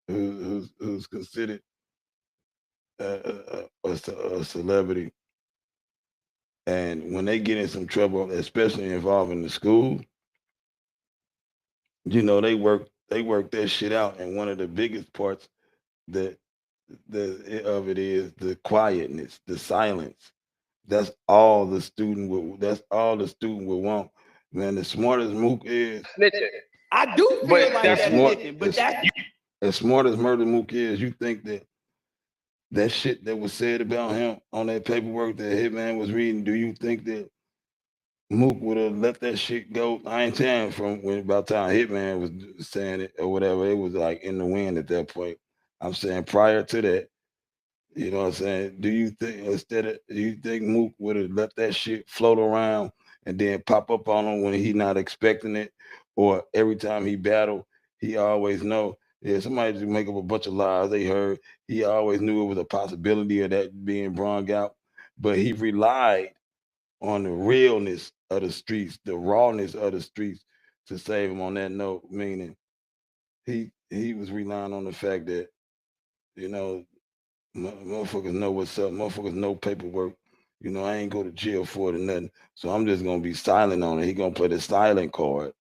[SPEAKER 1] who's considered a celebrity, and when they get in some trouble, especially involving the school, they work that shit out, and one of the biggest parts that of it is the quietness, the silence. That's all the student would want. Man, the smartest Mook is
[SPEAKER 13] Snitching.
[SPEAKER 10] I do
[SPEAKER 13] But
[SPEAKER 10] feel like
[SPEAKER 1] as
[SPEAKER 13] that's
[SPEAKER 10] that
[SPEAKER 1] smart
[SPEAKER 10] snitching, but
[SPEAKER 1] as
[SPEAKER 10] that's
[SPEAKER 1] as smart as Murder Mook is, you think that shit that was said about him on that paperwork that Hitman was reading, do you think that Mook would have let that shit go? I ain't saying from when about time Hitman was saying it or whatever, it was like in the wind at that point. I'm saying prior to that, you know what I'm saying? Do you think Mook would have let that shit float around and then pop up on him when he not expecting it? Or every time he battled, he always know, yeah, somebody just make up a bunch of lies they heard. He always knew it was a possibility of that being brung out. But he relied on the realness of the streets, the rawness of the streets to save him on that note, meaning he was relying on the fact that, you know, motherfuckers know what's up. Motherfuckers know paperwork. I ain't go to jail for it or nothing. So I'm just gonna be silent on it. He gonna play the silent card.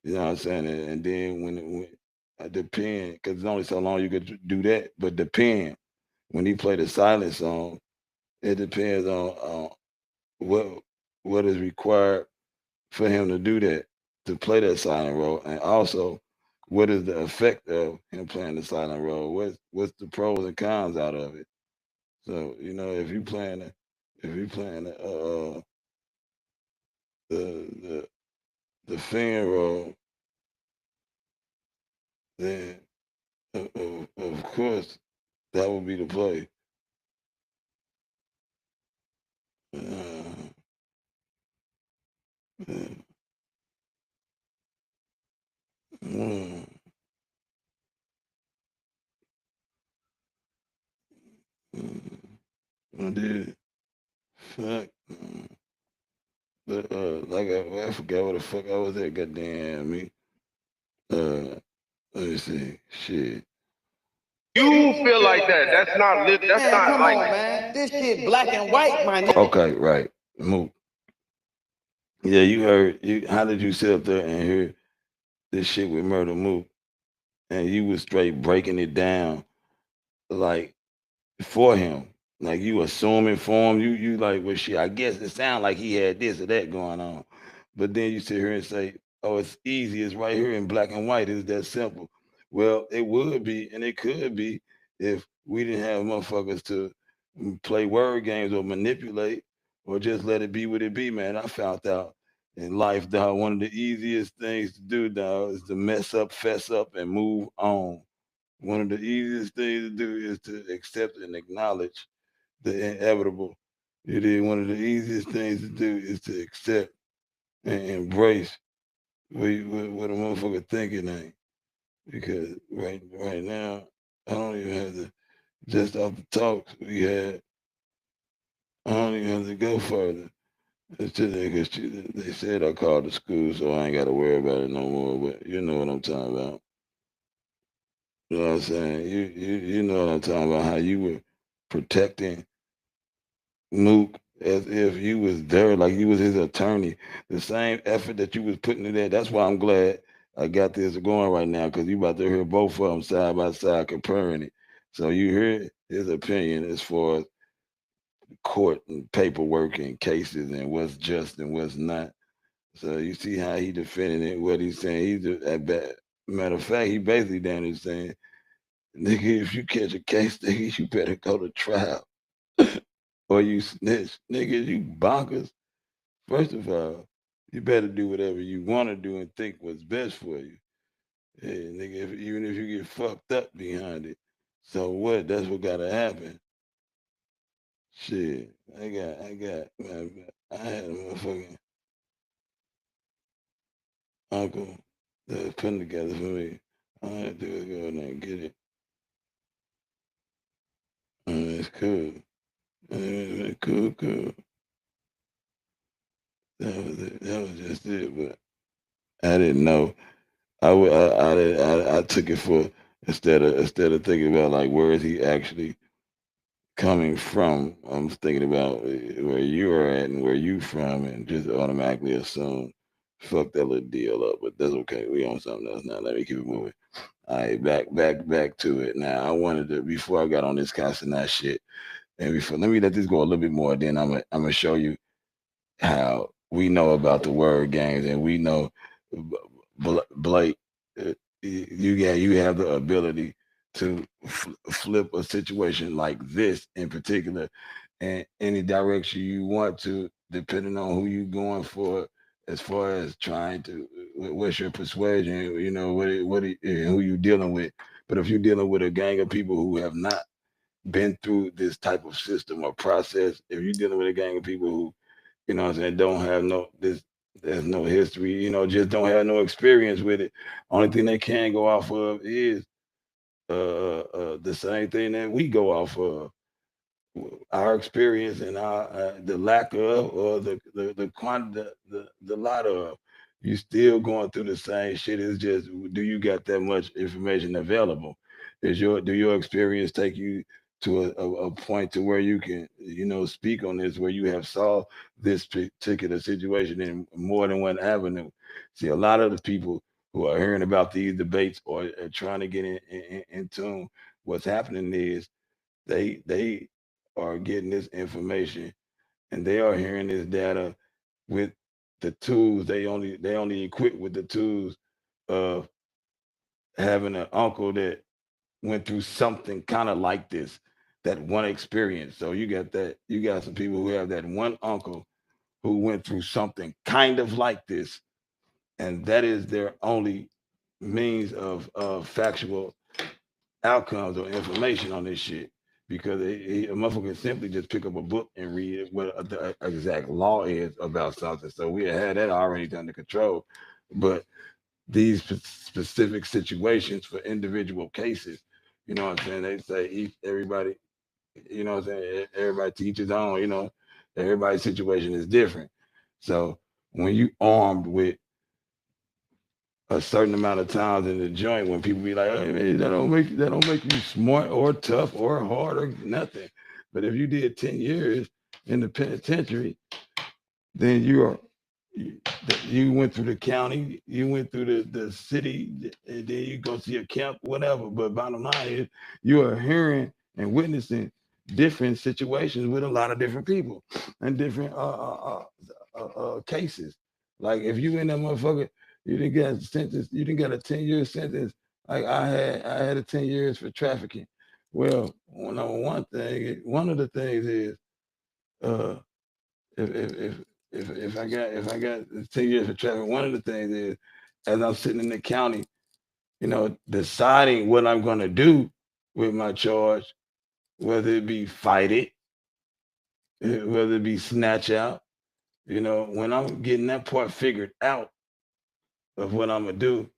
[SPEAKER 1] You know what I'm saying? And then when depend, because it's only so long you could do that. But depend when he play the silent song, it depends on what what is required for him to do that, to play that silent role, and also what is the effect of him playing the silent role? What's the pros and cons out of it? So if you playing the the fan role, then of course that would be the play. Uh, uh, mm, mm, I did. Fuck. But like I forgot what the fuck I was at. Goddamn me. Uh, let me see. Shit.
[SPEAKER 13] you feel like that. That's
[SPEAKER 10] man,
[SPEAKER 13] not
[SPEAKER 10] come
[SPEAKER 13] like
[SPEAKER 10] on, man. This shit black and white, my nigga.
[SPEAKER 1] Okay, right. Move. Yeah, you heard. How did you sit up there and hear this shit with Murder Mook, and you was straight breaking it down like for him, like you assuming for him. You like, well, shit. I guess it sounded like he had this or that going on, but then you sit here and say, "Oh, it's easy. It's right here in black and white. It's that simple." Well, it would be, and it could be, if we didn't have motherfuckers to play word games or manipulate, or just let it be what it be. Man, I found out in life, dog, one of the easiest things to do, dog, is to mess up, fess up, and move on. One of the easiest things to do is to accept and acknowledge the inevitable. It is one of the easiest things to do is to accept and embrace what a motherfucker think it ain't. Because right now, I don't even have to, just off the talks we had,
[SPEAKER 11] I don't even have to go further. It's just because they said I called the school, so I ain't got to worry about it no more. But you know what I'm talking about. You know what I'm saying? You know what I'm talking about, how you were protecting Mook as if you was there, like you was his attorney. The same effort that you was putting in there. That's why I'm glad I got this going right now, because you about to hear both of them side by side comparing it. So you hear his opinion as far as court and paperwork and cases and what's just and what's not. So you see how he defending it, what he's saying. Matter of fact, he basically down there saying, nigga, if you catch a case, nigga, you better go to trial. Or you snitch. Nigga, you bonkers. First of all, you better do whatever you want to do and think what's best for you. Hey, nigga, even if you get fucked up behind it. So what? That's what gotta happen. Shit. Man, I had a motherfucking uncle that was putting together for me. All I had to do is go in there and get it. It's cool. Cool. That was it. That was just it. But I didn't know. I took it for, instead of thinking about like where is he actually coming from. I'm thinking about where you are at and where you from, and just automatically assume fuck that little deal up. But that's okay. We on something else now. Let me keep it moving. All right, back to it. Now I wanted to, before I got on this constant shit, and before, let me let this go a little bit more. Then I'm gonna show you how we know about the word games, and we know Blake, you have the ability to flip a situation like this in particular, and any direction you want to, depending on who you going for, as far as trying to, what's your persuasion, who you dealing with. But if you're dealing with a gang of people who have not been through this type of system or process, if you're dealing with a gang of people who, what I'm saying, don't have there's no history, just don't have no experience with it. Only thing they can go off of is the same thing that we go off of, our experience and our the lack of, or the quantity, the lot of. You still going through the same shit. It's just, do you got that much information available? Do your experience take you to a point to where you can, speak on this, where you have solved this particular situation in more than one avenue? See, a lot of the people who are hearing about these debates, or are trying to get in tune, what's happening is they are getting this information, and they are hearing this data with the tools. They only equipped with the tools of having an uncle that went through something kind of like this, that one experience. So you got some people who have that one uncle who went through something kind of like this, and that is their only means of factual outcomes or information on this shit. Because a motherfucker can simply just pick up a book and read what the exact law is about something. So we had that already under control. But these specific situations for individual cases, you know what I'm saying? They say everybody, you know what I'm saying? Everybody teaches on, everybody's situation is different. So when you armed with a certain amount of times in the joint, when people be like, "Hey man, that don't make you smart or tough or hard or nothing." But if you did 10 years in the penitentiary, then you, you went through the county, you went through the city, and then you go see a camp, whatever. But bottom line is, you are hearing and witnessing different situations with a lot of different people and different cases. Like if you in that motherfucker, you didn't get a sentence, you didn't get a 10-year sentence. Like I had a 10 years for trafficking. Well, one of the things is, uh, if if if if I got 10 years for trafficking, one of the things is, as I'm sitting in the county, deciding what I'm going to do with my charge, whether it be fight it, whether it be snatch out. When I'm getting that part figured out of what I'm gonna do,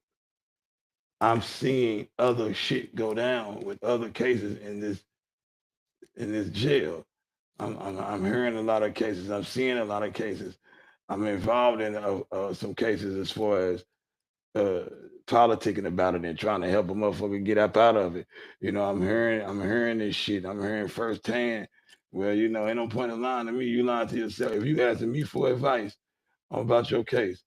[SPEAKER 11] I'm seeing other shit go down with other cases in this jail. I'm hearing a lot of cases. I'm seeing a lot of cases. I'm involved in some cases as far as uh, politicking about it and trying to help a motherfucker get up out of it. You know, I'm hearing this shit. I'm hearing firsthand. Well, you know, ain't no point in lying to me. You lying to yourself. If you asking me for advice about your case,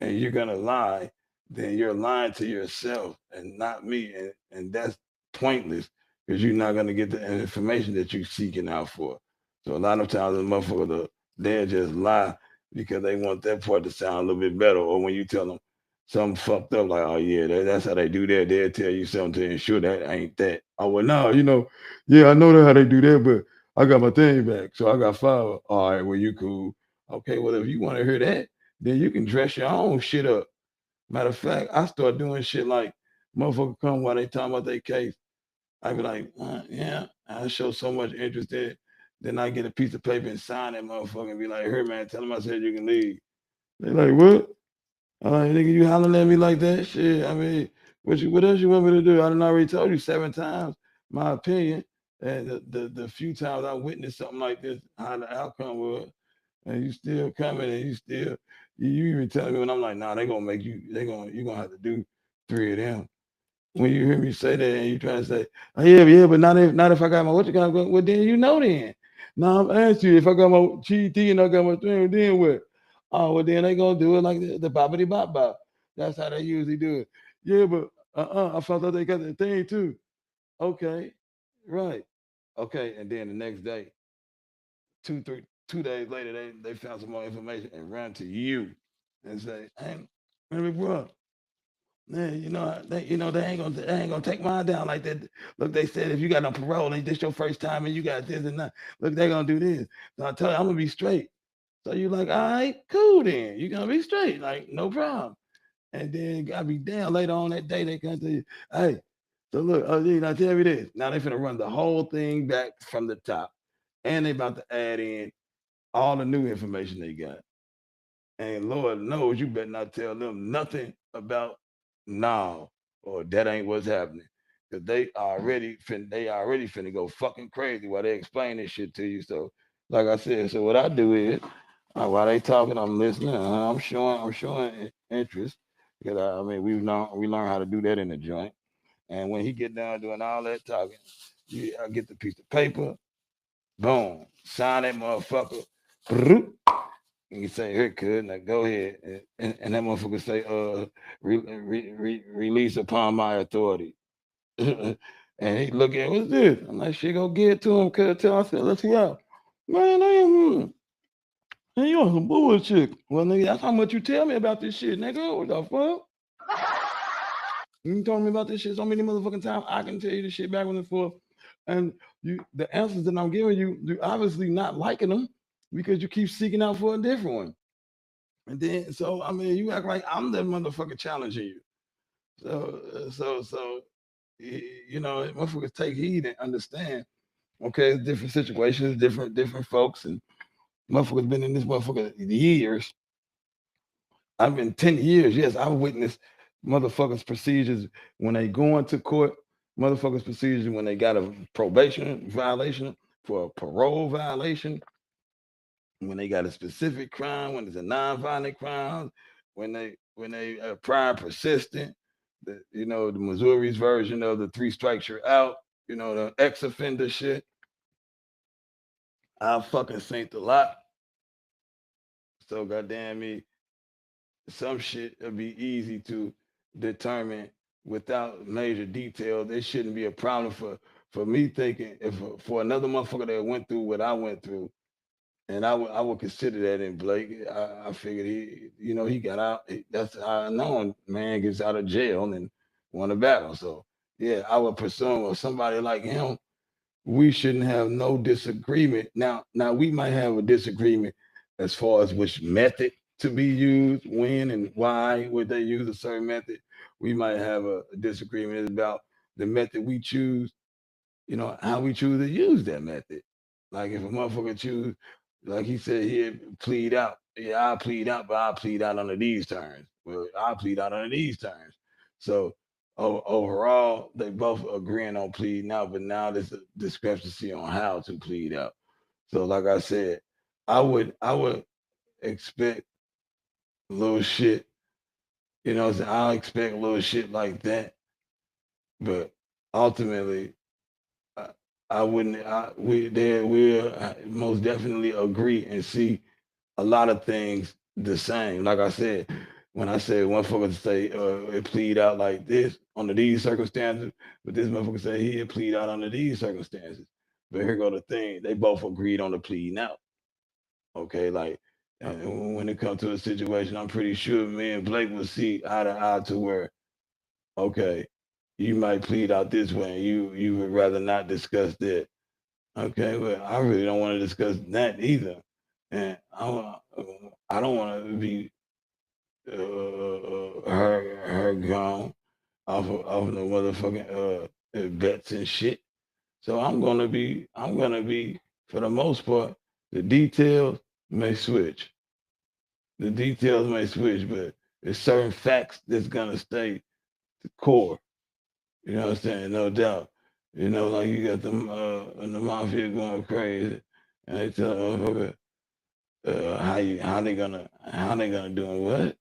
[SPEAKER 11] and you're gonna lie, then you're lying to yourself and not me, and that's pointless because you're not gonna get the information that you're seeking out for. So a lot of times, the motherfucker they'll just lie because they want that part to sound a little bit better, or when you tell them something fucked up, like, oh yeah, that's how they do that. They'll tell you something to ensure that ain't that. Oh well, no, you know, yeah, I know that how they do that, but I got my thing back, so I got fired. All right, well you cool. Okay, well if you want to hear that, then you can dress your own shit up. Matter of fact, I start doing shit like motherfucker come while they talking about their case. I be like, yeah, I show so much interest in it. Then I get a piece of paper and sign that motherfucker and be like, here man, tell them I said you can leave. They like, what? I'm like, nigga, you hollering at me like that? Shit. I mean, what else you want me to do? I done already told you 7 times my opinion. And the few times I witnessed something like this, how the outcome was, and you still coming and you even telling me when I'm like, nah, they gonna make you you gonna have to do 3 of them. When you hear me say that and you try to say, oh, yeah, but not if I got my what you got, well then you know then. Now I'm asking you if I got my GT and I got my thing, then what? Oh well then they gonna do it like the boppity bop bop. That's how they usually do it. Yeah, but I found out they got that thing too. Okay, right. Okay, and then the next day, 2 days later, they found some more information and ran to you and say, hey, baby bro, man, they ain't gonna take mine down like that. Look, they said if you got no parole and this your first time and you got this and that, look, they gonna do this. So I tell you, I'm gonna be straight. So you like, all right, cool then. You gonna be straight, like no problem. And then gotta be damn later on that day they come to you, hey, so look, oh, now tell me this. Now they finna run the whole thing back from the top. And they about to add in all the new information they got. And Lord knows you better not tell them nothing about now or that ain't what's happening. Cause they already finna go fucking crazy while they explain this shit to you. So like I said, so what I do is while they talking, I'm listening. I'm showing interest because I mean we learn how to do that in the joint. And when he get down doing all that talking, I get the piece of paper, boom, sign that motherfucker. And you say, here, kid, now go ahead. And that motherfucker say, release upon my authority. And he look at, what's this? I'm like, shit, go get it to him, cuz. Tell I said, let's see out. Man, man, you on some bullshit. Well, nigga, that's how much you tell me about this shit, nigga. What the fuck? You told me about this shit so many motherfucking times. I can tell you this shit backwards and forth. And the answers that I'm giving you, you obviously not liking them because you keep seeking out for a different one. And then, so I mean, you act like I'm the motherfucker challenging you. So, you know, motherfuckers take heed and understand. Okay, it's different situations, different folks, and motherfuckers been in this motherfucker years. I've been 10 years. Yes, I've witnessed motherfuckers procedures when they go into court. Motherfuckers procedures when they got a probation violation for a parole violation when they got a specific crime, when it's a non-violent crime, when they prior persistent, the Missouri's version of the three strikes you're out, the ex-offender shit. I fucking synced a lot. So goddamn me, some shit will be easy to determine without major detail. There shouldn't be a problem for me thinking if for another motherfucker that went through what I went through. And I would consider that in Blake. I figured he got out. That's how I know a man gets out of jail and won a battle. So yeah, I would presume with somebody like him, we shouldn't have no disagreement. Now we might have a disagreement as far as which method to be used, when and why would they use a certain method. We might have a disagreement about the method we choose, how we choose to use that method. Like if a motherfucker choose, like he said here, plead out. Yeah, I'll plead out, but I'll plead out under these terms. Well, I'll plead out under these terms. So overall, they both agreeing on pleading out, but now there's a discrepancy on how to plead out. So like I said, I would expect little shit. You know what I'm saying? I expect little shit like that, but ultimately, I, I wouldn't. We'll most definitely agree and see a lot of things the same. Like I said, when I said one motherfucker say it plead out like this under these circumstances, but this motherfucker say he plead out under these circumstances. But here go the thing: they both agreed on the pleading out. Okay, like when it comes to a situation, I'm pretty sure me and Blake will see eye to eye to where okay, you might plead out this way, and you would rather not discuss that. Okay, well, I really don't want to discuss that either, and I don't want to be her gone off the motherfucking bets and shit. So I'm gonna be for the most part the details may switch. The details may switch, but there's certain facts that's gonna stay the core. You know what I'm saying? No doubt. You know, like you got them the mafia going crazy, and they tell motherfucker how they gonna do it?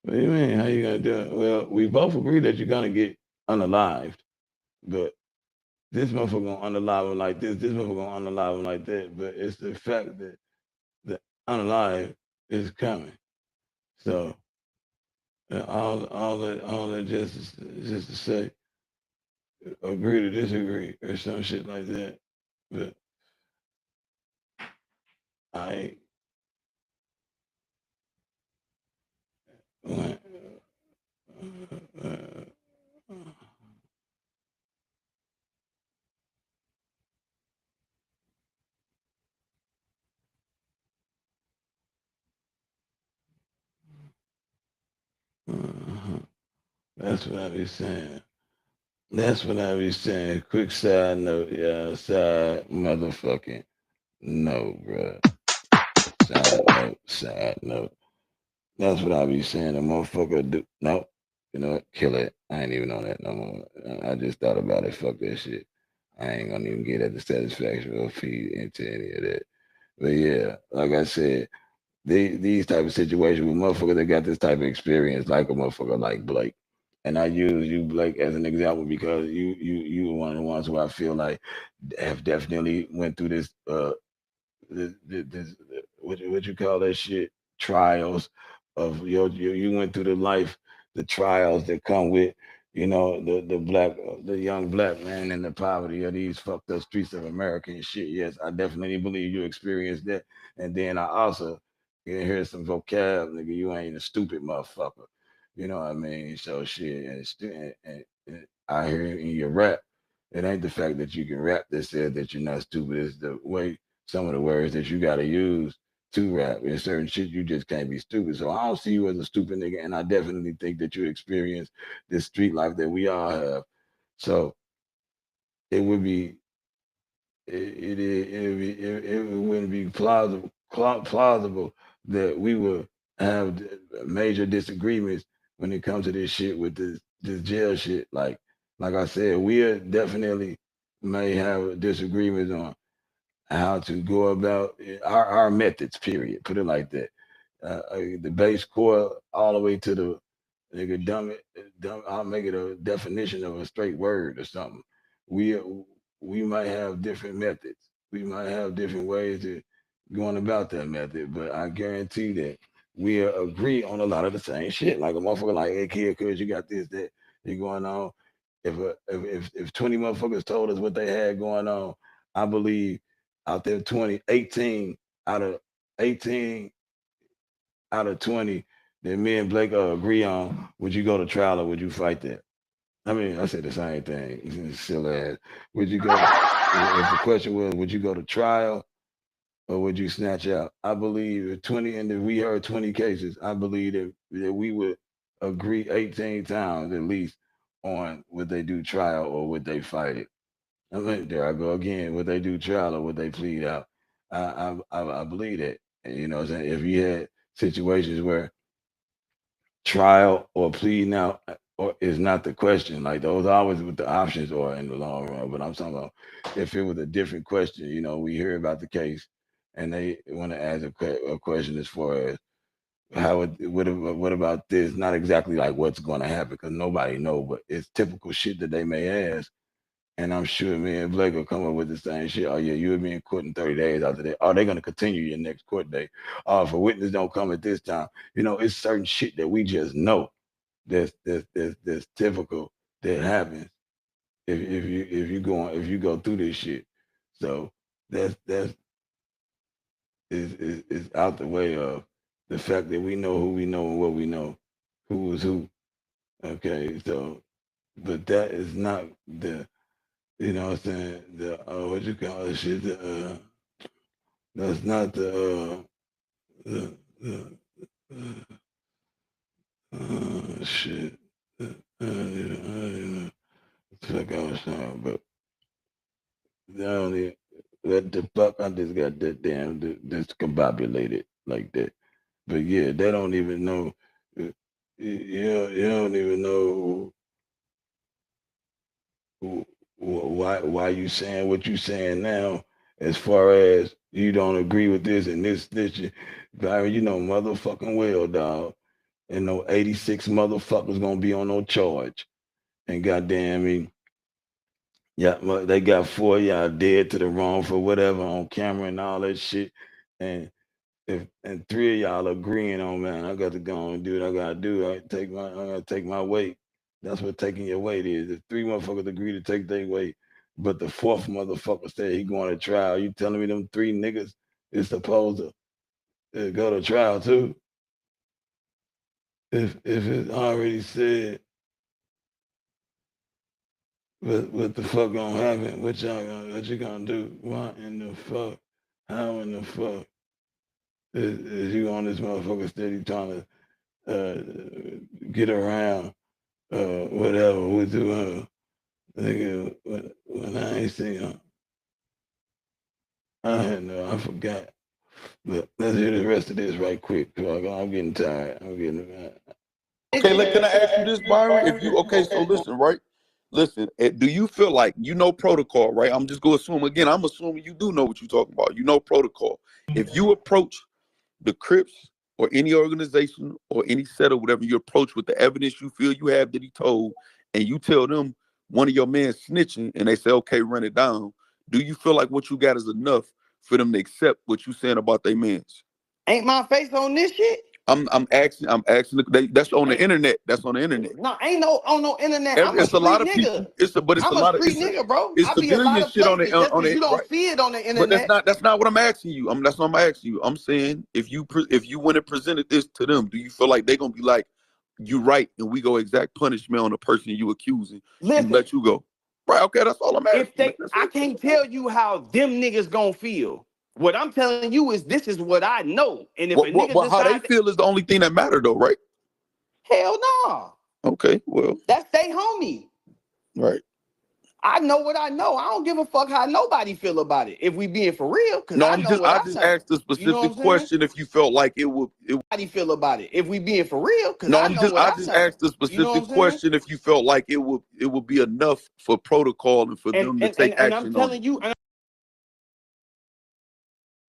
[SPEAKER 11] What do you mean? How you gonna do it? Well, we both agree that you're gonna get unalived, but this motherfucker gonna unalive him like this motherfucker gonna unalive him like that. But it's the fact that the unalive is coming. So all that just to say agree to disagree or some shit like that. But I went, uh, uh, that's what I be saying. That's what I be saying. Quick side note, yeah, side motherfucking no, bro. Side note. That's what I be saying. The motherfucker do no. You know what? Kill it. I ain't even on that no more. I just thought about it. Fuck that shit. I ain't gonna even get at the satisfaction or feed into any of that. But yeah, like I said, these type of situations with motherfuckers that got this type of experience, like a motherfucker like Blake. And I use you, Blake, as an example because you were one of the ones who I feel like have definitely went through this what you call that shit trials of you went through the trials that come with the young black man in the poverty of these fucked up streets of America and shit. Yes, I definitely believe you experienced that. And then I also hear some vocab, nigga. You ain't a stupid motherfucker. You know what I mean? So shit, and I hear in your rap, it ain't the fact that you can rap that says that you're not stupid. It's the way some of the words that you got to use to rap. In certain shit, you just can't be stupid. So I don't see you as a stupid nigga, and I definitely think that you experience this street life that we all have. So it would be it wouldn't be plausible that we would have major disagreements when it comes to this shit with this jail shit. Like I said, we are definitely may have disagreements on how to go about our methods. Period. Put it like that. The base core all the way to the nigga dumb it. I'll make it a definition of a straight word or something. We we might have different methods. We might have different ways of going about that method, but I guarantee that we agree on a lot of the same shit. Like a motherfucker like, hey kid, cause you got this, that you going on. If 20 motherfuckers told us what they had going on, I believe out there 18 out of 18 out of 20 that me and Blake agree on, would you go to trial or would you fight that? I mean, I said the same thing. Silly ass. Would you go? If the question was, would you go to trial or would you snatch out? I believe if 20, and if we heard 20 cases, I believe that we would agree 18 times at least on would they do trial or would they fight it. I mean, there I go again. Would they do trial or would they plead out? I believe that. And you know what I'm saying? If you had situations where trial or pleading out or is not the question. Like those are always what the options are in the long run. But I'm talking about if it was a different question, we hear about the case
[SPEAKER 1] and they want to ask a question as far as what about this? Not exactly like what's going to happen because nobody know, but it's typical shit that they may ask. And I'm sure me and Blake will come up with the same shit. Oh yeah, you'll be in court in 30 days after that. Are they gonna continue your next court date? Oh, if a witness don't come at this time, it's certain shit that we just know that's typical that happens if you go through this shit. So that's is out the way of the fact that we know who we know and what we know, who is who. Okay, so but that is not the what I'm saying, the what you call it shit, that's not the shit. I don't know what the fuck I was saying, but I don't even, what the fuck I just got that damn discombobulated like that. But yeah, they don't even know. You don't even know why you saying what you saying now. As far as you don't agree with this and this, Byron, motherfucking well, dog. And no 86 motherfuckers gonna be on no charge. And goddamn me, yeah, they got 4 of y'all dead to the wrong for whatever on camera and all that shit. And and 3 of y'all agreeing on, man, I got to go and do what I gotta do. I gotta take my weight. That's what taking your weight is. If 3 motherfuckers agree to take their weight, but the 4th motherfucker said he going to trial, you telling me them 3 niggas is supposed to go to trial too? If it's already said what the fuck gonna happen, what you gonna do? Why in the fuck? How in the fuck is you on this motherfucker steady trying to get around whatever we do? Nigga, when I ain't seen him, I forgot. But let's hear the rest of this right quick. I'm getting tired.
[SPEAKER 3] Okay, can I ask you this, Byron? So listen, right? Listen, do you feel like protocol, right? I'm just gonna assume again. I'm assuming you do know what you're talking about. You know protocol. If you approach the Crips or any organization or any set or whatever, you approach with the evidence you feel you have that he told, and you tell them one of your men snitching, and they say, "Okay, run it down." Do you feel like what you got is enough for them to accept what you saying about their mans?
[SPEAKER 10] Ain't my face on this shit?
[SPEAKER 3] I'm asking. That's on the internet. That's on the internet.
[SPEAKER 10] No, ain't no on no internet. I'm a
[SPEAKER 3] It's a
[SPEAKER 10] street
[SPEAKER 3] lot of
[SPEAKER 10] nigga.
[SPEAKER 3] people.
[SPEAKER 10] I'm a street nigga, bro.
[SPEAKER 3] It's
[SPEAKER 10] I be a lot
[SPEAKER 3] civilian
[SPEAKER 10] of
[SPEAKER 3] shit on
[SPEAKER 10] places.
[SPEAKER 3] the
[SPEAKER 10] Just
[SPEAKER 3] on
[SPEAKER 10] because
[SPEAKER 3] it,
[SPEAKER 10] you don't
[SPEAKER 3] right?
[SPEAKER 10] see it on the
[SPEAKER 3] But
[SPEAKER 10] internet.
[SPEAKER 3] that's not what I'm asking you. That's not what I'm asking you. I'm saying if you went and presented this to them, do you feel like they're gonna be like, "You right," and we go exact punishment on the person you accusing and let you go? Right? Okay, that's all I'm asking.
[SPEAKER 10] I can't tell you how them niggas gonna feel. What I'm telling you is this is what I know. And if a nigga
[SPEAKER 3] What how they
[SPEAKER 10] decide,
[SPEAKER 3] feel is the only thing that matter, though, right?
[SPEAKER 10] hell no.
[SPEAKER 3] Okay, well,
[SPEAKER 10] That's they homie.
[SPEAKER 3] right.
[SPEAKER 10] I know what I know. I don't give a fuck how nobody feel about it. If we being for real, because
[SPEAKER 3] No,
[SPEAKER 10] I know what
[SPEAKER 3] I
[SPEAKER 10] I
[SPEAKER 3] just
[SPEAKER 10] know.
[SPEAKER 3] asked a
[SPEAKER 10] You know what
[SPEAKER 3] specific
[SPEAKER 10] I'm saying?
[SPEAKER 3] question if you felt like it would.
[SPEAKER 10] How do you feel about it? If we being for real, because
[SPEAKER 3] No,
[SPEAKER 10] I know what
[SPEAKER 3] I
[SPEAKER 10] I
[SPEAKER 3] just
[SPEAKER 10] know.
[SPEAKER 3] asked a
[SPEAKER 10] You know what
[SPEAKER 3] specific
[SPEAKER 10] I'm saying?
[SPEAKER 3] question if you felt like it would be enough for protocol and for them to take
[SPEAKER 10] And I'm
[SPEAKER 3] action on it.
[SPEAKER 10] telling you, and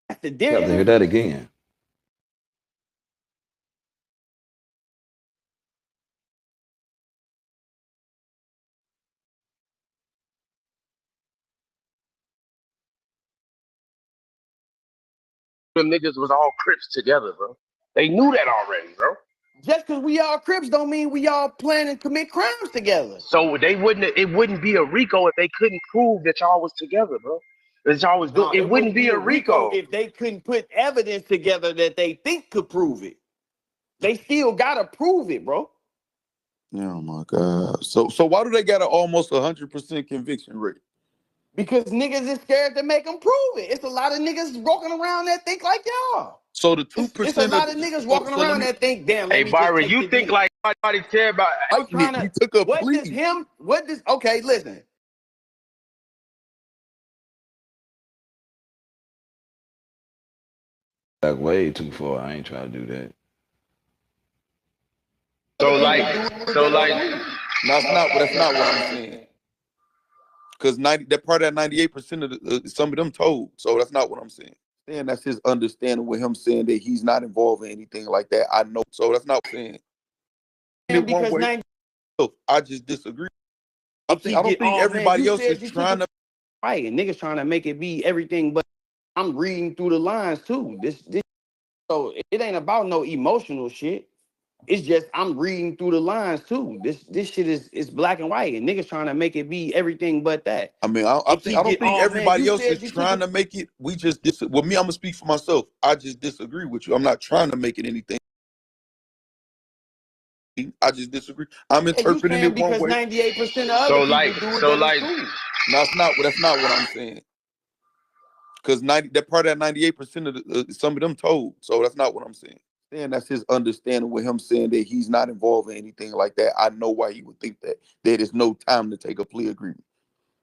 [SPEAKER 10] that's the
[SPEAKER 1] You have
[SPEAKER 10] difference.
[SPEAKER 1] to hear that again.
[SPEAKER 13] Them niggas was all Crips together, bro. They knew that already, bro.
[SPEAKER 10] Just because we all Crips don't mean we all plan and commit crimes together.
[SPEAKER 13] So it wouldn't be a RICO if they couldn't prove that y'all was together, bro. That y'all was doing it wouldn't be a RICO.
[SPEAKER 10] if they couldn't put evidence together that they think could prove it. They still gotta prove it, bro.
[SPEAKER 3] Oh my God. So why do they got an almost 100% conviction rate?
[SPEAKER 10] Because niggas is scared to make them prove it. It's a lot of niggas walking around that think like y'all.
[SPEAKER 3] So the 2%
[SPEAKER 10] It's a lot of niggas walking around that think, damn, let
[SPEAKER 13] Hey
[SPEAKER 10] me just
[SPEAKER 13] Byron,
[SPEAKER 10] take
[SPEAKER 13] you
[SPEAKER 10] the
[SPEAKER 13] think
[SPEAKER 10] D.
[SPEAKER 13] like nobody care about
[SPEAKER 10] I'm trying
[SPEAKER 3] He
[SPEAKER 10] to.
[SPEAKER 3] took a plea.
[SPEAKER 10] Okay, listen.
[SPEAKER 1] Back way too far. I ain't trying to do that.
[SPEAKER 13] so like
[SPEAKER 3] That's not what I'm saying. Because that part of that 98% of some of them told. So that's not what I'm saying. And that's his understanding with him saying that he's not involved in anything like that. I know. So that's not saying it one
[SPEAKER 10] Because
[SPEAKER 3] way. I just disagree. I
[SPEAKER 10] keep
[SPEAKER 3] don't think
[SPEAKER 10] oh man,
[SPEAKER 3] everybody
[SPEAKER 10] you
[SPEAKER 3] else
[SPEAKER 10] said
[SPEAKER 3] is
[SPEAKER 10] you
[SPEAKER 3] trying to.
[SPEAKER 10] right, and niggas trying to make it be everything, but I'm reading through the lines too. This so it ain't about no emotional shit. It's just I'm reading through the lines too. This shit is black and white, and niggas trying to make it be everything but that.
[SPEAKER 3] I mean, I don't think
[SPEAKER 10] oh man,
[SPEAKER 3] everybody
[SPEAKER 10] you
[SPEAKER 3] else
[SPEAKER 10] said
[SPEAKER 3] is
[SPEAKER 10] you
[SPEAKER 3] trying to make it. We just well, me, I'm gonna speak for myself. I just disagree with you. I'm not trying to make it anything. I just disagree. I'm interpreting it one
[SPEAKER 10] because
[SPEAKER 3] way.
[SPEAKER 10] 98% of other people do it. That is cool.
[SPEAKER 3] No, that's not what I'm saying. Because that part of that 98% of some of them told. So that's not what I'm saying. And that's his understanding with him saying that he's not involved in anything like that. I know why he would think that. There is no time to take a plea agreement.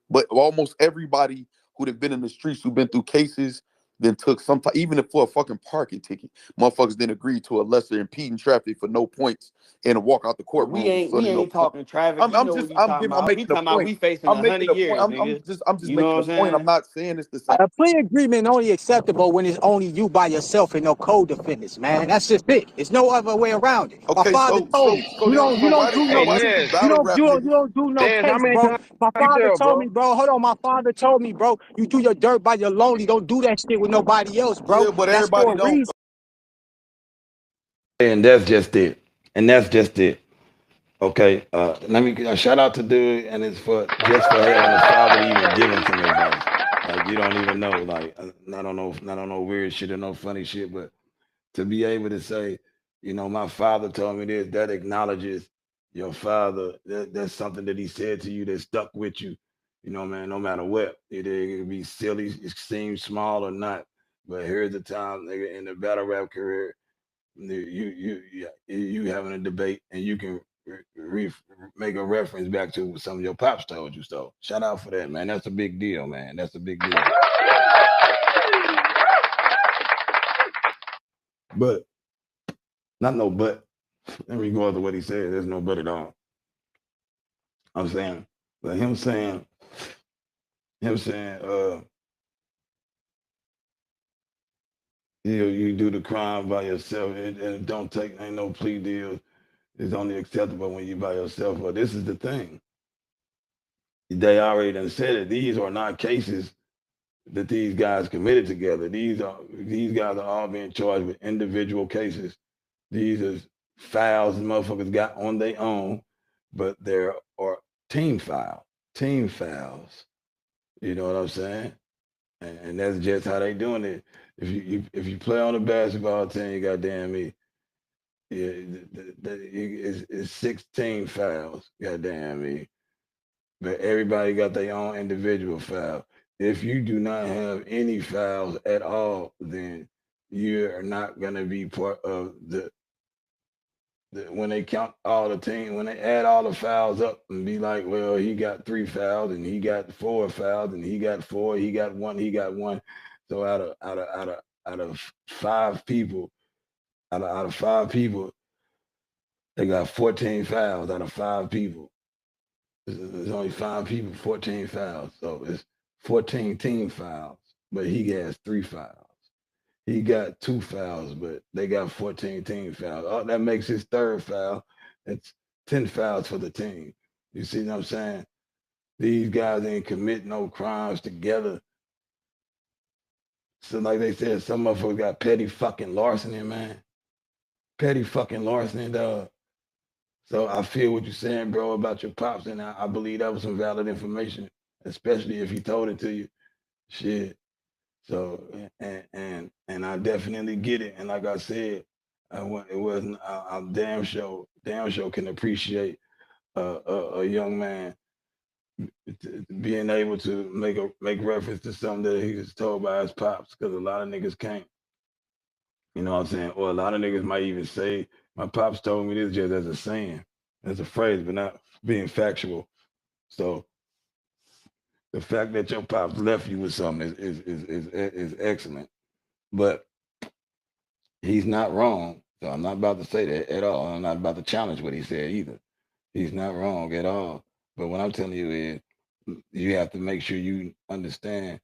[SPEAKER 3] But almost everybody who'd have been in the streets, who've been through cases, then took some time, even if for a fucking parking ticket, motherfuckers then agreed to a lesser impeding traffic for no points and walk out the courtroom.
[SPEAKER 10] We ain't talking traffic.
[SPEAKER 3] I'm making a point.
[SPEAKER 10] We facing
[SPEAKER 3] I'm making
[SPEAKER 10] 100
[SPEAKER 3] a
[SPEAKER 10] years,
[SPEAKER 3] point.
[SPEAKER 10] nigga.
[SPEAKER 3] I'm just
[SPEAKER 10] You know
[SPEAKER 3] making
[SPEAKER 10] what
[SPEAKER 3] a
[SPEAKER 10] I'm
[SPEAKER 3] point. I'm
[SPEAKER 10] saying?
[SPEAKER 3] not saying it's the same.
[SPEAKER 14] A plea agreement only acceptable when it's only you by yourself and no co-defendants, man. That's just it. It's no other way around it. My
[SPEAKER 3] Okay,
[SPEAKER 14] father told me you
[SPEAKER 3] why
[SPEAKER 14] don't do no
[SPEAKER 3] do
[SPEAKER 14] case.
[SPEAKER 3] you battle rap
[SPEAKER 14] You
[SPEAKER 3] niggas?
[SPEAKER 14] don't do no
[SPEAKER 13] How
[SPEAKER 14] case,
[SPEAKER 13] many
[SPEAKER 14] bro.
[SPEAKER 13] times
[SPEAKER 14] My
[SPEAKER 13] you
[SPEAKER 14] father
[SPEAKER 13] tell,
[SPEAKER 14] told
[SPEAKER 13] bro?
[SPEAKER 14] me, bro. Hold on, my father told me, bro. You do your dirt by your lonely. Don't do that shit with nobody else, bro.
[SPEAKER 3] Yeah, but
[SPEAKER 14] That's for
[SPEAKER 3] everybody
[SPEAKER 14] a
[SPEAKER 3] don't.
[SPEAKER 14] reason.
[SPEAKER 1] And that's just it. And that's just it. Okay. Let me shout out to dude, and it's for just for having his father to even give him some advice. Like you don't even know. Like I don't know, not on no weird shit or no funny shit, but to be able to say, you know, my father told me this, that acknowledges your father. That's something that he said to you that stuck with you. You know, man, no matter what. It could be silly, it seems small or not. But here's the time, nigga, in the battle rap career, you having a debate and you can make a reference back to what some of your pops told you. So shout out for that, man. That's a big deal, man. That's a big deal. But not no but. In regard to what he said, there's no but at all. I'm saying, but him saying, you do the crime by yourself, and don't take ain't no plea deal. It's only acceptable when you by yourself. But this is the thing. They already done said it. These are not cases that these guys committed together. These guys are all being charged with individual cases. These are files motherfuckers got on their own, but there are team files. You know what I'm saying? And that's just how they doing it. If you play on a basketball team, goddamn me, yeah, it's 16 fouls, goddamn me. But everybody got their own individual foul. If you do not have any fouls at all, then you're not gonna be part of when they count all the team, when they add all the fouls up and be like, well, he got 3 fouls and he got 4 fouls and he got 4, he got 1, he got 1. So out of 5 people, out of 5 people, they got 14 fouls out of 5 people. There's only 5 people, 14 fouls. So it's 14 team fouls, but he has 3 fouls. He got 2 fouls, but they got 14 team fouls. Oh, that makes his 3rd foul. It's 10 fouls for the team. You see what I'm saying? These guys ain't commit no crimes together. So like they said, some motherfuckers got petty fucking larceny, man. Petty fucking larceny, dog. So I feel what you're saying, bro, about your pops, and I believe that was some valid information, especially if he told it to you. Shit. So and I definitely get it. And like I said, it wasn't. I'm damn sure can appreciate a young man being able to make reference to something that he was told by his pops, because a lot of niggas can't. You know what I'm saying? Or a lot of niggas might even say, "My pops told me this," just as a saying, as a phrase, but not being factual. So the fact that your pops left you with something is excellent. But he's not wrong. So I'm not about to say that at all. I'm not about to challenge what he said either. He's not wrong at all. But what I'm telling you is you have to make sure you understand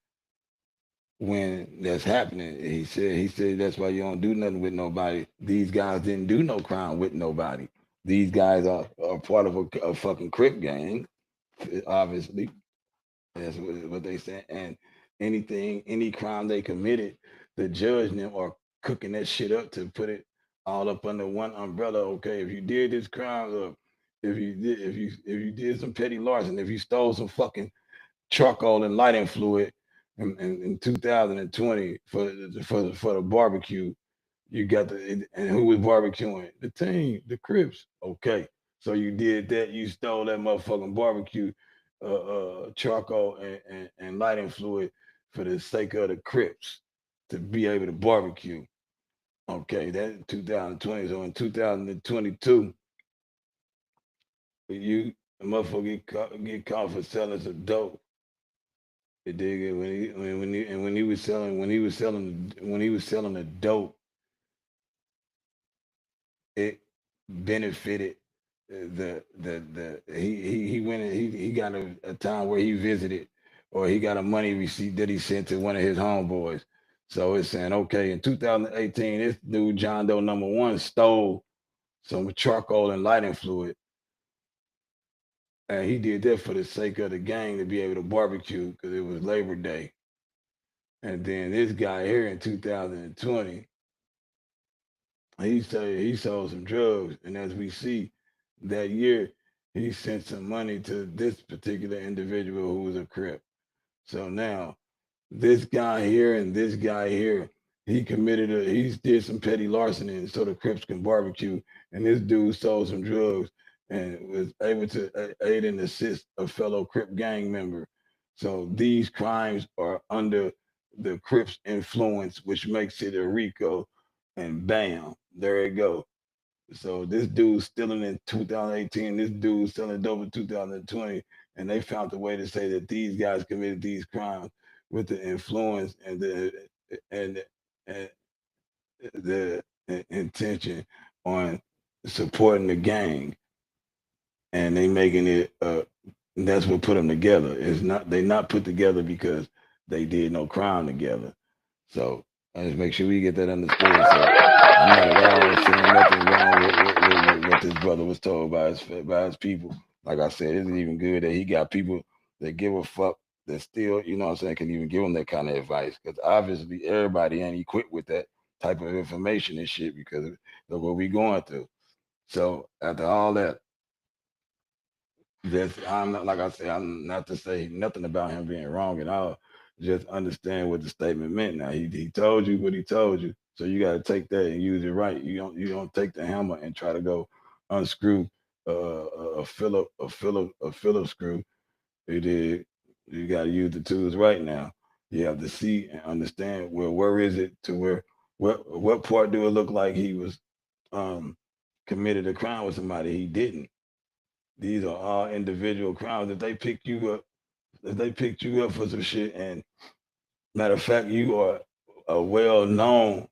[SPEAKER 1] when that's happening. He said that's why you don't do nothing with nobody. These guys didn't do no crime with nobody. These guys are part of a fucking Crip gang, obviously. That's what they said. And any crime they committed, the judge and them are cooking that shit up to put it all up under one umbrella. Okay, if you did this crime, if you did some petty larceny, if you stole some fucking charcoal and lighting fluid in 2020 for the barbecue, you got the and who was barbecuing? The team, the Crips. Okay, so you did that. You stole that motherfucking barbecue charcoal and lighting fluid for the sake of the Crips to be able to barbecue. Okay, that's 2020. So in 2022, you a motherfucker get caught for selling some dope. You dig it? When he was selling the dope, it benefited he went he got a time where he visited, or he got a money receipt that he sent to one of his homeboys. So it's saying, okay, in 2018, this dude John Doe number one stole some charcoal and lighting fluid, and he did that for the sake of the gang to be able to barbecue because it was Labor Day. And then this guy here in 2020, he sold some drugs, and as we see that year, he sent some money to this particular individual who was a Crip. So now this guy here and this guy here, he did some petty larceny so the Crips can barbecue, and this dude sold some drugs and was able to aid and assist a fellow Crip gang member. So these crimes are under the Crips influence, which makes it a RICO, and bam, there it go. So this dude's stealing in 2018. This dude's selling dope in 2020, and they found a way to say that these guys committed these crimes with the influence and and the intention on supporting the gang, and they making it. That's what put them together. It's not they not put together because they did no crime together. So I just make sure we get that understood. So I'm not at all saying nothing wrong with what this brother was told by his people. Like I said, it's even good that he got people that give a fuck that still, what I'm saying, can even give him that kind of advice. Because obviously everybody ain't equipped with that type of information and shit because of what we going through. So after all that, just I'm not like I said, I'm not to say nothing about him being wrong at all. Just understand what the statement meant. Now he told you what he told you, so you got to take that and use it right. You don't take the hammer and try to go unscrew a Phillips screw. You did. You got to use the tools right now. You have to see and understand where is it to where what part do it look like he was um committed a crime with somebody he didn't. These are all individual crimes. If they picked you up for some shit, and matter of fact, you are a well-known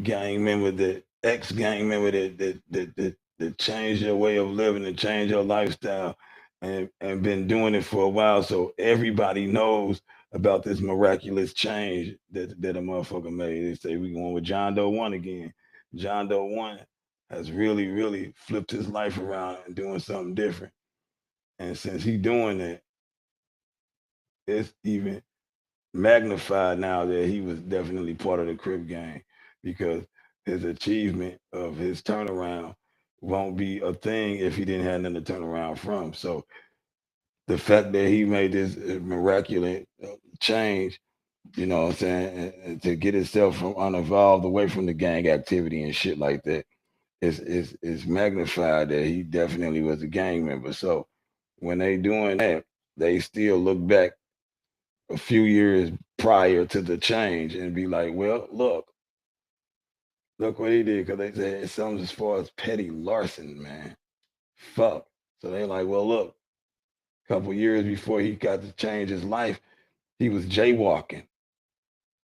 [SPEAKER 1] gang member, that ex-gang member that changed your way of living and changed your lifestyle, and been doing it for a while, so everybody knows about this miraculous change that a motherfucker made. They say we going with John Doe one again. John Doe one has really, really flipped his life around and doing something different. And since he doing that, it's even magnified now that he was definitely part of the Crip gang, because his achievement of his turnaround won't be a thing if he didn't have nothing to turn around from. So the fact that he made this miraculous change, what I'm saying, and to get himself from uninvolved away from the gang activity and shit like that, is magnified that he definitely was a gang member. So when they doing that, they still look back a few years prior to the change and be like, well, look what he did, because they said it's something as far as petty larceny, man. Fuck. So they like, well, look, a couple years before he got to change his life, he was jaywalking.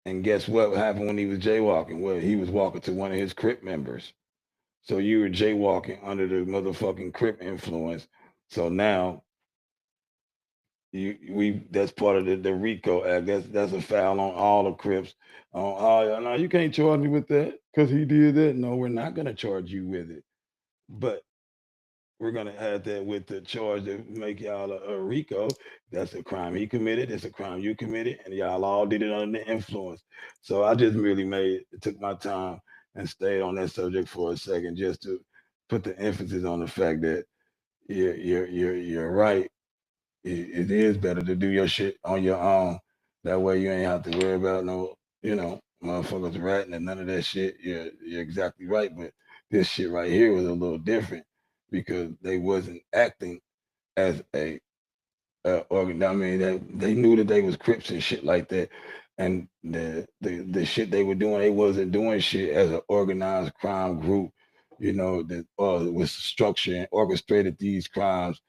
[SPEAKER 1] And guess what happened when he was jaywalking? Well, he was walking to one of his Crip members. So you were jaywalking under the motherfucking Crip influence. So now
[SPEAKER 11] That's part of the RICO Act. That's a foul on all the Crips. On all, no, you can't charge me with that because he did that. No, we're not gonna charge you with it, but we're gonna add that with the charge that make y'all a RICO. That's a crime he committed. It's a crime you committed, and y'all all did it under the influence. So I just really took my time and stayed on that subject for a second, just to put the emphasis on the fact that you're right. It is better to do your shit on your own. That way you ain't have to worry about no, motherfuckers ratting and none of that shit. You're exactly right, but this shit right here was a little different because they wasn't acting as a organ. I mean, they knew that they was Crips and shit like that, and the shit they were doing, they wasn't doing shit as an organized crime group. That was structured and orchestrated these crimes,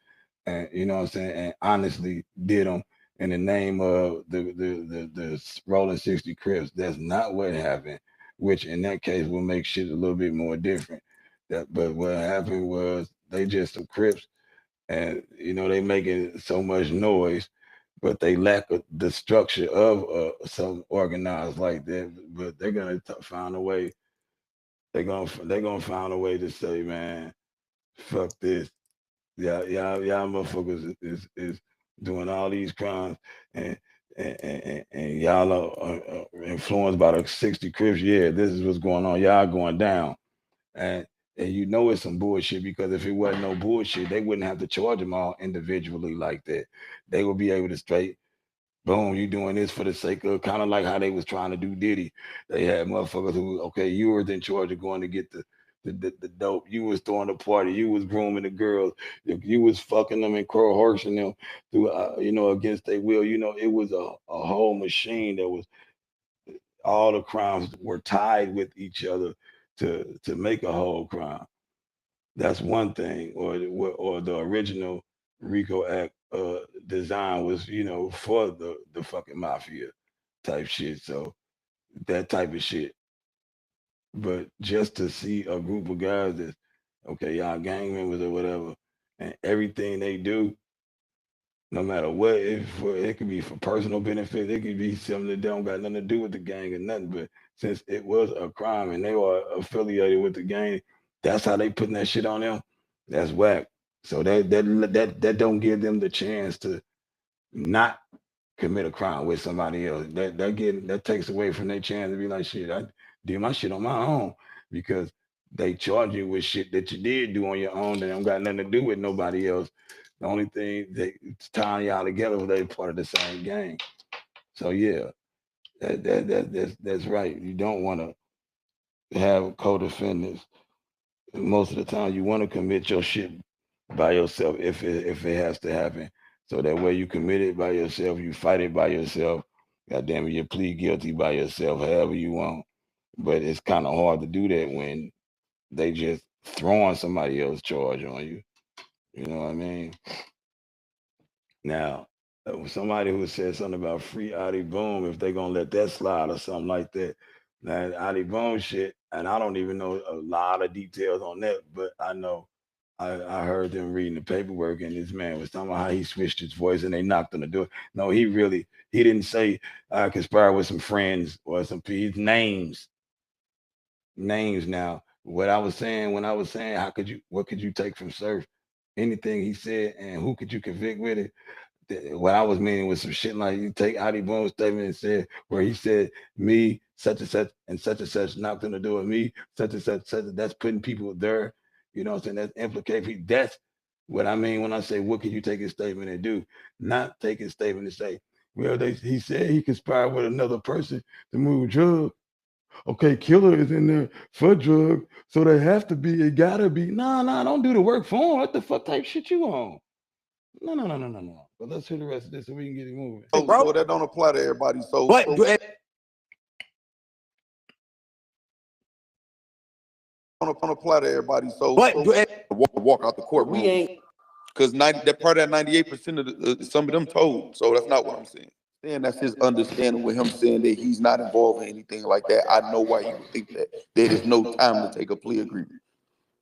[SPEAKER 11] and you know what I'm saying, and honestly did them in the name of the Rolling 60 Crips. That's not what happened, which in that case will make shit a little bit more different. But what happened was they just some Crips, and they making so much noise, but they lack the structure of some organized like that. But they're gonna find a way. They're gonna find a way to say, man, fuck this. Y'all motherfuckers is doing all these crimes, and and y'all are influenced by the 60 Crips. Yeah, this is what's going on. Y'all going down, and it's some bullshit, because if it wasn't no bullshit, they wouldn't have to charge them all individually like that. They would be able to straight, boom, you doing this for the sake of, kind of like how they was trying to do Diddy. They had motherfuckers who, okay, you were in charge of going to get the dope. You was throwing the party. You was grooming the girls. You was fucking them and coercing them through, against their will. It was a whole machine that was, all the crimes were tied with each other to make a whole crime. That's one thing. Or the original RICO Act design was, for the fucking mafia type shit. So that type of shit. But just to see a group of guys that's, okay, y'all gang members or whatever, and everything they do, no matter what, it could be for personal benefit, it could be something that don't got nothing to do with the gang or nothing. But since it was a crime and they were affiliated with the gang, that's how they putting that shit on them. That's whack. So that don't give them the chance to not commit a crime with somebody else. That takes away from their chance to be like, shit, I did my shit on my own, because they charge you with shit that you did do on your own that don't got nothing to do with nobody else. The only thing that's tying y'all together was they part of the same gang. So yeah, that's right. You don't want to have co-defendants. Most of the time, you want to commit your shit by yourself if it has to happen. So that way you commit it by yourself, you fight it by yourself. God damn it, you plead guilty by yourself, however you want. But it's kind of hard to do that when they just throwing somebody else's charge on you. You know what I mean? Now, somebody who said something about free Adi Boom, if they gonna let that slide or something like that. Now, Adi Boom shit, and I don't even know a lot of details on that, but I know I heard them reading the paperwork, and this man was talking about how he switched his voice and they knocked on the door. No, he didn't say I conspired with some friends or some his names. Now, what I was saying when I was saying what could you take from Surf? Anything he said, and who could you convict with it? What I was meaning was some shit like, you take Adi Bone's statement and said, where he said, me, such and such knocked on the door of me, such, that's putting people there. You know what I'm saying? That's implicating. That's what I mean when I say, what can you take his statement and do? Not take his statement and say, well, he said he conspired with another person to move drugs. Okay, killer is in there for drugs, so they have to be, it gotta be. Nah, don't do the work for him. What the fuck type shit you on? No. But let's hear the rest of this so we can get it moving.
[SPEAKER 3] So that don't apply to everybody.
[SPEAKER 14] But
[SPEAKER 3] Don't apply to everybody.
[SPEAKER 14] but
[SPEAKER 3] Walk out the courtroom.
[SPEAKER 14] we ain't.
[SPEAKER 3] Because that part of that 98% of some of them told. So that's not what I'm saying. And that's his understanding with him saying that he's not involved in anything like that. I know why he would think that. There is no time to take a plea agreement.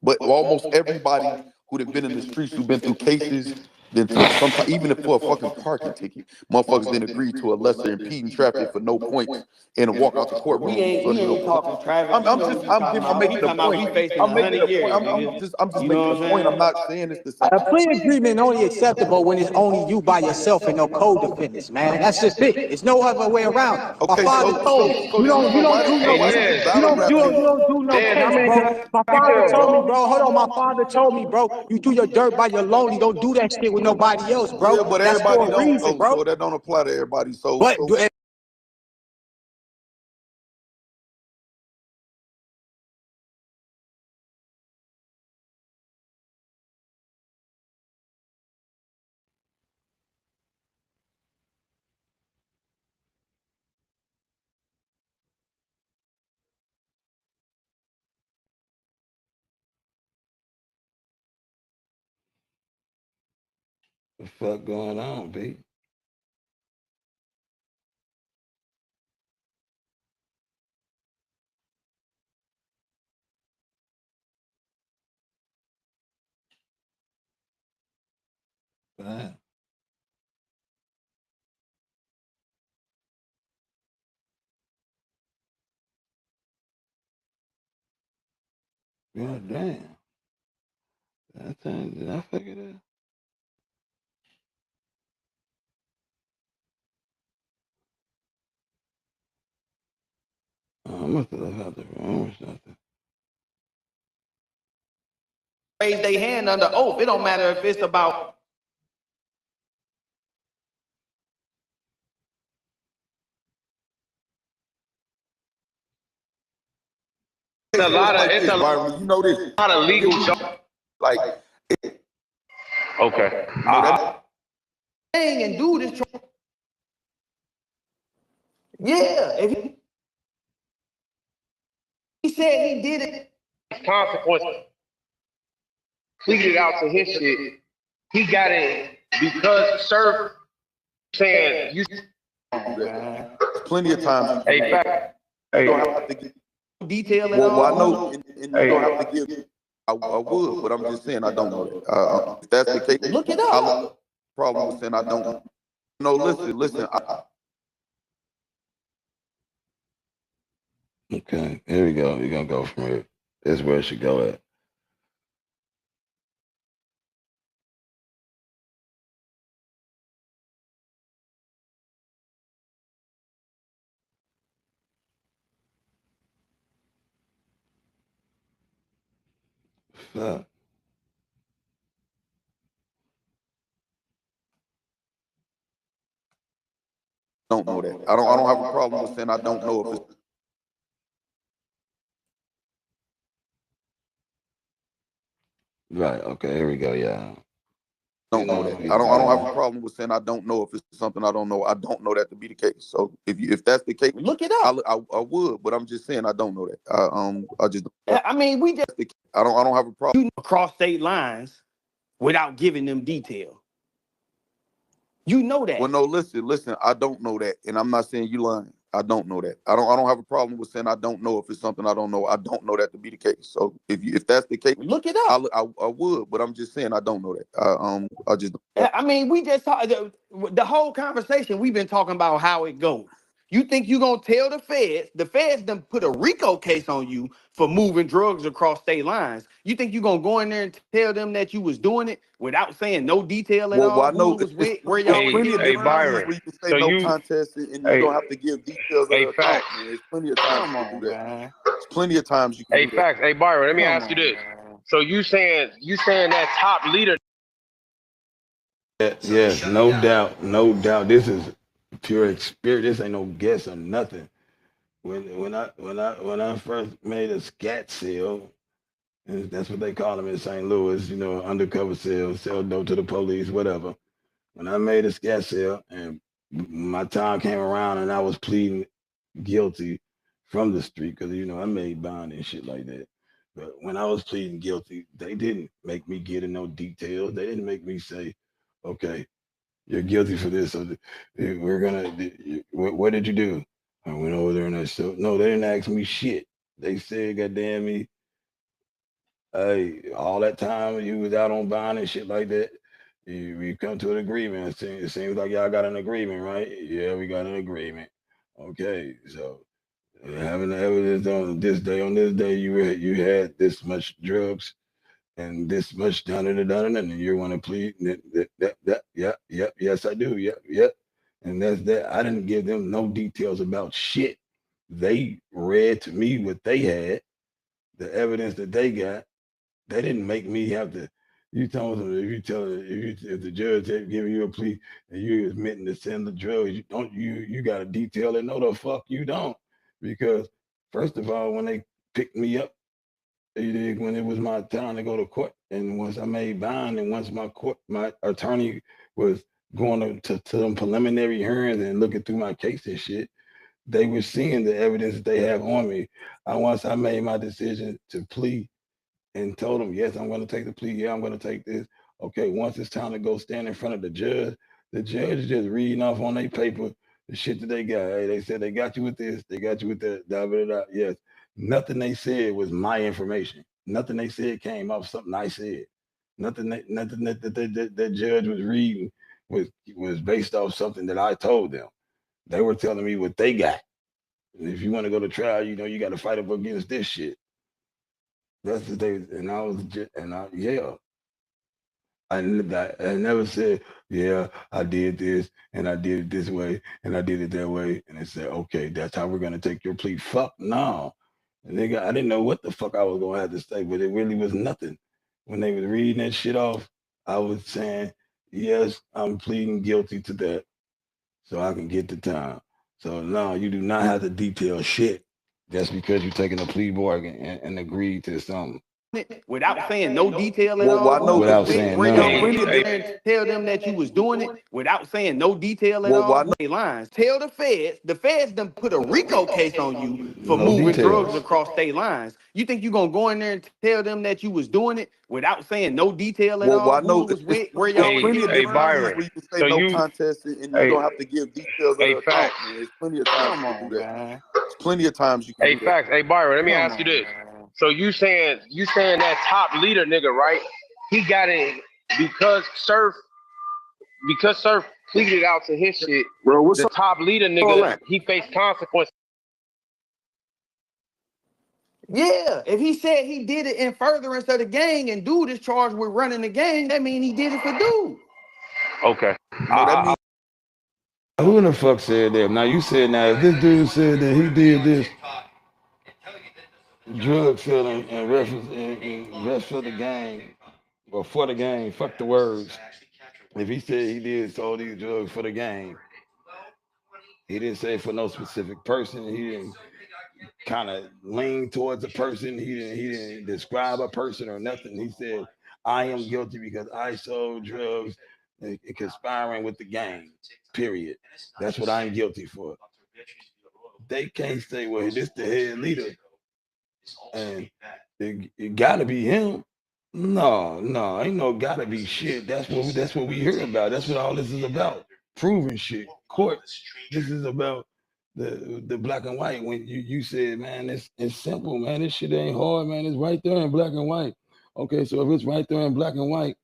[SPEAKER 3] But almost everybody who'd have been in the streets, who've been through cases, Then to sometimes even if for a fucking parking ticket, motherfuckers then agree to a lesser impeding traffic for no points and walk out the
[SPEAKER 10] We
[SPEAKER 3] courtroom for
[SPEAKER 10] ain't
[SPEAKER 3] no.
[SPEAKER 10] talking traffic. You know what we
[SPEAKER 3] I'm
[SPEAKER 10] talking
[SPEAKER 3] giving, I'm
[SPEAKER 10] about. We
[SPEAKER 3] making a
[SPEAKER 10] talking about
[SPEAKER 3] point.
[SPEAKER 10] we facing
[SPEAKER 3] I'm making
[SPEAKER 10] 100
[SPEAKER 3] a point.
[SPEAKER 10] years, nigga.
[SPEAKER 3] I'm just
[SPEAKER 10] You
[SPEAKER 3] making
[SPEAKER 10] know
[SPEAKER 3] a
[SPEAKER 10] what I'm
[SPEAKER 3] point. I'm
[SPEAKER 10] saying?
[SPEAKER 3] not saying it's the same.
[SPEAKER 14] A plea agreement only acceptable when it's only you by yourself and no co-defendants, man. That's just it. It's no other way around it. My
[SPEAKER 3] Okay,
[SPEAKER 14] father told me,
[SPEAKER 3] so then
[SPEAKER 14] you don't
[SPEAKER 3] why
[SPEAKER 14] do no
[SPEAKER 3] why
[SPEAKER 14] case.
[SPEAKER 3] do this
[SPEAKER 13] Dez,
[SPEAKER 14] You
[SPEAKER 3] battle
[SPEAKER 14] don't
[SPEAKER 3] rap
[SPEAKER 14] you
[SPEAKER 3] thing?
[SPEAKER 14] don't do no
[SPEAKER 13] Dez, how
[SPEAKER 14] case,
[SPEAKER 13] many
[SPEAKER 14] bro.
[SPEAKER 13] times
[SPEAKER 14] My
[SPEAKER 13] you
[SPEAKER 14] father
[SPEAKER 13] tell,
[SPEAKER 14] told me,
[SPEAKER 13] bro?
[SPEAKER 14] bro. Hold on, my father told me, bro. You do your dirt by your lonely. Don't do that shit with nobody else, bro.
[SPEAKER 3] Yeah, but
[SPEAKER 14] That's
[SPEAKER 3] everybody
[SPEAKER 14] for a
[SPEAKER 3] don't
[SPEAKER 14] reason,
[SPEAKER 3] though,
[SPEAKER 14] bro.
[SPEAKER 3] so that don't apply to everybody.
[SPEAKER 14] But
[SPEAKER 1] The fuck going on, B? Right. God damn. That thing, did I figure that? Oh, I must have left out the room or something.
[SPEAKER 10] Raise their hand under oath. It don't matter if it's about
[SPEAKER 13] It's a lot of
[SPEAKER 3] Like this, Byron. You know this.
[SPEAKER 13] legal stuff.
[SPEAKER 3] Like,
[SPEAKER 13] Okay.
[SPEAKER 3] no, that
[SPEAKER 10] thing and do this. Yeah, if he said he did it.
[SPEAKER 13] Consequence pleaded out to his shit. He got it because Surf saying you.
[SPEAKER 3] plenty of times you can
[SPEAKER 13] Hey,
[SPEAKER 3] do that.
[SPEAKER 13] fact.
[SPEAKER 3] You don't
[SPEAKER 13] Hey,
[SPEAKER 3] have to give.
[SPEAKER 10] Detail at
[SPEAKER 3] Well, I
[SPEAKER 10] all.
[SPEAKER 3] know, and you don't have to give. I would, but I'm just saying I don't know that. If that's the case,
[SPEAKER 10] Look it
[SPEAKER 3] I'll have
[SPEAKER 10] up.
[SPEAKER 3] a problem with saying I don't. No, listen.
[SPEAKER 1] Okay, here we go. We're gonna go from here. This is where it should go at. Fuck.
[SPEAKER 3] Don't know that. I don't have a problem with saying I don't know if it's.
[SPEAKER 1] Right. Okay. Here we go. Yeah. You
[SPEAKER 3] Don't know
[SPEAKER 1] know
[SPEAKER 3] that.
[SPEAKER 1] what he's
[SPEAKER 3] I don't
[SPEAKER 1] talking
[SPEAKER 3] have a
[SPEAKER 1] about.
[SPEAKER 3] problem with saying I don't know if it's something I don't know. I don't know that to be the case. So if that's the case,
[SPEAKER 10] Look it up.
[SPEAKER 3] I would, but I'm just saying I don't know that. I just
[SPEAKER 10] I mean, we just
[SPEAKER 3] I don't have a problem.
[SPEAKER 10] across state lines without giving them detail. You know
[SPEAKER 3] Well,
[SPEAKER 10] that.
[SPEAKER 3] no, listen. I don't know that, and I'm not saying you lying. I don't know that. I don't have a problem with saying I don't know if it's something I don't know. I don't know that to be the case. So if that's the case,
[SPEAKER 10] Look it up.
[SPEAKER 3] I would, but I'm just saying I don't know that. I just
[SPEAKER 10] I mean, we just talk, the whole conversation. We've been talking about how it goes. You think you gonna tell the feds? The feds done put a RICO case on you for moving drugs across state lines. You think you gonna go in there and tell them that you was doing it without saying no detail at
[SPEAKER 3] well,
[SPEAKER 10] all?
[SPEAKER 3] I
[SPEAKER 10] Who
[SPEAKER 3] know
[SPEAKER 10] it was
[SPEAKER 3] it's
[SPEAKER 10] with? Where
[SPEAKER 3] it's
[SPEAKER 10] y'all was
[SPEAKER 3] plenty
[SPEAKER 10] getting
[SPEAKER 3] of
[SPEAKER 10] it
[SPEAKER 13] Hey,
[SPEAKER 3] different
[SPEAKER 10] from?
[SPEAKER 3] things
[SPEAKER 13] Byron.
[SPEAKER 3] where you can say
[SPEAKER 13] So
[SPEAKER 3] no
[SPEAKER 13] you,
[SPEAKER 3] contest and you
[SPEAKER 13] hey,
[SPEAKER 3] don't have to give details of
[SPEAKER 13] hey,
[SPEAKER 3] the account,
[SPEAKER 13] facts.
[SPEAKER 3] man. There's plenty of times
[SPEAKER 10] Come
[SPEAKER 3] you can
[SPEAKER 10] on,
[SPEAKER 3] do that.
[SPEAKER 10] man.
[SPEAKER 3] There's plenty of times you can
[SPEAKER 13] Hey,
[SPEAKER 3] do that.
[SPEAKER 13] facts. Hey, Byron. Let me
[SPEAKER 10] Come
[SPEAKER 13] ask you
[SPEAKER 10] on,
[SPEAKER 13] this.
[SPEAKER 10] man.
[SPEAKER 13] So you saying that top leader?
[SPEAKER 1] Yes, no doubt, no doubt. This is pure experience. This ain't no guess or nothing. When I first made a scat seal, and that's what they call them in St. Louis, undercover sell dope to the police, whatever. When I made a scat seal and my time came around and I was pleading guilty from the street, because I made bond and shit like that. But when I was pleading guilty, they didn't make me get in no details. They didn't make me say, okay, you're guilty for this. So we're gonna. What did you do? I went over there and I said, no, they didn't ask me shit. They said, goddamn me, hey, all that time you was out on bond and shit like that.
[SPEAKER 11] We come to an agreement. It seems like y'all got an agreement, right? Yeah, we got an agreement. Okay, so having the evidence on this day, you had this much drugs and this much done, and you want to plead yes, I do, yep, and that's that. I didn't give them no details about shit. They read to me what they had, the evidence that they got. They didn't make me have to. You told them if the judge had given you a plea and you admitting to send the drugs, you got to detail it. No, the fuck you don't, because first of all, when they picked me up, when it was my time to go to court, and once I made bond, and once my attorney was going to them preliminary hearings and looking through my case and shit, they were seeing the evidence that they have on me. Once I made my decision to plea and told them, yes, I'm going to take the plea. Yeah, I'm going to take this. Okay, once it's time to go stand in front of the judge is just reading off on their paper the shit that they got. Hey, they said they got you with this, they got you with that, da, da, da. Yes, nothing they said was my information. Nothing they said came off something I said. Nothing that judge was reading was based off something that I told them. They were telling me what they got. And if you want to go to trial, you got to fight up against this shit. That's the thing. And I was just, and I, yeah, I never said, yeah, I did this and I did it this way and I did it that way. And they said, okay, that's how we're going to take your plea. Fuck no. And I didn't know what the fuck I was going to have to say, but it really was nothing. When they was reading that shit off, I was saying, yes, I'm pleading guilty to that so I can get the time. So no, you do not have to detail shit just because you're taking a plea bargain and agree to something.
[SPEAKER 10] without saying no detail at
[SPEAKER 3] Well,
[SPEAKER 10] all,
[SPEAKER 3] I know
[SPEAKER 10] you
[SPEAKER 11] Without
[SPEAKER 3] that.
[SPEAKER 11] saying
[SPEAKER 10] bring your
[SPEAKER 11] none.
[SPEAKER 10] friend up there and tell them that you was doing it without saying no detail at
[SPEAKER 3] Well,
[SPEAKER 10] all.
[SPEAKER 3] I know.
[SPEAKER 10] They lines. Tell the feds done put a RICO case on you for
[SPEAKER 11] No
[SPEAKER 10] moving drugs
[SPEAKER 11] details.
[SPEAKER 10] across state lines. You think you gonna go in there and tell them that you was doing it without saying no detail at
[SPEAKER 3] Well,
[SPEAKER 10] all?
[SPEAKER 3] I
[SPEAKER 10] Who
[SPEAKER 3] know
[SPEAKER 10] you was
[SPEAKER 3] it's
[SPEAKER 10] with, where
[SPEAKER 3] there's
[SPEAKER 10] y'all was
[SPEAKER 3] plenty of
[SPEAKER 10] getting
[SPEAKER 3] different
[SPEAKER 10] from?
[SPEAKER 3] ways
[SPEAKER 13] Byron.
[SPEAKER 3] where you can say
[SPEAKER 13] So
[SPEAKER 3] no
[SPEAKER 13] you,
[SPEAKER 3] contest and you
[SPEAKER 13] hey,
[SPEAKER 3] don't have to give details of
[SPEAKER 13] hey,
[SPEAKER 3] the account,
[SPEAKER 13] facts.
[SPEAKER 3] man. There's plenty of times
[SPEAKER 10] Come
[SPEAKER 3] you can do
[SPEAKER 10] on,
[SPEAKER 3] that.
[SPEAKER 10] man.
[SPEAKER 3] There's plenty of times you can
[SPEAKER 13] Hey,
[SPEAKER 3] do that.
[SPEAKER 13] facts. Hey, Byron. Let me
[SPEAKER 10] Come
[SPEAKER 13] ask you
[SPEAKER 10] on,
[SPEAKER 13] this.
[SPEAKER 10] man.
[SPEAKER 13] So you saying that top leader nigga, right? He got it because Surf pleaded out to his shit.
[SPEAKER 9] Bro, what's
[SPEAKER 13] The top leader
[SPEAKER 9] all
[SPEAKER 13] nigga,
[SPEAKER 9] that?
[SPEAKER 13] he faced consequences.
[SPEAKER 10] Yeah, if he said he did it in furtherance of the gang and dude is charged with running the gang, that means he did it for dude.
[SPEAKER 13] Okay.
[SPEAKER 3] No, that means
[SPEAKER 11] Who the fuck said that? Now you said now if this dude said that he did this drug selling and reference and rest for the gang or for the gang, fuck the words. If he said he did all these drugs for the gang, he didn't say for no specific person. He didn't kind of lean towards a person. He didn't describe a person or nothing. He said, I am guilty because I sold drugs and conspiring with the gang. Period. That's what I'm guilty for. They can't say, well, this the head leader, and it gotta be him. No, no, ain't no gotta be shit. That's what we hear about. That's what all this is about. Proving shit. Court. This is about the black and white. When you said, man, it's simple, man. This shit ain't hard, man. It's right there in black and white. Okay, so if it's right there in black and white,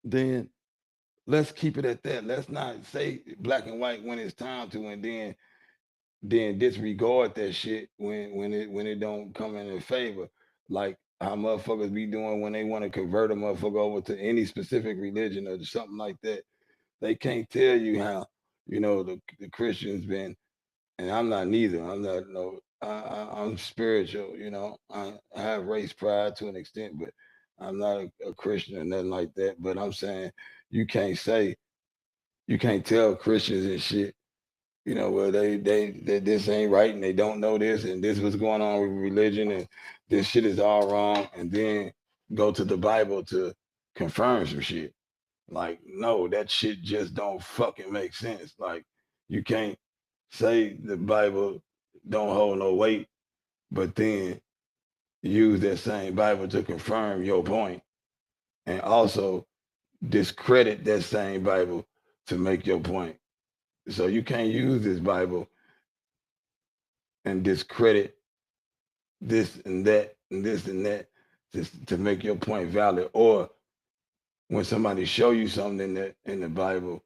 [SPEAKER 11] then let's keep it at that. Let's not say black and white when it's time to, and then disregard that shit when it don't come in their favor. Like how motherfuckers be doing when they want to convert a motherfucker over to any specific religion or something like that. They can't tell you how, the Christians been, and I'm not neither. I'm not no. I'm spiritual. I have race pride to an extent, but I'm not a Christian or nothing like that. But I'm saying you can't say you can't tell Christians and shit, where they this ain't right and they don't know this and this was going on with religion and this shit is all wrong, and then go to the Bible to confirm some shit. Like, no, that shit just don't fucking make sense. Like, you can't say the Bible don't hold no weight, but then use that same Bible to confirm your point, and also discredit that same Bible to make your point. So you can't use this Bible and discredit this and that and this and that to make your point valid, or when somebody show you something in the Bible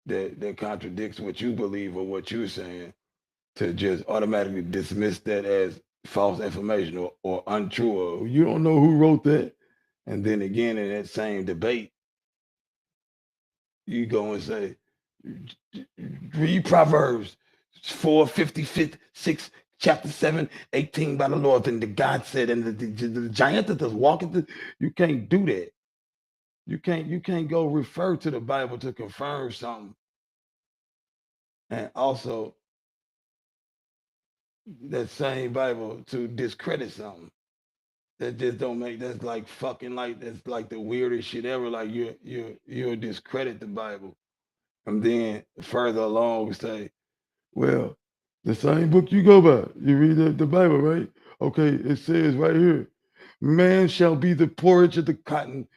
[SPEAKER 11] that contradicts what you believe or what you're saying, to just automatically dismiss that as false information or untrue, or you don't know who wrote that. And then again, in that same debate, you go and say, read Proverbs 4:56, chapter 7, 18 by the Lord. And the God said, and the giant that is walking, you can't do that. You can't go refer to the Bible to confirm something. And also that same Bible to discredit something. That just don't make, that's like fucking, like that's like the weirdest shit ever. Like you'll discredit the Bible. And then further along we say, well, the same book you go by, you read the Bible, right? Okay, it says right here, man shall be the porridge of the cotton.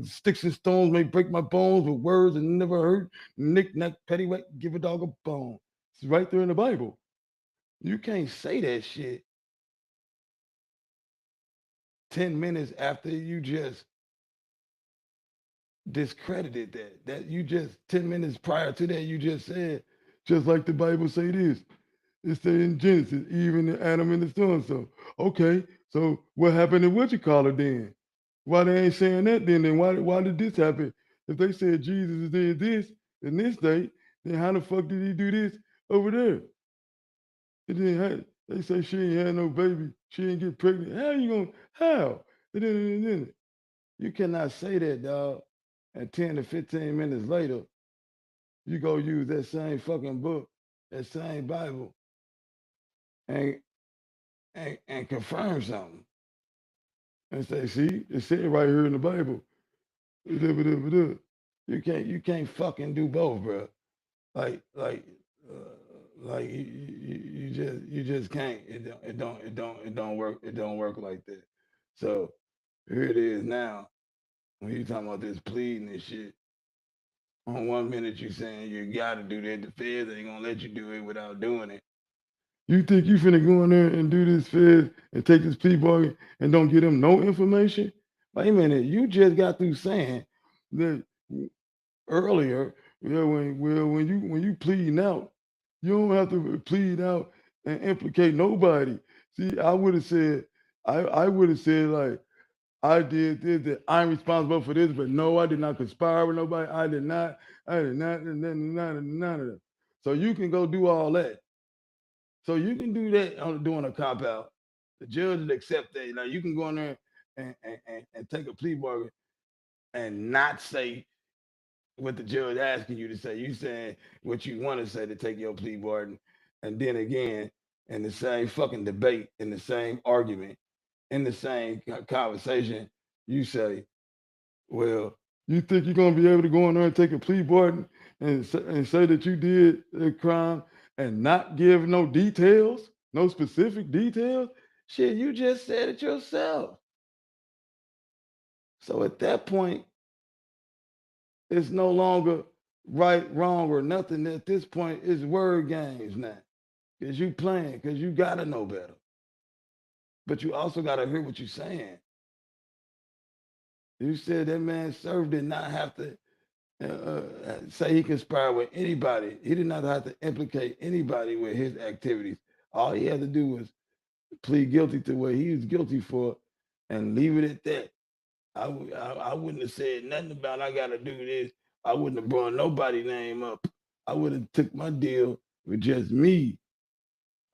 [SPEAKER 11] Sticks and stones may break my bones, but words that never hurt. Knick knack, paddywhack, give a dog a bone. It's right there in the Bible. You can't say that shit 10 minutes after you just discredited that. That you just 10 minutes prior to that, you just said, just like the Bible say this. It say in Genesis, even Adam and the son. So, okay, so what happened in what you call it then? Why they ain't saying that then? Then why did this happen? If they said Jesus did this in this date, then how the fuck did he do this over there? It didn't have, they say she ain't had no baby, she ain't get pregnant. How you gonna, how? Then you cannot say that, dog. And 10 to 15 minutes later, you go use that same fucking book, that same Bible, and and confirm something. And say, see, it said right here in the Bible. You can't fucking do both, bro. Like like like you just can't. It don't work. It don't work like that. So here it is now. When you talking about this pleading and shit, on 1 minute you saying you gotta do that, the feds ain't gonna let you do it without doing it. You think you finna go in there and do this feds and take this plea bargain and don't give them no information? Wait a minute, you just got through saying that earlier, when you pleading out, you don't have to plead out and implicate nobody. See, I would have said like, I did this, that I'm responsible for this, but no, I did not conspire with nobody. I did not, none of that. So you can go do all that. So you can do that on doing a cop out. The judge will accept that. Now you can go in there and take a plea bargain and not say what the judge asking you to say. You saying what you want to say to take your plea bargain, and then again in the same fucking debate, in the same argument, in the same conversation, you say, "Well, you think you're gonna be able to go in there and take a plea bargain and say that you did a crime and not give no details, no specific details? Shit, you just said it yourself." So at that point, it's no longer right, wrong, or nothing. At this point, it's word games now. Because you playing, because you gotta know better. But you also gotta hear what you're saying. You said that man Surf did not have to say he conspired with anybody. He did not have to implicate anybody with his activities. All he had to do was plead guilty to what he was guilty for and leave it at that. I wouldn't have said nothing about I gotta do this. I wouldn't have brought nobody name up. I would have took my deal with just me.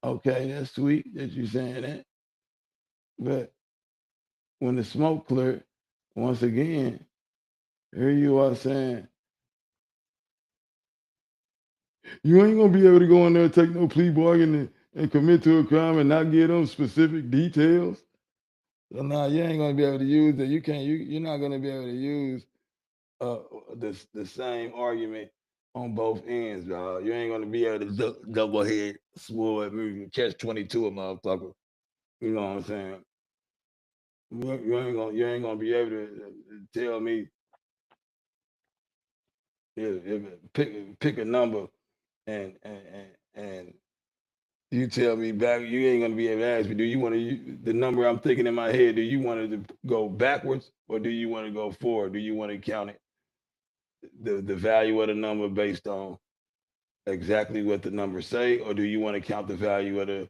[SPEAKER 11] Okay, that's sweet that you're saying that. But when the smoke cleared, once again, here you are saying you ain't gonna be able to go in there and take no plea bargain and commit to a crime and not give them specific details. So now you ain't gonna be able to use that. You can't. You're not gonna be able to use uh the same argument on both ends, dog. You ain't gonna be able to double head sword movie catch 22 a motherfucker. You know what I'm saying? You ain't gonna be able to tell me if pick a number and You tell me back, you ain't gonna be able to ask me, do you want to, the number I'm thinking in my head, do you want it to go backwards or do you want to go forward? Do you want to count it, the value of the number based on exactly what the numbers say, or do you want to count the value of the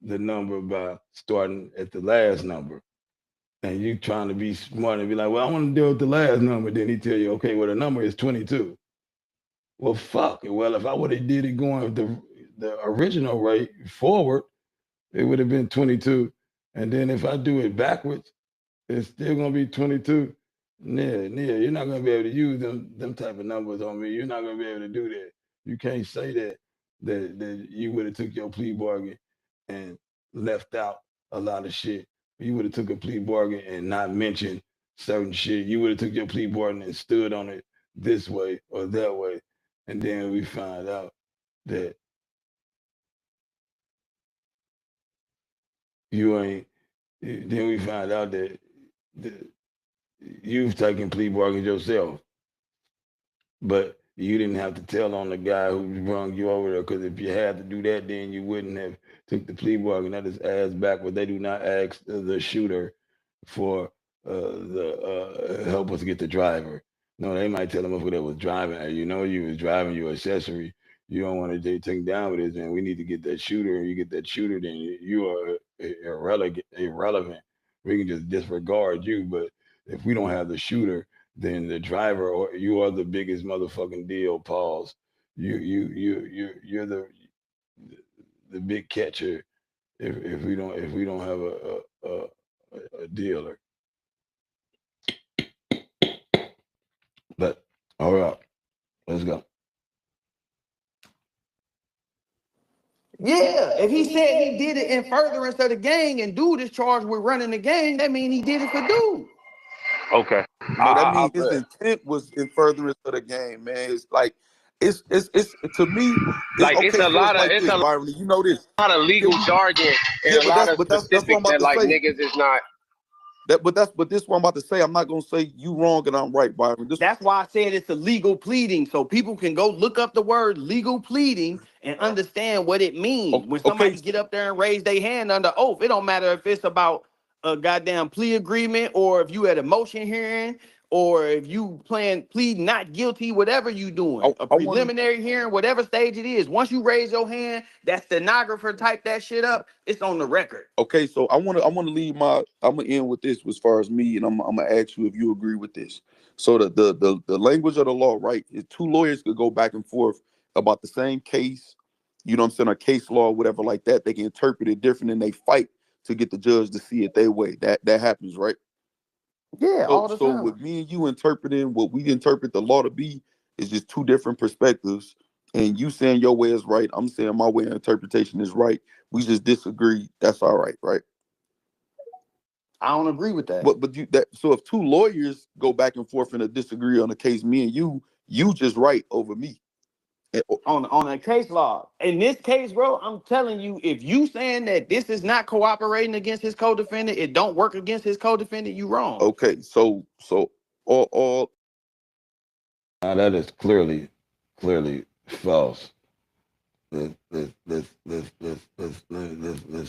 [SPEAKER 11] the number by starting at the last number? And you trying to be smart and be like, well, I want to deal with the last number. Then he tell you, okay, well, the number is 22. Well, fuck it. Well, if I would have did it going the original rate forward, it would have been 22. And then if I do it backwards, it's still gonna be 22. You're not gonna be able to use them type of numbers on me. You're not gonna be able to do that. You can't say that you would have took your plea bargain and left out a lot of shit. You would have took a plea bargain and not mentioned certain shit. You would have took your plea bargain and stood on it this way or that way. And then we find out that you ain't. Then we find out that you've taken plea bargains yourself, but you didn't have to tell on the guy who brung you over there. Because if you had to do that, then you wouldn't have took the plea bargain. That is ass backward. They do not ask the shooter for the help us get the driver. No, they might tell him if they was driving. You know, you was driving your accessory. You don't want to take down with this, and we need to get that shooter. And you get that shooter, then you are irrelevant. We can just disregard you. But if we don't have the shooter, then the driver or you are the biggest motherfucking deal. Pause. You're the big catcher if we don't have a dealer. But all right, let's go.
[SPEAKER 10] Yeah, if he said he did it in furtherance of the gang and dude is charged with running the gang, that means he did it for dude.
[SPEAKER 13] Okay.
[SPEAKER 3] No, that
[SPEAKER 13] I
[SPEAKER 3] means his intent was in furtherance of the game, man. It's like it's to me, it's
[SPEAKER 13] like it's
[SPEAKER 3] okay.
[SPEAKER 13] a
[SPEAKER 3] So it's
[SPEAKER 13] lot of
[SPEAKER 3] like
[SPEAKER 13] it's
[SPEAKER 3] this,
[SPEAKER 13] a
[SPEAKER 3] Byron. You know this.
[SPEAKER 13] lot of legal
[SPEAKER 3] Can we?
[SPEAKER 13] jargon and
[SPEAKER 3] Yeah,
[SPEAKER 13] a lot of
[SPEAKER 3] that's what I'm
[SPEAKER 13] specifics
[SPEAKER 3] about
[SPEAKER 13] that
[SPEAKER 3] to
[SPEAKER 13] like
[SPEAKER 3] say.
[SPEAKER 13] niggas is not.
[SPEAKER 3] But this what I'm about to say. I'm not gonna say you wrong and I'm right, Byron.
[SPEAKER 10] That's why I said it's a legal pleading, so people can go look up the word legal pleading and understand what it means. When
[SPEAKER 3] Okay.
[SPEAKER 10] somebody get up there and raise their hand under oath, it don't matter if it's about a goddamn plea agreement or if you at a motion hearing or if you plead not guilty, whatever you doing, a preliminary hearing, whatever stage it is. Once you raise your hand, that stenographer type that shit up, it's on the record.
[SPEAKER 3] Okay, so I want to leave I'm gonna end with this as far as me, and I'm gonna ask you if you agree with this. So the language of the law, right? Is two lawyers could go back and forth about the same case, you know what I'm saying, or case law, whatever like that. They can interpret it different, and they fight to get the judge to see it their way. That happens, right?
[SPEAKER 10] Yeah, all the
[SPEAKER 3] So
[SPEAKER 10] time.
[SPEAKER 3] with me and you interpreting what we interpret the law to be is just two different perspectives. And you saying your way is right, I'm saying my way of interpretation is right. We just disagree. That's all right, right?
[SPEAKER 10] I don't agree with that.
[SPEAKER 3] But so if two lawyers go back and forth and disagree on a case, me and you just right over me.
[SPEAKER 10] On a case law. In this case, bro, I'm telling you, if you saying that this is not cooperating against his co-defendant, it don't work against his co-defendant, you wrong.
[SPEAKER 3] Okay, so all
[SPEAKER 11] Now that is clearly false. Let's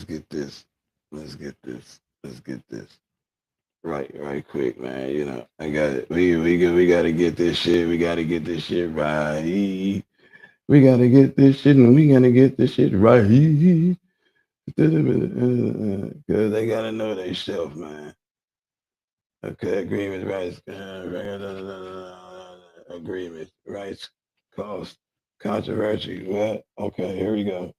[SPEAKER 11] get this. Let's get this. Right quick, man. You know, I got it. We gotta get this shit. We gotta get this shit right. We gotta get this shit and we gotta get this shit right. Cause they gotta know they self, man. Okay, agreements, rights, agreements, rights, cost, controversy. What? Okay, here we go.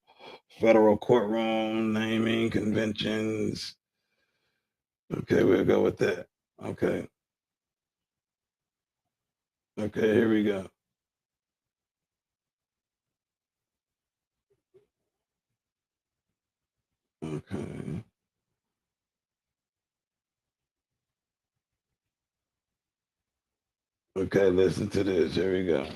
[SPEAKER 11] Federal courtroom, naming, conventions. Okay, we'll go with that. Okay. Okay, here we go. Okay. Okay, listen to this. Here we go.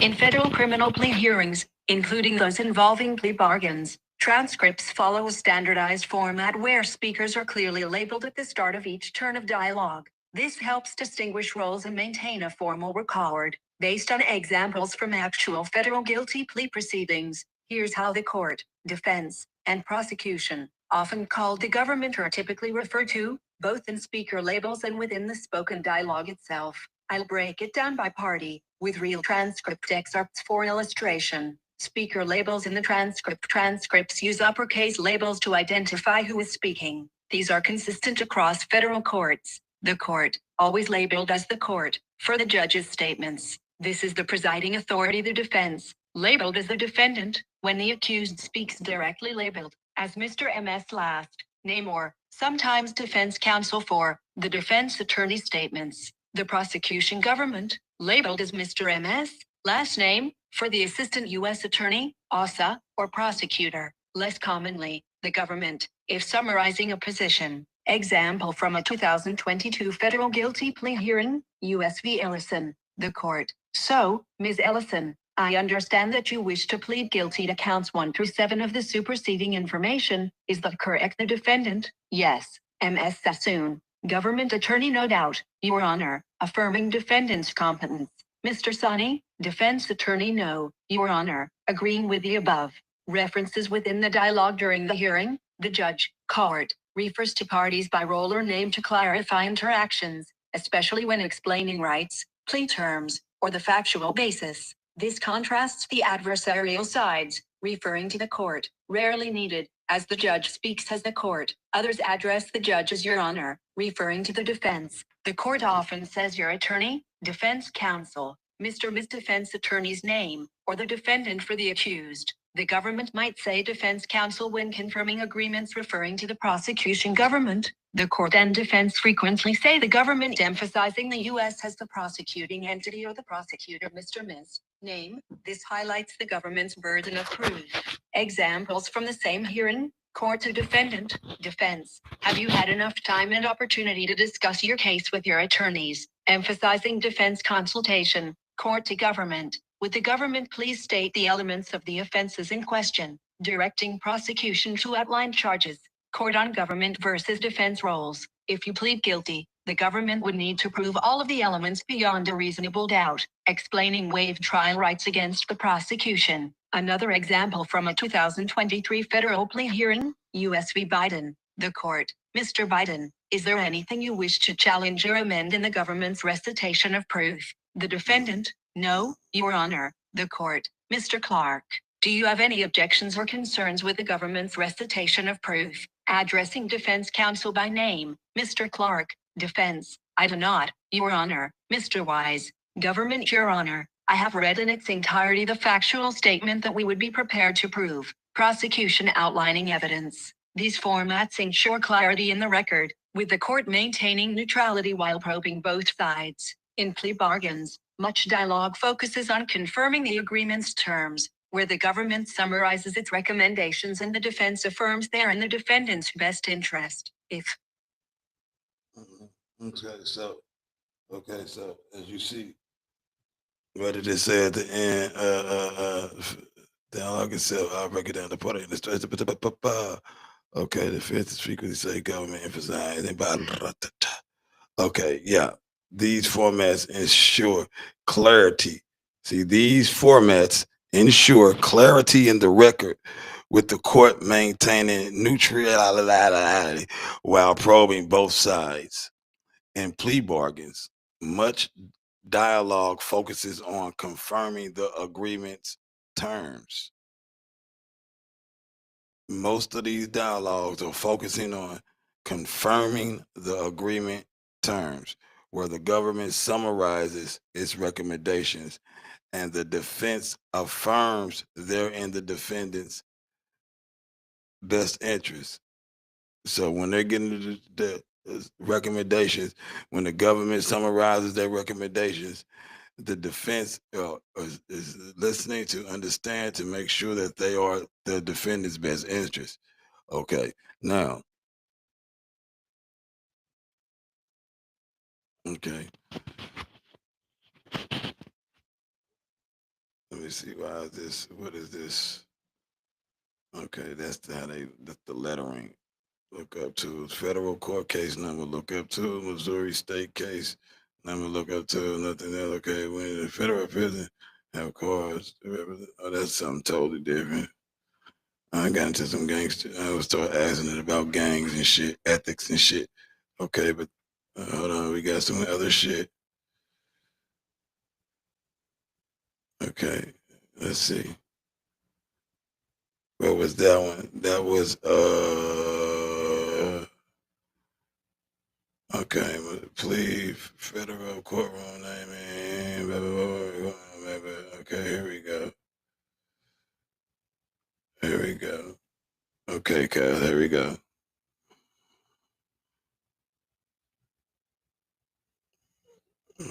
[SPEAKER 8] In federal criminal plea hearings, including those involving plea bargains, transcripts follow a standardized format where speakers are clearly labeled at the start of each turn of dialogue. This helps distinguish roles and maintain a formal record. Based on examples from actual federal guilty plea proceedings, here's how the court, defense, and prosecution, often called the government, are typically referred to, both in speaker labels and within the spoken dialogue itself. I'll break it down by party, with real transcript excerpts for illustration. Speaker labels in the transcript. Transcripts use uppercase labels to identify who is speaking. These are consistent across federal courts. The court, always labeled as the court, for the judge's statements. This is the presiding authority. The defense, labeled as the defendant, when the accused speaks directly, labeled as Mr. MS last name, or sometimes defense counsel for the defense attorney statements. The prosecution government, labeled as Mr. MS last name, for the assistant U.S. attorney, ASA, or prosecutor. Less commonly, the government, if summarizing a position. Example from a 2022 federal guilty plea hearing, U.S. v. Ellison. The court. So, Ms. Ellison, I understand that you wish to plead guilty to counts 1 through 7 of the superseding information. Is that correct? The defendant. Yes. MS Sassoon. Government attorney. No doubt, Your Honor, affirming defendant's competence. Mr. Sonny, defense attorney. No, Your Honor, agreeing with the above. References within the dialogue during the hearing. The judge, court, refers to parties by role or name to clarify interactions, especially when explaining rights, plea terms, or the factual basis. This contrasts the adversarial sides, referring to the court, rarely needed, as the judge speaks as the court. Others address the judge as Your Honor, referring to the defense. The court often says your attorney, defense counsel, Mr. Ms. defense attorney's name, or the defendant for the accused. The government might say defense counsel when confirming agreements, referring to the prosecution government. The court and defense frequently say the government, emphasizing the U.S. as the prosecuting entity or the prosecutor. Mr. Ms. name. This highlights the government's burden of proof. Examples from the same hearing. Court to defendant, defense. Have you had enough time and opportunity to discuss your case with your attorneys? Emphasizing defense consultation. Court to government. Would the government please state the elements of the offenses in question, directing prosecution to outline charges? Court on government versus defense roles. If you plead guilty, the government would need to prove all of the elements beyond a reasonable doubt, explaining waived trial rights against the prosecution. Another example from a 2023 federal plea hearing, U.S. v. Biden. The court, Mr. Biden, is there anything you wish to challenge or amend in the government's recitation of proof? The defendant, no, Your Honor. The court, Mr. Clark, do you have any objections or concerns with the government's recitation of proof? Addressing defense counsel by name, Mr. Clark, defense, I do not, Your Honor. Mr. Wise, government, Your Honor, I have read in its entirety the factual statement that we would be prepared to prove. Prosecution outlining evidence. These formats ensure clarity in the record, with the court maintaining neutrality while probing both sides. In plea bargains, much dialogue focuses on confirming the agreement's terms, where the government summarizes its recommendations and the defense affirms they are in the defendant's best interest. If
[SPEAKER 11] Okay, so as you see, what did it say at the end? Dialogue itself, I'll break it down to part of it. Okay, the fifth is frequently say government emphasizing. Okay, yeah. These formats ensure clarity. See, these formats ensure clarity in the record, with the court maintaining neutrality while probing both sides. In plea bargains, much dialogue focuses on confirming the agreement's terms. Most of these dialogues are focusing on confirming the agreement terms, where the government summarizes its recommendations and the defense affirms they're in the defendant's best interest. So when they're getting the recommendations, when the government summarizes their recommendations, the defense is listening to understand to make sure that they are the defendant's best interest. Okay, now, okay, let me see. Why is this? What is this? Okay, that's the lettering. Look up to federal court case number. Look up to Missouri state case
[SPEAKER 1] I'm gonna look up to nothing else. Okay, when the federal prison have cars, oh, that's something totally different. I got into some gangster. I was start asking it about gangs and shit, ethics and shit. Okay, but hold on, we got some other shit. Okay, let's see. What was that one? That was okay, plea federal courtroom name. Okay, here we go. Here we go. Okay, Kyle, here we go.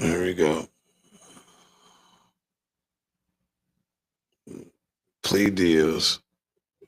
[SPEAKER 1] Here we go. Plea deals.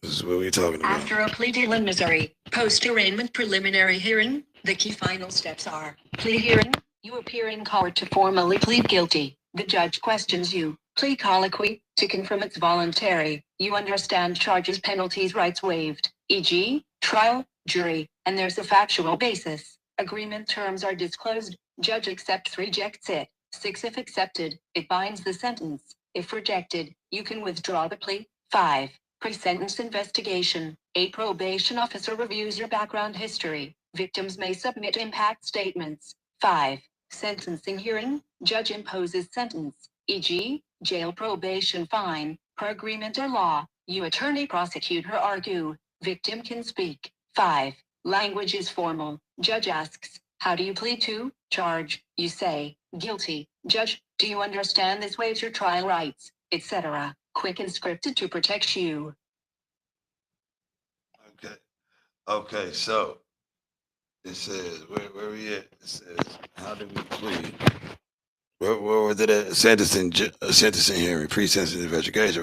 [SPEAKER 1] This is what we're talking about.
[SPEAKER 8] After a plea deal in Missouri, post-arraignment preliminary hearing, the key final steps are plea hearing. You appear in court to formally plead guilty. The judge questions you. Plea colloquy. To confirm it's voluntary. You understand charges, penalties, rights waived, e.g., trial, jury, and there's a factual basis. Agreement terms are disclosed. Judge accepts, rejects it. 6. If accepted, it binds the sentence. If rejected, you can withdraw the plea. 5. Pre-sentence investigation. 8. Probation officer reviews your background history. Victims may submit impact statements. 5. Sentencing hearing. Judge imposes sentence, e.g., jail, probation, fine, per agreement or law. You attorney, prosecutor argue. Victim can speak. 5. Language is formal. Judge asks, how do you plead to charge? You say, guilty. Judge, do you understand this waives your trial rights, etc. Quick and scripted to protect you.
[SPEAKER 1] Okay. Okay, so it says where we at? It says how do we plead? Where was it at? Sentencing hearing, pre-sentencing investigation,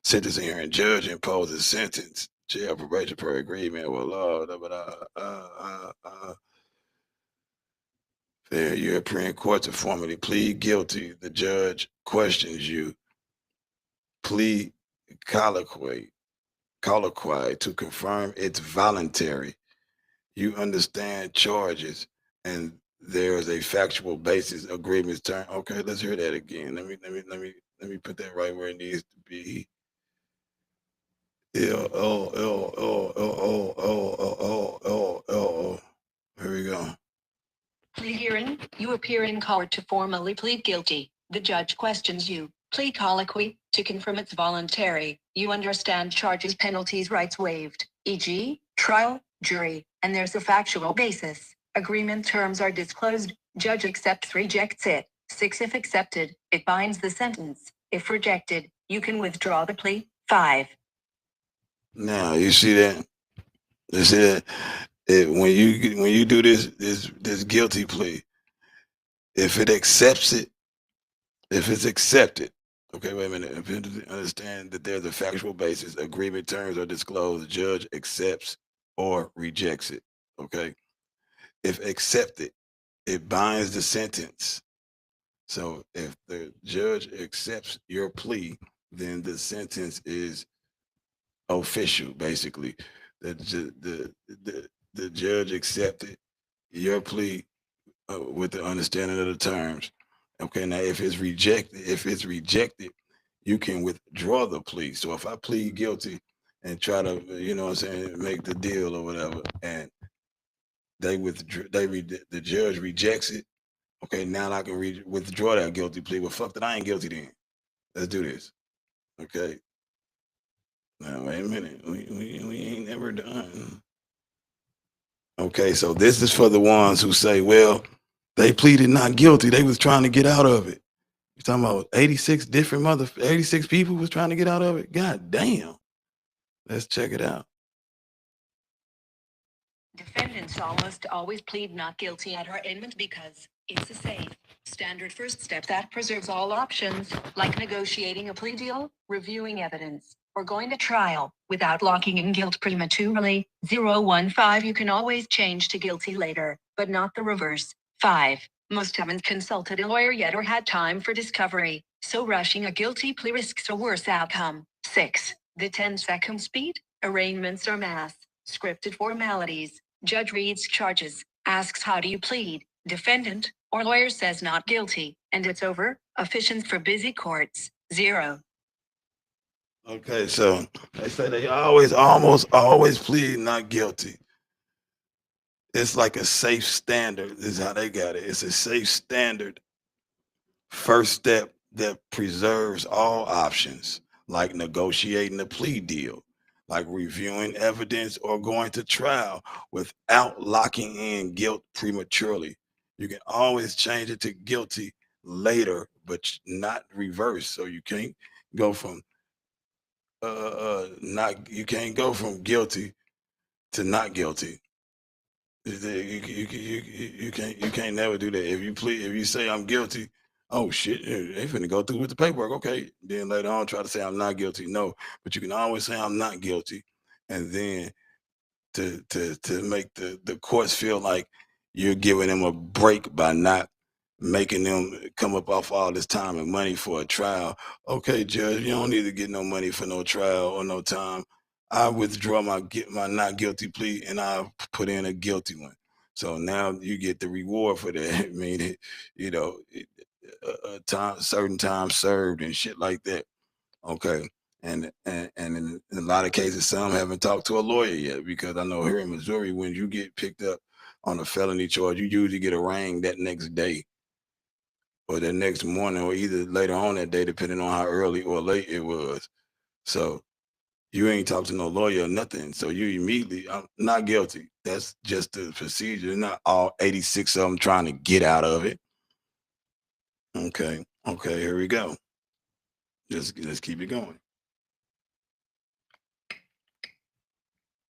[SPEAKER 1] sentencing hearing, judge imposes sentence, jail, probation per agreement with law. There, you appear in court to formally plead guilty. The judge questions you. Plea colloquy to confirm it's voluntary. You understand charges, and there is a factual basis. Agreements term. Okay, let's hear that again. Let me put that right where it needs to be. Here we go.
[SPEAKER 8] Plea hearing. You appear in court to formally plead guilty. The judge questions you. Plea colloquy. To confirm it's voluntary. You understand charges, penalties, rights waived, e.g., trial, jury, and there's a factual basis. Agreement terms are disclosed. Judge accepts, rejects it. 6. If accepted, it binds the sentence. If rejected, you can withdraw the plea. 5.
[SPEAKER 1] Now you see that. You see that. When you do this guilty plea, if it accepts it, if it's accepted, okay, wait a minute. If you understand that there's a factual basis, agreement terms are disclosed, the judge accepts or rejects it. Okay. If accepted, it binds the sentence. So if the judge accepts your plea, then the sentence is official, basically. The judge accepted your plea with the understanding of the terms. Okay, now if it's rejected, you can withdraw the plea. So if I plead guilty and try to, you know what I'm saying, make the deal or whatever, and the judge rejects it, okay, now I can withdraw that guilty plea. Well, fuck that, I ain't guilty then. Let's do this. Okay. Now wait a minute. We ain't never done. Okay, so this is for the ones who say, well, they pleaded not guilty. They was trying to get out of it. You're talking about 86 people was trying to get out of it? God damn. Let's check it out.
[SPEAKER 8] Defendants almost always plead not guilty at arraignment because it's a safe, standard first step that preserves all options, like negotiating a plea deal, reviewing evidence, or going to trial, without locking in guilt prematurely. 015. You can always change to guilty later, but not the reverse. 5. Most haven't consulted a lawyer yet or had time for discovery, so rushing a guilty plea risks a worse outcome. 6. The 10-second speed. Arraignments are mass, scripted formalities. Judge reads charges, asks how do you plead, defendant, or lawyer says not guilty, and it's over. Efficient for busy courts. 0.
[SPEAKER 1] Okay, so they say they almost always plead not guilty. It's like a safe standard, is how they got it. It's a safe standard first step that preserves all options, like negotiating a plea deal, like reviewing evidence or going to trial without locking in guilt prematurely. You can always change it to guilty later, but not reverse. So you can't go from not you can't go from guilty to not guilty. You can't never do that. If you say I'm guilty, oh shit, they finna go through with the paperwork. Okay, then later on try to say I'm not guilty. No, but you can always say I'm not guilty, and then to make the courts feel like you're giving them a break by not making them come up off all this time and money for a trial. Okay, judge, you don't need to get no money for no trial or no time. I withdraw my not guilty plea and I put in a guilty one. So now you get the reward for that. I mean, you know, certain time served and shit like that. Okay. And in a lot of cases, some haven't talked to a lawyer yet because I know here in Missouri, when you get picked up on a felony charge, you usually get arraigned that next day or the next morning or either later on that day, depending on how early or late it was. So you ain't talked to no lawyer or nothing. So you immediately, I'm not guilty. That's just the procedure. Not all 86 of them trying to get out of it. Okay. Okay, here we go. Let's keep it going.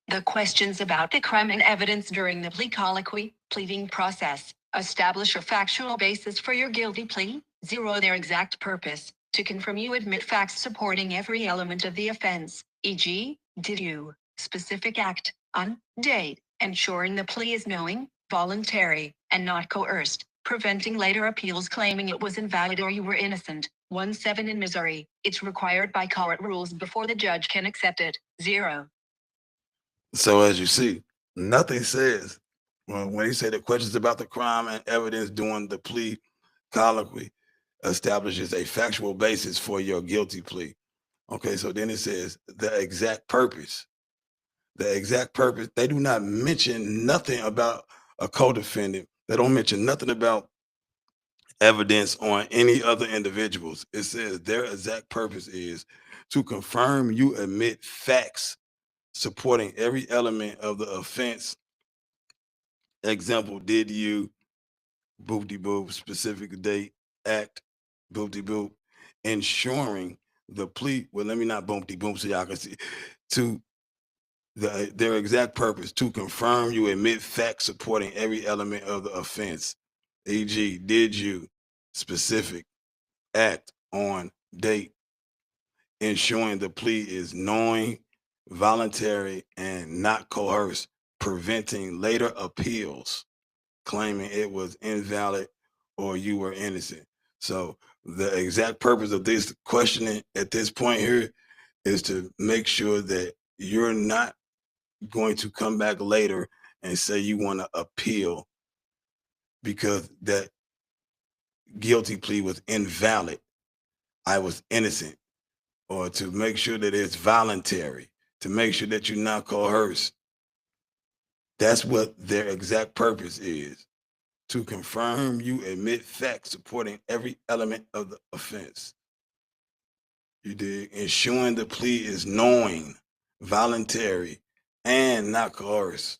[SPEAKER 8] The questions about the crime and evidence during the plea colloquy, pleading process, establish a factual basis for your guilty plea. 0. Their exact purpose, to confirm you admit facts supporting every element of the offense, e.g., did you, specific act, on, date, ensuring the plea is knowing, voluntary, and not coerced, preventing later appeals claiming it was invalid or you were innocent. 1-7 in Missouri, it's required by court rules before the judge can accept it. 0.
[SPEAKER 1] So as you see, nothing says when he said the questions about the crime and evidence during the plea colloquy establishes a factual basis for your guilty plea. Okay, so then it says the exact purpose. The exact purpose. They do not mention nothing about a co-defendant. They don't mention nothing about evidence on any other individuals. It says their exact purpose is to confirm you admit facts supporting every element of the offense. Example, did you boop boop specific date act boop boop ensuring the plea. Well, let me not boom boom so y'all can see to their exact purpose to confirm you admit facts supporting every element of the offense. E.g., did you specific act on date ensuring the plea is knowing, voluntary, and not coerced, preventing later appeals claiming it was invalid or you were innocent. So the exact purpose of this questioning at this point here is to make sure that you're not going to come back later and say you want to appeal because that guilty plea was invalid. I was innocent. Or to make sure that it's voluntary, to make sure that you're not coerced. That's what their exact purpose is. To confirm you admit facts supporting every element of the offense. You did. Ensuring the plea is knowing, voluntary, and not coerced.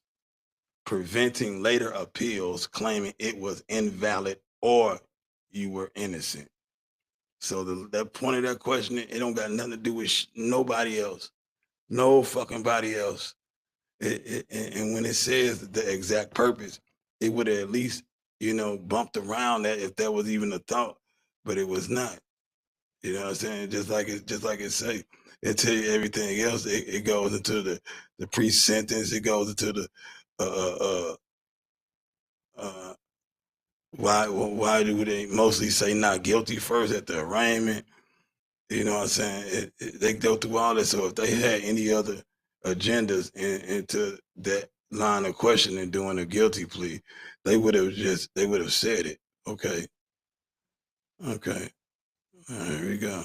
[SPEAKER 1] Preventing later appeals claiming it was invalid or you were innocent. So that point of that question, it don't got nothing to do with nobody else. No fucking body else. And when it says the exact purpose, it would have at least, bumped around that if that was even a thought, but it was not. You know what I'm saying? Just like it say, it tell you everything else. It goes into the pre-sentence. It goes into the why do they mostly say not guilty first at the arraignment? You know what I'm saying? They go through all this. So if they had any other agendas into that line of questioning during a guilty plea, they would have said it. Okay. Okay. All right, here we go.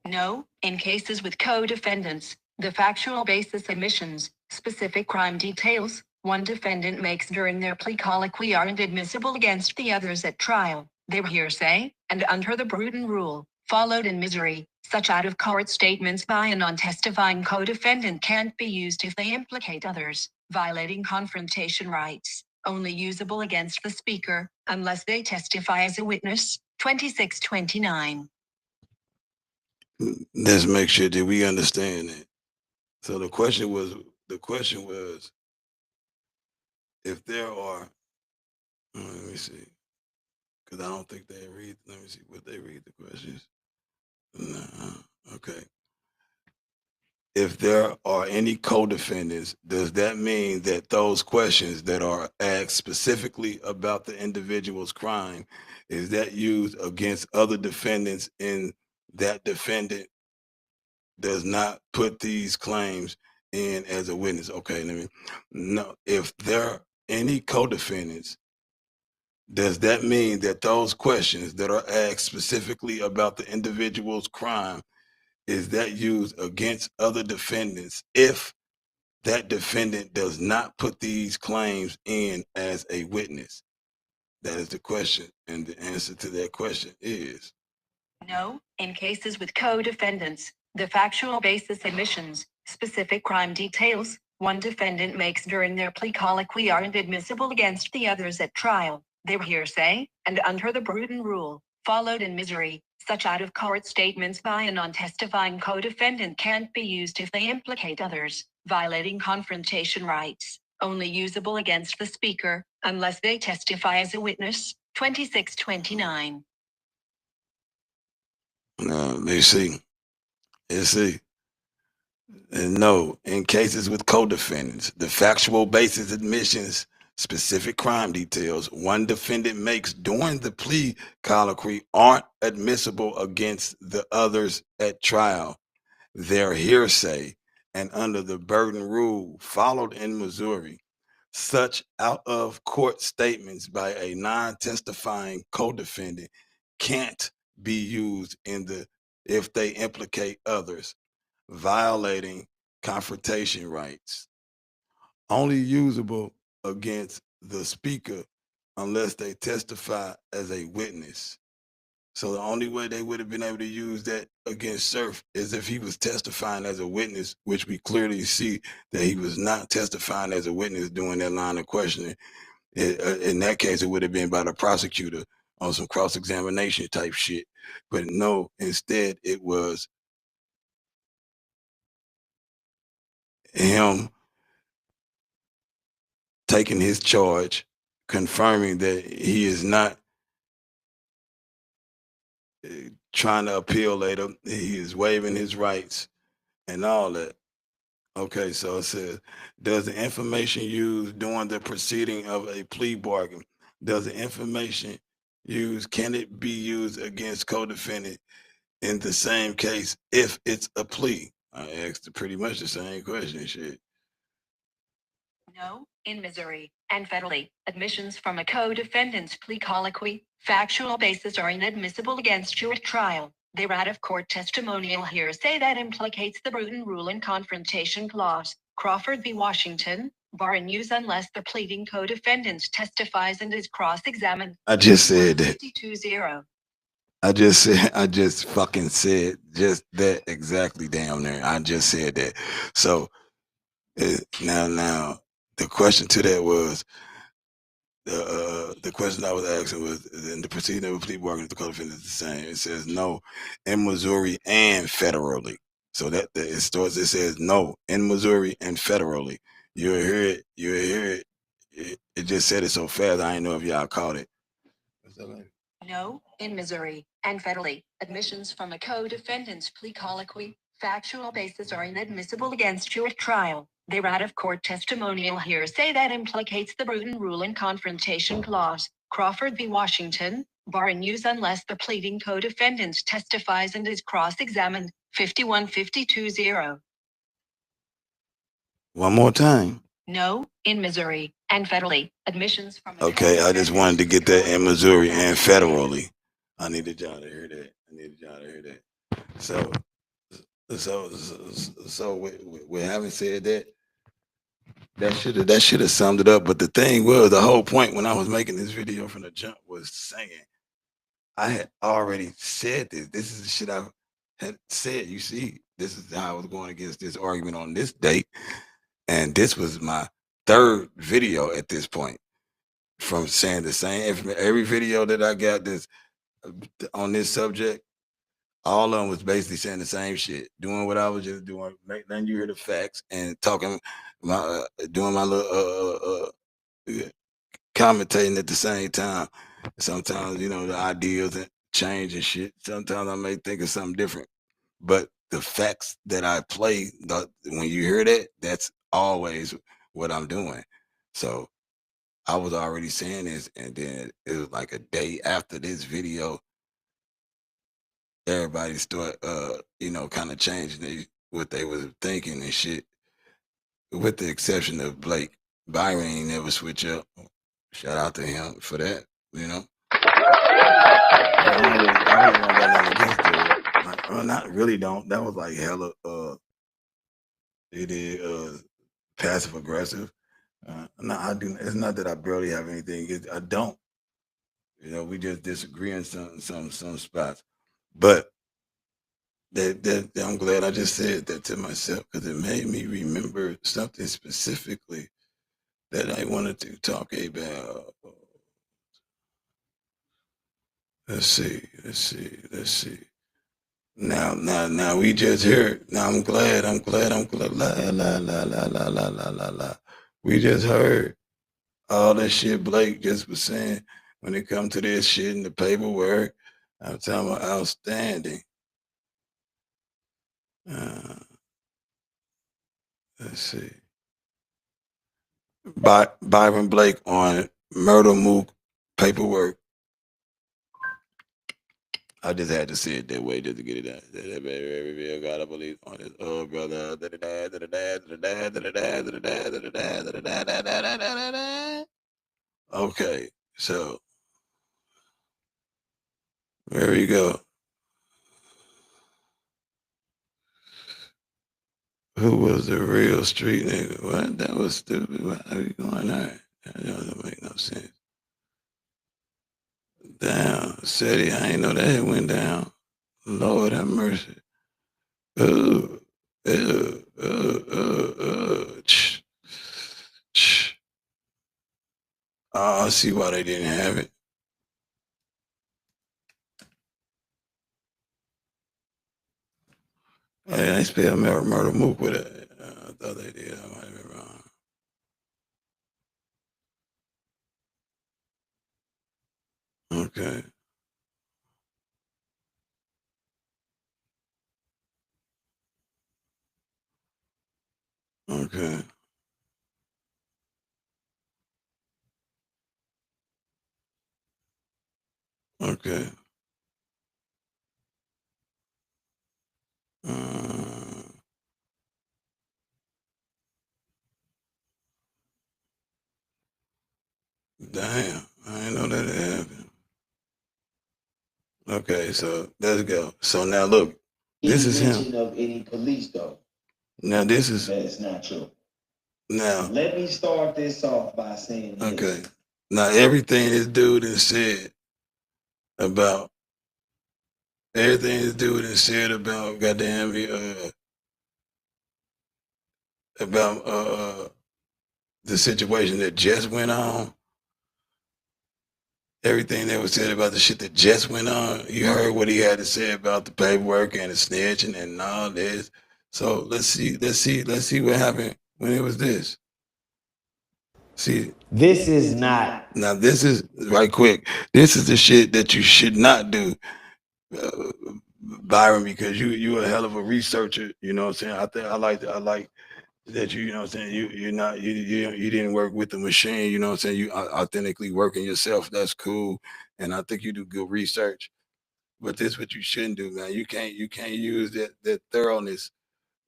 [SPEAKER 8] No, in cases with co-defendants, the factual basis admissions, specific crime details, one defendant makes during their plea colloquy aren't admissible against the others at trial. They're hearsay, and under the Bruton rule, followed in misery, such out-of-court statements by a non-testifying co-defendant can't be used if they implicate others, violating confrontation rights, only usable against the speaker, unless they testify as a witness. 2629.
[SPEAKER 1] Let's make sure that we understand it. So the question was, if there are, let me see, because I don't think they read. Let me see what they read the questions. No, okay. If there are any co-defendants, does that mean that those questions that are asked specifically about the individual's crime, is that used against other defendants in that defendant does not put these claims in as a witness? Okay, no, if there are any co-defendants, does that mean that those questions that are asked specifically about the individual's crime, is that used against other defendants if that defendant does not put these claims in as a witness? That is the question, and the answer to that question is
[SPEAKER 8] no. In cases with co-defendants, the factual basis admissions, specific crime details, one defendant makes during their plea colloquy aren't admissible against the others at trial. They're hearsay, and under the Bruton rule, followed in misery, such out-of-court statements by a non-testifying co-defendant can't be used if they implicate others, violating confrontation rights, only usable against the speaker, unless they testify as a witness. 2629.
[SPEAKER 1] they see. And no, in cases with co-defendants, the factual basis admissions, specific crime details one defendant makes during the plea colloquy aren't admissible against the others at trial. They're hearsay, and under the Burton rule, followed in Missouri, such out-of-court statements by a non-testifying co-defendant can't be used if they implicate others, violating confrontation rights. Only usable against the speaker unless they testify as a witness. So the only way they would have been able to use that against Surf is if he was testifying as a witness, which we clearly see that he was not testifying as a witness during that line of questioning. In that case, it would have been by the prosecutor on some cross-examination type shit. But no, instead it was him taking his charge, confirming that he is not trying to appeal later. He is waiving his rights and all that. Okay, so it says, does the information used during the proceeding of a plea bargain, can it be used against co-defendant in the same case if it's a plea? I asked pretty much the same question, shit.
[SPEAKER 8] No, in Missouri and federally, admissions from a co-defendant's plea colloquy, factual basis are inadmissible against you at trial. They're out-of-court testimonial hearsay that implicates the Bruton rule and confrontation clause. Crawford v. Washington, bar in use unless the pleading co-defendant testifies and is cross-examined.
[SPEAKER 1] I just said that.
[SPEAKER 8] 520.
[SPEAKER 1] I just fucking said just that exactly damn near. I just said that. So now the question to that was, the question I was asking was, in the proceeding of a plea bargain, the co-defendant is the same. It says no in Missouri and federally. So it says no in Missouri and federally. You'll hear it. It just said it so fast. I didn't know if y'all caught it. What's that like?
[SPEAKER 8] No, in Missouri and federally, admissions from a co-defendant's plea colloquy, factual basis are inadmissible against you at trial. They're out-of-court testimonial hearsay that implicates the Bruton rule and confrontation clause. Crawford v. Washington, bar in use unless the pleading co-defendant testifies and is cross-examined. 51520.
[SPEAKER 1] One more time.
[SPEAKER 8] No, in Missouri and federally. Admissions from
[SPEAKER 1] Okay, I just wanted to get that in Missouri and federally. I needed y'all to hear that. I needed y'all to hear that. So, so with having said that, that should have summed it up. But the thing was, the whole point when I was making this video from the jump was saying I had already said this. This is the shit I had said. You see, this is how I was going against this argument on this date, and this was my third video at this point from saying the same information. Every video that I got this on this subject, all of them was basically saying the same shit, doing what I was just doing. Then you hear the facts and talking, doing my little commentating at the same time. Sometimes the ideas change and shit. Sometimes I may think of something different, but the facts that I play, when you hear that, that's always what I'm doing. So I was already saying this, and then it was like a day after this video, everybody start kind of changing what they was thinking and shit, with the exception of Blake. Byron ain't never switch up. Shout out to him for that, you know. I really don't got nothing against it. Like, well, not really don't. That was like hella it is passive aggressive. No, I do. It's not that I barely have anything against. I don't. We just disagree in some spots. But that I'm glad I just said that to myself, because it made me remember something specifically that I wanted to talk about. Let's see. Now we just heard. Now I'm glad. La. We just heard all that shit Blake just was saying when it come to this shit and the paperwork. I'm talking about outstanding. Let's see. Byron Blake on Murder Mook paperwork. I just had to see it that way just to get it out. That baby, gotta believe on his brother. Okay, so there we go. Who was the real street nigga? What? That was stupid. Why are you going there? That doesn't make no sense. Damn, City, I ain't know that it went down. Lord have mercy. Ooh, ooh, ooh, ooh, ooh. Oh, I see why they didn't have it. Hey, they spelled Murder Mook with it. I thought they did. I might have been wrong. Okay. Okay. Okay. Damn, I didn't know that it happened. Okay, so let's go. So now look, this is him.
[SPEAKER 15] Of any police though.
[SPEAKER 1] Now this is.
[SPEAKER 15] That is not true.
[SPEAKER 1] Now.
[SPEAKER 15] Let me start this off by saying this.
[SPEAKER 1] Okay. Now everything this dude has said about goddamn about the situation that just went on. Everything that was said about the shit that just went on, you heard what he had to say about the paperwork and the snitching and all this. So let's see what happened when it was this. See,
[SPEAKER 15] this is not.
[SPEAKER 1] Now this is right quick. This is the shit that you should not do, Byron, because you a hell of a researcher. You know what I'm saying? I like that you know what I'm saying, you didn't work with the machine, you know what I'm saying, you authentically working yourself. That's cool, and I think you do good research. But this what you shouldn't do, man. You can't use that thoroughness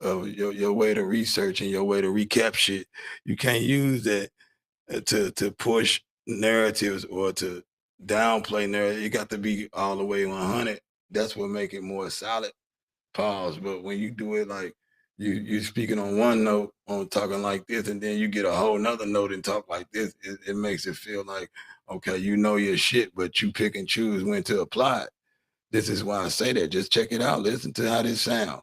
[SPEAKER 1] of your way to research and your way to recap shit. You can't use that
[SPEAKER 11] to push narratives or to downplay narrative. You got to be all the way 100. That's what make it more solid. Pause. But when you do it like you speaking on one note on talking like this, and then you get a whole nother note and talk like this, it makes it feel like, okay, you know your shit, but you pick and choose when to apply it. This is why I say that. Just check it out. Listen to how this sound.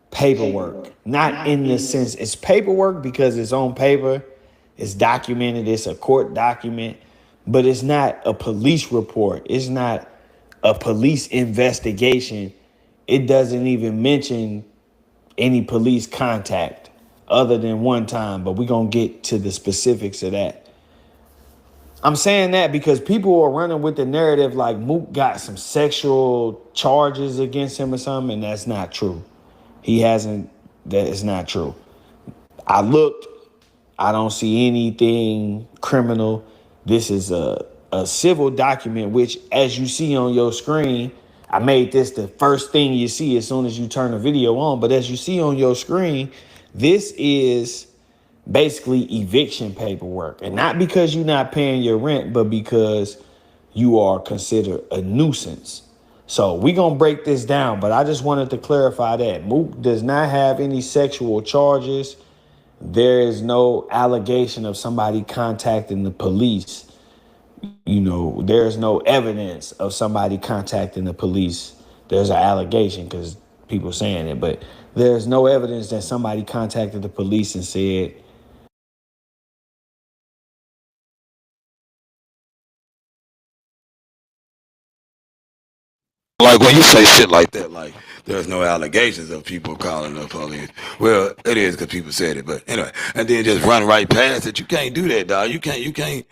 [SPEAKER 15] Paperwork, not in the sense it's paperwork because it's on paper, it's documented, it's a court document, but it's not a police report. It's not a police investigation. It doesn't even mention any police contact other than one time, but we're going to get to the specifics of that. I'm saying that because people are running with the narrative like Mook got some sexual charges against him or something, and that's not true. He hasn't, that is not true. I looked, I don't see anything criminal. This is a civil document, which as you see on your screen, I made this the first thing you see as soon as you turn the video on. But as you see on your screen, this is basically eviction paperwork. And not because you're not paying your rent, but because you are considered a nuisance. So we're going to break this down, but I just wanted to clarify that Mook does not have any sexual charges. There is no allegation of somebody contacting the police. You know, there's no evidence of somebody contacting the police. There's an allegation because people saying it, but there's no evidence that somebody contacted the police and said,
[SPEAKER 11] Like when you say shit like that, like there's no allegations of people calling the police. Well, it is because people said it, but anyway, and then just run right past it. You can't do that, dog. You can't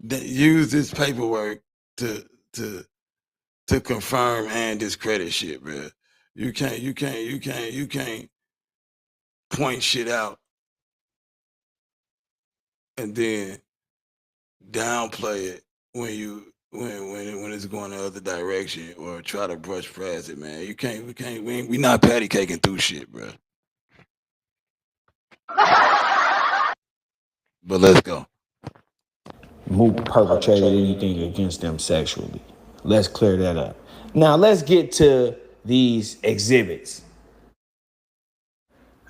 [SPEAKER 11] use this paperwork to to to confirm and discredit shit, bro. You can't point shit out and then downplay it when it's going the other direction or try to brush past it, man. You can't we not patty caking through shit, bro. But let's go.
[SPEAKER 15] Mook perpetrated anything against them sexually. Let's clear that up. Now let's get to these exhibits.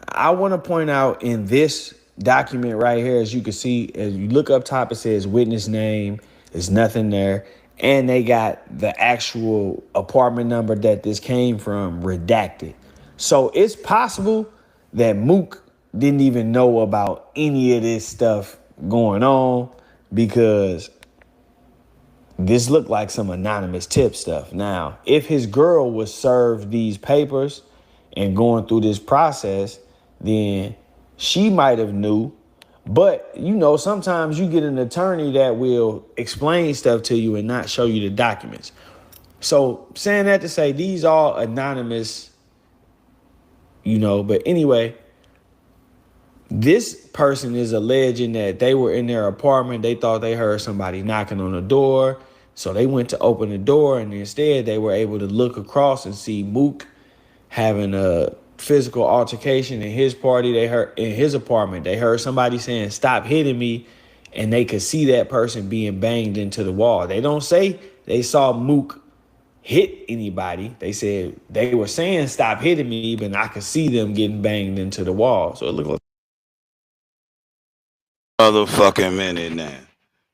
[SPEAKER 15] I want to point out in this document right here, as you can see, as you look up top, it says witness name. There's nothing there. And they got the actual apartment number that this came from redacted. So it's possible that Mook didn't even know about any of this stuff going on because this looked like some anonymous tip stuff. Now, if his girl was served these papers and going through this process, then she might have knew. But, you know, sometimes you get an attorney that will explain stuff to you and not show you the documents. So saying that to say these are anonymous, you know, but anyway, this person is alleging that they were in their apartment. They thought they heard somebody knocking on the door. So they went to open the door, and instead they were able to look across and see Mook having a physical altercation in his party. They heard in his apartment. They heard somebody saying, "Stop hitting me." And they could see that person being banged into the wall. They don't say they saw Mook hit anybody. They said they were saying, "Stop hitting me," but I could see them getting banged into the wall. So it looked like
[SPEAKER 11] Motherfucking minute now.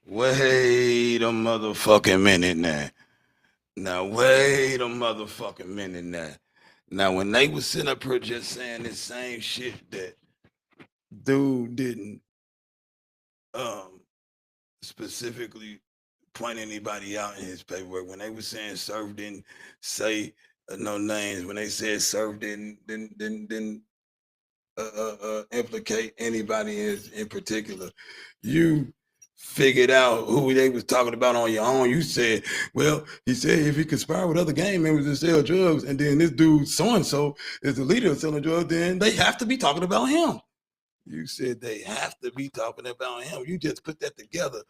[SPEAKER 11] Wait a motherfucking minute now. Now wait a motherfucking minute now. Now when they was sitting up here just saying this same shit that dude didn't specifically point anybody out in his paperwork, when they were saying Surf didn't say no names, when they said Surf didn't implicate anybody in particular, you figured out who they was talking about on your own. You said, well, he said if he conspired with other gang members to sell drugs, and then this dude so-and-so is the leader of selling drugs, then they have to be talking about him. You said they have to be talking about him. You just put that together.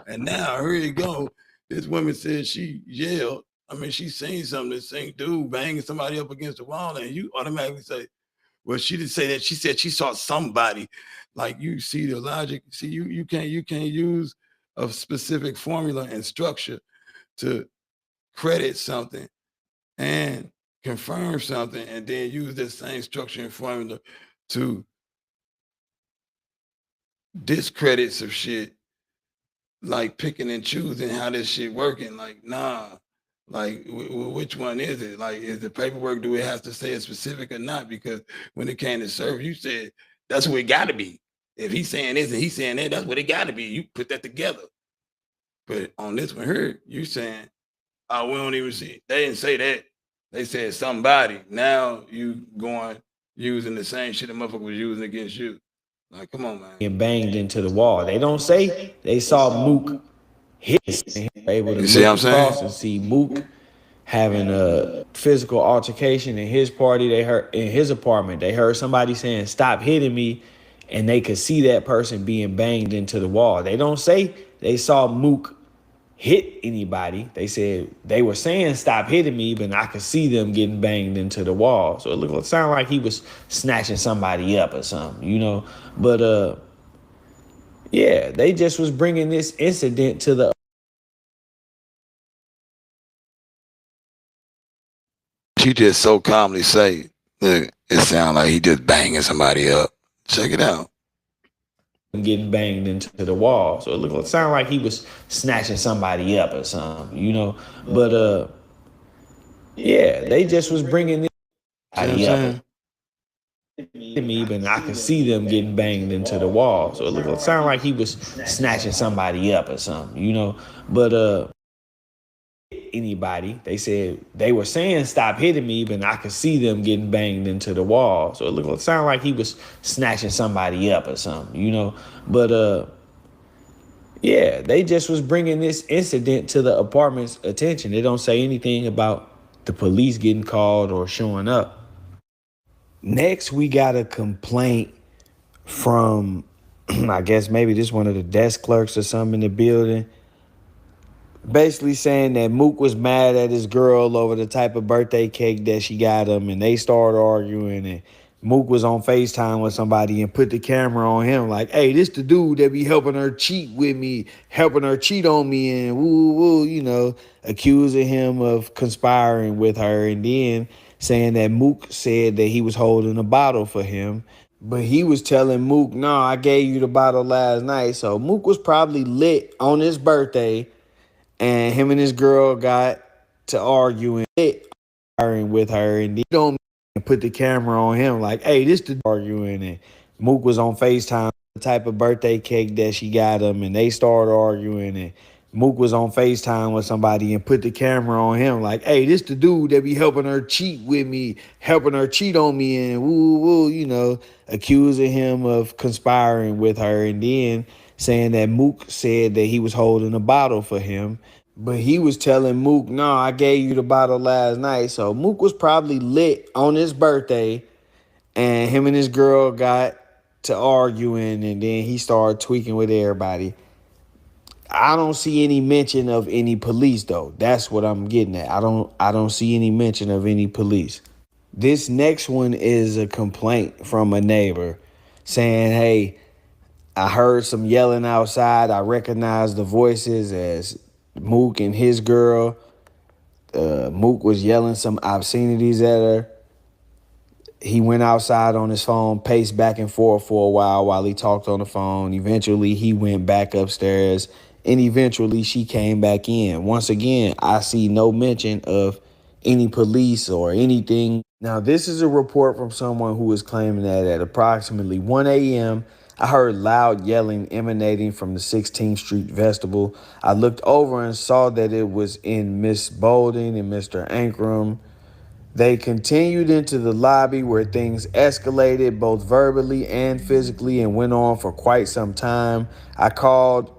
[SPEAKER 11] And now here you go. This woman said she yelled. I mean, she seen something, this same dude banging somebody up against the wall, and you automatically say, Well, she didn't say that. She said she saw somebody. Like, you see the logic. See, you can't use a specific formula and structure to credit something and confirm something, and then use that same structure and formula to discredit some shit, like picking and choosing how this shit working. Like, nah, like which one is it? Like, is the paperwork, do it have to say a specific or not? Because when it came to service, you said that's what it got to be. If he's saying this and he's saying that, that's what it got to be. You put that together. But on this one here, you saying, oh, we don't even see it. They didn't say that. They said somebody. Now you going using the same shit the motherfucker was using against you. Like, come on, man.
[SPEAKER 15] And banged into the wall. They don't say they saw Mook hit, and were able to
[SPEAKER 11] You see what I'm
[SPEAKER 15] look across
[SPEAKER 11] saying?
[SPEAKER 15] and see Mook having a physical altercation in his party. They heard in his apartment. They heard somebody saying, "Stop hitting me," and they could see that person being banged into the wall. They don't say they saw Mook hit anybody. They said they were saying, "Stop hitting me," but I could see them getting banged into the wall. So it sounded like he was snatching somebody up or something, you know. But yeah, they just was bringing this incident to the.
[SPEAKER 1] You just so calmly say, look, it sounds like he just banging somebody up. Check it out.
[SPEAKER 15] Getting banged into the wall. So it sounded like he was snatching somebody up or something, you know. But yeah, they just was bringing this
[SPEAKER 11] See what I'm
[SPEAKER 15] somebody up
[SPEAKER 11] saying?
[SPEAKER 15] me, but I could see them getting banged into the wall. So it sounded like he was snatching somebody up or something, you know. But anybody, they said they were saying, "Stop hitting me," but I could see them getting banged into the wall. So it sounded like he was snatching somebody up or something, you know. But yeah, they just was bringing this incident to the apartment's attention. They don't say anything about the police getting called or showing up. Next, we got a complaint from, I guess maybe this one of the desk clerks or something in the building, basically saying that Mook was mad at his girl over the type of birthday cake that she got him, and they started arguing, and Mook was on FaceTime with somebody and put the camera on him like, "Hey, this the dude that be helping her cheat with me, helping her cheat on me," and woo woo, you know, accusing him of conspiring with her, and then saying that Mook said that he was holding a bottle for him. But he was telling Mook, "No, I gave you the bottle last night." So Mook was probably lit on his birthday, and him and his girl got to arguing with her, and he don't put the camera on him like, "Hey, this the arguing," and Mook was on FaceTime the type of birthday cake that she got him, and they started arguing, and Mook was on FaceTime with somebody and put the camera on him like, "Hey, this the dude that be helping her cheat with me, helping her cheat on me," and woo woo, you know, accusing him of conspiring with her, and then saying that Mook said that he was holding a bottle for him. But he was telling Mook, "No, I gave you the bottle last night." So Mook was probably lit on his birthday, and him and his girl got to arguing, and then he started tweaking with everybody. I don't see any mention of any police though. That's what I'm getting at. I don't see any mention of any police. This next one is a complaint from a neighbor saying, "Hey, I heard some yelling outside. I recognized the voices as Mook and his girl. Mook was yelling some obscenities at her. He went outside on his phone, paced back and forth for a while he talked on the phone. Eventually, he went back upstairs, and eventually she came back in. Once again, I see no mention of any police or anything. Now, this is a report from someone who is claiming that at approximately 1 a.m., I heard loud yelling emanating from the 16th Street vestibule. I looked over and saw that it was in Miss Bolden and Mr. Ankrum. They continued into the lobby where things escalated both verbally and physically and went on for quite some time. I called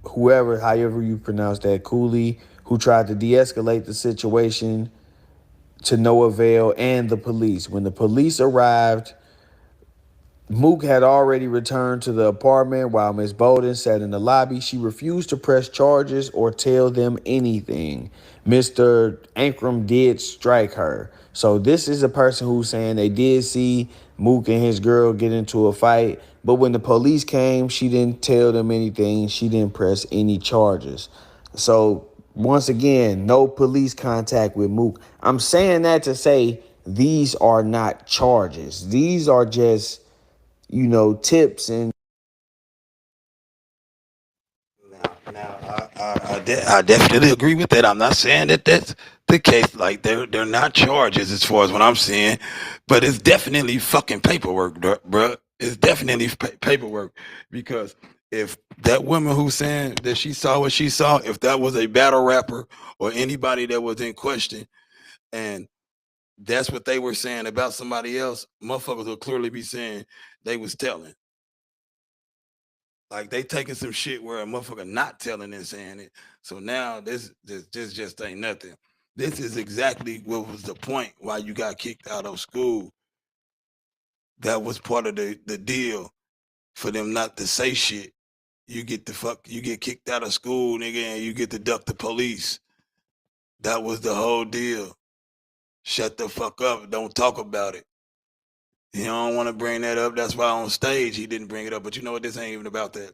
[SPEAKER 15] however you pronounce that, Cooley, who tried to de-escalate the situation to no avail, and the police. When the police arrived, Mook had already returned to the apartment while Miss Bolden sat in the lobby. She refused to press charges or tell them anything. Mr. Ankrum did strike her. So this is a person who's saying they did see Mook and his girl get into a fight. But when the police came, she didn't tell them anything. She didn't press any charges. So once again, no police contact with Mook. I'm saying that to say these are not charges. These are just, tips and
[SPEAKER 1] I definitely agree with that. I'm not saying that that's the case. Like they're not charges as far as what I'm seeing, but it's definitely fucking paperwork, bruh. It's definitely paperwork because if that woman who's saying that she saw what she saw, if that was a battle rapper or anybody that was in question, and that's what they were saying about somebody else, motherfuckers will clearly be saying they was telling. Like they taking some shit where a motherfucker not telling and saying it. So now this just ain't nothing. This is exactly what was the point why you got kicked out of school. That was part of the deal for them not to say shit. You get kicked out of school, nigga, and you get to duck the police. That was the whole deal. Shut the fuck up. Don't talk about it. You don't want to bring that up. That's why on stage he didn't bring it up. But you know what? This ain't even about that.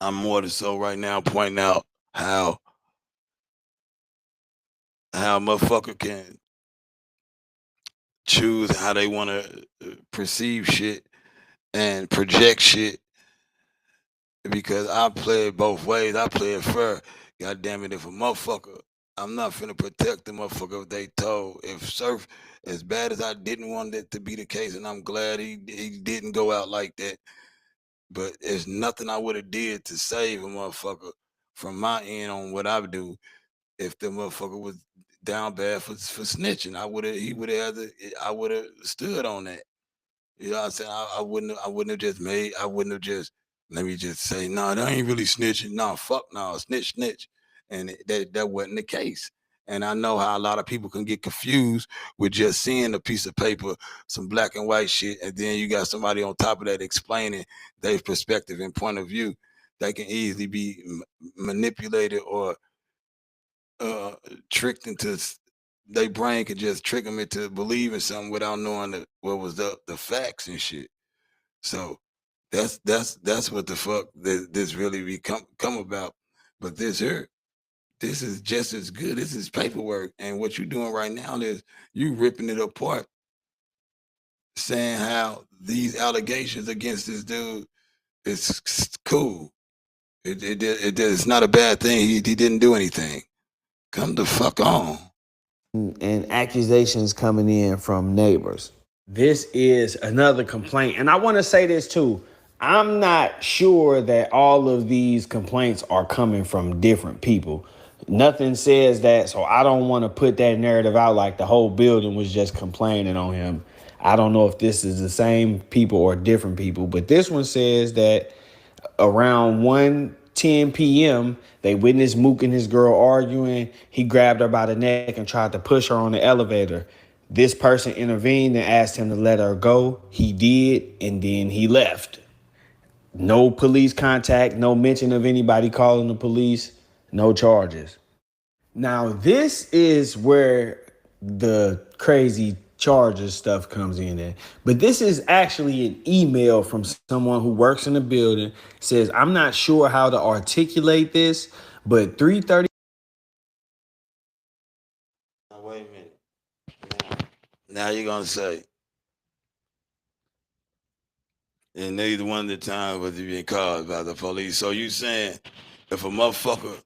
[SPEAKER 1] I'm more than so right now pointing out how a motherfucker can choose how they want to perceive shit and project shit because I play it both ways. I play it fair. God damn it, if a motherfucker, I'm not finna protect the motherfucker if they told. If Surf, as bad as I didn't want it to be the case, and I'm glad he didn't go out like that, but there's nothing I would have did to save a motherfucker from my end on what I would do if the motherfucker was down bad for snitching. I would have stood on that. You know what I'm saying? I wouldn't have just made, I wouldn't have just, let me just say, no, that ain't really snitching. No, fuck no, snitch. And that wasn't the case. And I know how a lot of people can get confused with just seeing a piece of paper, some black and white shit, and then you got somebody on top of that explaining their perspective and point of view. They can easily be manipulated or uh, tricked into their brain could just trick them into believing something without knowing what was the facts and shit. So that's what the fuck this really come about. But this is just as good. This is paperwork, and what you're doing right now is you ripping it apart, saying how these allegations against this dude is cool. It's not a bad thing. He didn't do anything. Come the fuck on.
[SPEAKER 15] and accusations coming in from neighbors. This is another complaint. And I want to say this too. I'm not sure that all of these complaints are coming from different people. Nothing says that, so I don't want to put that narrative out like the whole building was just complaining on him. I don't know if this is the same people or different people, but this one says that around 1:10 p.m., they witnessed Mook and his girl arguing. He grabbed her by the neck and tried to push her on the elevator. This person intervened and asked him to let her go. He did, and then he left. No police contact, no mention of anybody calling the police, no charges. Now, this is where the crazy charges stuff comes in at. But this is actually an email from someone who works in the building. Says, I'm not sure how to articulate this, but 3:30.
[SPEAKER 1] Now, wait a minute. Now you're gonna say, and neither one of the times was he being called by the police. So you saying if a motherfucker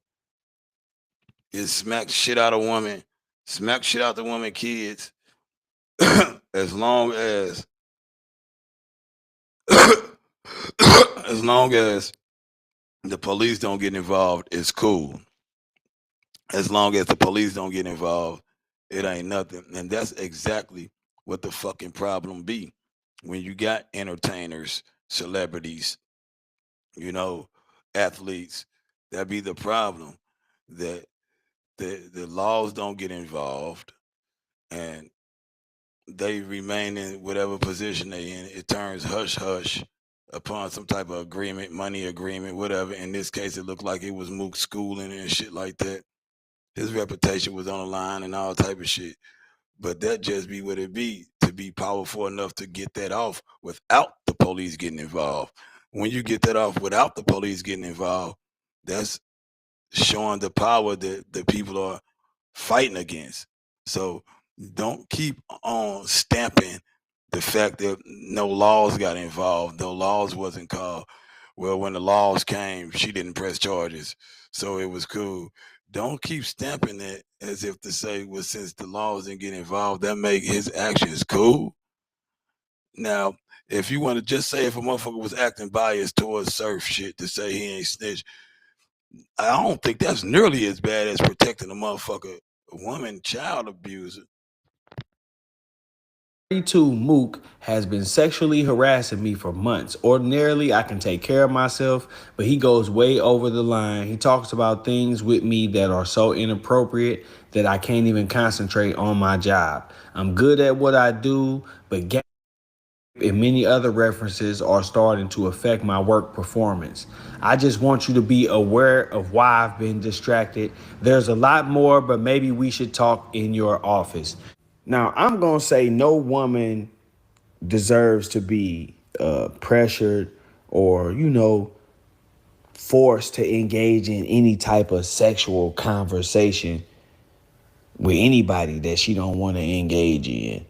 [SPEAKER 1] is smack shit out of woman, smack shit out the woman kids, as long as as long as the police don't get involved, it's cool. As long as the police don't get involved, it ain't nothing. And that's exactly what the fucking problem be. When you got entertainers, celebrities, athletes, that be the problem. That the laws don't get involved and they remain in whatever position they in. It turns hush hush upon some type of agreement, money agreement, whatever. In this case, it looked like it was Mook schooling and shit like that. His reputation was on the line and all type of shit. But that just be what it be to be powerful enough to get that off without the police getting involved. When you get that off without the police getting involved, that's showing the power that the people are fighting against. So don't keep on stamping the fact that no laws got involved, no laws wasn't called. Well, when the laws came, she didn't press charges, so it was cool. Don't keep stamping it as if to say, well, since the laws didn't get involved, that make his actions cool. Now, if you want to just say if a motherfucker was acting biased towards surf shit to say he ain't snitch, I don't think that's nearly as bad as protecting a motherfucker, a woman, child abuser.
[SPEAKER 15] 32 Mook has been sexually harassing me for months. Ordinarily, I can take care of myself, but he goes way over the line. He talks about things with me that are so inappropriate that I can't even concentrate on my job. I'm good at what I do, but and many other references are starting to affect my work performance. I just want you to be aware of why I've been distracted. There's a lot more, but maybe we should talk in your office. Now, I'm going to say no woman deserves to be pressured or, forced to engage in any type of sexual conversation with anybody that she don't want to engage in.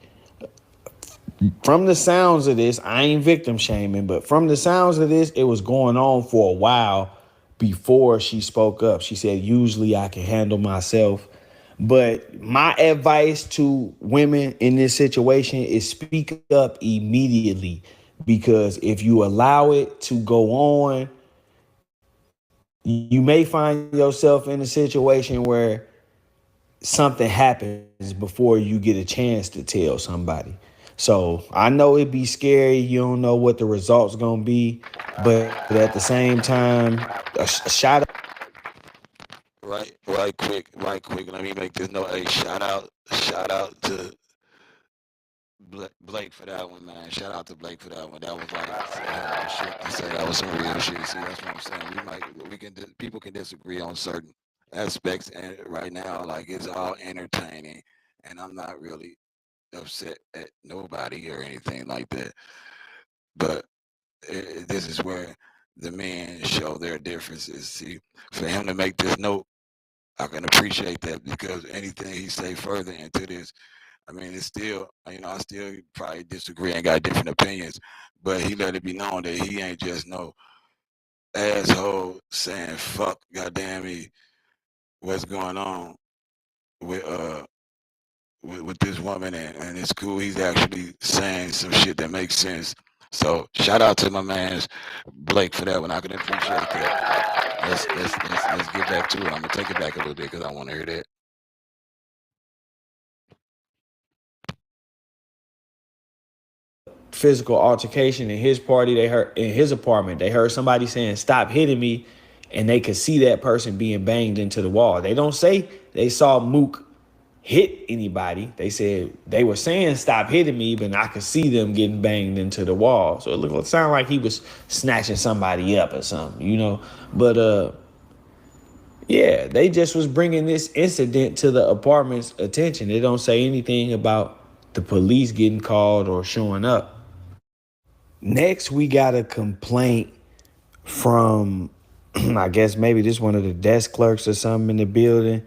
[SPEAKER 15] From the sounds of this, I ain't victim shaming, but from the sounds of this, it was going on for a while before she spoke up. She said, usually I can handle myself. But my advice to women in this situation is speak up immediately, because if you allow it to go on, you may find yourself in a situation where something happens before you get a chance to tell somebody. So I know it'd be scary. You don't know what the results gonna be, but at the same time, a shot.
[SPEAKER 1] Right quick. Let me make this note. Hey, shout out to Blake for that one, man. Shout out to Blake for that one. That was like some shit to say. That was some real shit. See, that's what I'm saying. People can disagree on certain aspects, and right now, like it's all entertaining, and I'm not really upset at nobody or anything like that. But this is where the men show their differences. See, for him to make this note, I can appreciate that because anything he say further into this, I mean, it's still, I still probably disagree and got different opinions, but he let it be known that he ain't just no asshole saying fuck, goddamn me, what's going on with with this woman, and it's cool. He's actually saying some shit that makes sense. So shout out to my man Blake for that one. I can appreciate that. Let's get back to it. I'm gonna take it back a little bit because I want to hear that.
[SPEAKER 15] Physical altercation in his party. They heard in his apartment. They heard somebody saying, "Stop hitting me," and they could see that person being banged into the wall. They don't say they saw Mook hit anybody. They said they were saying, "Stop hitting me," but I could see them getting banged into the wall. So it sounded like he was snatching somebody up or something. But yeah, they just was bringing this incident to the apartment's attention. They don't say anything about the police getting called or showing up. Next, we got a complaint from, I guess maybe this one of the desk clerks or something in the building,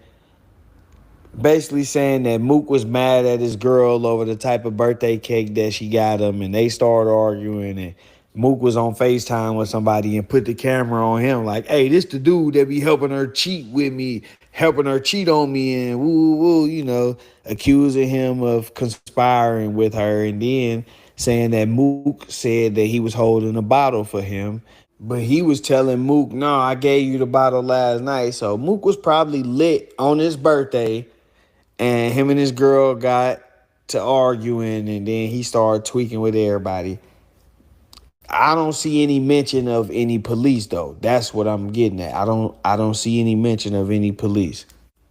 [SPEAKER 15] basically saying that Mook was mad at his girl over the type of birthday cake that she got him, and they started arguing, and Mook was on FaceTime with somebody and put the camera on him like, hey, this the dude that be helping her cheat with me, helping her cheat on me, and woo, woo, accusing him of conspiring with her, and then saying that Mook said that he was holding a bottle for him. But he was telling Mook, no, I gave you the bottle last night. So Mook was probably lit on his birthday, and him and his girl got to arguing, and then he started tweaking with everybody. I don't see any mention of any police though. That's what I'm getting at. I don't see any mention of any police.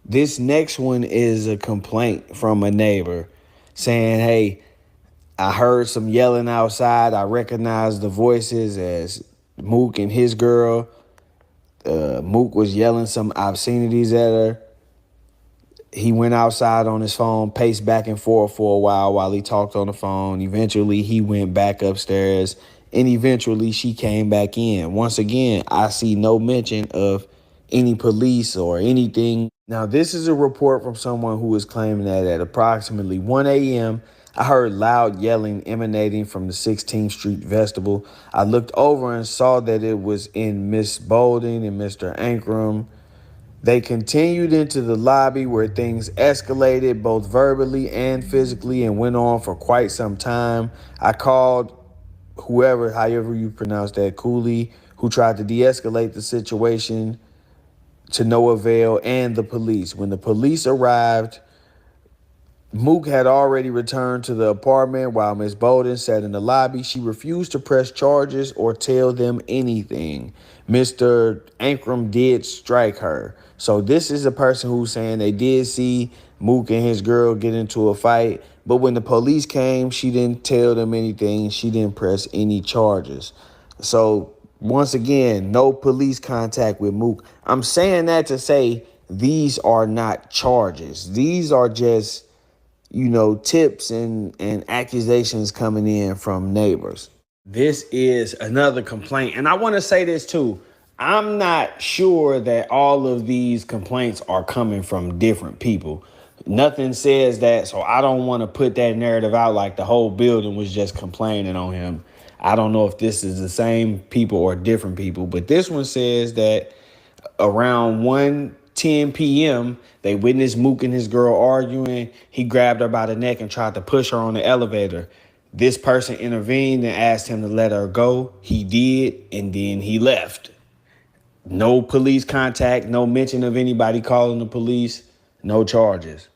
[SPEAKER 15] This next one is a complaint from a neighbor saying, "Hey, I heard some yelling outside. I recognized the voices as Mook and his girl. Mook was yelling some obscenities at her. He went outside on his phone, paced back and forth for a while he talked on the phone. Eventually, he went back upstairs, and eventually she came back in. Once again, I see no mention of any police or anything. Now, this is a report from someone who is claiming that at approximately 1 a.m., I heard loud yelling emanating from the 16th Street vestibule. I looked over and saw that it was in Miss Bolden and Mr. Ankrum. They continued into the lobby where things escalated both verbally and physically and went on for quite some time. I called whoever, however you pronounce that, Cooley, who tried to de-escalate the situation, to no avail, and the police. When the police arrived, Mook had already returned to the apartment while Miss Bolden sat in the lobby. She refused to press charges or tell them anything. Mr. Ankrum did strike her. So this is a person who's saying they did see Mook and his girl get into a fight, but when the police came, she didn't tell them anything. She didn't press any charges. So once again, no police contact with Mook. I'm saying that to say these are not charges. These are just tips and accusations coming in from neighbors. This is another complaint. And I want to say this too. I'm not sure that all of these complaints are coming from different people. Nothing says that. So I don't want to put that narrative out like the whole building was just complaining on him. I don't know if this is the same people or different people, but this one says that around 1:10 p.m., they witnessed Mook and his girl arguing. He grabbed her by the neck and tried to push her on the elevator. This person intervened and asked him to let her go. He did, and then he left. No police contact, no mention of anybody calling the police, no charges.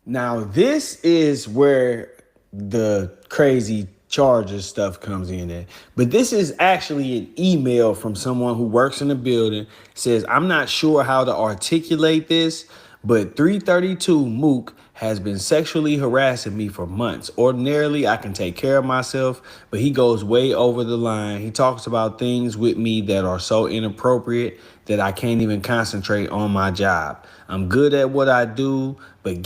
[SPEAKER 15] Now, this is where the crazy charges stuff comes in at. But this is actually an email from someone who works in the building. Says, I'm not sure how to articulate this, but 332 Mook has been sexually harassing me for months. Ordinarily, I can take care of myself, but he goes way over the line. He talks about things with me that are so inappropriate that I can't even concentrate on my job. I'm good at what I do, but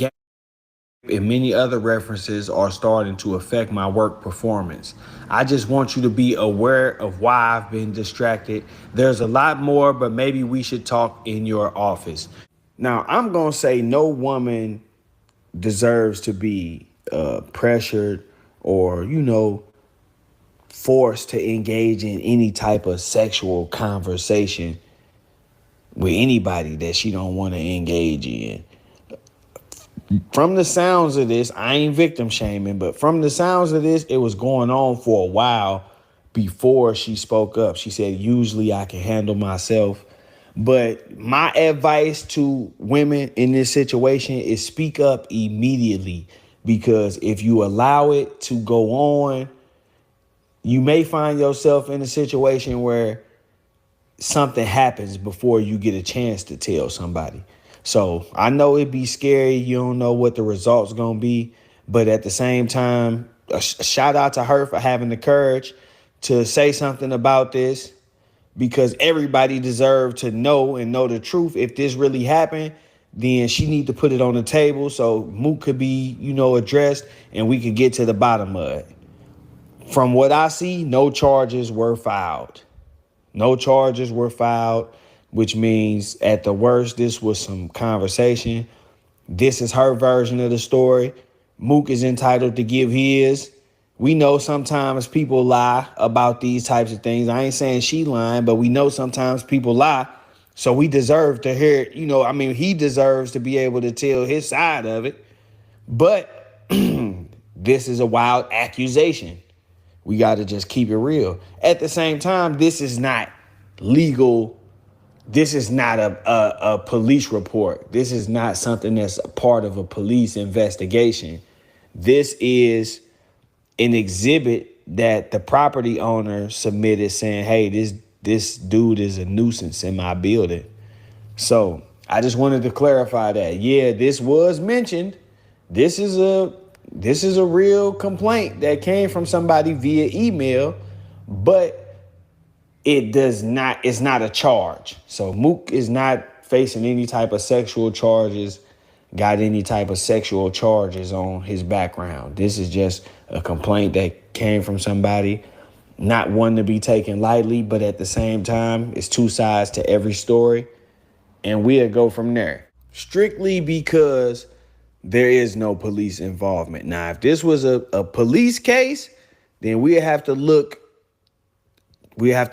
[SPEAKER 15] and many other references are starting to affect my work performance. I just want you to be aware of why I've been distracted. There's a lot more, but maybe we should talk in your office. Now, I'm going to say no woman deserves to be pressured or, forced to engage in any type of sexual conversation with anybody that she don't want to engage in. From the sounds of this, I ain't victim shaming, but from the sounds of this, it was going on for a while before she spoke up. She said, usually I can handle myself. But my advice to women in this situation is speak up immediately, because if you allow it to go on, you may find yourself in a situation where something happens before you get a chance to tell somebody. So I know it'd be scary. You don't know what the results gonna be, but at the same time, a shout out to her for having the courage to say something about this, because everybody deserves to know and know the truth. If this really happened, then she need to put it on the table so Mook could be, addressed and we could get to the bottom of it. From what I see, no charges were filed. No charges were filed, which means at the worst, this was some conversation. This is her version of the story. Mook is entitled to give his. We know sometimes people lie about these types of things. I ain't saying she lying, but we know sometimes people lie. So we deserve to hear, he deserves to be able to tell his side of it. But this is a wild accusation. We got to just keep it real. At the same time, this is not legal. This is not a police report. This is not something that's a part of a police investigation. This is an exhibit that the property owner submitted saying, hey, this dude is a nuisance in my building. So I just wanted to clarify that. Yeah, this was mentioned. This is a real complaint that came from somebody via email, but it's not a charge. So Mook is not facing any type of sexual charges got any type of sexual charges on his background. This is just a complaint that came from somebody, not one to be taken lightly, but at the same time, it's two sides to every story. And we'll go from there. Strictly because there is no police involvement. Now, if this was a police case, then we have to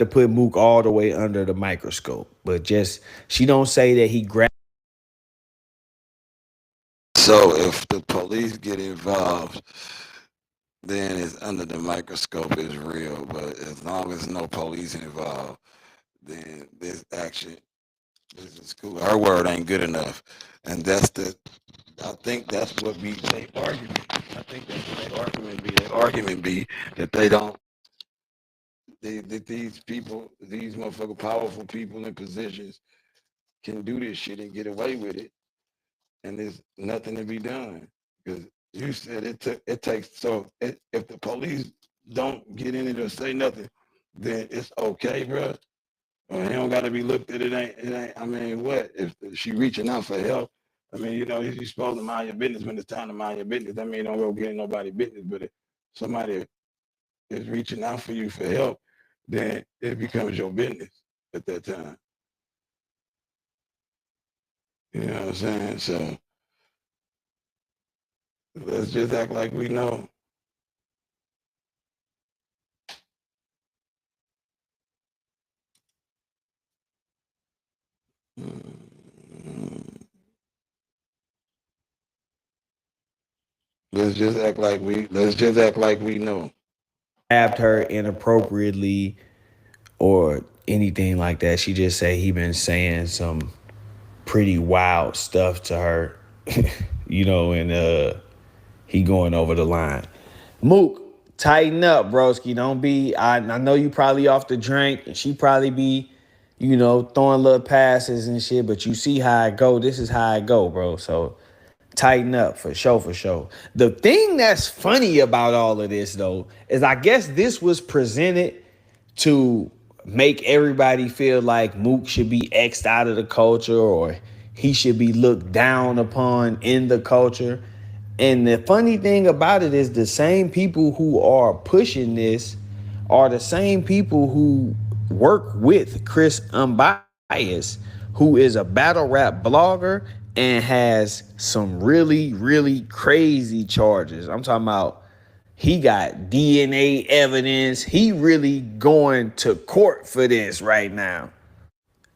[SPEAKER 15] put Mook all the way under the microscope. But just, she don't say that he grabbed.
[SPEAKER 1] So if the police get involved, then it's under the microscope is real. But as long as no police involved, then this action, this is cool. Her word ain't good enough, and I think that's what be their argument. I think that's what their argument be. Their argument be that they don't, that these people, these motherfucking powerful people in positions can do this shit and get away with it, and there's nothing to be done. Because you said it takes, so if the police don't get in it or say nothing, then it's okay, bro. Well, it don't got to be looked at. It ain't. I mean, what if she reaching out for help? I mean, you're supposed to mind your business when it's time to mind your business. I mean, don't go get in nobody's business. But if somebody is reaching out for you for help, then it becomes your business at that time. You know what I'm saying? So let's just act like we know. Let's just act like we know.
[SPEAKER 15] Grabbed her inappropriately or anything like that. She just say he been saying some pretty wild stuff to her, and he going over the line. Mook, tighten up, broski. Don't be. I know you probably off the drink, and she probably be, throwing little passes and shit. But you see how I go. This is how I go, bro. So tighten up for sure, for sure. The thing that's funny about all of this, though, is I guess this was presented to make everybody feel like Mook should be X'd out of the culture or he should be looked down upon in the culture. And the funny thing about it is the same people who are pushing this are the same people who work with Chris Unbiased, who is a battle rap blogger and has some really, really crazy charges. I'm talking about he got DNA evidence. He really going to court for this right now.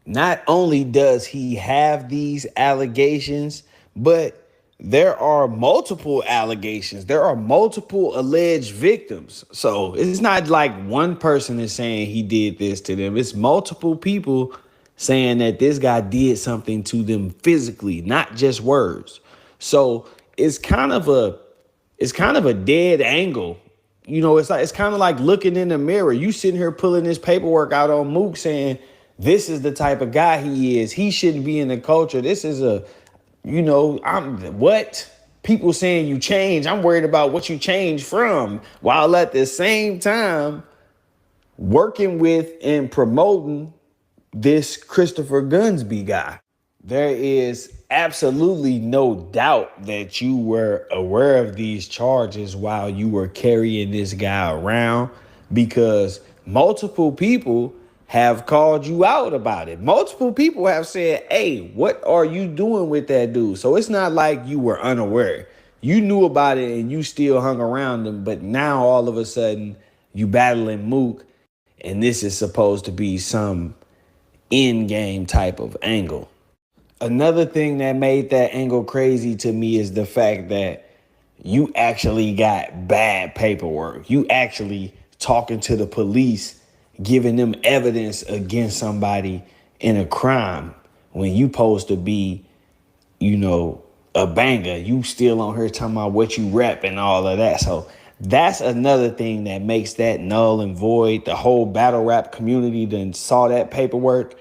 [SPEAKER 15] Not only does he have these allegations, but there are multiple allegations. There are multiple alleged victims. So it's not like one person is saying he did this to them. It's multiple people saying that this guy did something to them physically, not just words. So it's kind of a dead angle. It's kind of like looking in the mirror. You sitting here pulling this paperwork out on Mook saying this is the type of guy he is. He shouldn't be in the culture. This is I'm what? People saying you change. I'm worried about what you change from, while at the same time working with and promoting this Christopher Gunsby guy. There is absolutely no doubt that you were aware of these charges while you were carrying this guy around, because multiple people have called you out about it. Multiple people have said, hey, what are you doing with that dude? So it's not like you were unaware. You knew about it and you still hung around him, but now all of a sudden you battling Mook, and this is supposed to be some in-game type of angle. Another thing that made that angle crazy to me is the fact that you actually got bad paperwork. You actually talking to the police, giving them evidence against somebody in a crime when you supposed to be, a banger. You still on here talking about what you rep and all of that. So that's another thing that makes that null and void. The whole battle rap community then saw that paperwork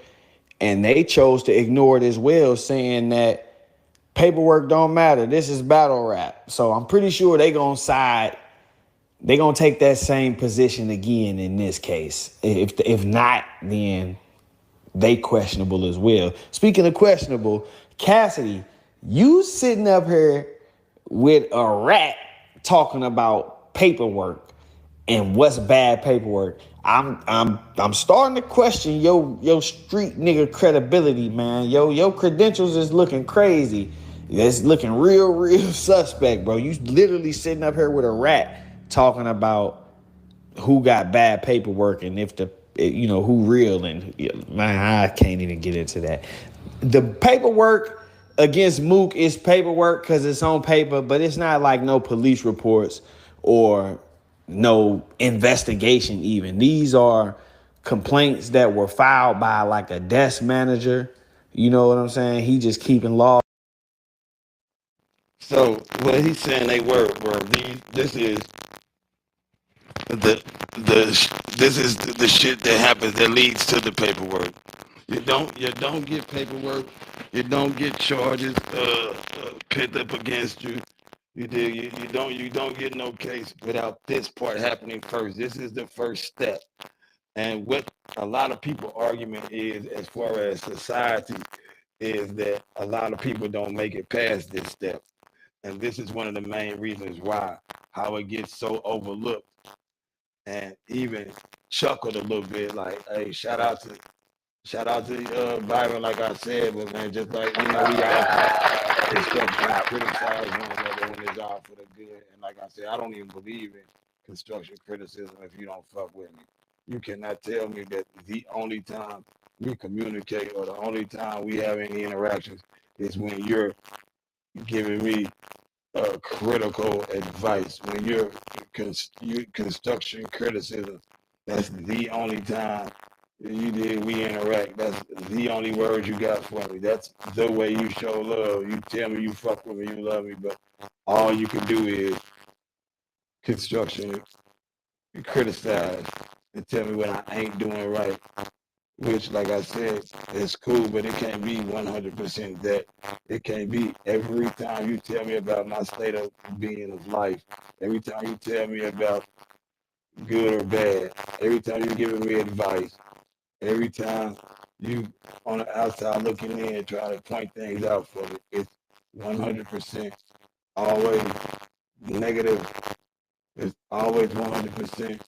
[SPEAKER 15] and they chose to ignore it as well, saying that paperwork don't matter. This is battle rap. So I'm pretty sure they gonna take that same position again in this case. If not, then they questionable as well. Speaking of questionable, Cassidy, You sitting up here with a rat talking about paperwork and what's bad paperwork. I'm starting to question your street nigga credibility, man. Your credentials is looking crazy. It's looking real suspect, bro. You literally sitting up here with a rat talking about who got bad paperwork and if the who real and man, I can't even get into that. The paperwork against Mook is paperwork because it's on paper, but it's not like no police reports or no investigation even. These are complaints that were filed by like a desk manager. You know what I'm saying? He just keeping law.
[SPEAKER 11] So what he's saying they were this is the shit that happens that leads to the paperwork. You don't get paperwork. You don't get charges picked up against you. You don't get no case without this part happening first. This is the first step. And what a lot of people argument is, as far as society, is that a lot of people don't make it past this step. And this is one of the main reasons why, how it gets so overlooked and even chuckled a little bit. Like, hey, shout out to Byron, like I said, but man, just like we all construction criticize one another when it's all for the good. And like I said, I don't even believe in construction criticism if you don't fuck with me. You cannot tell me that the only time we communicate or the only time we have any interactions is when you're giving me critical advice. When you're construction criticism, that's the only time we interact. That's the only words you got for me. That's the way you show love. You tell me you fuck with me, you love me, but all you can do is construction criticize and tell me what I ain't doing right. Which, like I said, is cool, but it can't be 100% that. It can't be every time you tell me about my state of being of life, every time you tell me about good or bad, every time you're giving me advice, every time you on the outside looking in, trying to point things out for me, it's 100% always negative. It's always 100%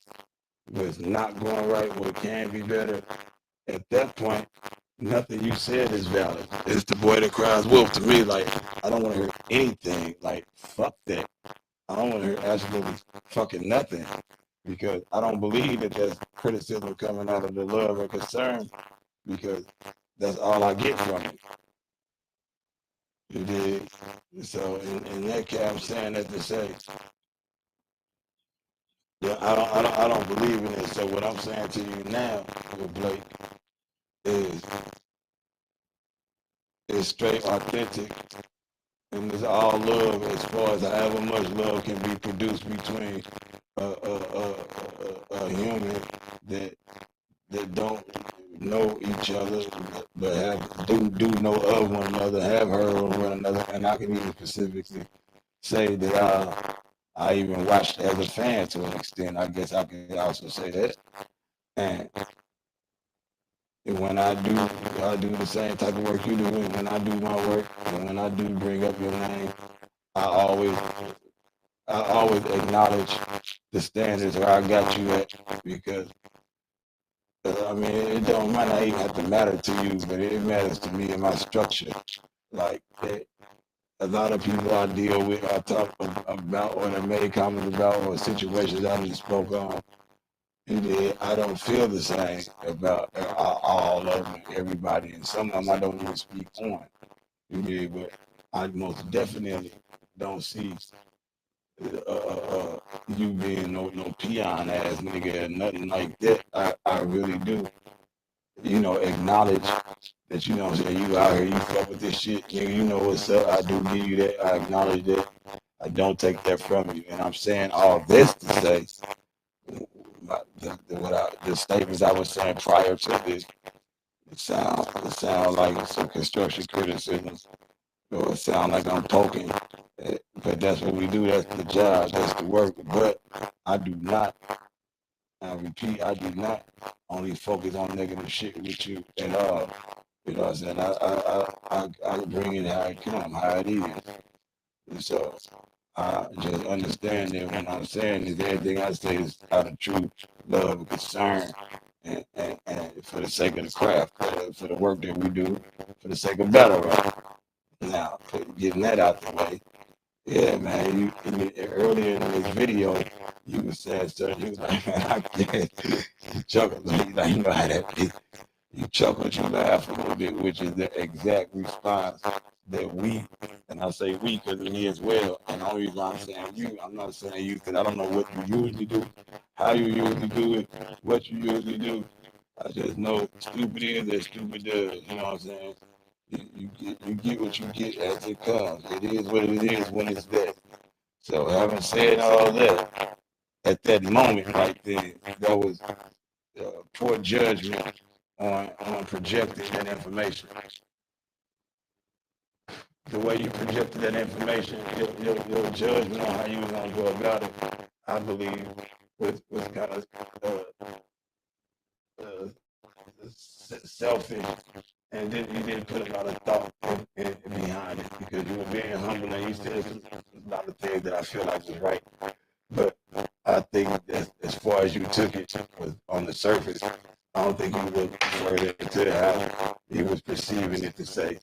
[SPEAKER 11] what's not going right, what can be better. At that point, nothing you said is valid. It's the boy that cries wolf to me. Like, I don't want to hear anything. Like, fuck that. I don't want to hear absolutely fucking nothing because I don't believe that there's criticism coming out of the love or concern because that's all I get from it. You dig? So in that case, I'm saying that to say, yeah, I don't believe in it. So what I'm saying to you now, with Blake, is straight authentic and it's all love as far as however much love can be produced between a human that don't know each other but have do know of one another, have heard of one another, and I can even specifically say that I even watched as a fan to an extent. I guess I can also say that. And when I do the same type of work you do, and when I do my work, and when I do bring up your name, I always acknowledge the standards where I got you at because I mean it might not even have to matter to you, but it matters to me and my structure. Like a lot of people I deal with, I talk about or they made comments about or situations I just spoke on. And I don't feel the same about all of them, everybody, and some of them I don't even speak on. But I most definitely don't see you being no peon ass nigga or nothing like that. I really do, acknowledge that you know what I'm saying, you out here, you fuck with this shit, nigga, you know what's up. I do give you that. I acknowledge that. I don't take that from you. And I'm saying all this to say the statements I was saying prior to this, it sound like some construction criticism, or it sound like I'm poking. But that's what we do. That's the job. That's the work. But I do not. I repeat, I do not only focus on negative shit with you at all.
[SPEAKER 1] You know what I'm saying? I bring it how it come, how it is. And so I just understand that when I'm saying is everything I say is out of true love and concern and for the sake of the craft, for the work that we do, for the sake of battle rap. Now, getting that out the way, yeah, man. Earlier in this video, you was saying stuff. You was like, man, I can't. You chuckled. Like, you know how that is. You chuckle, you laugh a little bit, which is the exact response that we, and I say we because me as well, and the only reason why I'm saying you, I'm not saying you because I don't know what you usually do, how you usually do it, what you usually do. I just know stupid is as stupid does, you know what I'm saying? You get what you get as it comes. It is what it is when it's there. So having said all that, at that moment right there, that was poor judgment on projecting that information. The way you projected that information, your judgment on how you was gonna go about it, I believe, was kind of uh, selfish, and then you didn't put a lot of thought behind it because you were being humble and you said a lot of things that I feel like was right. But I think that as far as you took it was on the surface, I don't think you looked further into how he was perceiving it to say,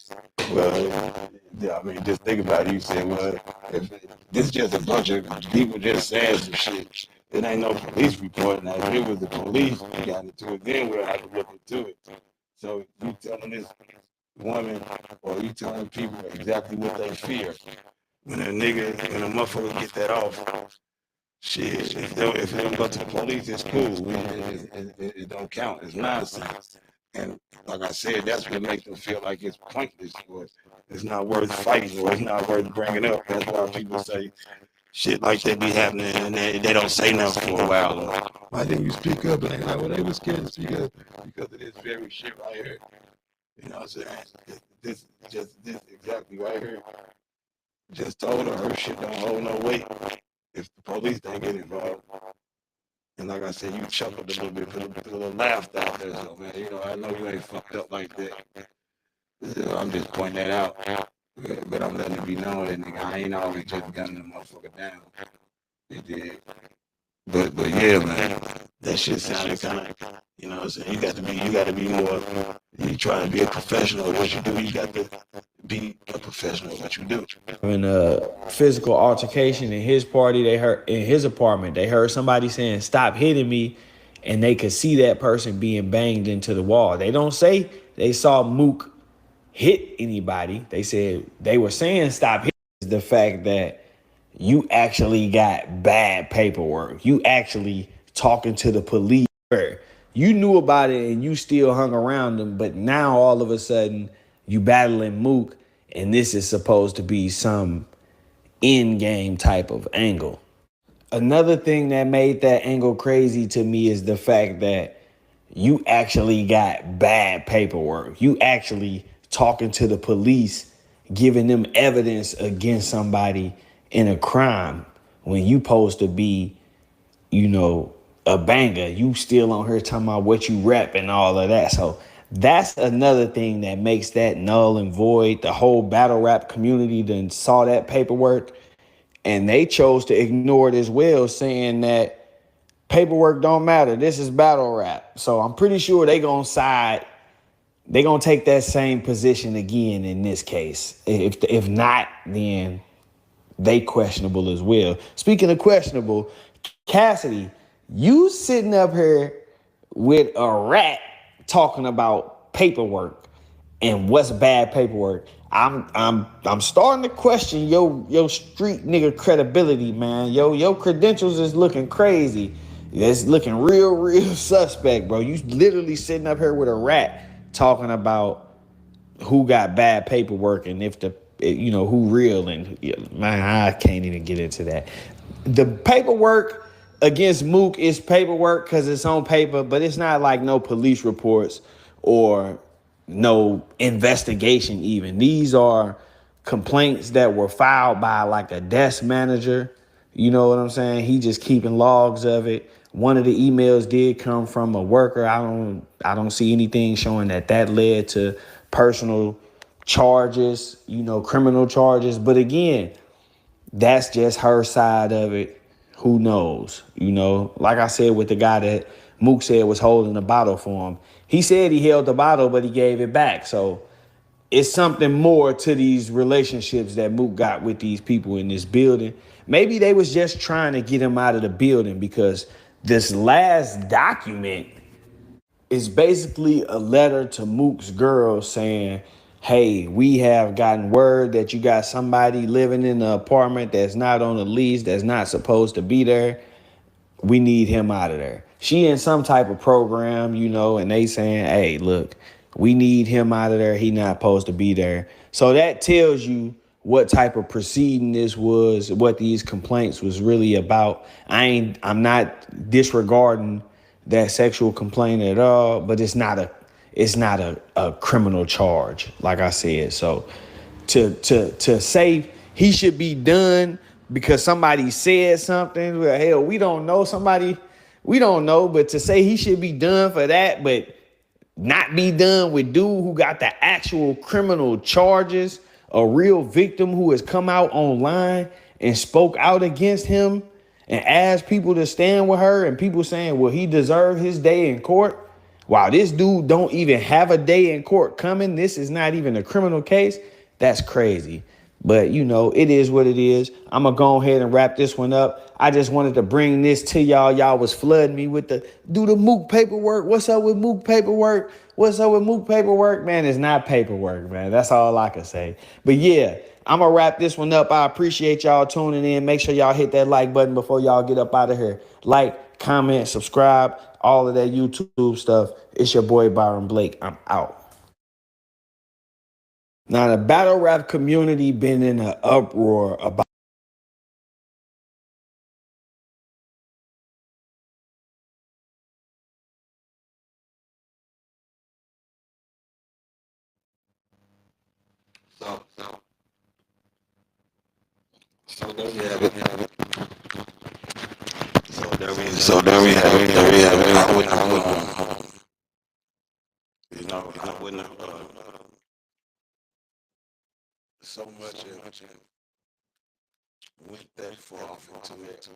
[SPEAKER 1] well, I mean, just think about it. You said, well, if this is just a bunch of people just saying some shit, it ain't no police report. Now, if it was the police that got into it, then we'll have to look into it. So you telling this woman or you telling people exactly what they fear. When a motherfucker get that off, shit, if they don't go to the police, it's cool. It don't count. It's nonsense. And like I said, that's what makes them feel like it's pointless or it's not worth fighting or it's not worth bringing up. That's why people say shit like that be happening and they don't say nothing for a while. Or, why didn't you speak up? And they like, well, they was scared to speak up because of this very shit right here. You know what I'm saying? This exactly right here. Just told her shit don't hold no weight if the police don't get involved. And like I said, you chuckled a little bit, put a little laugh out there. So, man, you know, I know you ain't fucked up like that. So I'm just pointing that out. But I'm letting it be known that nigga, I ain't always just gunning the motherfucker down. It did. But yeah, man, that shit sounded kind of, you know what I'm saying? You got to be more, you try to be a professional at what you do. You got to be a professional at what you do.
[SPEAKER 15] In a physical altercation in his party, they heard in his apartment, they heard somebody saying, "Stop hitting me," and they could see that person being banged into the wall. They don't say they saw Mook hit anybody. They said they were saying stop hitting. The fact that you actually got bad paperwork. You actually talking to the police. You knew about it and you still hung around them, but now all of a sudden you battling Mook, and this is supposed to be some end game type of angle. Another thing that made that angle crazy to me is the fact that you actually got bad paperwork. You actually talking to the police, giving them evidence against somebody in a crime when you supposed to be, you know, a banger. You still on here talking about what you rep and all of that. So that's another thing that makes that null and void. The whole battle rap community then saw that paperwork and they chose to ignore it as well, saying that paperwork don't matter. This is battle rap. So I'm pretty sure they gonna take that same position again in this case. If not, then they questionable as well. Speaking of questionable, Cassidy, you sitting up here with a rat talking about paperwork and what's bad paperwork. I'm starting to question your street nigga credibility, man. Your credentials is looking crazy. It's looking real suspect, bro. You literally sitting up here with a rat talking about who got bad paperwork and if who real and man, I can't even get into that. The paperwork against Mook is paperwork because it's on paper, but it's not like no police reports or no investigation even. These are complaints that were filed by like a desk manager. You know what I'm saying? He just keeping logs of it. One of the emails did come from a worker. I don't see anything showing that led to personal charges, criminal charges. But again, that's just her side of it. Who knows? Like I said with the guy that Mook said was holding the bottle for him. He said he held the bottle, but he gave it back. So it's something more to these relationships that Mook got with these people in this building. Maybe they was just trying to get him out of the building, because this last document is basically a letter to Mook's girl saying, hey, we have gotten word that you got somebody living in the apartment that's not on the lease, that's not supposed to be there. We need him out of there. She in some type of program, and they saying, hey, look, we need him out of there. He not supposed to be there. So that tells you what type of proceeding this was, what these complaints was really about. I'm not disregarding that sexual complaint at all, but it's not a criminal charge, like I said. So to say he should be done because somebody said something, well, hell, we don't know. We don't know, but to say he should be done for that, but not be done with dude who got the actual criminal charges, a real victim who has come out online and spoke out against him and asked people to stand with her, and people saying, well, he deserved his day in court. Wow, this dude don't even have a day in court coming. This is not even a criminal case. That's crazy. But it is what it is. I'm gonna go ahead and wrap this one up. I just wanted to bring this to y'all. Y'all was flooding me with do the Mook paperwork. What's up with Mook paperwork? What's up with Mook paperwork? Man, it's not paperwork, man. That's all I can say. But yeah, I'm gonna wrap this one up. I appreciate y'all tuning in. Make sure y'all hit that like button before y'all get up out of here. Like, comment, subscribe, all of that YouTube stuff. It's your boy Byron Blake. I'm out. Now, the battle rap community been in an uproar about
[SPEAKER 1] So, there we have it. So there we have it. There we have it. I wouldn't have so much went that far into it.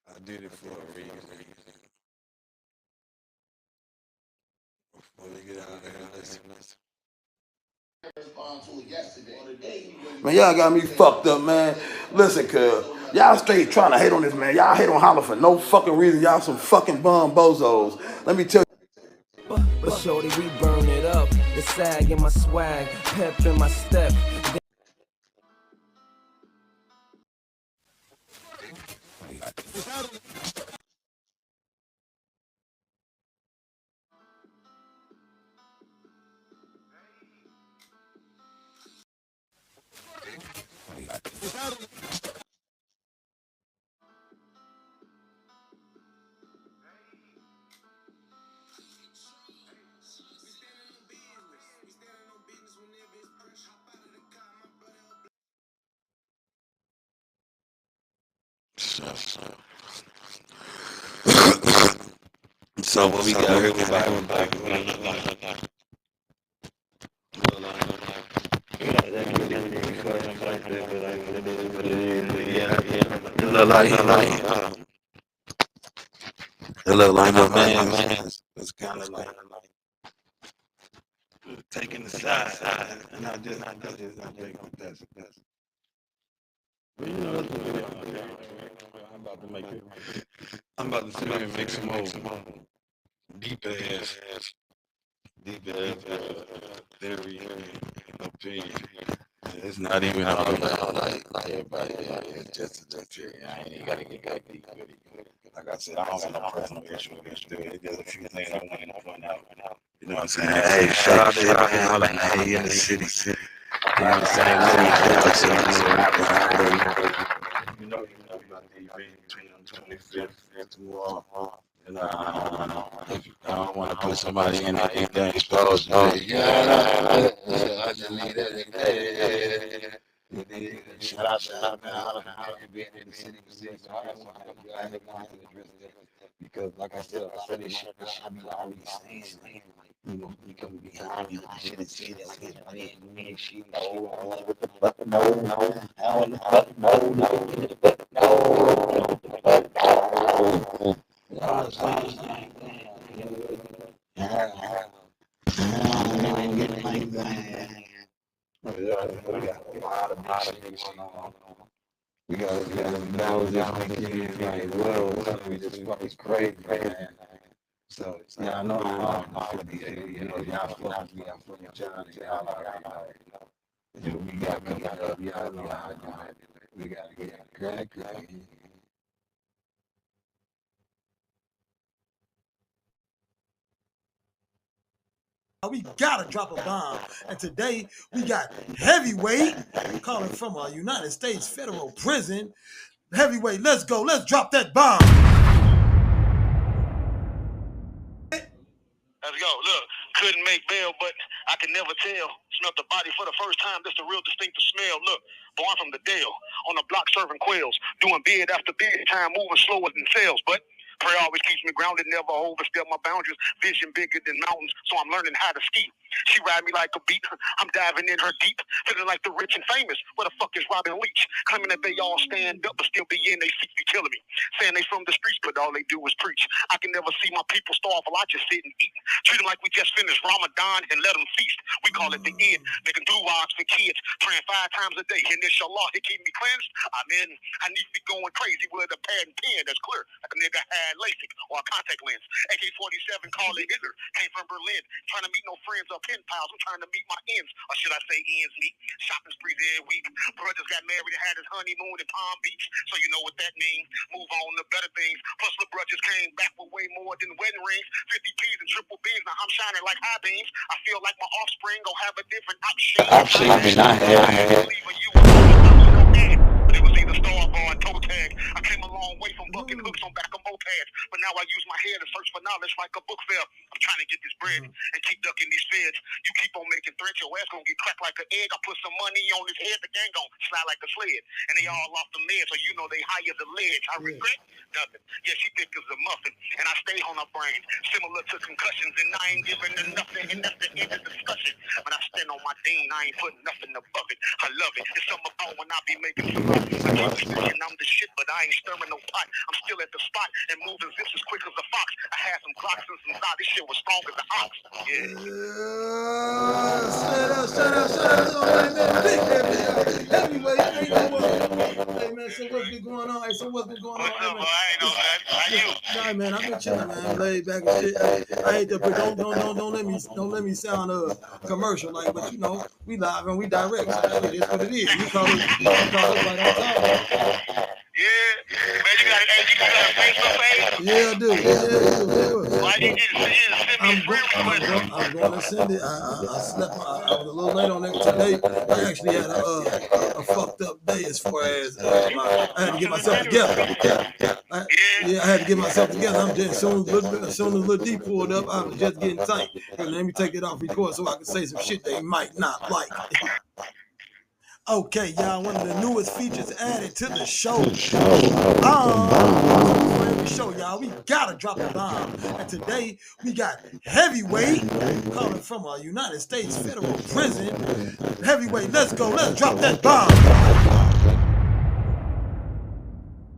[SPEAKER 1] I did it for a reason. Before we get out of here, listen.
[SPEAKER 11] Man, y'all got me fucked up, man. Listen, cuz, y'all straight trying to hate on this, man. Y'all hate on Holler for no fucking reason. Y'all some fucking bum bozos. Let me tell you.
[SPEAKER 16] But shorty, we burn it up. The sag in my swag, pep in my step.
[SPEAKER 1] So what we got here, we back. It look like my man is kind of like taking the side, and I just think that's. But that's what it is. I'm about to sit here and make some more deep ass theory and opinion. It's not even all like everybody. It's just a theory. I ain't even gotta get that deep with it. Like I said, I don't got no personal issue against it. There's a few things I want to point out. You know what I'm saying? Hey, shout out to everybody in Holland. Hey, in the city. You know what I'm saying? You know, between the 25th to and I don't want to put somebody in anything exposed. Yeah, I just need that. Shout out to being in the city. So I got something to address that. because like I said this shit, I be already saying, like, you know, you come behind me, like, shit is serious, like, me and she, what the fuck, no, hell no, no, you know what I'm saying? We got a lot of big shit going on. We got balance this weekend, like, well, we just fucking crazy, man. So, yeah, I know how to be, you know, y'all fuck with me, I fuck with y'all, and y'all already know, you know, we got coming up, y'all know how to do it. We gotta get it crack.
[SPEAKER 5] We gotta drop a bomb. And today we got heavyweight calling from a United States federal prison. Heavyweight, let's go. Let's drop that bomb.
[SPEAKER 17] Let's go. Look, couldn't make bail, but I can never tell. Smelt the body for the first time. That's a real distinctive smell. Look, born from the Dale, on the block serving quails, doing bid after bid time, moving slower than sales. But prayer always keeps me grounded, never overstep my boundaries. Vision bigger than mountains, so I'm learning how to ski. She ride me like a beat. I'm diving in her deep, feeling like the rich and famous. Where the fuck is Robin Leach? Claiming that they all stand up, but still be in they seats, be killing me. Saying they from the streets, but all they do is preach. I can never see my people starve while I just sit and eat. Treat them like we just finished Ramadan and let them feast. We call it the Eid, making doo-wogs for kids, praying 5 times a day. And inshallah, he keep me cleansed. I'm in. I need to be going crazy with a pad and pen that's clear, like a nigga had LASIK or a contact lens. AK-47, call it Hitler. Came from Berlin, trying to meet no friends or pen pals. I'm trying to meet my ends, or should I say ends meet? Shopping sprees every week. Brothers got married and had his honeymoon in Palm Beach, so you know what that means. Move on to better things. Plus the brothers came back with way more than wedding rings, 50 P's and triple B's. Now I'm shining like high beams. I feel like my offspring gon' have a different option. I had leaving you with no end. But it was either Starve or a toe tag. I came a long way from bucking hooks on back of mopeds, but now I use my head to search for knowledge like a book fair. I'm trying to get this bread and keep ducking these feds. You keep on making threats, your ass gonna get cracked like an egg. I put some money on his head, the gang gon' slide like a sled. And they all off the meds, so you know they higher the ledge. I regret nothing. Yeah, she thick as a muffin, and I stay on her brain, similar to concussions, and I ain't giving her nothing, and that's the end of the discussion. When I stand on my dean, I ain't putting nothing above it. I love it. It's something about when I be making some money. I keep thinking I'm the shit, but I ain't stirring no pot. I'm still at the spot and moving zips as quick as a fox. I had some Glocks and some Zod. This shit was strong as an ox. Yeah.
[SPEAKER 5] Shut up, man. Big heavyweight. Ain't no more. Hey, man, so what's been going on? Hey, so what's been going on?
[SPEAKER 17] What's up, boy? I ain't know that. How you?
[SPEAKER 5] Nah, man, I've been chilling, man. Laid back and shit. I hate to, but don't let me sound commercial like, but you know, we live and we direct. So shit, it's what it is. You call it right on top.
[SPEAKER 17] Yeah, man, you got a Facebook page?
[SPEAKER 5] Yeah, I do.
[SPEAKER 17] Why you need to send me a friend request?
[SPEAKER 5] I'm going to send it. I slept. I was a little late on it today. I actually had a fucked up day as far as I had to get myself together. I had to get myself together. I'm just as soon as Lil D pulled up, I was just getting tight. And let me take it off record so I can say some shit they might not like. Okay, y'all, one of the newest features added to the show. For every show, y'all, we gotta drop a bomb. And today we got heavyweight calling from a United States federal prison. Heavyweight, let's go. Let's drop that bomb.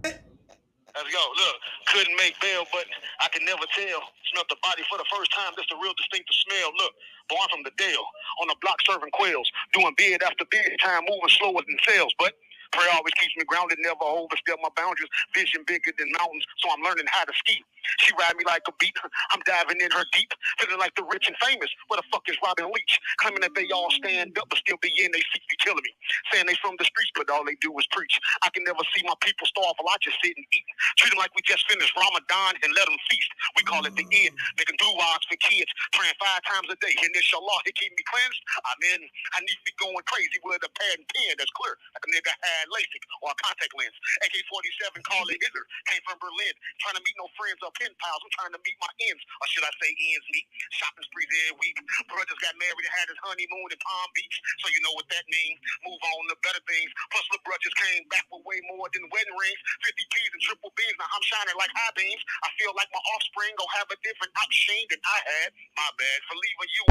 [SPEAKER 17] Let's go. Look, couldn't make bail, but I can never tell. Smelt the body for the first time. That's a real distinctive smell. Look, born from the Dale, on the block serving quails, doing bid after bid time, moving slower than sales. But prayer always keeps me grounded, never overstep my boundaries. Vision bigger than mountains, so I'm learning how to ski. She ride me like a beat. I'm diving in her deep, feeling like the rich and famous. Where the fuck is Robin Leach? Claiming that they all stand up, but still be in they seats, be killing me. Saying they from the streets, but all they do is preach. I can never see my people starve while I just sit and eat. Treat them like we just finished Ramadan and let them feast. We call it the Eid, making doo-wogs for kids, praying 5 times a day. And inshallah, he keep me cleansed. I'm in. I need to be going crazy with a pad and pen that's clear, like a nigga had had LASIK or a contact lens. AK-47 called it Hitler, came from Berlin. Trying to meet no friends or pen pals. I'm trying to meet my ends, or should I say ends meet. Shopping sprees every week. Brothers got married and had his honeymoon in Palm Beach, so you know what that means. Move on to better things. Plus the brothers came back with way more than wedding rings, 50 P's and triple B's. Now I'm shining like high beams. I feel like my offspring gon' have a different option than I had. My bad for leaving you.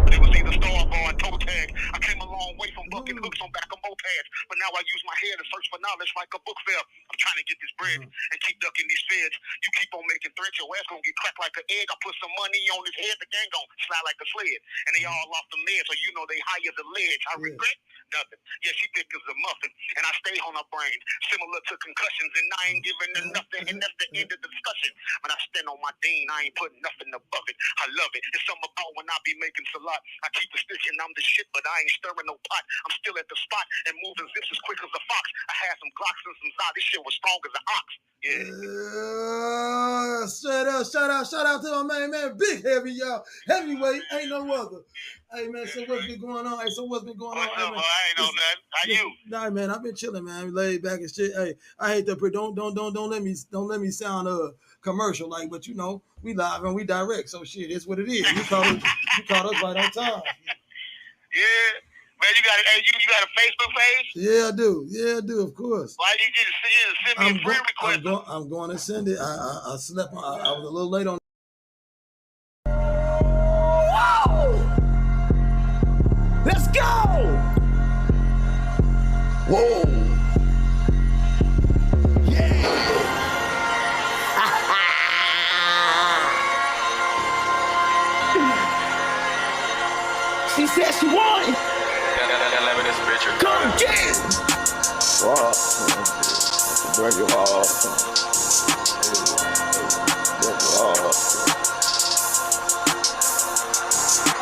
[SPEAKER 17] But it was either Starbar or toe tag. I came a long way from bucking hooks on back of mopeds, but now I use my head to search for knowledge like a book fair. I'm trying to get this bread and keep ducking these feds. You keep on making threats, your ass gonna get cracked like an egg. I put some money on his head, the gang gon' slide like a sled. And they all off the meds, so you know they high as a ledge. I regret nothing. Yeah, she thick as a muffin, and I stay on her brain, similar to concussions, and I ain't giving her nothing, and that's the end of the discussion. When I stand on my dean, I ain't putting nothing above it. I love it. It's something about when I be making salat. I keep the stick and I'm the shit, but I ain't stirring no pot. I'm still at the spot and moving zips as quick as a fox. I had some Glocks and some Zod. This shit was strong as an ox. Yeah.
[SPEAKER 5] Shout out to my man, Big Heavy, y'all. Heavyweight, ain't no other. Hey man, so what's been going on? Hey, so what's been going on?
[SPEAKER 17] What's up, man? I ain't know nothing. How you?
[SPEAKER 5] Nah, man, I've been chilling, man. I'm laid back and shit. Hey, I hate that. Don't let me sound commercial like, but you know, we live and we direct, so shit, it's what it is. You caught us right on time.
[SPEAKER 17] Yeah. Man, you got a Facebook page?
[SPEAKER 5] Yeah, I do, of course.
[SPEAKER 17] Why did you just send me a friend request?
[SPEAKER 5] I'm going to send it. I slept on, I was a little late on.
[SPEAKER 16] Whoa! Let's go!
[SPEAKER 5] Whoa!
[SPEAKER 16] Yeah! She said she wanted. Come get it!
[SPEAKER 3] Wow. Break your heart.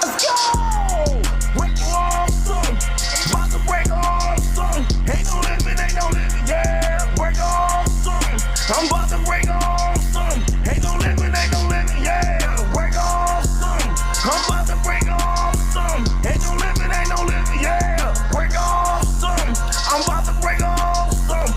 [SPEAKER 16] Let's go! Break your heart, son. About to break your heart, son. Ain't no limit, yeah. Break your heart, son. I'm about to break your heart, son. Ain't no limit, yeah. Break your heart, son. I'm about to break your heart, son. Ain't no limit, yeah. Break your heart, son. I'm about to break your heart, son.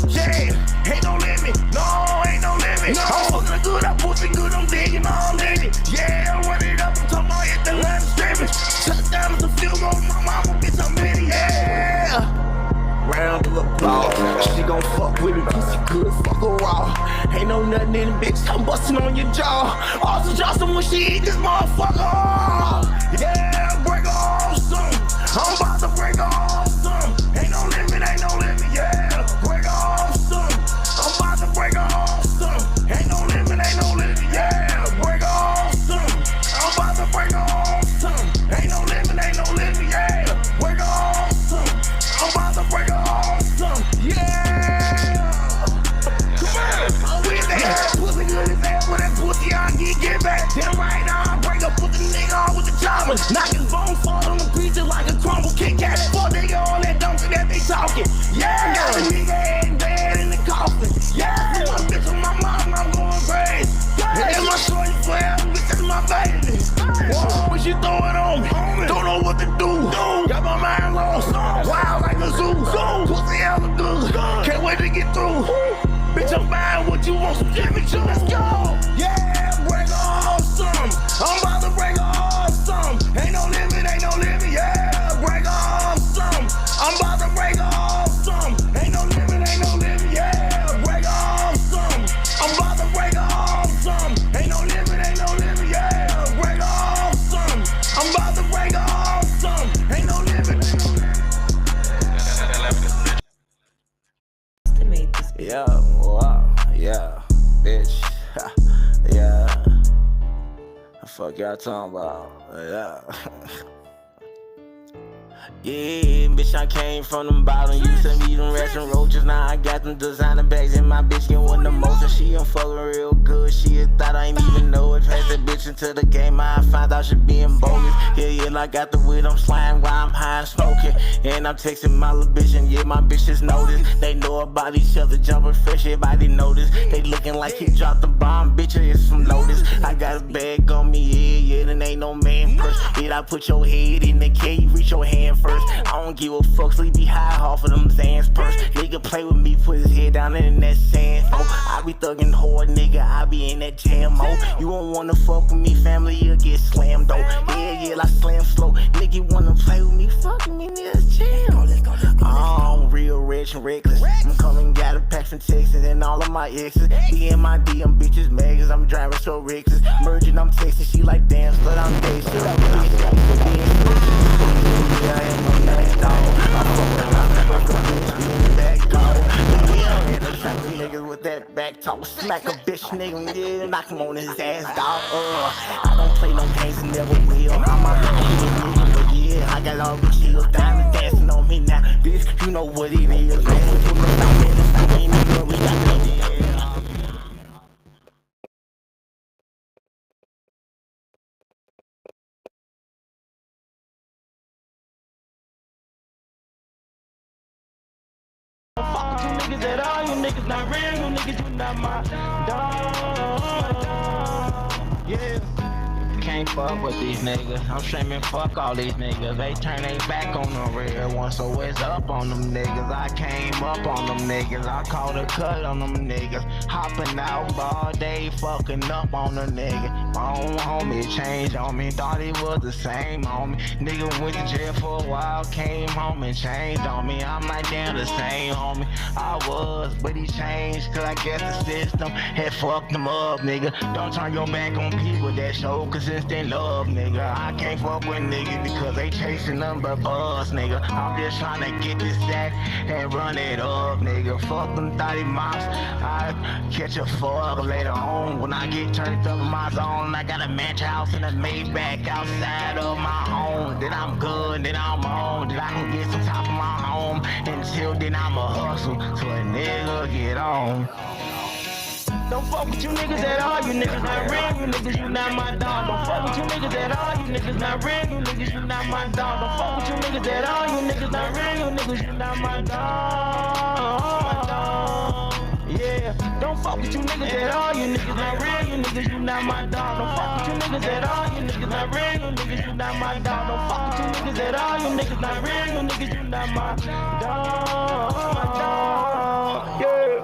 [SPEAKER 16] Yeah, ain't no limit, no, ain't no limit. No. I'm fucking good, I'm pushing good, I'm digging all in it. Yeah, I'm running up, I'm talking about hit the line streaming. Touchdown is a few more, my mama gets so many, yeah. Round of applause, she gon' fuck with me, piece of good, fuck her raw. Ain't no nothing in the bitch, I'm busting on your jaw. Also Johnson when she eat this motherfucker. Yeah, break her off, son. I'm about to break her off, son. Ain't no limit, yeah. Break her off, son. I'm about to break her off, son. Ain't no limit, yeah. Break her off, son. I'm about to break her off, son. Ain't no limit, yeah. Break her off, son. I'm about to break her off, son. Yeah. Come on, I'm with that. Pussy good as hell with that pussy, I get back. Damn right now, I break up, put the nigga on with the chopper. Knock his bones, fall on the preacher like a crumble Kit Kat. Fuck nigga all that dumpster that they talking. Yeah, got a nigga head dead in the coffin. Yeah, my bitch on my mom, I'm going crazy. And my shorty forever, bitch, that's my baby. Whoa, what you throwing on me? Don't know what to do. Got my mind lost, wild like a zoo. Pussy hella good, can't wait to get through. Bitch, I'm buying what you want, so give me two. Let's go. Yeah, break off some. I'm about to break off some. Ain't no limit, yeah. Break off some. I'm about to break off some. Ain't no limit, yeah. Break off some. I'm about to break off some. Ain't no limit, yeah. Break off some. I'm about to break off some. Ain't no limit.
[SPEAKER 18] Yeah, wow, yeah, bitch, yeah. The fuck y'all talking about? Yeah. Yeah, bitch, I came from the bottom. Used to be them rats and roaches. Now I got them designer bags and my bitch get one the most. And she ain't fucking real good. She thought I ain't even know it. Pass that bitch into the game. I found out she being bogus. Yeah, I got the weed. I'm sliding while I'm high and smoking. And I'm texting my little bitch. And yeah, my bitches notice. They know about each other. Jumping fresh, everybody notice. They looking like he dropped the bomb. Bitch, it's some notice. I got a bag on me, yeah. And they ain't no man purse. Did I put your head in the can, you reach your hand first. I don't give a fuck, sleep be high off of them Zans purse. Nigga play with me, put his head down in that sand. Oh, I be thuggin' hard, nigga, I be in that jam mode. You won't wanna fuck with me, family, you'll get slammed though. Yeah, I slam slow. Nigga wanna play with me, fuck me, nigga, jam. I'm real rich and reckless. I'm coming, got a pack from Texas and all of my exes. Be in my DM bitches, megas, I'm driving so reckless. Merging, I'm texting, she like dance, but I'm basic. Yeah, I am a nice dog. I fuck around and fuck a bitch, be in back dog. Yeah, and the trap niggas with that back talk. Smack a bitch nigga, yeah, knock him on his ass, dog. I don't play no games and never will. I'm a hot head nigga, but yeah, I got all the chills, diamonds dancing on me now. Bitch, you know what it is, man. Put the stop in the screen, nigga, we got the fuck with you niggas at all, you niggas not real, you niggas, you not my dog. Yeah. Can't fuck with these niggas. I'm screaming fuck all these niggas. They turn their back on the real one, so it's up on them niggas. I came up on them niggas. I called a cut on them niggas. Hopping out all day, fucking up on the nigga. My own homie changed on me, thought he was the same on me. Nigga went to jail for a while, came home and changed on me. I'm like damn the same homie I was, but he changed, cause I guess the system had fucked him up, nigga. Don't turn your back on people that show consistent love, nigga. I can't fuck with niggas because they chasing them but buzz, nigga. I'm just trying to get this sack and run it up, nigga. Fuck them 30 mops. I catch a fuck later on when I get turned up in my zone. I got a manch house and a Maybach outside of my home. Then I'm good, then I'm on. Then I can get some top of my home. Until then I'ma hustle till a nigga get on. Don't fuck with you niggas at all, you niggas not real, you niggas, you not my dog. Don't fuck with you niggas at all, you niggas not real, you niggas, you not my dog. Don't fuck with you niggas at all, you niggas not real, you niggas, you not my dog. Yeah, don't fuck with you niggas at all, you niggas not real, you niggas, you not my dog. Don't fuck with you niggas at all, you niggas not real, you niggas, you not my dog. Don't fuck with you niggas at all, you niggas not real, you niggas, you not my dog. Yeah.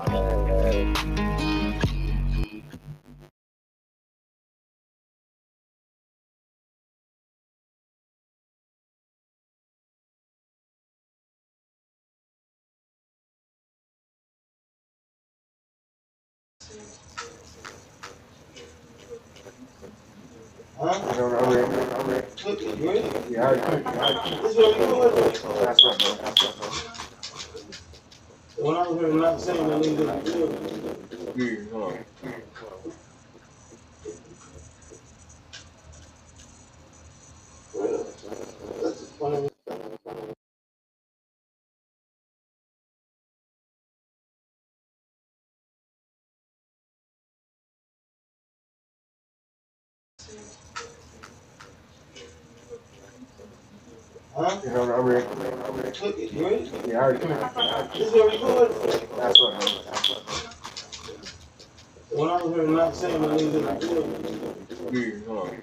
[SPEAKER 11] Huh? I'm ready. Cook it, you ready? Yeah, I already cooked it. This is what you doing? That's right, bro. That's right, bro. When I was here, not saying that nigga didn't do it. Yeah, hold on. That's funny. Huh? Yeah, I'm ready. Cook it, you ready? Yeah, I already cooked it. This is what we doing? That's right, bro. That's right, bro. When I was here, not saying that nigga didn't do it. Yeah, hold on.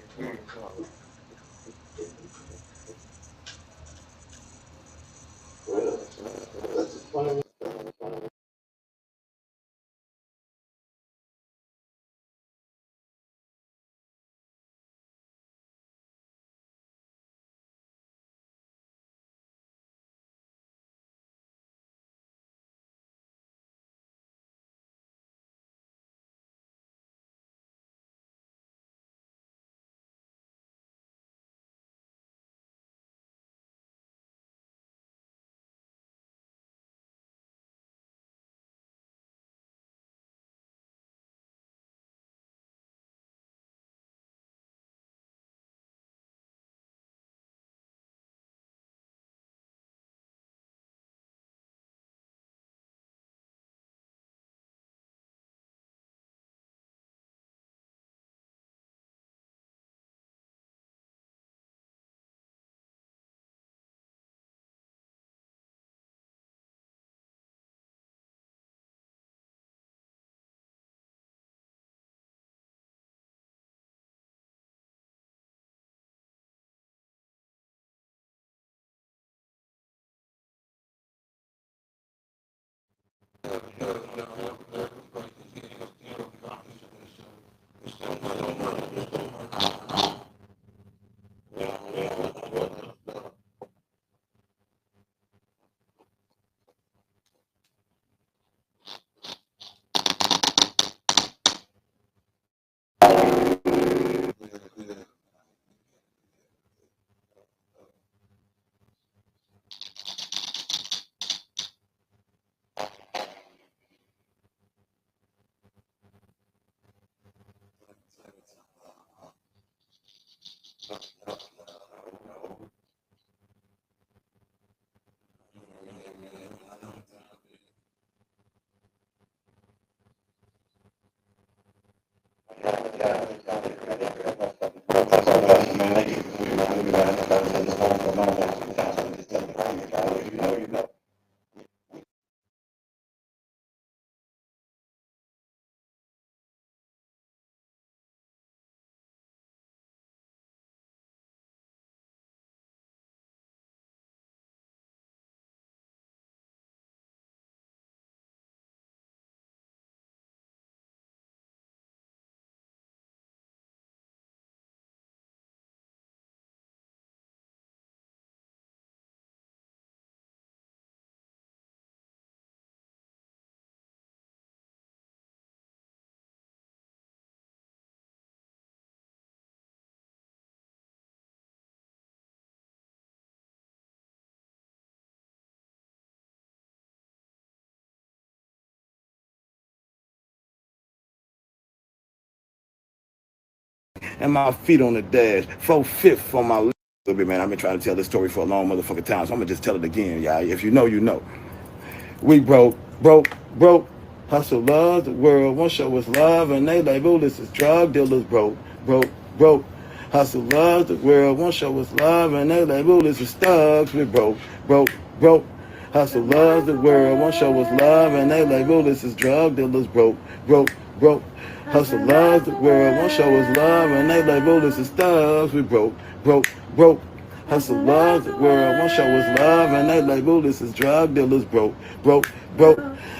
[SPEAKER 11] That's funny.
[SPEAKER 7] And my feet on the dash. 4/5 on my left. Man, I've been trying to tell this story for a long motherfucking time, so I'm gonna just tell it again, y'all. If you know, you know. We broke. Hustle loves the world. One show is love, and they label this as drug dealers. Broke. Hustle loves the world. One show is love, and they label this as thugs. We broke. Hustle loves the world. One show is love, and they label this as drug dealers. Broke. Hustle loves the world. One show is love, and they label this as thugs. We broke. Hustle loves the world. One show is love, and they label this as drug dealers. Broke.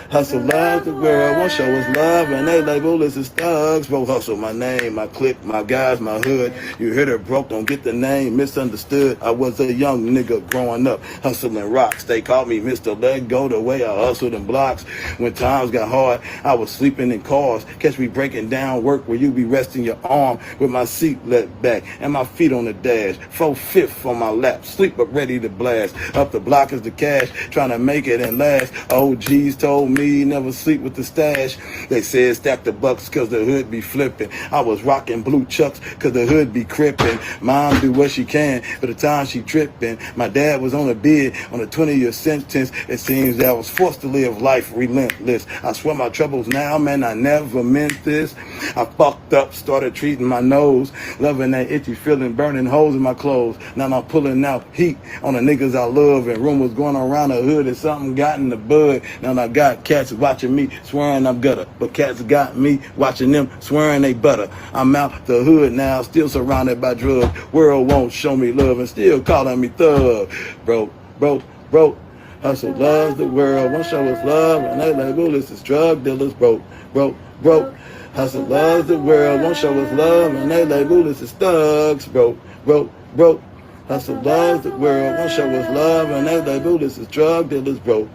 [SPEAKER 7] Hustle loves the world. One show is love, and they label this as thugs. Bro, hustle, my name, my clique, my guys, my hood. You heard it broke, don't get the name misunderstood. I was a young nigga growing up, hustling rocks. They called me Mr. Let Go the way I hustled in blocks. When times got hard, I was sleeping in cars. Catch me breaking down work where you be resting your arm with my seat let back and my feet on the dash. 4/5 on my lap, sleep but ready to blast. Up the block is the cash, trying to make it and last. OGs told me never sleep with the stash. They said stack the bucks cause the hood be flipping. I was rocking blue chucks cause the hood be crippin'. Mom do what she can for the time she trippin'. My dad was on a bid on a 20-year sentence. It seems that I was forced to live life relentless. I swear my troubles now, man, I never meant this. I fucked up, started treating my nose, loving that itchy feeling, burning holes in my clothes. Now I'm pulling out heat on the niggas I love, and rumors going around the hood that something got in the bud. Now I got cats watching me, swearing I'm gutter, but cats got me watching them, swearing they butter. I'm out the hood now, still surrounded by drugs. World won't show me love and still calling me thug. Broke. Hustle loves the world, one show is love, and they label this as drug dealers. Broke. Hustle loves the world, one show is love, and they label this as thugs. Broke. Hustle loves the world, one show is love, and they label this as drug dealers. Broke.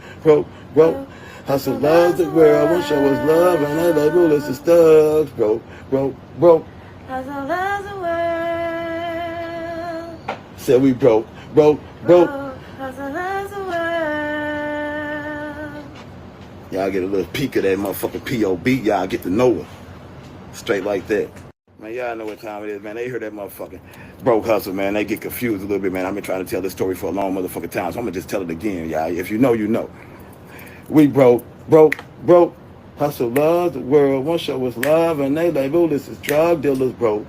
[SPEAKER 7] Hustle loves the world, one show is love, and they label this as thugs. Broke. Hustle loves the world. Said we broke. Hustle loves the world. Y'all get a little peek of that motherfucking P.O.B. Y'all get to know her. Straight like that. Man, y'all know what time it is, man. They heard that motherfucking broke hustle, man. They get confused a little bit, man. I've been trying to tell this story for a long motherfucking time, so I'm gonna just tell it again, y'all. If you know, you know. We broke. Hustle loves the world. One show is love, and they label this as drug dealers. Broke.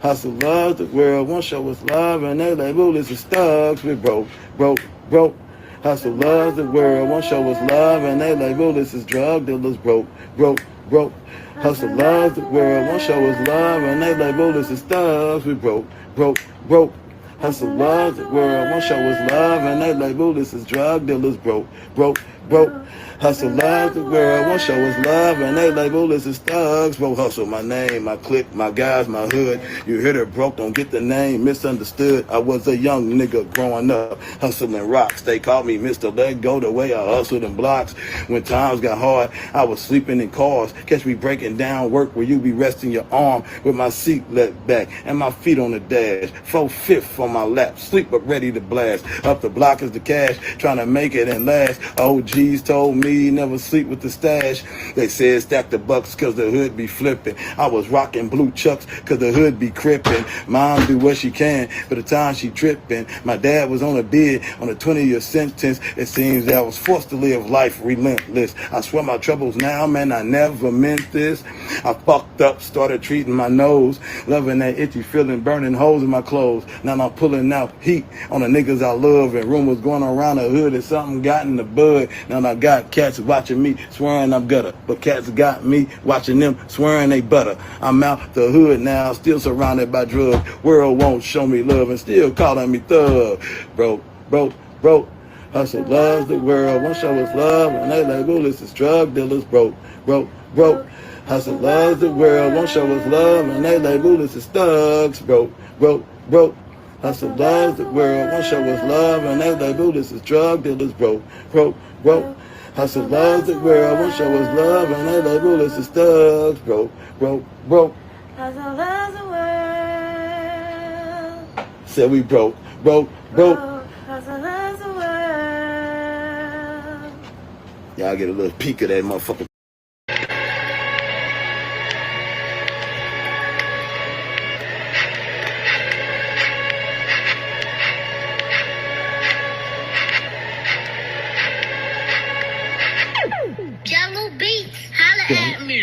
[SPEAKER 7] Hustle loves the world. One show is love, and they label this as thugs. We broke. Hustle loves the world. One show is love, and they label this as drug dealers. Broke. Hustle loves the world. One show is love, and they label this as thugs. We broke. Hustle loves the world. One show is love, and they label this as drug dealers. Broke.
[SPEAKER 11] broke. Hustle loves the world, won't show us love, and they label us as thugs. Bro, hustle, my name, my clique, my guys, my hood. You hear it broke, don't get the name, misunderstood. I was a young nigga growing up, hustling rocks. They called me Mr. Let Go, the way I hustled in blocks. When times got hard, I was sleeping in cars. Catch me breaking down work where you be resting your arm with my seat let back and my feet on the dash. 4/5 on my lap, sleep but ready to blast. Up the block is the cash, trying to make it and last. OGs told me never sleep with the stash. They said stack the bucks cause the hood be flipping. I was rocking blue chucks cause the hood be crippin'. Mom do what she can, but the time she trippin'. My dad was on a bid on a 20-year sentence. It seems that I was forced to live life relentless. I swear my troubles now, man, I never meant this. I fucked up, started treating my nose, loving that itchy feeling, burning holes in my clothes. Now I'm pulling out heat on the niggas I love, and rumors going around the hood that something got in the bud. Now I got cats watching me, swearing I'm gutter, but cats got me watching them, swearing they butter. I'm out the hood now, still surrounded by drugs. World won't show me love and still calling me thug. Broke, broke, broke. Hustle loves the world, won't show us love, and they label us as drug dealers. Broke, broke, broke. Hustle loves the world, won't show us love, and they label us as thugs. Broke, broke, broke. Hustle loves the world, won't show us love, and they label us as drug dealers. Broke, broke, broke. Hustle loves the world, won't show us love, and they label us as thugs. Broke, broke, broke. Hustle loves the world. Said we broke, broke, broke. Hustle loves the world. Y'all get a little peek of that motherfucker.
[SPEAKER 16] Jello Beats, holla at me.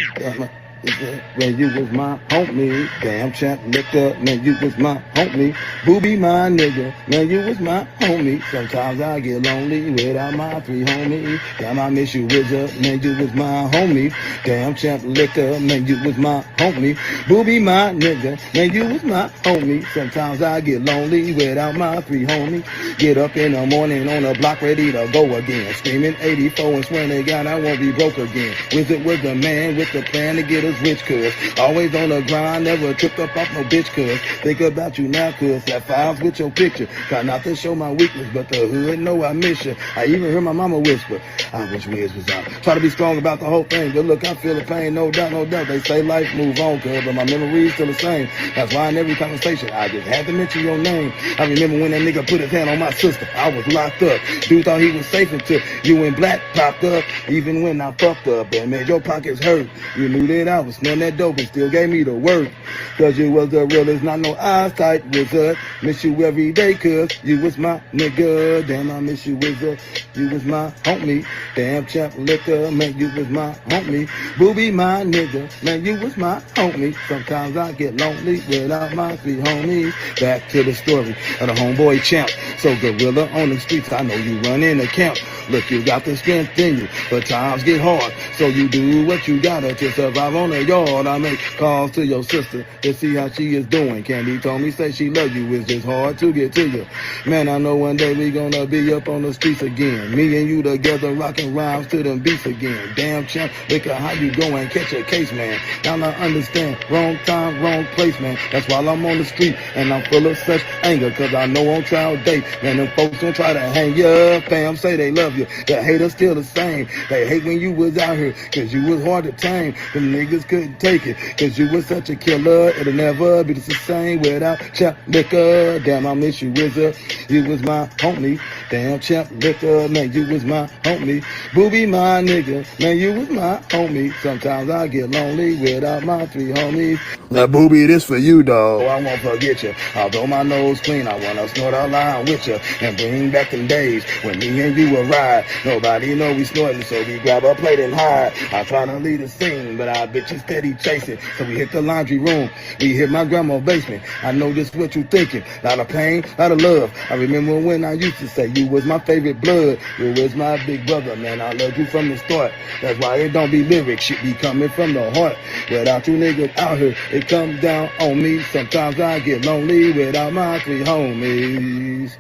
[SPEAKER 11] When you was my homie, damn champ liquor, man, you was my homie. Booby my nigga, man, you was my homie. Sometimes I get lonely without my three homies. Damn, I miss you, Wizard, man, you was my homie. Damn champ liquor, man, you was my homie. Booby my nigga, man, you was my homie. Sometimes I get lonely without my three homies. Get up in the morning on the block ready to go again. Screaming 84 and swearing to God I won't be broke again. Wizard was the man with the plan to get us rich, cuz. Always on the grind, never tripped up off no bitch, cuz. Think about you now, cuz. That files with your picture. Try not to show my weakness, but the hood know I miss you. I even heard my mama whisper, I wish Wiz was out. Try to be strong about the whole thing, but look, I feel the pain, no doubt, no doubt. They say life move on, cuz, but my memory's still the same. That's why in every conversation, I just had to mention your name. I remember when that nigga put his hand on my sister. I was locked up. Dude thought he was safe until you and Black popped up. Even when I fucked up and made your pockets hurt, you knew that I was smelling that dope and still gave me the work. Cause you was the realest, not no eyes tight wizard. Miss you every day, cuz you was my nigga. Damn, I miss you, wizard. You was my homie. Damn, champ liquor, man, you was my homie. Booby, my nigga, man, you was my homie. Sometimes I get lonely without my three homies. Back to the story of the homeboy champ. So gorilla on the streets, I know you run in the camp. Look, you got the strength in you, but times get hard. So you do what you gotta to survive on the yard. I make calls to your sister to see how she is doing. Candy told me, say she love you, it's just hard to get to you. Man, I know one day we gonna be up on the streets again. Me and you together rocking rhymes to them beats again. Damn champ, look at how you going, catch a case, man. Now I understand, wrong time, wrong place, man. That's why I'm on the street and I'm full of such anger. Cause I know on trial day, man, them folks gon' try to hang you up. Fam, say they love you, the haters still the same. They hate when you was out here, cause you was hard to tame. Them niggas couldn't take it, cause you was such a killer. It'll never be the same without Champ Liquor. Damn, I miss you, Wizard. You was my homie. Damn, Champ Liquor, man, you was my homie. Booby, my nigga, man, you was my homie. Sometimes I get lonely without my three homies. Now, Booby, this for you, dawg. Oh, I won't forget you. Although my nose clean, I wanna snort a line with you and bring back them days when me and you would ride. Nobody know we snorting, so we grab a plate and hide. I try to leave the scene, but I bet you steady chasing. So we hit the laundry room, we hit my grandma's basement. I know this what you thinking. Lot of pain, lot of love. I remember when I used to say you was my favorite blood. You was my big brother, man. I loved you from the start. That's why it don't be lyrics, shit be coming from the heart. Without you niggas out here, it comes down on me. Sometimes I get lonely without my three homies.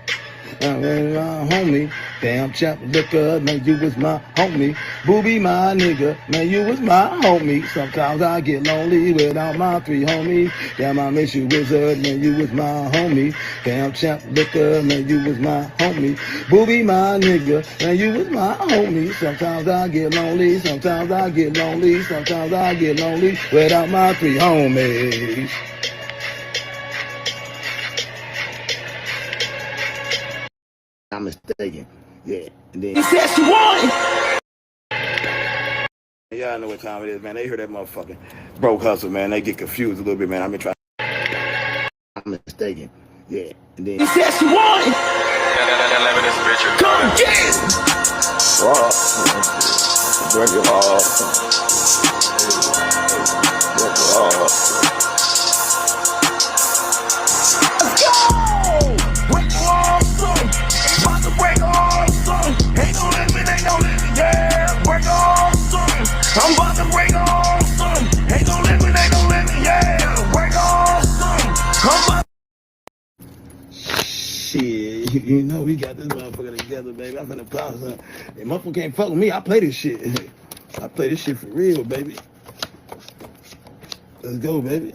[SPEAKER 11] My homie, damn chap, look up, man, you was my homie. Booby, my nigga, man, you was my homie. Sometimes I get lonely without my three homies. Damn, I miss you, wizard, man, you was my homie. Damn chap, look up, man, you was my homie. Booby, my nigga, man, you was my homie. Sometimes I get lonely, sometimes I get lonely, sometimes I get lonely without my three homies. I'm mistaken. Yeah. And then he said she won. Y'all know what time it is, man. They hear that motherfucking broke hustle, man. They get confused a little bit, man. I've been trying. I'm mistaken. Yeah. And then he said she won. Come get it. Break it off. Let's go. Break it off, son. About to break off, son. Ain't no limit, yeah. Break off, son. I'm about to break off, son. Ain't no limit, yeah. Break off, son. I'm about. Shit, you know we got this motherfucker together, baby. I'm finna pop, son. If motherfucker can't fuck with me, I play this shit. I play this shit for real, baby. Let's go, baby.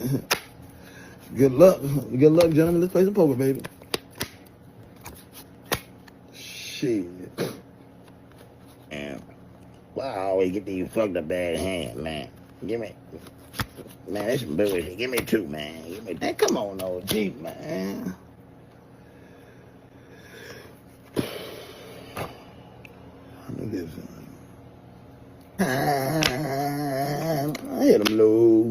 [SPEAKER 11] Good luck. Good luck, gentlemen. Let's play some poker, baby. Shit. Man, why I always get these fucked up bad hands, man? Give me, man, that's some bullshit. Give me two, man. Give me that. Come on, OG, man. Look at this one. I hit him low.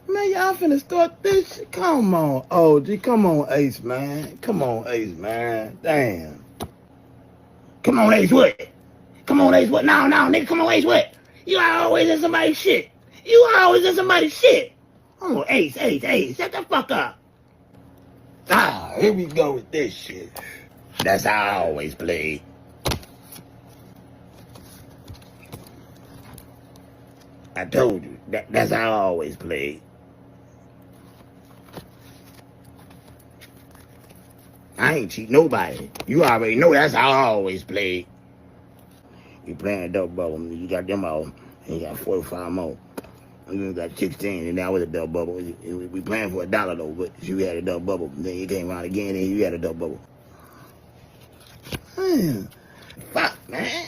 [SPEAKER 11] Man, y'all finna start this shit. Come on, OG. Come on, Ace, man. Come on, Ace, man. Damn. Come on, Ace, what? Come on, Ace, what? No, nigga, come on, Ace, what? You always in somebody's shit. You always in somebody's shit. Oh, Ace, shut the fuck up. Ah, here we go with this shit. That's how I always play. I told you, that's how I always play. I ain't cheat nobody. You already know that's how I always play. You playing double bubble. You got them all, and you got 45 more. And you got 16, and that was a double bubble. We playing for $1 though, but you had a double bubble. Then you came around again, and you had a double bubble. Man, fuck, man.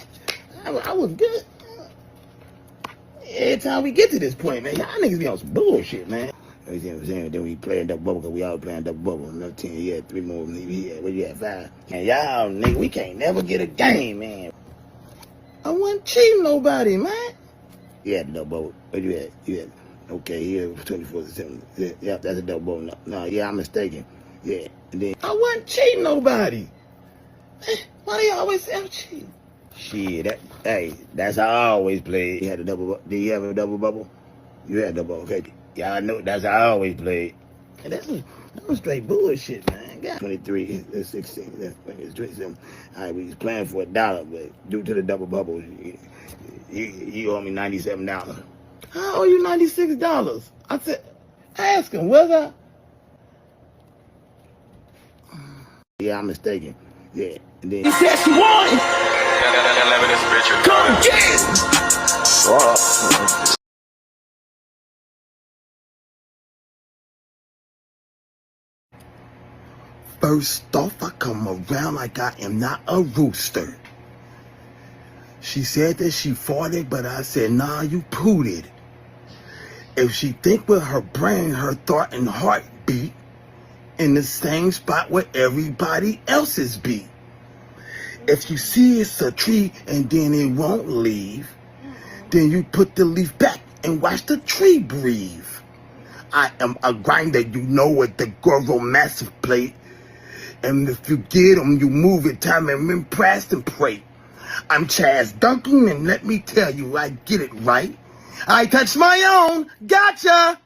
[SPEAKER 11] I was good. Every time we get to this point, man, y'all niggas be on some bullshit, man. You see what I'm saying? Then we playing double bubble because we all playing double bubble. Another 10, he had 3 more. He had, what you had, 5. And y'all, nigga, we can't never get a game, man. I wasn't cheating nobody, man. You had a double bubble. What you had? You had, okay, here, 24-7. Yeah, that's a double bubble. No, yeah, I'm mistaken. Yeah, and then I wasn't cheating nobody. Why do you always say I'm cheating? Shit, that's how I always play. You had a double bubble. Did you have a double bubble? You had a double bubble, okay. Y'all know that's how I always played. And that's straight bullshit, man. Got 23, 16, that's 27. All right, we was playing for $1, but due to the double bubble, you owe me $97. I owe you $96. I said, ask him, was I? Yeah, I'm mistaken. Yeah. And then he said she won. Come get it. First off, I come around like I am not a rooster. She said that she farted, but I said, nah, you pooted. If she think with her brain, her thought and heart beat in the same spot where everybody else's beat. If you see it's a tree and then it won't leave, then you put the leaf back and watch the tree breathe. I am a grinder, you know, with the Goro massive plate. And if you get them, you move it, time and impress and pray. I'm Chaz Duncan, and let me tell you, I get it right. I touch my own, gotcha.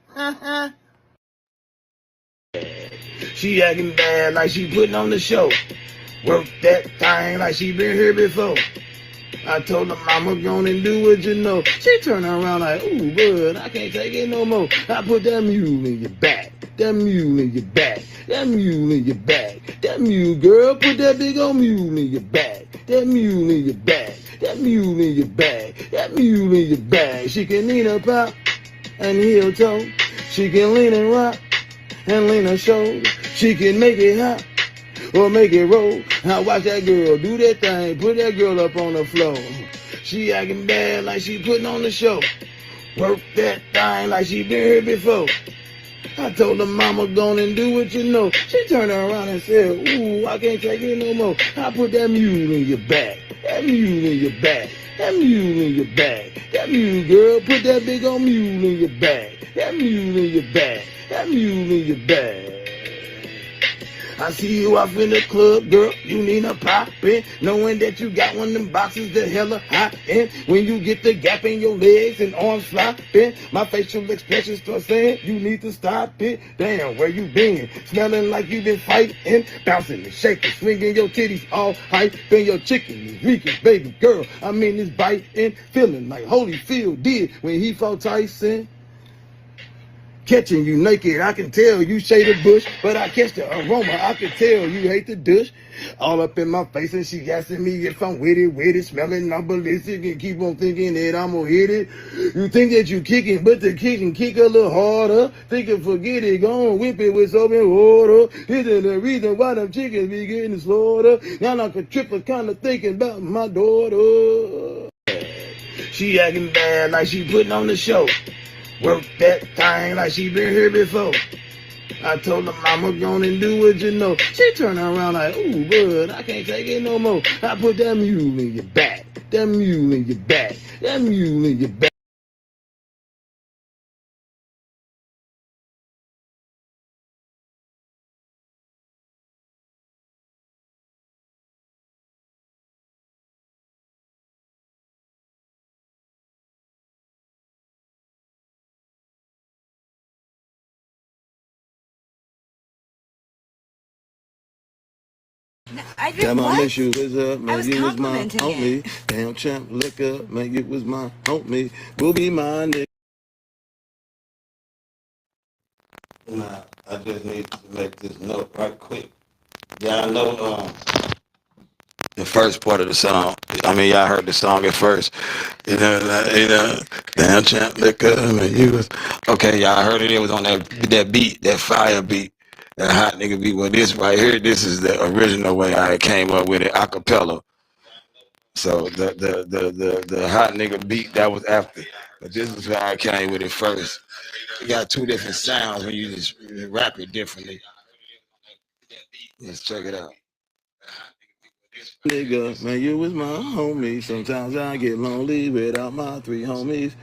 [SPEAKER 11] She acting bad like she putting on the show. Work that thing like she been here before. I told her, mama, go on and do what you know. She turned around like, ooh, bud, I can't take it no more. I put that mule in your back. that mule in your back. That mule in your back. That mule, girl, put that big old mule in your back. That mule in your back. That mule in your back. That mule in your back. She can lean her pop and heel toe. She can lean and rock and lean her shoulder. She can make it hot or make it roll. Now watch that girl do that thing. Put that girl up on the floor. She acting bad like she putting on the show. Work that thing like she been here before. I told her mama go and do what you know. She turned around and said, ooh, I can't take it no more. I put that mule in your back. That mule in your back. That mule in your back. That mule, girl, put that big old mule in your back. That mule in your back. That mule in your back. I see you off in the club, girl, you need a poppin', knowing that you got one of them boxes that hella hot in. When you get the gap in your legs and arms flopping, my facial expressions start saying you need to stop it. Damn, where you been? Smelling like you been fighting, bouncing and shaking, swinging your titties all hype, and your chicken is reeking, baby girl. I mean this biting, feeling like Holyfield did when he fought Tyson. Catching you naked, I can tell you shade the bush, but I catch the aroma, I can tell you hate the dish. All up in my face and she asking me if I'm with it, smelling I'm ballistic and keep on thinking that I'm gonna hit it. You think that you kicking, but the kick can kick a little harder. Thinking forget it, go on whip it with soap and water. Isn't the reason why them chickens be getting slaughtered. Now I'm a tripper kinda thinking about my daughter. She acting bad like she putting on the show. Work that thing like she been here before. I told her mama go and do what you know. She turned around like, ooh, bud, I can't take it no more. I put that mule in your back. That mule in your back. That mule in your back. Got my issue is up, man, you was my homie. Damn champ, liquor, man, you was my homie. Will be my nigga. Nah, I just need to make this note right quick. Yeah, I know the first part of the song. I mean, y'all heard the song at first. Damn champ, liquor, man, you was okay. Y'all heard it. It was on that beat, that fire beat, that hot nigga beat. Well, this right here, this is the original way I came up with it, a cappella. So the hot nigga beat that was after, but this is how I came with it first. You got two different sounds when you just rap it differently. Let's check it out. Nigga, man, you was my homie. Sometimes I get lonely without my three homies.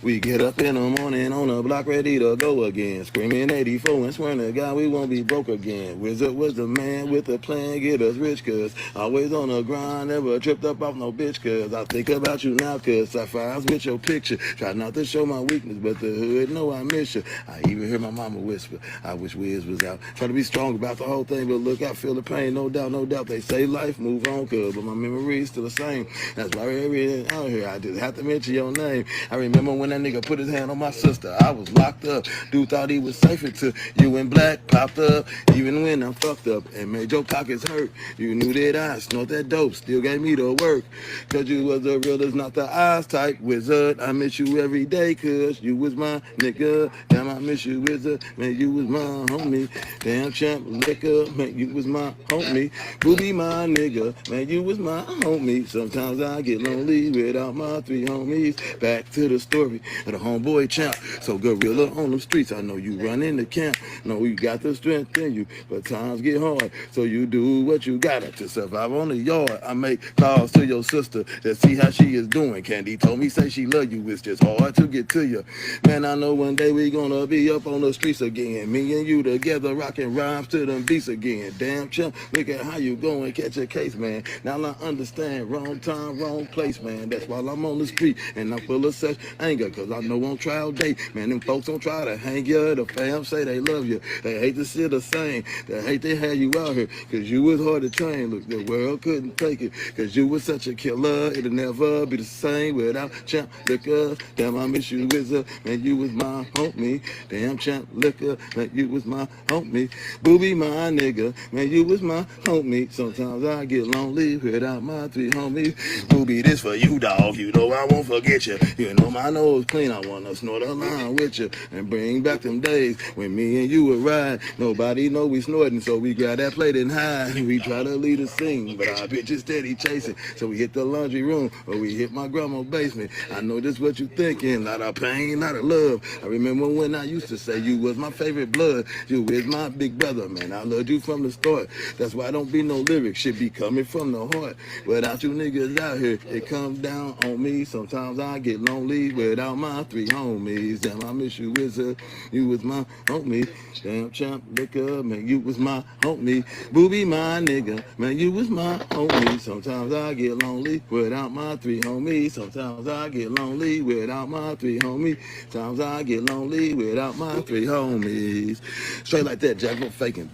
[SPEAKER 11] We get up in the morning on the block ready to go again. Screaming 84 and swearing to God we won't be broke again. Wizard was the man with the plan, get us rich cuz. Always on the grind, never tripped up off no bitch cuz. I think about you now cuz sapphires with your picture. Try not to show my weakness, but the hood know I miss you. I even hear my mama whisper, I wish Wiz was out. Try to be strong about the whole thing, but look, I feel the pain, no doubt, no doubt. They say life move on cuz, but my memory's still the same. That's why everything out here, I just have to mention your name. I remember when that nigga put his hand on my sister, I was locked up. Dude thought he was safe until you and Black popped up. Even when I'm fucked up and made your pockets hurt, you knew that I snort that dope, still gave me the work. Cause you was the realest, not the eyes type wizard. I miss you every day cause you was my nigga. Damn, I miss you wizard, man, you was my homie. Damn champ liquor, man, you was my homie. Booby my nigga, man, you was my homie. Sometimes I get lonely without my three homies. Back to the story of the homeboy champ. So gorilla on them streets, I know you run in the camp. Know you got the strength in you, but times get hard. So you do what you gotta to survive on the yard. I make calls to your sister to see how she is doing. Candy told me say she love you, it's just hard to get to you. Man, I know one day we gonna be up on the streets again. Me and you together rocking rhymes to them beats again. Damn champ, look at how you going, catch a case, man. Now I understand, wrong time, wrong place, man. That's why I'm on the street and I'm full of sex anger. nigga, cause I know on trial day, man, them folks don't try to hang you. The fam say they love you. They hate to see the same. They hate they had you out here, cause you was hard to train. Look, the world couldn't take it, cause you was such a killer. It'll never be the same without Champ Liquor. Damn, I miss you, Wizard. Man, you was my homie. Damn, Champ Liquor. Man, you was my homie. Booby, my nigga. Man, you was my homie. Sometimes I get lonely without my three homies. Booby, this for you, dog. You know I won't forget you. You know my nose clean. I wanna snort a line with you and bring back them days when me and you would ride. Nobody know we snorting, so we grab that plate and hide. We try to lead a scene, but our bitches steady chasing. So we hit the laundry room or we hit my grandma's basement. I know this what you thinking, not of pain, not of love. I remember when I used to say you was my favorite blood. You is my big brother, man. I loved you from the start. That's why don't be no lyrics, shit be coming from the heart. Without you niggas out here, it comes down on me. Sometimes I get lonely without my three homies. Damn, I miss you, Wizard. You was my homie. Damn, Champ Liquor, man, you was my homie. Booby, my nigga, man, you was my homie. Sometimes I get lonely without my three homies. Sometimes I get lonely without my three homies. Sometimes I get lonely without my three homies. Straight like that, Jack, no faking.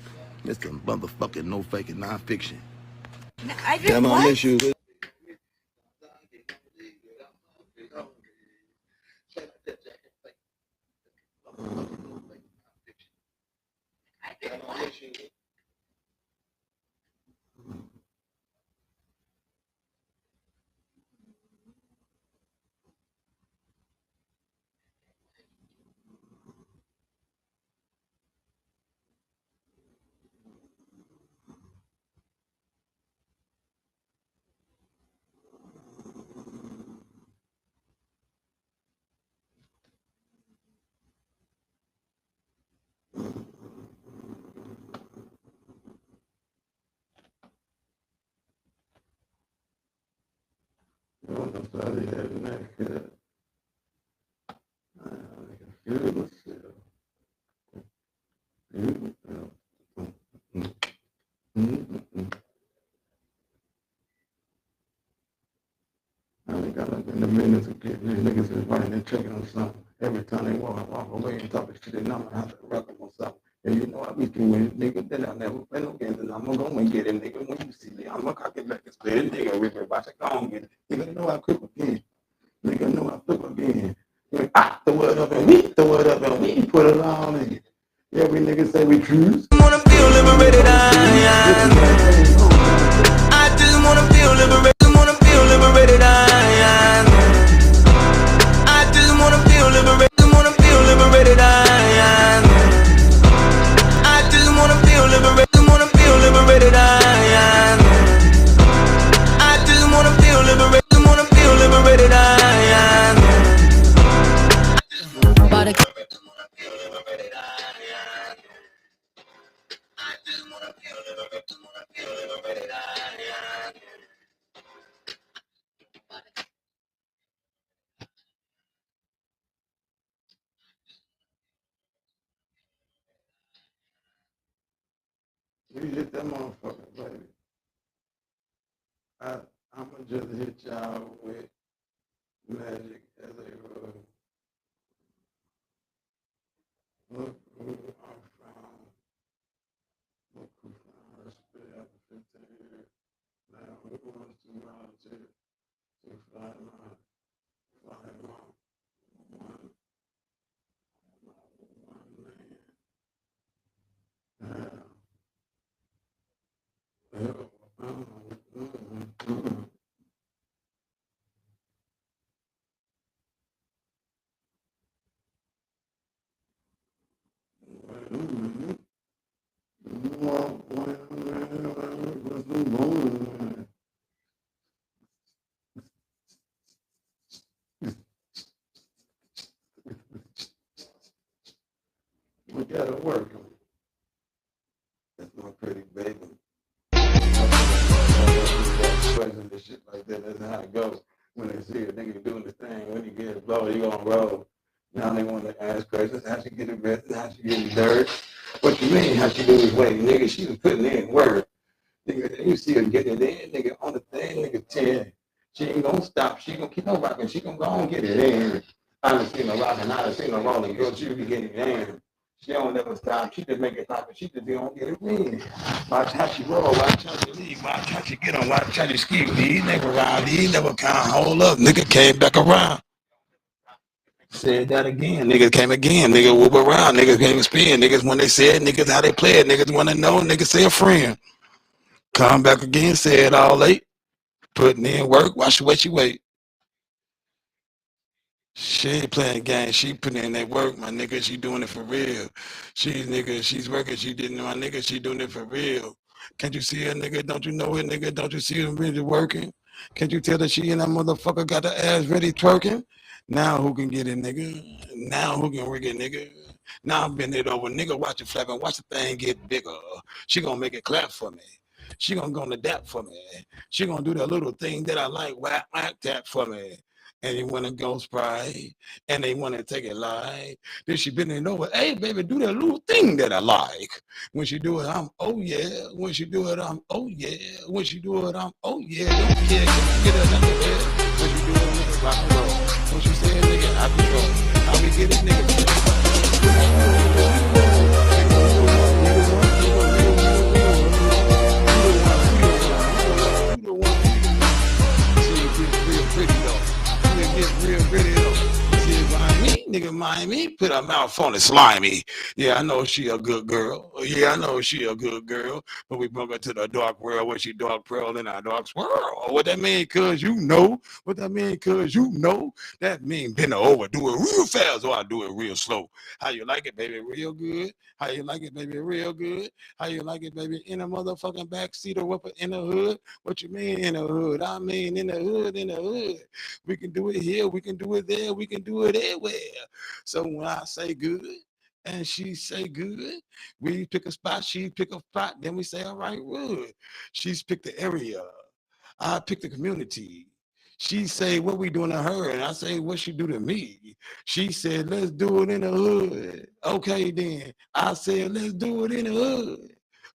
[SPEAKER 11] Mr. Motherfucking no faking, non-fiction.
[SPEAKER 19] I did
[SPEAKER 11] Damn, I
[SPEAKER 19] what?
[SPEAKER 11] miss you. I think I look in the minutes of getting these niggas is running and checking on something. Every time they walk away and talk shit, and I'm gonna have to rock them on something. And you know I be doing it, nigga. Then I never play no games, and I'm gonna go and get it, nigga. When you see me, I'm gonna cock it back and spit it, nigga. Rip it, watch it, go and get it. Nigga know I cook again. Nigga know I flip again. Nigga, I throw it up and we throw it up and we put it on nigga. Every nigga say we choose.
[SPEAKER 16] I wanna feel liberated, I just wanna feel liberated, wanna feel liberated, I just wanna feel liberated, wanna feel liberated, I just wanna feel liberated, wanna feel liberated, I just wanna feel liberated, wanna feel liberated,
[SPEAKER 11] We hit that motherfucker, baby. I'ma just hit y'all with magic as a rug. Look who I found. Look who found her spit after 15 years. Now who wants to volunteer to fly my one man? We gotta work on it. That's my pretty baby. Questions and shit like that. That's how it goes. When they see a nigga doing this thing, when he gets blow, he gonna roll. Now they want to ask questions. How she get arrested? How she get dirt? What you mean? How she do his way? Nigga, she was putting in work. Nigga, you see her get it in. Nigga, on the thing, nigga, 10. She ain't gonna stop. She gonna keep on rocking. She gonna go and get it in. I done seen her rocking, I done seen her rolling. Girl, she be getting damn. She don't never stop. She just make it pop, and she just don't get it in. Watch how she roll, watch how she leave, watch how she get on, watch how she ski. These never ride, these never count. Hold up, nigga came back around. Said that again. Niggas came again. Niggas whoop around. Niggas came and spin. Niggas when they said niggas how they play it. Niggas want to know. Niggas say a friend. Come back again. Say it all late. Putting in work. Watch the way she wait. She ain't playing games. She putting in that work, my nigga. She doing it for real. She's working. She didn't, my nigga. She doing it for real. Can't you see her, nigga? Don't you know it, nigga? Don't you see her really working? Can't you tell that she and that motherfucker got the ass ready twerking? Now who can get it, nigga? Now who can rig it, nigga? Now I'm bending it over, nigga. Watch it flap and watch the thing get bigger. She gonna make it clap for me. She gonna go on the dap for me. She gonna do that little thing that I like, whack, whack, tap for me. And they want to go spray, and they want to take it light. Then she bending over, hey, baby, do that little thing that I like. When she do it, I'm, oh, yeah. When she do it, I'm, oh, yeah. When she do it, I'm, oh, yeah. Don't care, get it under there. When she do it, nigga, rock and roll. When she say, nigga, I control. How we get it, nigga? Real pretty though. See, Miami, nigga, Miami, put her mouth on it, slimy. Yeah, I know she a good girl. Yeah, I know she a good girl. But we brought her to the dark world where she dark pearl in our dark world. What that mean, cuz you know. What that mean, cuz you know. That mean bend her over, do it real fast, or I do it real slow. How you like it, baby? Real good. How you like it, baby? Real good. How you like it, baby? In a motherfucking backseat or up in the hood? What you mean in the hood? I mean in the hood, in the hood. We can do it here, we can do it there, we can do it everywhere. So when I say good and she say good, we pick a spot, she pick a spot, then we say, all right, good. She's picked the area. I pick the community. She say, what we doing to her? And I say, what she do to me? She said, let's do it in the hood. Okay, then. I said, let's do it in the hood.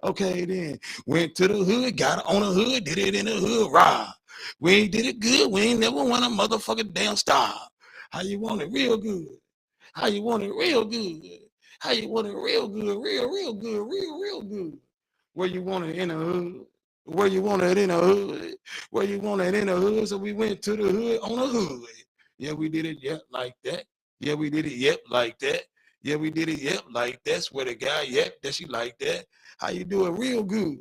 [SPEAKER 11] Okay, then. Went to the hood, got it on the hood, did it in the hood, rah. We ain't did it good. We ain't never want a motherfucking damn star. How you want it real good? How you want it real good? How you want it real good? Real good, real good. Where you want it in the hood? Where you want it in the hood? Where you want it in the hood? So we went to the hood on the hood. Yeah, we did it, yep, like that. Yeah, we did it, yep, like that. Yeah, we did it, yep, like that. Swear to God, yep, that she like that. How you do it real good?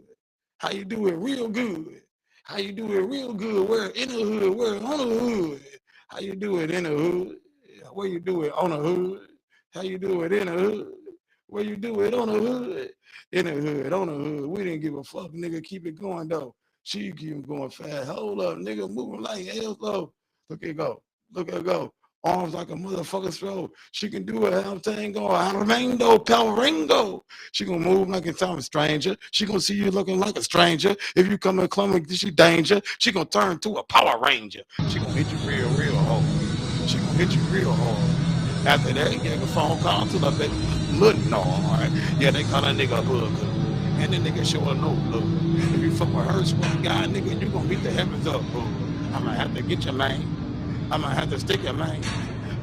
[SPEAKER 11] How you do it real good? How you do it real good? Where in the hood? Where on the hood? How you do it in the hood? Where you do it on the hood? How you do it in the hood? Where you do it on the hood? In the hood, on the hood. We didn't give a fuck, nigga. Keep it going though. She keep going fast. Hold up, nigga, moving like hell slow. Look at go. Look at go. Arms like a motherfucker's throw. She can do it. I'm saying go. Rainbow, Power Ringo. She gonna move like it's a stranger. She gonna see you looking like a stranger. If you come and clumsy, she danger. She gonna turn to a Power Ranger. She gonna hit you real hard. She gonna hit you real hard. After that, you get a phone call to the baby. Look, no, all right. Yeah, they call that nigga a hooker. And the nigga show her no look. If you fuck with her, swear to God, nigga, you gonna beat the heavens up, bro. I'm gonna have to get your man. I'm gonna have to stick your man.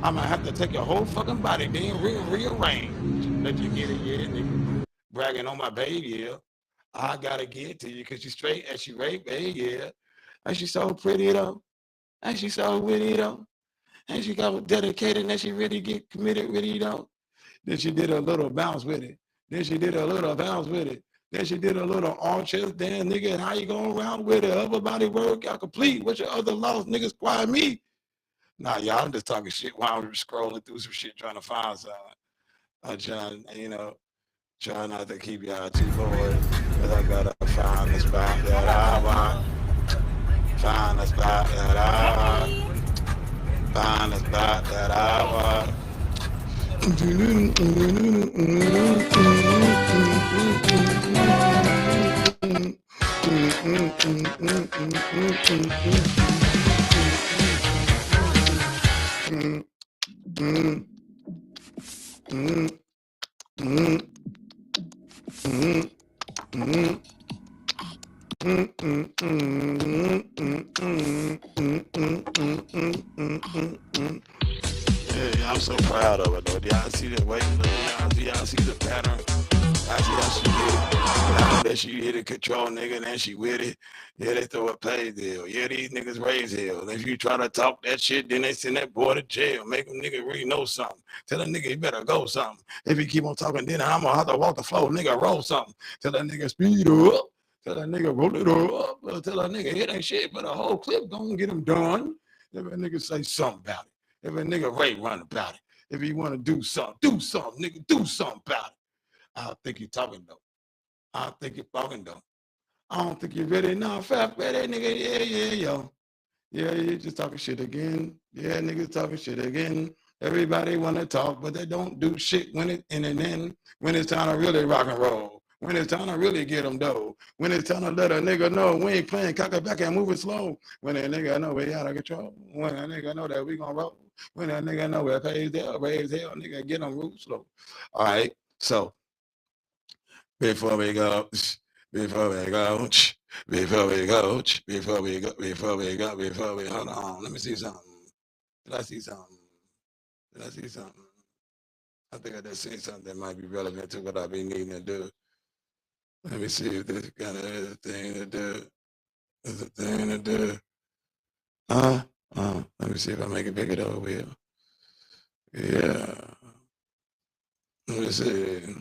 [SPEAKER 11] I'm gonna have to take your whole fucking body, then rearrange. Let you get it, yeah, nigga. Bragging on my baby, yeah. I gotta get it to you because you straight and she rape, hey, yeah. And she so pretty though. And she so witty though. And she got dedicated and she really get committed with it though. Then she did a little bounce with it. Then she did a little bounce with it. Then she did a little arm chest dance, nigga. And how you going around with it? Upper body work, y'all complete. What's your other loss, niggas? Quiet me. Nah, y'all, I'm just talking shit while I'm scrolling through some shit trying to find something. I'm trying, trying not to keep y'all too bored. Cause I gotta find the spot that I want. Find the spot that I want. Find the spot that I want. y'all see the way, y'all see the pattern. I see how she get it. I know that she hit it, control nigga, and then she with it. Yeah, they throw a pay deal. Yeah, these niggas raise hell. If you try to talk that shit, then they send that boy to jail. Make them nigga really know something. Tell that nigga he better go something. If he keep on talking, then I'm gonna have to walk the floor. Nigga, roll something. Tell that nigga speed up. Tell that nigga roll it up. Tell that nigga it ain't shit, but a whole clip gonna get him done. If a nigga say something about it. If a nigga Ray run about it. If he wanna do something, nigga, do something about it. I don't think you're talking though. I don't think you're talking though. I don't think you're ready. No, fat ready, nigga. Yeah, yo. Yeah, you just talking shit again. Yeah, niggas talking shit again. Everybody wanna talk, but they don't do shit when it in and then. When it's time to really rock and roll. When it's time to really get them dough. When it's time to let a nigga know we ain't playing cock it back and moving slow. When a nigga know we out of control. When a nigga know that we gonna roll. When a nigga know we're paid hell, raise hell, nigga get them roots slow. All right, so before we go, before we go, before we go, before we go, before we go, before we hold on. Let me see something. Did I see something? Did I see something? I think I just seen something that might be relevant to what I be needing to do. Let me see if this kind of is a thing to do. Is a thing to do. Let me see if I make it bigger though, Will. Yeah. Let me see.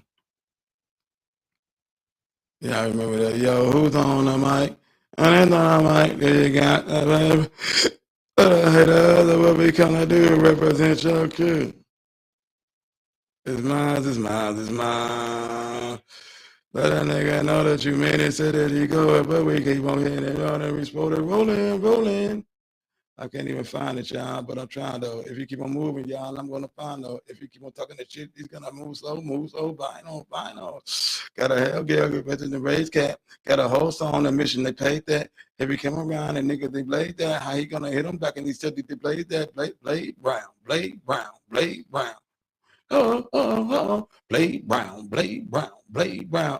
[SPEAKER 11] Yeah, I remember that. Yo, who's on the mic? And on the mic, there you got that, baby. Hey, the other what we gonna do represent your kid. It's mine, it's mine, it's mine. Let a nigga know that you made it, said that he go, but we keep on hitting it on and we supposed to rolling, rolling. I can't even find it, y'all, but I'm trying though. If you keep on moving, y'all, I'm gonna find though. If you keep on talking that shit, he's gonna move slow, vinyl. Got a hell girl, get in the raised cap. Got a whole song, the mission, they paid that. If he come around and nigga, they blade that, how he gonna hit him back and he said they blade that, blade brown, blade brown, blade brown. Blade brown, blade brown, blade brown.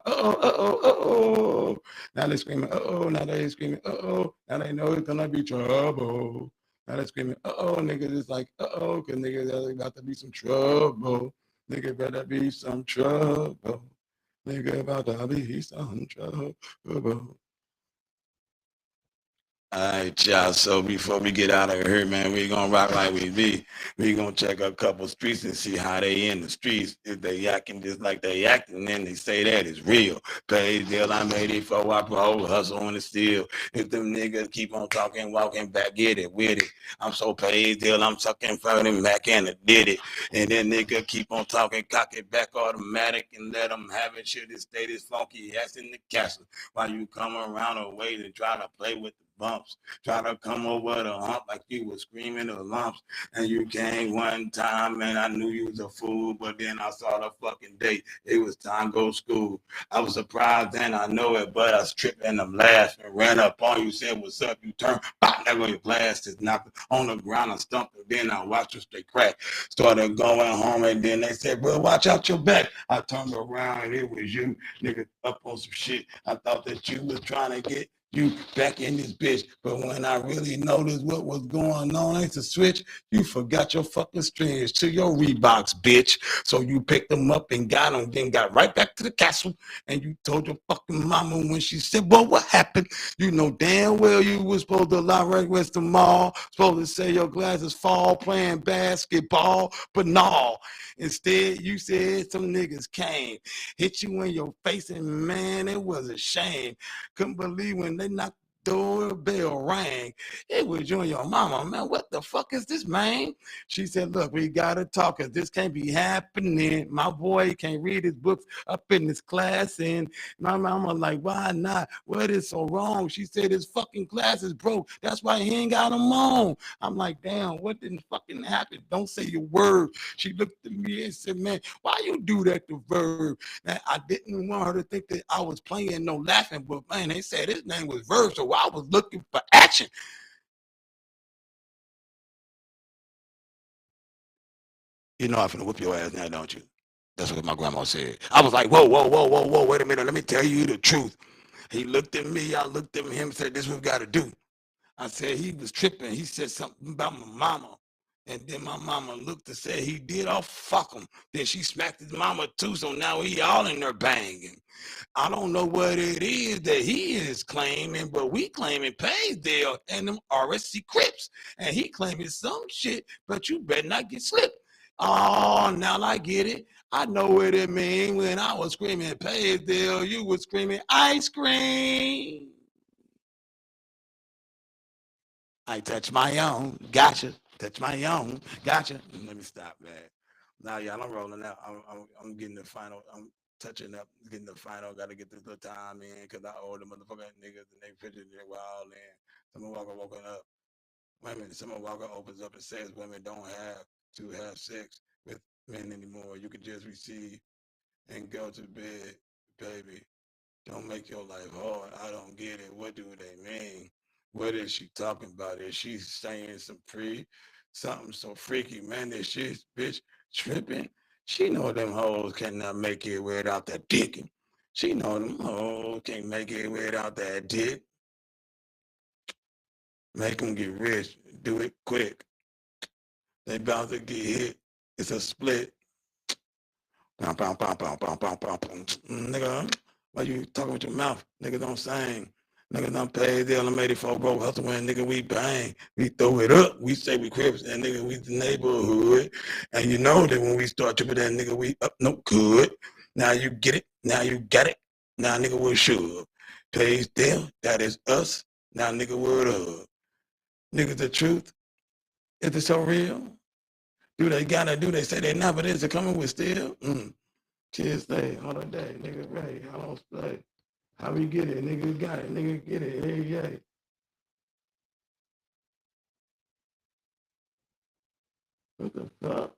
[SPEAKER 11] Now they screaming, now they screaming, now they know it's gonna be trouble. Now they screaming, niggas is like, cause niggas there's about to be some trouble. Nigga better be some trouble. Nigga about to be some trouble. All right, y'all. So before we get out of here, man, we gonna rock like we be. We gonna check a couple streets and see how they in the streets. If they acting just like they acting, then they say that is real. Pay deal, I made it for I pro hustle on the steel. If them niggas keep on talking, walking back, get it with it. I'm so paid deal, I'm sucking for them back and I did it. And then nigga keep on talking, cock it back automatic and let them have it. Shit, it stay this funky ass in the castle. While you come around a way to try to play with the bumps. Try to come over the hump like you was screaming the lumps. And you came one time and I knew you was a fool, but then I saw the fucking date. It was time to go to school. I was surprised and I know it, but I was tripping them last and ran up on you, said, what's up? You turned, pop, there go your blast. Knocked on the ground and stumped it. Then I watched her straight crack. Started going home and then they said, bro, watch out your back. I turned around and it was you, nigga, up on some shit. I thought that you was trying to get you back in this bitch. But when I really noticed what was going on, it's a switch. You forgot your fucking strings to your Reeboks, bitch. So you picked them up and got them, then got right back to the castle. And you told your fucking mama when she said, well, what happened? You know damn well you was supposed to lie right west the mall. Supposed to say your glasses fall playing basketball. But no. Instead, you said some niggas came, hit you in your face, and man, it was a shame. Couldn't believe when they knocked the doorbell rang. It was you and your mama, man. What the fuck is this, man? She said, look, we gotta talk, cause this can't be happening. My boy can't read his books up in his class. And my mama like, why not? What is so wrong? She said his fucking glasses broke. That's why he ain't got them on. I'm like, damn, what didn't fucking happen? Don't say your word. She looked at me and said, man, why you do that to Verb? Now, I didn't want her to think that I was playing no laughing, but man, they said his name was Verb, so I was looking for action. You know I'm finna whip your ass now, don't you? That's what my grandma said. I was like, whoa, whoa, whoa, whoa, whoa, wait a minute, let me tell you the truth. He looked at me, I looked at him, said, this is what we gotta do. I said he was tripping. He said something about my mama.
[SPEAKER 1] And then my mama looked and said he did. Oh, fuck him. Then she smacked his mama too, so now he all in there banging. I don't know what it is that he is claiming, but we claiming Paysdale and them RSC Crips. And he claiming some shit, but you better not get slipped. Oh, now I get it. I know what it means. When I was screaming Paysdale, you were screaming ice cream. I touch my own. Gotcha. Touch my own. Gotcha. Let me stop that. Now, y'all, I'm rolling out. I'm getting the final. I'm touching up, getting the final. Got to get this little time in because I owe the motherfucking niggas and they pictures their wild in. Someone walking up. Women, someone walker opens up and says women don't have to have sex with men anymore. You can just receive and go to bed, baby. Don't make your life hard. I don't get it. What do they mean? What is she talking about? Is she saying something so freaky, man? That shit, bitch, tripping? She know them hoes cannot make it without that dick. She know them hoes can't make it without that dick. Make them get rich. Do it quick. They about to get hit. It's a split. Nigga, why you talking with your mouth? Nigga don't sing. Nigga don't pay the elevated for broke hustle when nigga we bang. We throw it up. We say we Crips and nigga we the neighborhood. And you know that when we start tripping that nigga we up no good. Now you get it. Now you got it. Now nigga we're sure. Pays them. That is us. Now nigga word up. Nigga the truth. Is it so real? Do they gotta do? They say they not, but is it coming with still? Kids stay all the day, nigga. Right? I don't stay. How we get it, nigga? Got it, nigga. Get it. Hey, yeah. What the fuck?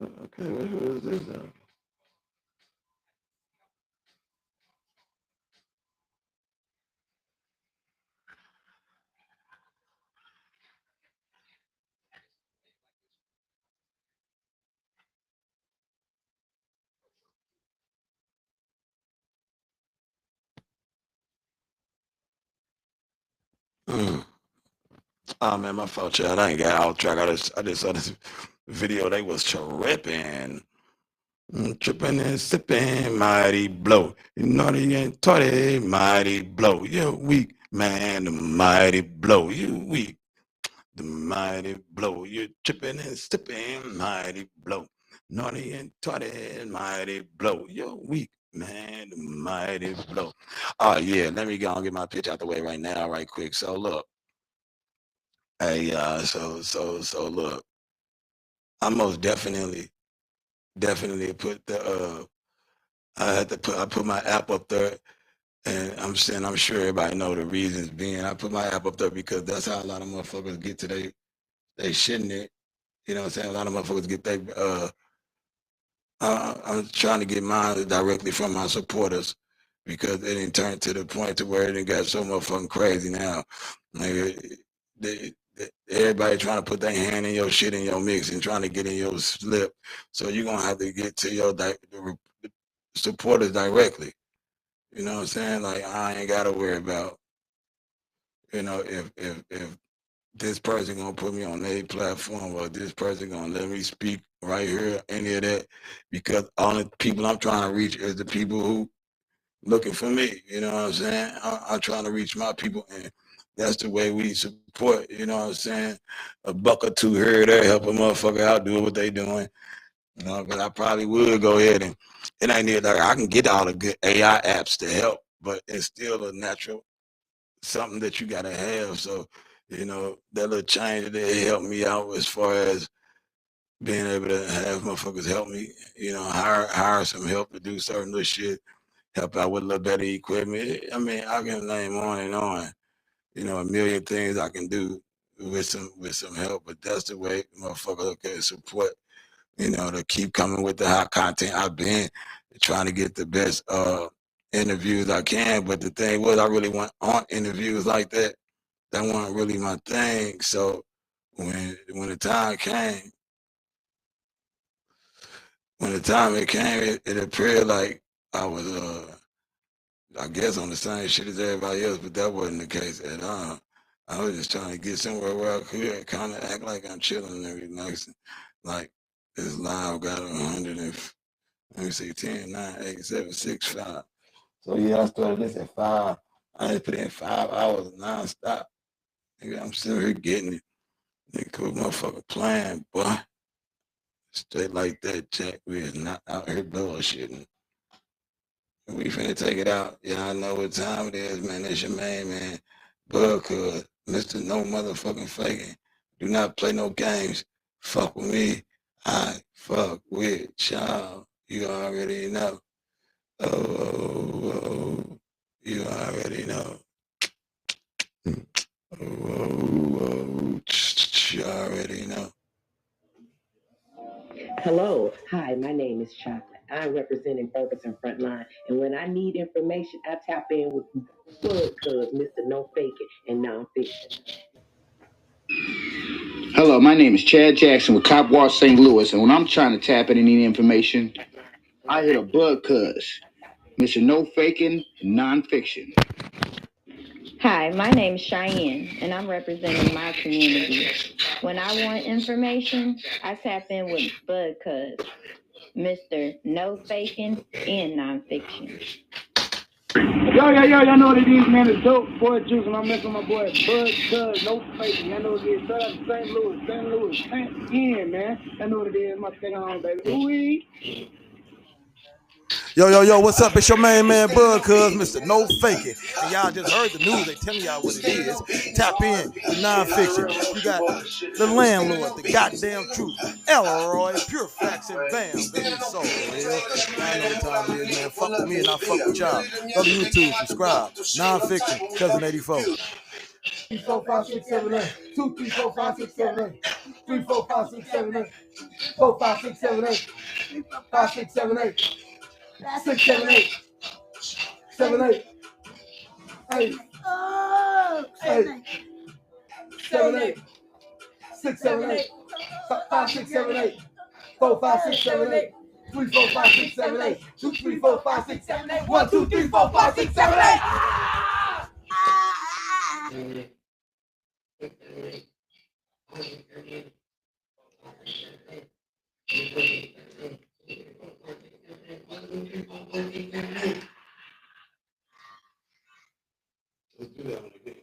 [SPEAKER 1] Okay, who is this now? Oh man, my fault, child. I ain't got out track. I just saw this video. They was tripping. Tripping and sipping, mighty blow. You naughty and taughty, mighty blow. You weak, man, the mighty blow. You weak, the mighty blow. You tripping and sipping, mighty blow. Naughty and taughty, mighty blow. You're weak, man, the mighty blow. Oh yeah, let me go and get my pitch out the way right now, right quick. So look, hey, so look, I most definitely put the I put my app up there, and I'm saying I'm sure everybody know the reasons being. I put my app up there because that's how a lot of motherfuckers get to they shitting it. You know what I'm saying? A lot of motherfuckers get they I'm trying to get mine directly from my supporters because it didn't turn to the point to where it didn't got so motherfucking crazy now. Like, everybody trying to put their hand in your shit in your mix and trying to get in your slip. So you're gonna have to get to your the supporters directly. You know what I'm saying? Like I ain't gotta worry about, if this person gonna put me on a platform or this person gonna let me speak right here, any of that, because only people I'm trying to reach is the people who looking for me. You know what I'm saying? I'm trying to reach my people, and that's the way we support. You know what I'm saying? A buck or two here or there, help a motherfucker out, do what they doing. You know, but I probably would go ahead and it ain't near like I can get all the good AI apps to help, but it's still a natural something that you gotta have. So, that little change that helped me out as far as being able to have motherfuckers help me, hire some help to do certain little shit, help out with a little better equipment. I mean, I can name on and on, a million things I can do with some help, but that's the way motherfuckers can support, to keep coming with the hot content. I've been trying to get the best interviews I can, but the thing was I really went on interviews like that. That wasn't really my thing. So when the time came, when the time it came, it appeared like I was, I guess, on the same shit as everybody else, but that wasn't the case at all. I was just trying to get somewhere where I could kind of act like I'm chilling and everything nice. Like this live got 100 and, let me see, 10, 9, 8, 7, 6, 5. So yeah, I started this at 5. I just put in 5 hours nonstop. Nigga, I'm still here getting it. Nigga, cool motherfucker playing, boy. Straight like that, Jack. We is not out here bullshitting. We finna take it out. Y'all know what time it is, man. That's your main man. Bug Cuz, Mr. No Motherfucking Faking. Do not play no games. Fuck with me. I fuck with y'all. You already know. Oh, you already know. Oh, you already know.
[SPEAKER 2] Hello. Hi, my name is Chocolate. I'm representing Ferguson Frontline. And when I need information, I tap in with Bud Cuz, Mr. No Faking and Nonfiction.
[SPEAKER 19] Hello, my name is Chad Jackson with Cop Watch St. Louis, and when I'm trying to tap into any information, I hit a Bud Cuz, Mr. No Faking and Nonfiction.
[SPEAKER 4] Hi, my name is Cheyenne, and I'm representing my community. When I want information, I tap in with Bud Cuz, Mr. No Faking and Nonfiction.
[SPEAKER 20] Y'all know what it is, man. It's dope, boy Juice, and I'm messing with my boy Bud Cuz, No Faking. Y'all know what it is. Shout out to St. Louis, thank you, man. Y'all know what it is. My thing on, baby. Ooh-wee.
[SPEAKER 5] Yo, what's up? It's your main man, Bud Cuz, Mr. No Faking. And y'all just heard the news. They telling y'all what it is. Tap in with nonfiction. You got the landlord, the goddamn truth, Elroy, pure facts and bam, baby, it's so real. Y'all know what time it is, man. Fuck with me and I fuck with y'all. Go to YouTube, subscribe. Nonfiction, Cousin 84.
[SPEAKER 20] 3, 4, 5, 6, 7, 8. 2, 3, 4, 5, 6, 7, 8. 3, 4, 5, 6, 7, 8. 4, 5, 6, 7, 8. 5, 6, 7, 8. 6, 7, 8. 7, 8. 8. 8. 7, 8. 6, 7, 8. 5, 6, 7, 8. 4, 5, 6, 7, 8. 3, 4, 5, 6, 7, 8. 2, 3, 4, 5, 6, 7, 8. 1, 2, 3, 4, 5, 6, 7, 8.
[SPEAKER 1] Let's do that one again.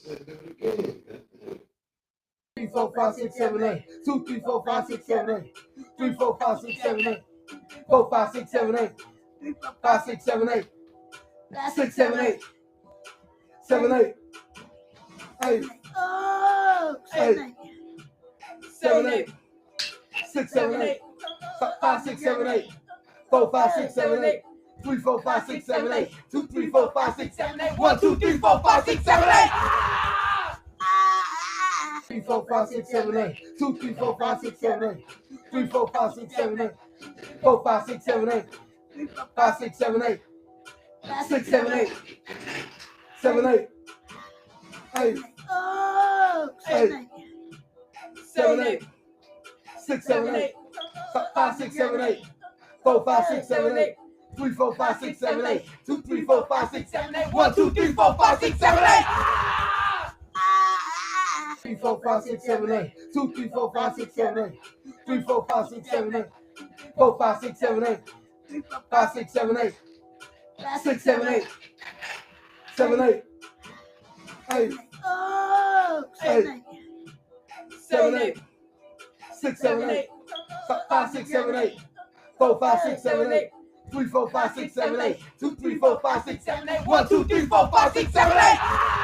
[SPEAKER 1] Let's do it again.
[SPEAKER 20] 3, 4, 5, 6, 7, 8. 2, 3, 4, 5, 6, 7, 8. 3, 4, 5, 6, 7, 8. 4, 5, 6, 7, 8. 5, 6, 7, 8. 6, 7, 8. 7, 8. 8. 8. 7, 8. 6, 7, 8. 5, 6, 7, 8. 4, 5, 6, 7, 8. 3, 4, 5, 6, 7, 8. 2, 3, 4, 5, 6, 7, 8. 1, 2, 3, 4, 5, 6, 7, 8. 3, 4, 5, 6, 7, 8. 2, 3, 4, 5, 6, 7, 8. 3, 4, 5, 6, 7, 8. 4, 5, 6, 7, 8. 5, 6, 7, 8. 6, 7, 8. 7, 8. 8. 8. 7, 8. 6, 7, 8. 5, 6, 7, 8. 4, 5, 6, 7, 8. 3, 4, 5, 6, 7, 8. 2, 3, 4, 5, 6, 7, 8. 1, 2, 3, 4, 5, 6, 7, 8. 3, 4, 5, 6, 7, 8. 2, 3, 4, 5, 6, 7, 8. 3, 4, 5, 6, 7, 8. 4, 5, 6, 7, 8. 5, 6, 7, 8. 6, 7, 8. 7, 8. 8. 8. 7, 8. 6, 7, 8. 5, 6, 7, 8. 4, 5, 6, 7, 8. 3, 4, 5, 6, 7, 8. 2, 3, 4, 5, 6, 7, 8. 1, 2, 3, 4, 5, 6, 7, 8.